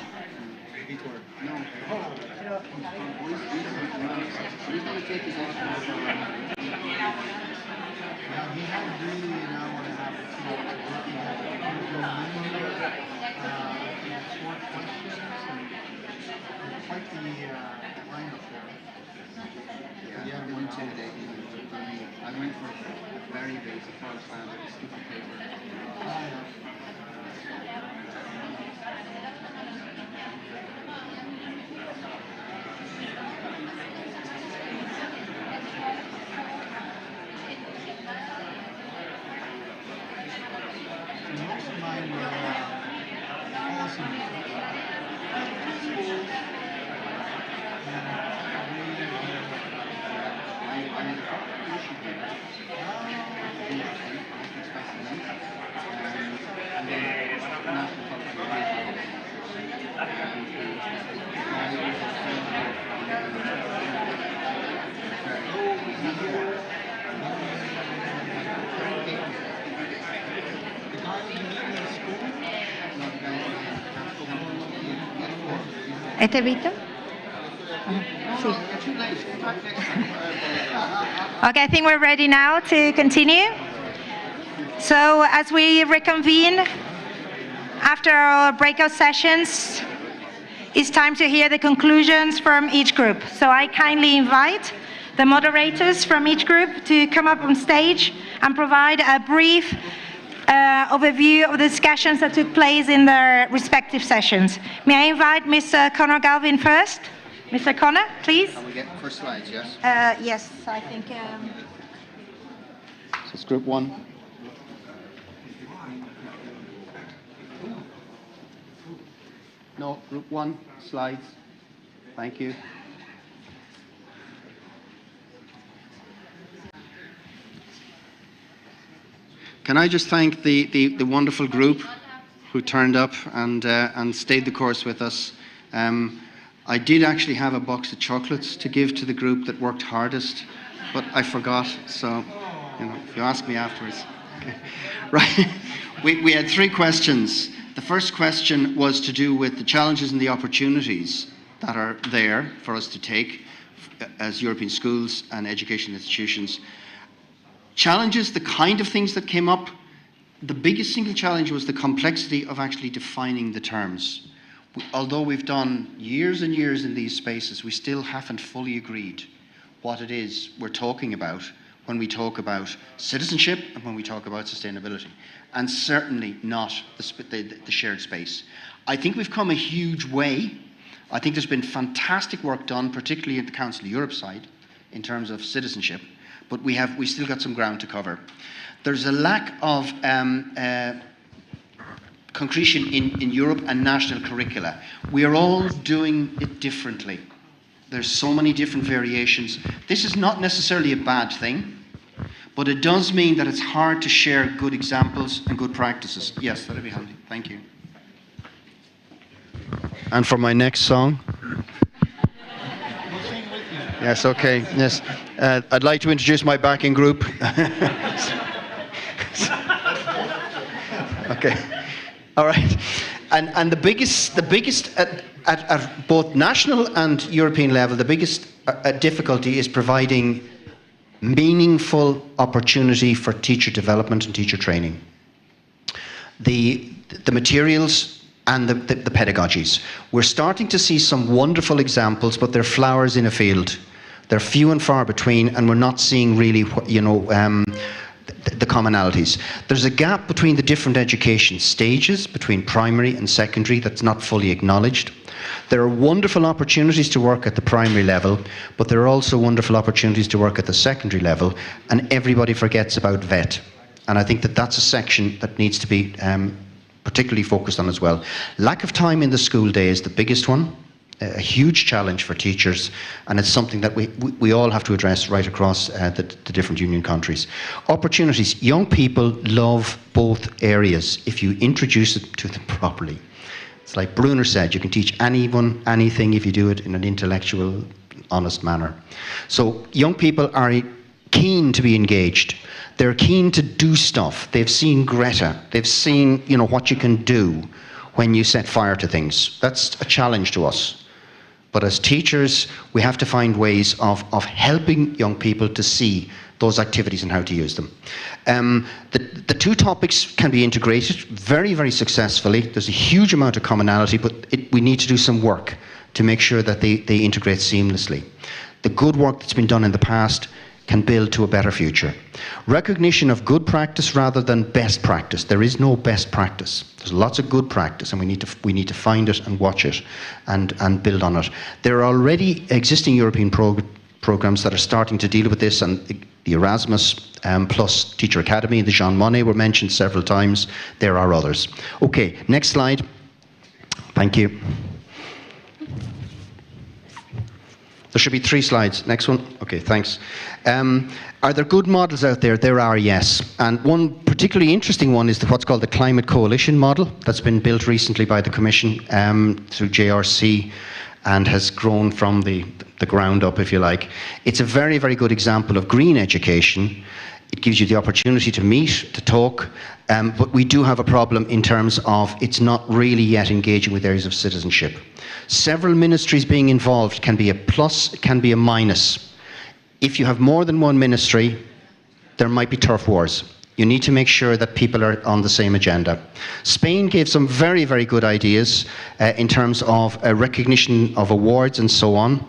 ¿Este Víctor? Sí. Okay, I think we're ready now to continue. So as we reconvene after our breakout sessions, it's time to hear the conclusions from each group. So I kindly invite the moderators from each group to come up on stage and provide a brief overview of the discussions that took place in their respective sessions. May I invite Mr. Conor Galvin first? Mr. Conor, please. Can we get first slides, yes? Yes, I think. So it's group 1. No, group 1, slides. Thank you. Can I just thank the wonderful group who turned up and stayed the course with us. I did actually have a box of chocolates to give to the group that worked hardest, but I forgot, so if you ask me afterwards. Okay. Right, we had 3 questions. The first question was to do with the challenges and the opportunities that are there for us to take as European schools and education institutions. Challenges, the kind of things that came up, the biggest single challenge was the complexity of actually defining the terms. Although we've done years and years in these spaces, we still haven't fully agreed what it is we're talking about when we talk about citizenship and when we talk about sustainability, and certainly not the shared space. I think we've come a huge way. I think there's been fantastic work done, particularly at the Council of Europe side, in terms of citizenship, but we still got some ground to cover. There's a lack of concretion in Europe and national curricula. We are all doing it differently. There's so many different variations. This is not necessarily a bad thing, but it does mean that it's hard to share good examples and good practices. Yes, that'd be handy. Thank you. And for my next song. Yes, okay. Yes, I'd like to introduce my backing group. Okay. All right. And the biggest at both national and European level, the biggest difficulty is providing meaningful opportunity for teacher development and teacher training. The materials and the pedagogies. We're starting to see some wonderful examples, but they're flowers in a field. They're few and far between, and we're not seeing really, the commonalities. There's a gap between the different education stages, between primary and secondary, that's not fully acknowledged. There are wonderful opportunities to work at the primary level, but there are also wonderful opportunities to work at the secondary level, and everybody forgets about VET. And I think that that's a section that needs to be particularly focused on as well. Lack of time in the school day is the biggest one, a huge challenge for teachers, and it's something that we all have to address right across the different union countries. Opportunities. Young people love both areas if you introduce it to them properly. It's like Bruner said, you can teach anyone anything if you do it in an intellectual, honest manner. So young people are keen to be engaged. They're keen to do stuff. They've seen Greta. They've seen, what you can do when you set fire to things. That's a challenge to us. But as teachers, we have to find ways of helping young people to see those activities and how to use them. The two topics can be integrated very, very successfully. There's a huge amount of commonality, but we need to do some work to make sure that they integrate seamlessly. The good work that's been done in the past can build to a better future. Recognition of good practice rather than best practice. There is no best practice. There's lots of good practice, and we need to find it and watch it and build on it. There are already existing European programs that are starting to deal with this, and the Erasmus Plus Teacher Academy, the Jean Monnet were mentioned several times. There are others. Okay, next slide. Thank you. There should be 3 slides. Next one. Okay, thanks. Are there good models out there? There are, yes. And one particularly interesting one is what's called the Climate Coalition model that's been built recently by the Commission through JRC and has grown from the ground up, if you like. It's a very, very good example of green education. It gives you the opportunity to meet, to talk, but we do have a problem in terms of it's not really yet engaging with areas of citizenship. Several ministries being involved can be a plus, it can be a minus. If you have more than one ministry, there might be turf wars. You need to make sure that people are on the same agenda. Spain gave some very, very good ideas in terms of recognition of awards and so on.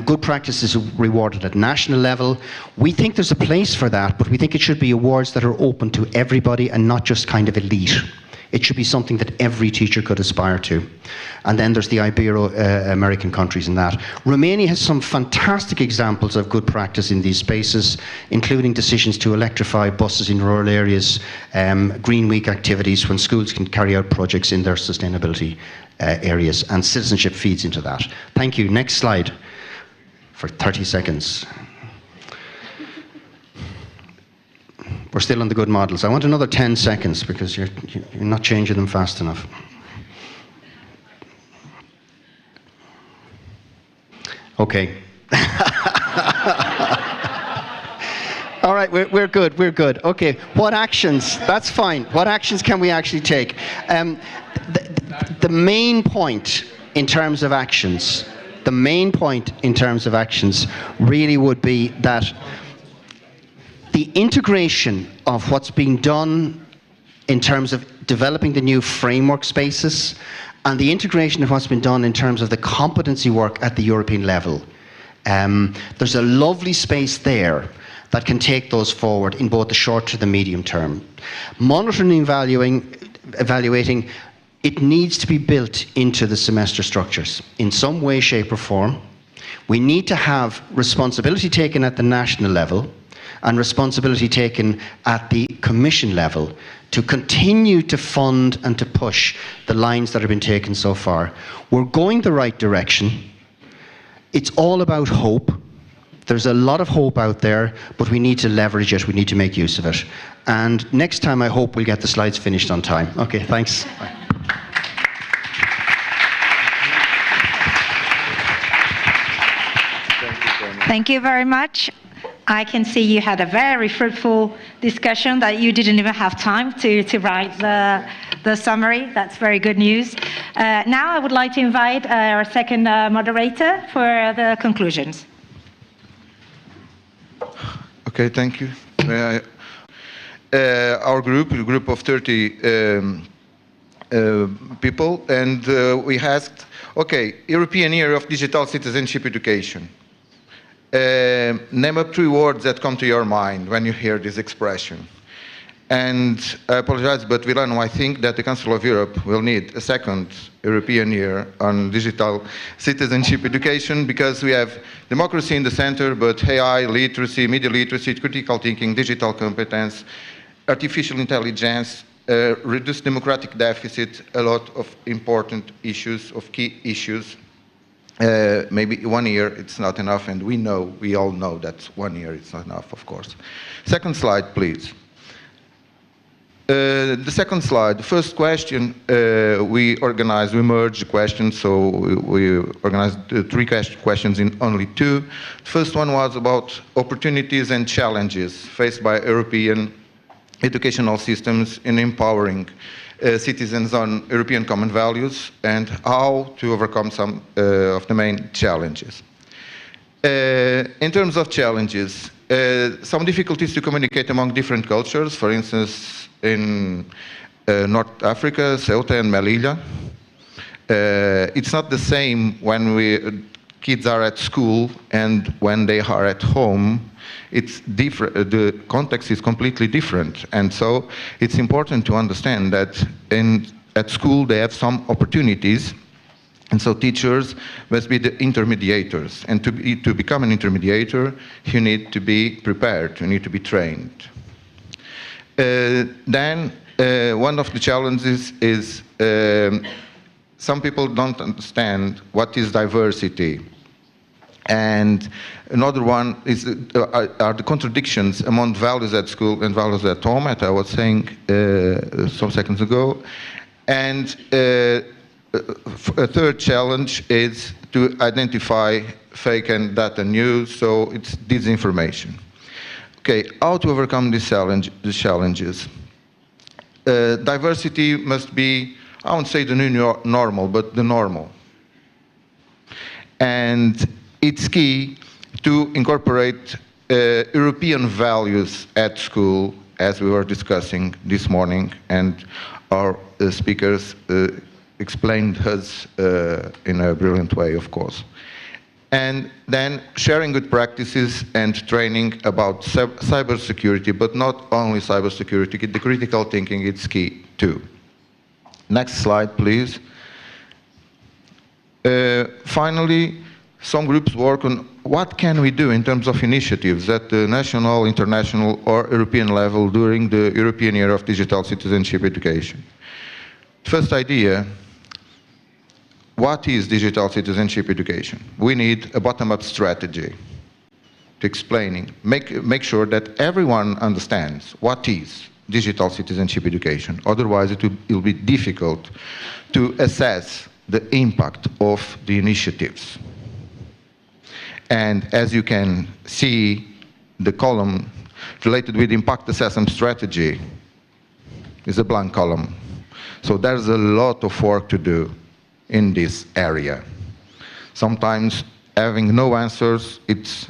Good practice is rewarded at national level. We think there's a place for that, but we think it should be awards that are open to everybody and not just kind of elite. It should be something that every teacher could aspire to. And then there's the Ibero-American countries in that. Romania has some fantastic examples of good practice in these spaces, including decisions to electrify buses in rural areas, Green Week activities when schools can carry out projects in their sustainability areas, and citizenship feeds into that. Thank you. Next slide for 30 seconds. We're still on the good models. I want another 10 seconds because you're not changing them fast enough. Okay. All right, we're good. Okay, what actions? That's fine. What actions can we actually take? The main point in terms of actions, really would be that the integration of what's being done in terms of developing the new framework spaces and the integration of what's been done in terms of the competency work at the European level. There's a lovely space there that can take those forward in both the short to the medium term. Monitoring and evaluating, it needs to be built into the semester structures in some way, shape or form. We need to have responsibility taken at the national level and responsibility taken at the Commission level to continue to fund and to push the lines that have been taken so far. We're going the right direction. It's all about hope. There's a lot of hope out there, but we need to leverage it. We need to make use of it. And next time, I hope we'll get the slides finished on time. Okay, thanks. Bye. Thank you very much. I can see you had a very fruitful discussion that you didn't even have time to write the summary. That's very good news. Now I would like to invite our second moderator for the conclusions. Okay, thank you. Our group, a group of 30 people, and we asked, okay, European Year of Digital Citizenship Education. Name up 3 words that come to your mind when you hear this expression. And I apologize, but Villano, I think that the Council of Europe will need a second European year on digital citizenship education, because we have democracy in the center, but AI, literacy, media literacy, critical thinking, digital competence, artificial intelligence, reduced democratic deficit, a lot of important issues, of key issues. Maybe 1 year it's not enough, and we all know that 1 year it's not enough, of course. Second slide, please. The second slide, the first question, we merged the questions, so we organized 3 questions in only 2. The first one was about opportunities and challenges faced by European educational systems in empowering citizens on European common values, and how to overcome some of the main challenges. In terms of challenges, some difficulties to communicate among different cultures, for instance, in North Africa, Ceuta and Melilla. It's not the same when kids are at school and when they are at home. It's different. The context is completely different, and so it's important to understand that at school they have some opportunities, and so teachers must be the intermediators. And to become an intermediator, you need to be prepared. You need to be trained. Then one of the challenges is some people don't understand what is diversity. And another one is are the contradictions among values at school and values at home, as I was saying some seconds ago. And a third challenge is to identify fake and data news, so it's disinformation. Okay, how to overcome these challenges? Diversity must be, I won't say the new normal, but the normal. And it's key to incorporate European values at school, as we were discussing this morning, and our speakers explained us in a brilliant way, of course. And then sharing good practices and training about cybersecurity, but not only cybersecurity, the critical thinking is key too. Next slide, please. Finally, some groups work on what can we do in terms of initiatives at the national, international, or European level during the European Year of Digital Citizenship Education. First idea, what is digital citizenship education? We need a bottom-up strategy to explaining, make sure that everyone understands what is digital citizenship education. Otherwise, it will be difficult to assess the impact of the initiatives. And as you can see, the column related with impact assessment strategy is a blank column. So there's a lot of work to do in this area. Sometimes having no answers, it's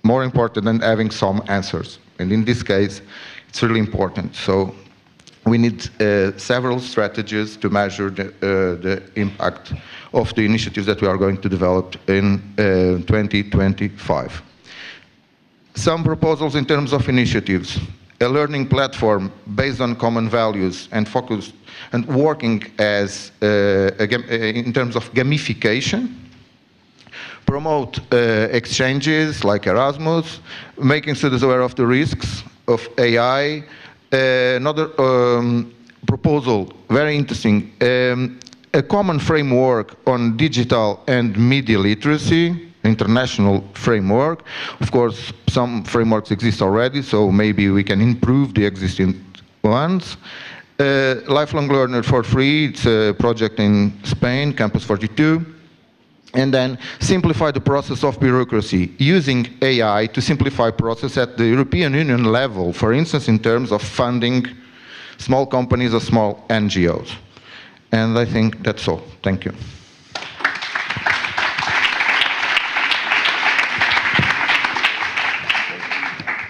more important than having some answers. And in this case, it's really important. So we need several strategies to measure the impact of the initiatives that we are going to develop in 2025. Some proposals in terms of initiatives: a learning platform based on common values and focused and working as in terms of gamification. Promote exchanges like Erasmus, making students aware of the risks of AI. Another proposal, very interesting, a common framework on digital and media literacy, international framework. Of course, some frameworks exist already, so maybe we can improve the existing ones. Lifelong Learner for Free, it's a project in Spain, Campus 42. And then simplify the process of bureaucracy, using AI to simplify process at the European Union level, for instance, in terms of funding small companies or small NGOs. And I think that's all. Thank you.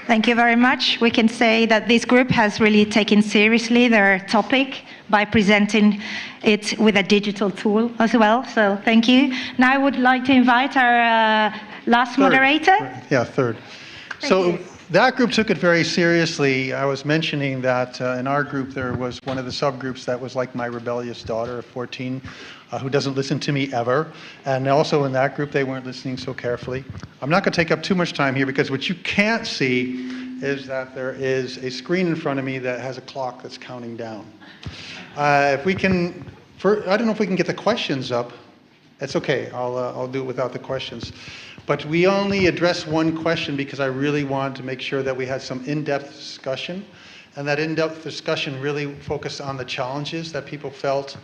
Thank you very much. We can say that this group has really taken seriously their topic by presenting it with a digital tool as well. So thank you. Now I would like to invite our last moderator. Yeah, third. So that group took it very seriously. I was mentioning that in our group there was one of the subgroups that was like my rebellious daughter of 14 who doesn't listen to me ever. And also in that group they weren't listening so carefully. I'm not going to take up too much time here because what you can't see is that there is a screen in front of me that has a clock that's counting down. If we can, I don't know if we can get the questions up. That's okay, I'll do it without the questions. But we only address one question because I really wanted to make sure that we had some in-depth discussion. And that in-depth discussion really focused on the challenges that people felt,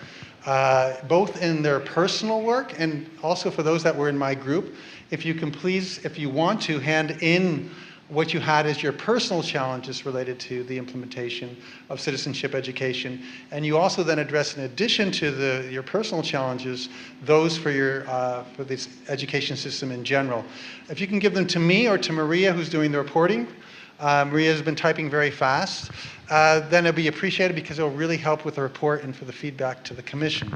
both in their personal work and also for those that were in my group. If you can please, if you want to, hand in what you had as your personal challenges related to the implementation of citizenship education. And you also then address, in addition to your personal challenges, those for for this education system in general. If you can give them to me or to Maria, who's doing the reporting. Maria has been typing very fast. Then it'll be appreciated because it'll really help with the report and for the feedback to the Commission.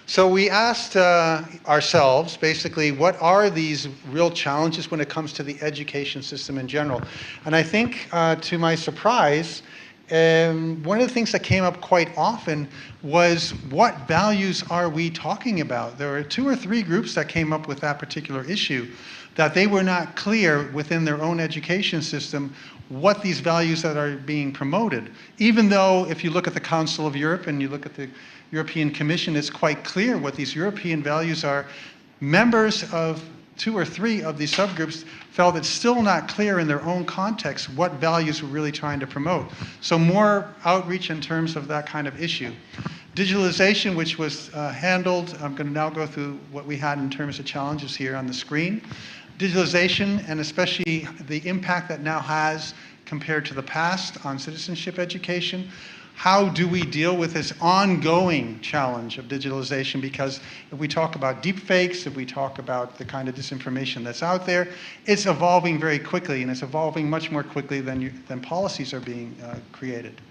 So we asked ourselves, basically, what are these real challenges when it comes to the education system in general? And I think, to my surprise, one of the things that came up quite often was what values are we talking about? There were 2 or 3 groups that came up with that particular issue, that they were not clear within their own education system what these values that are being promoted. Even though if you look at the Council of Europe and you look at the European Commission, it's quite clear what these European values are. Members of 2 or 3 of these subgroups felt it's still not clear in their own context what values we're really trying to promote. So more outreach in terms of that kind of issue. Digitalization, which was handled, I'm going to now go through what we had in terms of challenges here on the screen. Digitalization, and especially the impact that now has compared to the past on citizenship education. How do we deal with this ongoing challenge of digitalization? Because if we talk about deepfakes, if we talk about the kind of disinformation that's out there, it's evolving very quickly, and it's evolving much more quickly than policies are being created.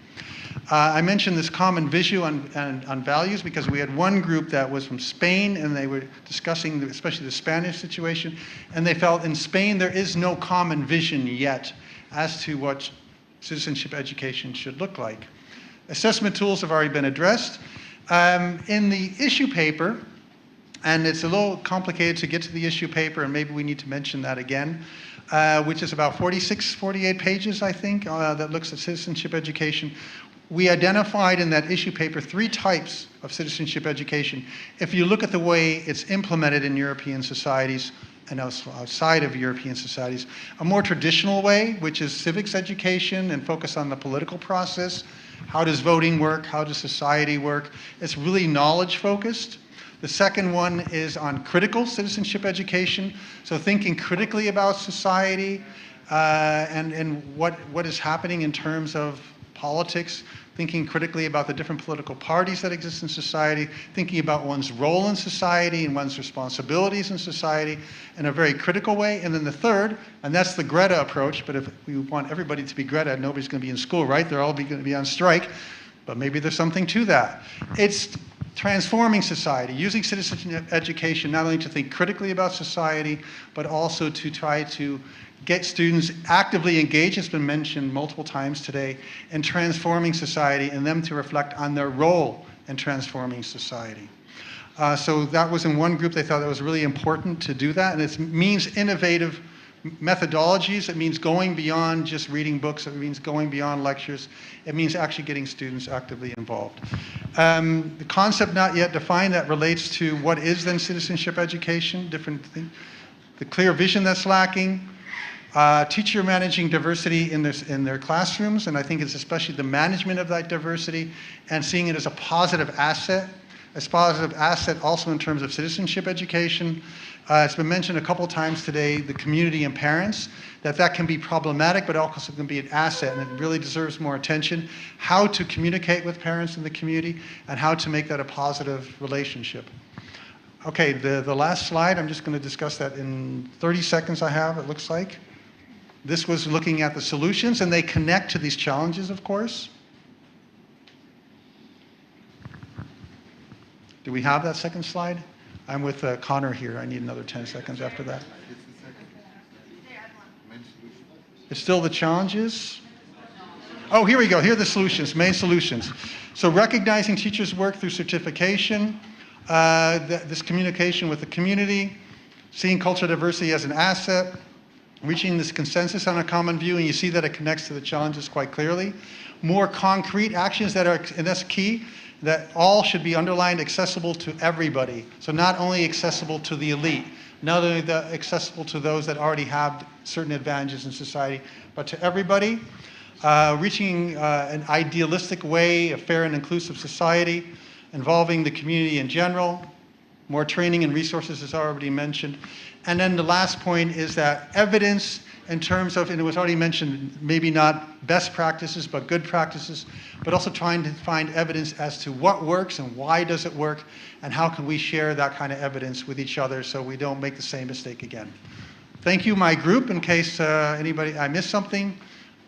I mentioned this common vision on values because we had one group that was from Spain, and they were discussing especially the Spanish situation, and they felt in Spain there is no common vision yet as to what citizenship education should look like. Assessment tools have already been addressed. In the issue paper, and it's a little complicated to get to the issue paper, and maybe we need to mention that again, which is about 46, 48 pages, I think, that looks at citizenship education. We identified in that issue paper 3 types of citizenship education. If you look at the way it's implemented in European societies and outside of European societies, a more traditional way, which is civics education and focus on the political process. How does voting work? How does society work? It's really knowledge focused. The second one is on critical citizenship education. So thinking critically about society and what is happening in terms of politics, thinking critically about the different political parties that exist in society, thinking about one's role in society and one's responsibilities in society in a very critical way. And then the third, and that's the Greta approach, but if we want everybody to be Greta, nobody's going to be in school, right? They're all going to be on strike, but maybe there's something to that. It's Transforming society, using citizenship education not only to think critically about society, but also to try to get students actively engaged, it's been mentioned multiple times today, in transforming society and them to reflect on their role in transforming society. So that was in one group, they thought that was really important to do that, and it means innovative methodologies. It means going beyond just reading books. It means going beyond lectures. It means actually getting students actively involved. The concept not yet defined that relates to what is then citizenship education, different things. The clear vision that's lacking. Teacher managing diversity in their classrooms, and I think it's especially the management of that diversity and seeing it as a positive asset also in terms of citizenship education. It's been mentioned a couple times today, the community and parents, that can be problematic, but also can be an asset, and it really deserves more attention. How to communicate with parents in the community, and how to make that a positive relationship. Okay, the last slide, I'm just going to discuss that in 30 seconds I have, it looks like. This was looking at the solutions, and they connect to these challenges, of course. Do we have that second slide? I'm with Connor here. I need another 10 seconds after that. It's still the challenges? Oh, here we go. Here are the solutions, main solutions. So recognizing teachers' work through certification, this communication with the community, seeing cultural diversity as an asset, reaching this consensus on a common view, and you see that it connects to the challenges quite clearly. More concrete actions that are, and that's key, that all should be underlined, accessible to everybody. So not only accessible to the elite, not only accessible to those that already have certain advantages in society, but to everybody. Reaching an idealistic way, a fair and inclusive society, involving the community in general. More training and resources is already mentioned. And then the last point is that evidence in terms of, and it was already mentioned, maybe not best practices, but good practices, but also trying to find evidence as to what works and why does it work, and how can we share that kind of evidence with each other so we don't make the same mistake again. Thank you, my group, in case anybody, I missed something.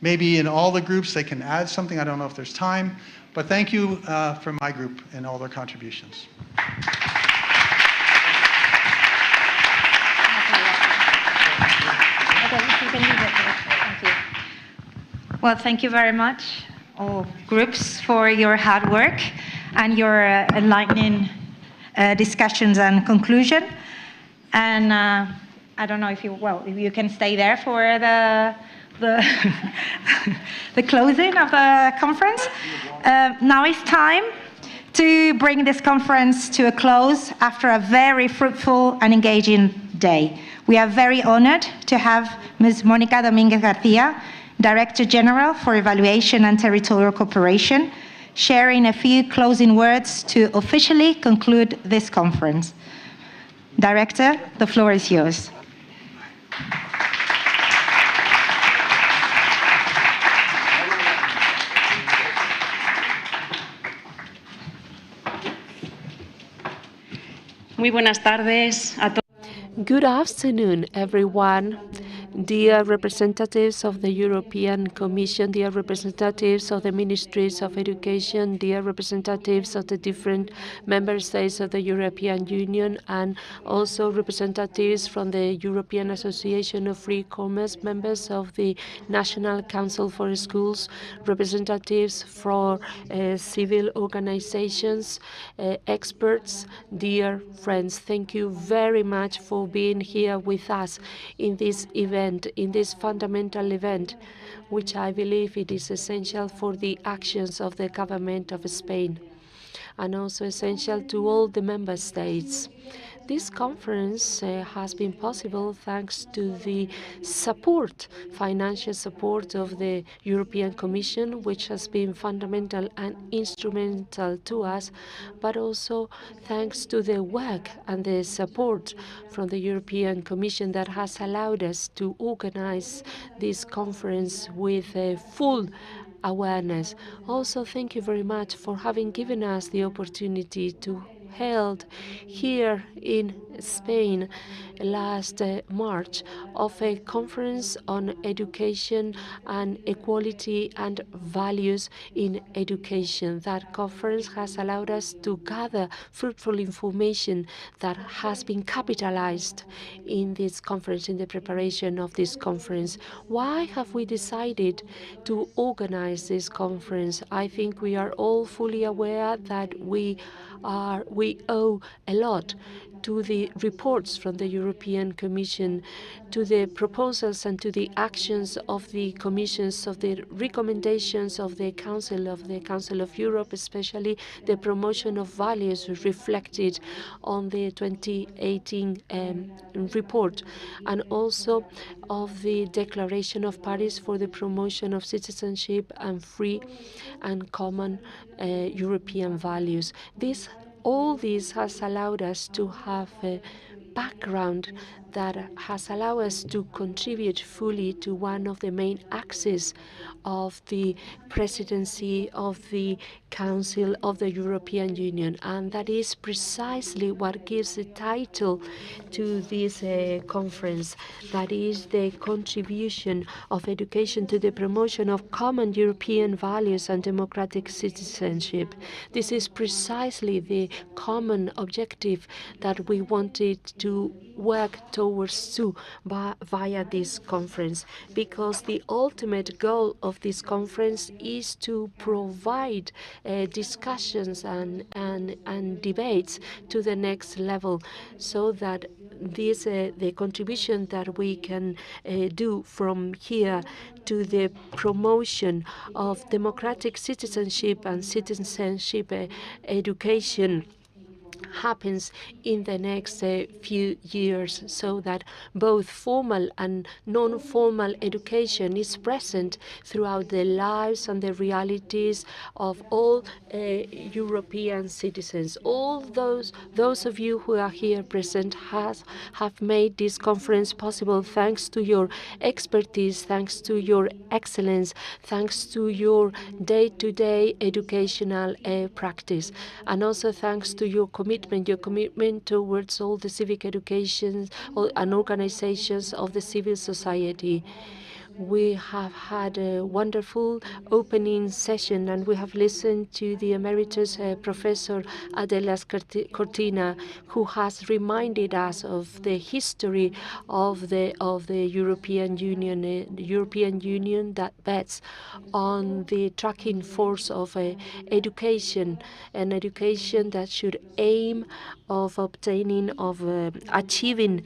Maybe in all the groups they can add something, I don't know if there's time, but thank you for my group and all their contributions. Thank you. Well, thank you very much, all groups, for your hard work and your enlightening discussions and conclusion. And I don't know if you can stay there for the closing of the conference. Now it's time to bring this conference to a close after a very fruitful and engaging day. We are very honored to have Ms. Mónica Domínguez García, Director General for Evaluation and Territorial Cooperation, sharing a few closing words to officially conclude this conference. Director, the floor is yours. Muy buenas tardes a todos. Good afternoon, everyone. Dear representatives of the European Commission, dear representatives of the Ministries of Education, dear representatives of the different member states of the European Union, and also representatives from the European Association of Free Commerce, members of the National Council for Schools, representatives for civil organizations, experts, dear friends. Thank you very much for being here with us in this event, in this fundamental event, which I believe it is essential for the actions of the government of Spain, and also essential to all the member states. This conference has been possible thanks to the support, financial support of the European Commission, which has been fundamental and instrumental to us, but also thanks to the work and the support from the European Commission that has allowed us to organize this conference with a full awareness. Also, thank you very much for having given us the opportunity to held here in Spain last March of a conference on education and equality and values in education. That conference has allowed us to gather fruitful information that has been capitalized in this conference, in the preparation of this conference. Why have we decided to organize this conference? I think we are all fully aware that we owe a lot to the reports from the European Commission, to the proposals and to the actions of the commissions, of the recommendations of the Council of Europe, especially the promotion of values reflected on the 2018 report, and also of the Declaration of Paris for the promotion of citizenship and free and common European values. All this has allowed us to have a background that has allowed us to contribute fully to one of the main axes of the presidency of the Council of the European Union, and that is precisely what gives the title to this conference. That is the contribution of education to the promotion of common European values and democratic citizenship. This is precisely the common objective that we wanted to work towards via this conference, because the ultimate goal of this conference is to provide discussions and debates to the next level, so that the contribution that we can do from here to the promotion of democratic citizenship and citizenship education happens in the next few years, so that both formal and non-formal education is present throughout the lives and the realities of all European citizens. All those of you who are here present have made this conference possible thanks to your expertise, thanks to your excellence, thanks to your day-to-day educational practice, and also thanks to your commitment towards all the civic education and organizations of the civil society. We have had a wonderful opening session, and we have listened to the emeritus Professor Adela Cortina, who has reminded us of the history of the European Union, the European Union that bets on the tracking force of education, an education that should aim of achieving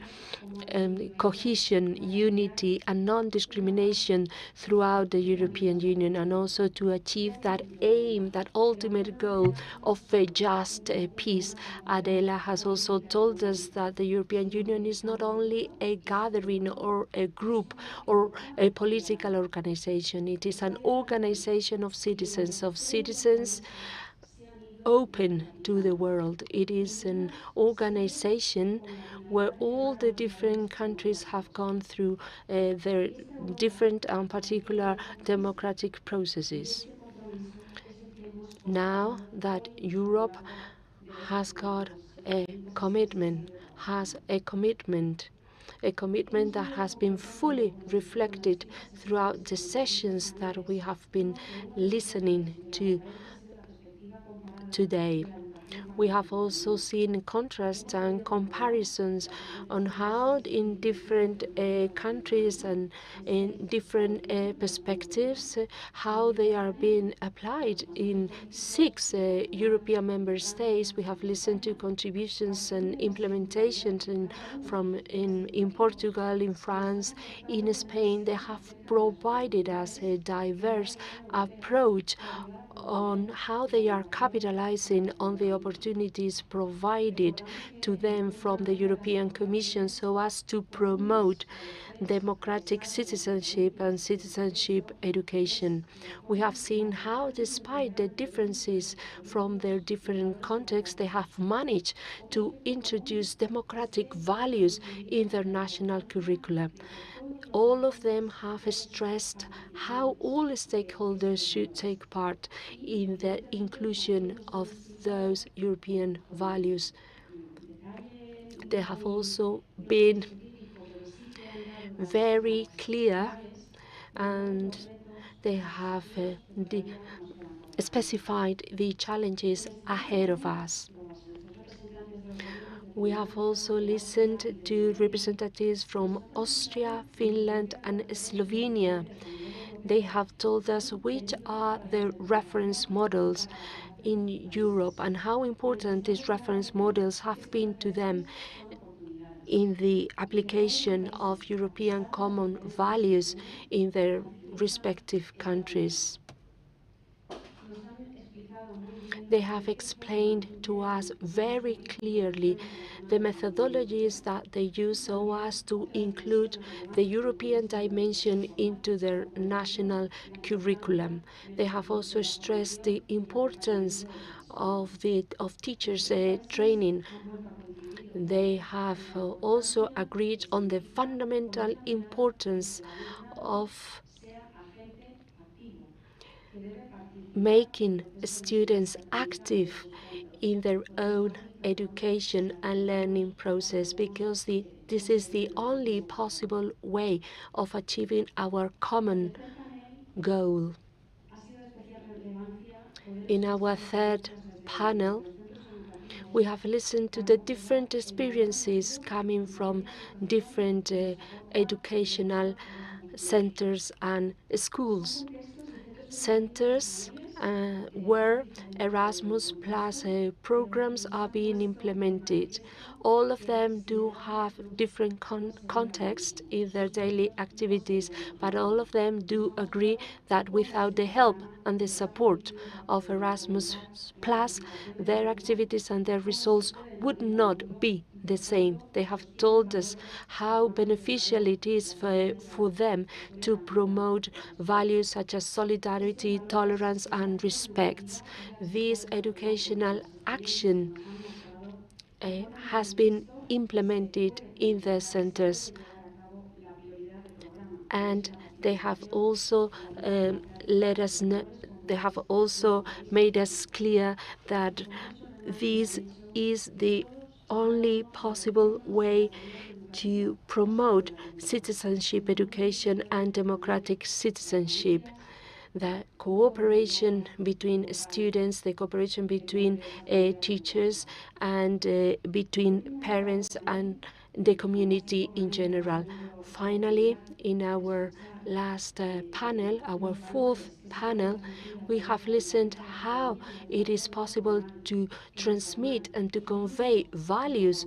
cohesion, unity, and non-discrimination throughout the European Union, and also to achieve that aim, that ultimate goal of a just peace. Adela has also told us that the European Union is not only a gathering or a group or a political organization. It is an organization of citizens open to the world. It is an organization where all the different countries have gone through their different and particular democratic processes. Now that Europe has got a commitment that has been fully reflected throughout the sessions that we have been listening to today. We have also seen contrasts and comparisons on how in different countries and in different perspectives, how they are being applied in 6 European member states. We have listened to contributions and implementations in Portugal, in France, in Spain. They have provided us a diverse approach on how they are capitalizing on the opportunities provided to them from the European Commission so as to promote democratic citizenship and citizenship education. We have seen how, despite the differences from their different contexts, they have managed to introduce democratic values in their national curricula. All of them have stressed how all stakeholders should take part in the inclusion of those European values. They have also been very clear, and they have specified the challenges ahead of us. We have also listened to representatives from Austria, Finland, and Slovenia. They have told us which are the reference models in Europe and how important these reference models have been to them in the application of European common values in their respective countries. They have explained to us very clearly the methodologies that they use so as to include the European dimension into their national curriculum. They have also stressed the importance of teachers' training. They have also agreed on the fundamental importance of making students active in their own education and learning process, because this is the only possible way of achieving our common goal. In our third panel, we have listened to the different experiences coming from different educational centers and schools. Centers where Erasmus Plus programs are being implemented. All of them do have different contexts in their daily activities, but all of them do agree that without the help and the support of Erasmus Plus, their activities and their results would not be the same. They have told us how beneficial it is for them to promote values such as solidarity, tolerance, and respect. This educational action has been implemented in the centers, and they have also let us know. They have also made us clear that this is the only possible way to promote citizenship education and democratic citizenship. The cooperation between students, the cooperation between teachers, and between parents and the community in general. Finally, in our last panel, our fourth panel, we have listened how it is possible to transmit and to convey values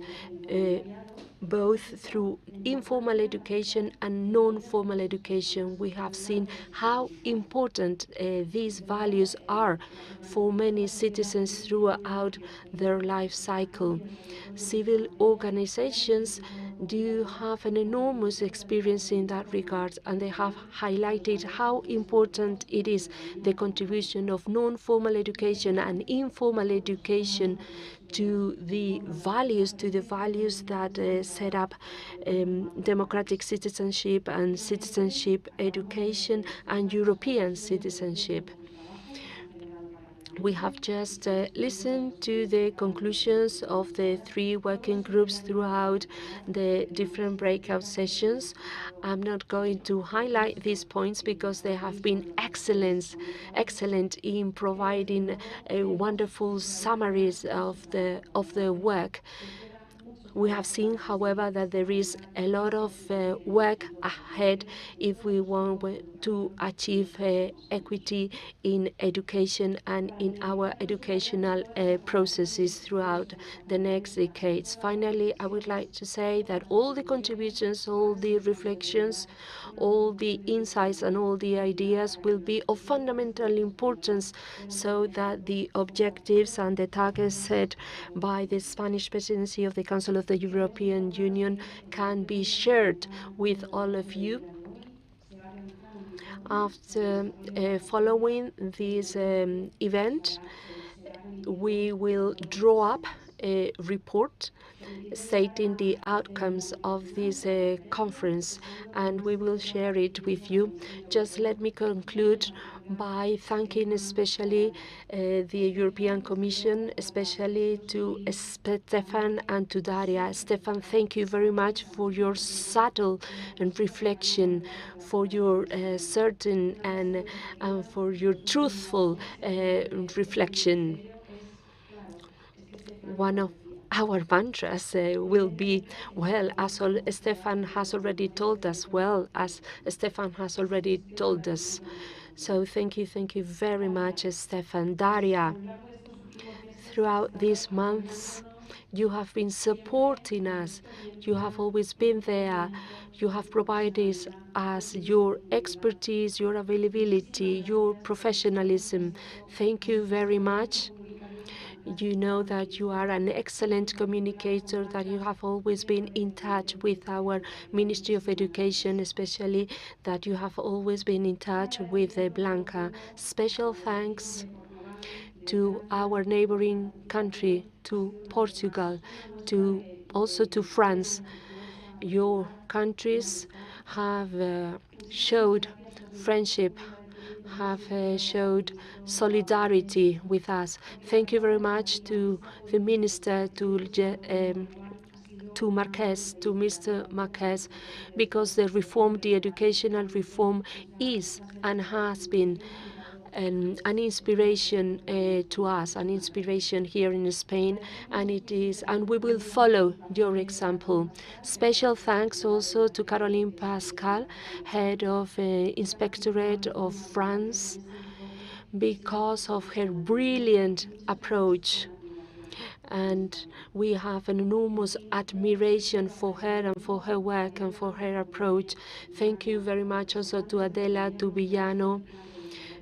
both through informal education and non-formal education. We have seen how important these values are for many citizens throughout their life cycle. Civil organizations do have an enormous experience in that regard, and they have highlighted how important it is the contribution of non-formal education and informal education to the values that set up democratic citizenship and citizenship education and European citizenship. We have just listened to the conclusions of the 3 working groups throughout the different breakout sessions. I'm not going to highlight these points because they have been excellent in providing wonderful summaries of the work. We have seen, however, that there is a lot of work ahead if we want to achieve equity in education and in our educational processes throughout the next decades. Finally, I would like to say that all the contributions, all the reflections, all the insights and all the ideas will be of fundamental importance so that the objectives and the targets set by the Spanish presidency of the Council of the European Union can be shared with all of you. After following this event, we will draw up a report stating the outcomes of this conference, and we will share it with you. Just let me conclude by thanking especially the European Commission, especially to Stefan and to Daria. Stefan, thank you very much for your subtle and reflection, for your certain and for your truthful reflection. One of our mantras will be, well, as Stefan has already told us, So thank you very much, Stefan. Daria, throughout these months, you have been supporting us. You have always been there. You have provided us your expertise, your availability, your professionalism. Thank you very much. You know that you are an excellent communicator, that you have always been in touch with our Ministry of Education, especially that you have always been in touch with Blanca. Special thanks to our neighboring country, to Portugal, also to France. Your countries have showed friendship, have showed solidarity with us. Thank you very much to the Minister, to Mr. Marquez, because the reform, the educational reform, is and has been an inspiration to us, an inspiration here in Spain, and we will follow your example. Special thanks also to Caroline Pascal, head of Inspectorate of France, because of her brilliant approach. And we have an enormous admiration for her and for her work and for her approach. Thank you very much also to Adela, to Villano,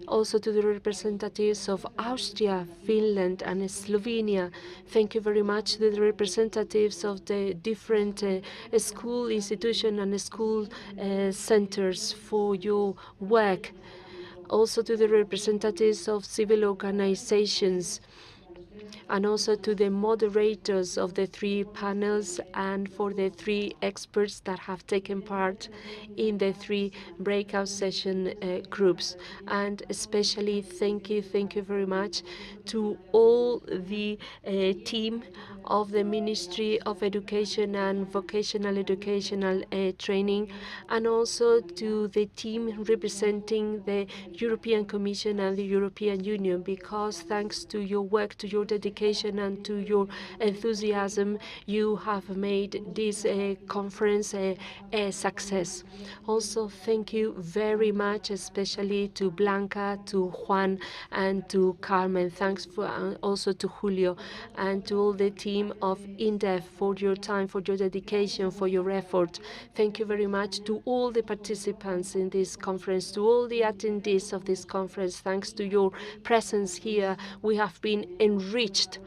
also to the representatives of Austria, Finland, and Slovenia. Thank you very much to the representatives of the different school institutions and school centers for your work. Also to the representatives of civil organizations, and also to the moderators of the 3 panels and for the 3 experts that have taken part in the 3 breakout session groups. And especially thank you very much to all the team of the Ministry of Education and Vocational Educational Training, and also to the team representing the European Commission and the European Union, because thanks to your work, to your dedication and to your enthusiasm, you have made this conference a success. Also, thank you very much, especially to Blanca, to Juan, and to Carmen. Thanks also to Julio and to all the team of INDEF for your time, for your dedication, for your effort. Thank you very much to all the participants in this conference, to all the attendees of this conference. Thanks to your presence here, we have been enriched,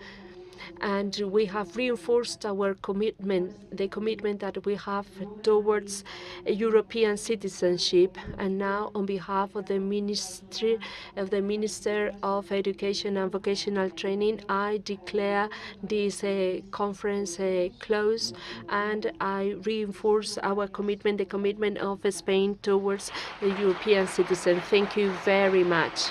and we have reinforced our commitment, the commitment that we have towards European citizenship. And now, on behalf of the Minister of Education and Vocational Training, I declare this conference closed, and I reinforce our commitment, the commitment of Spain towards the European citizen. Thank you very much.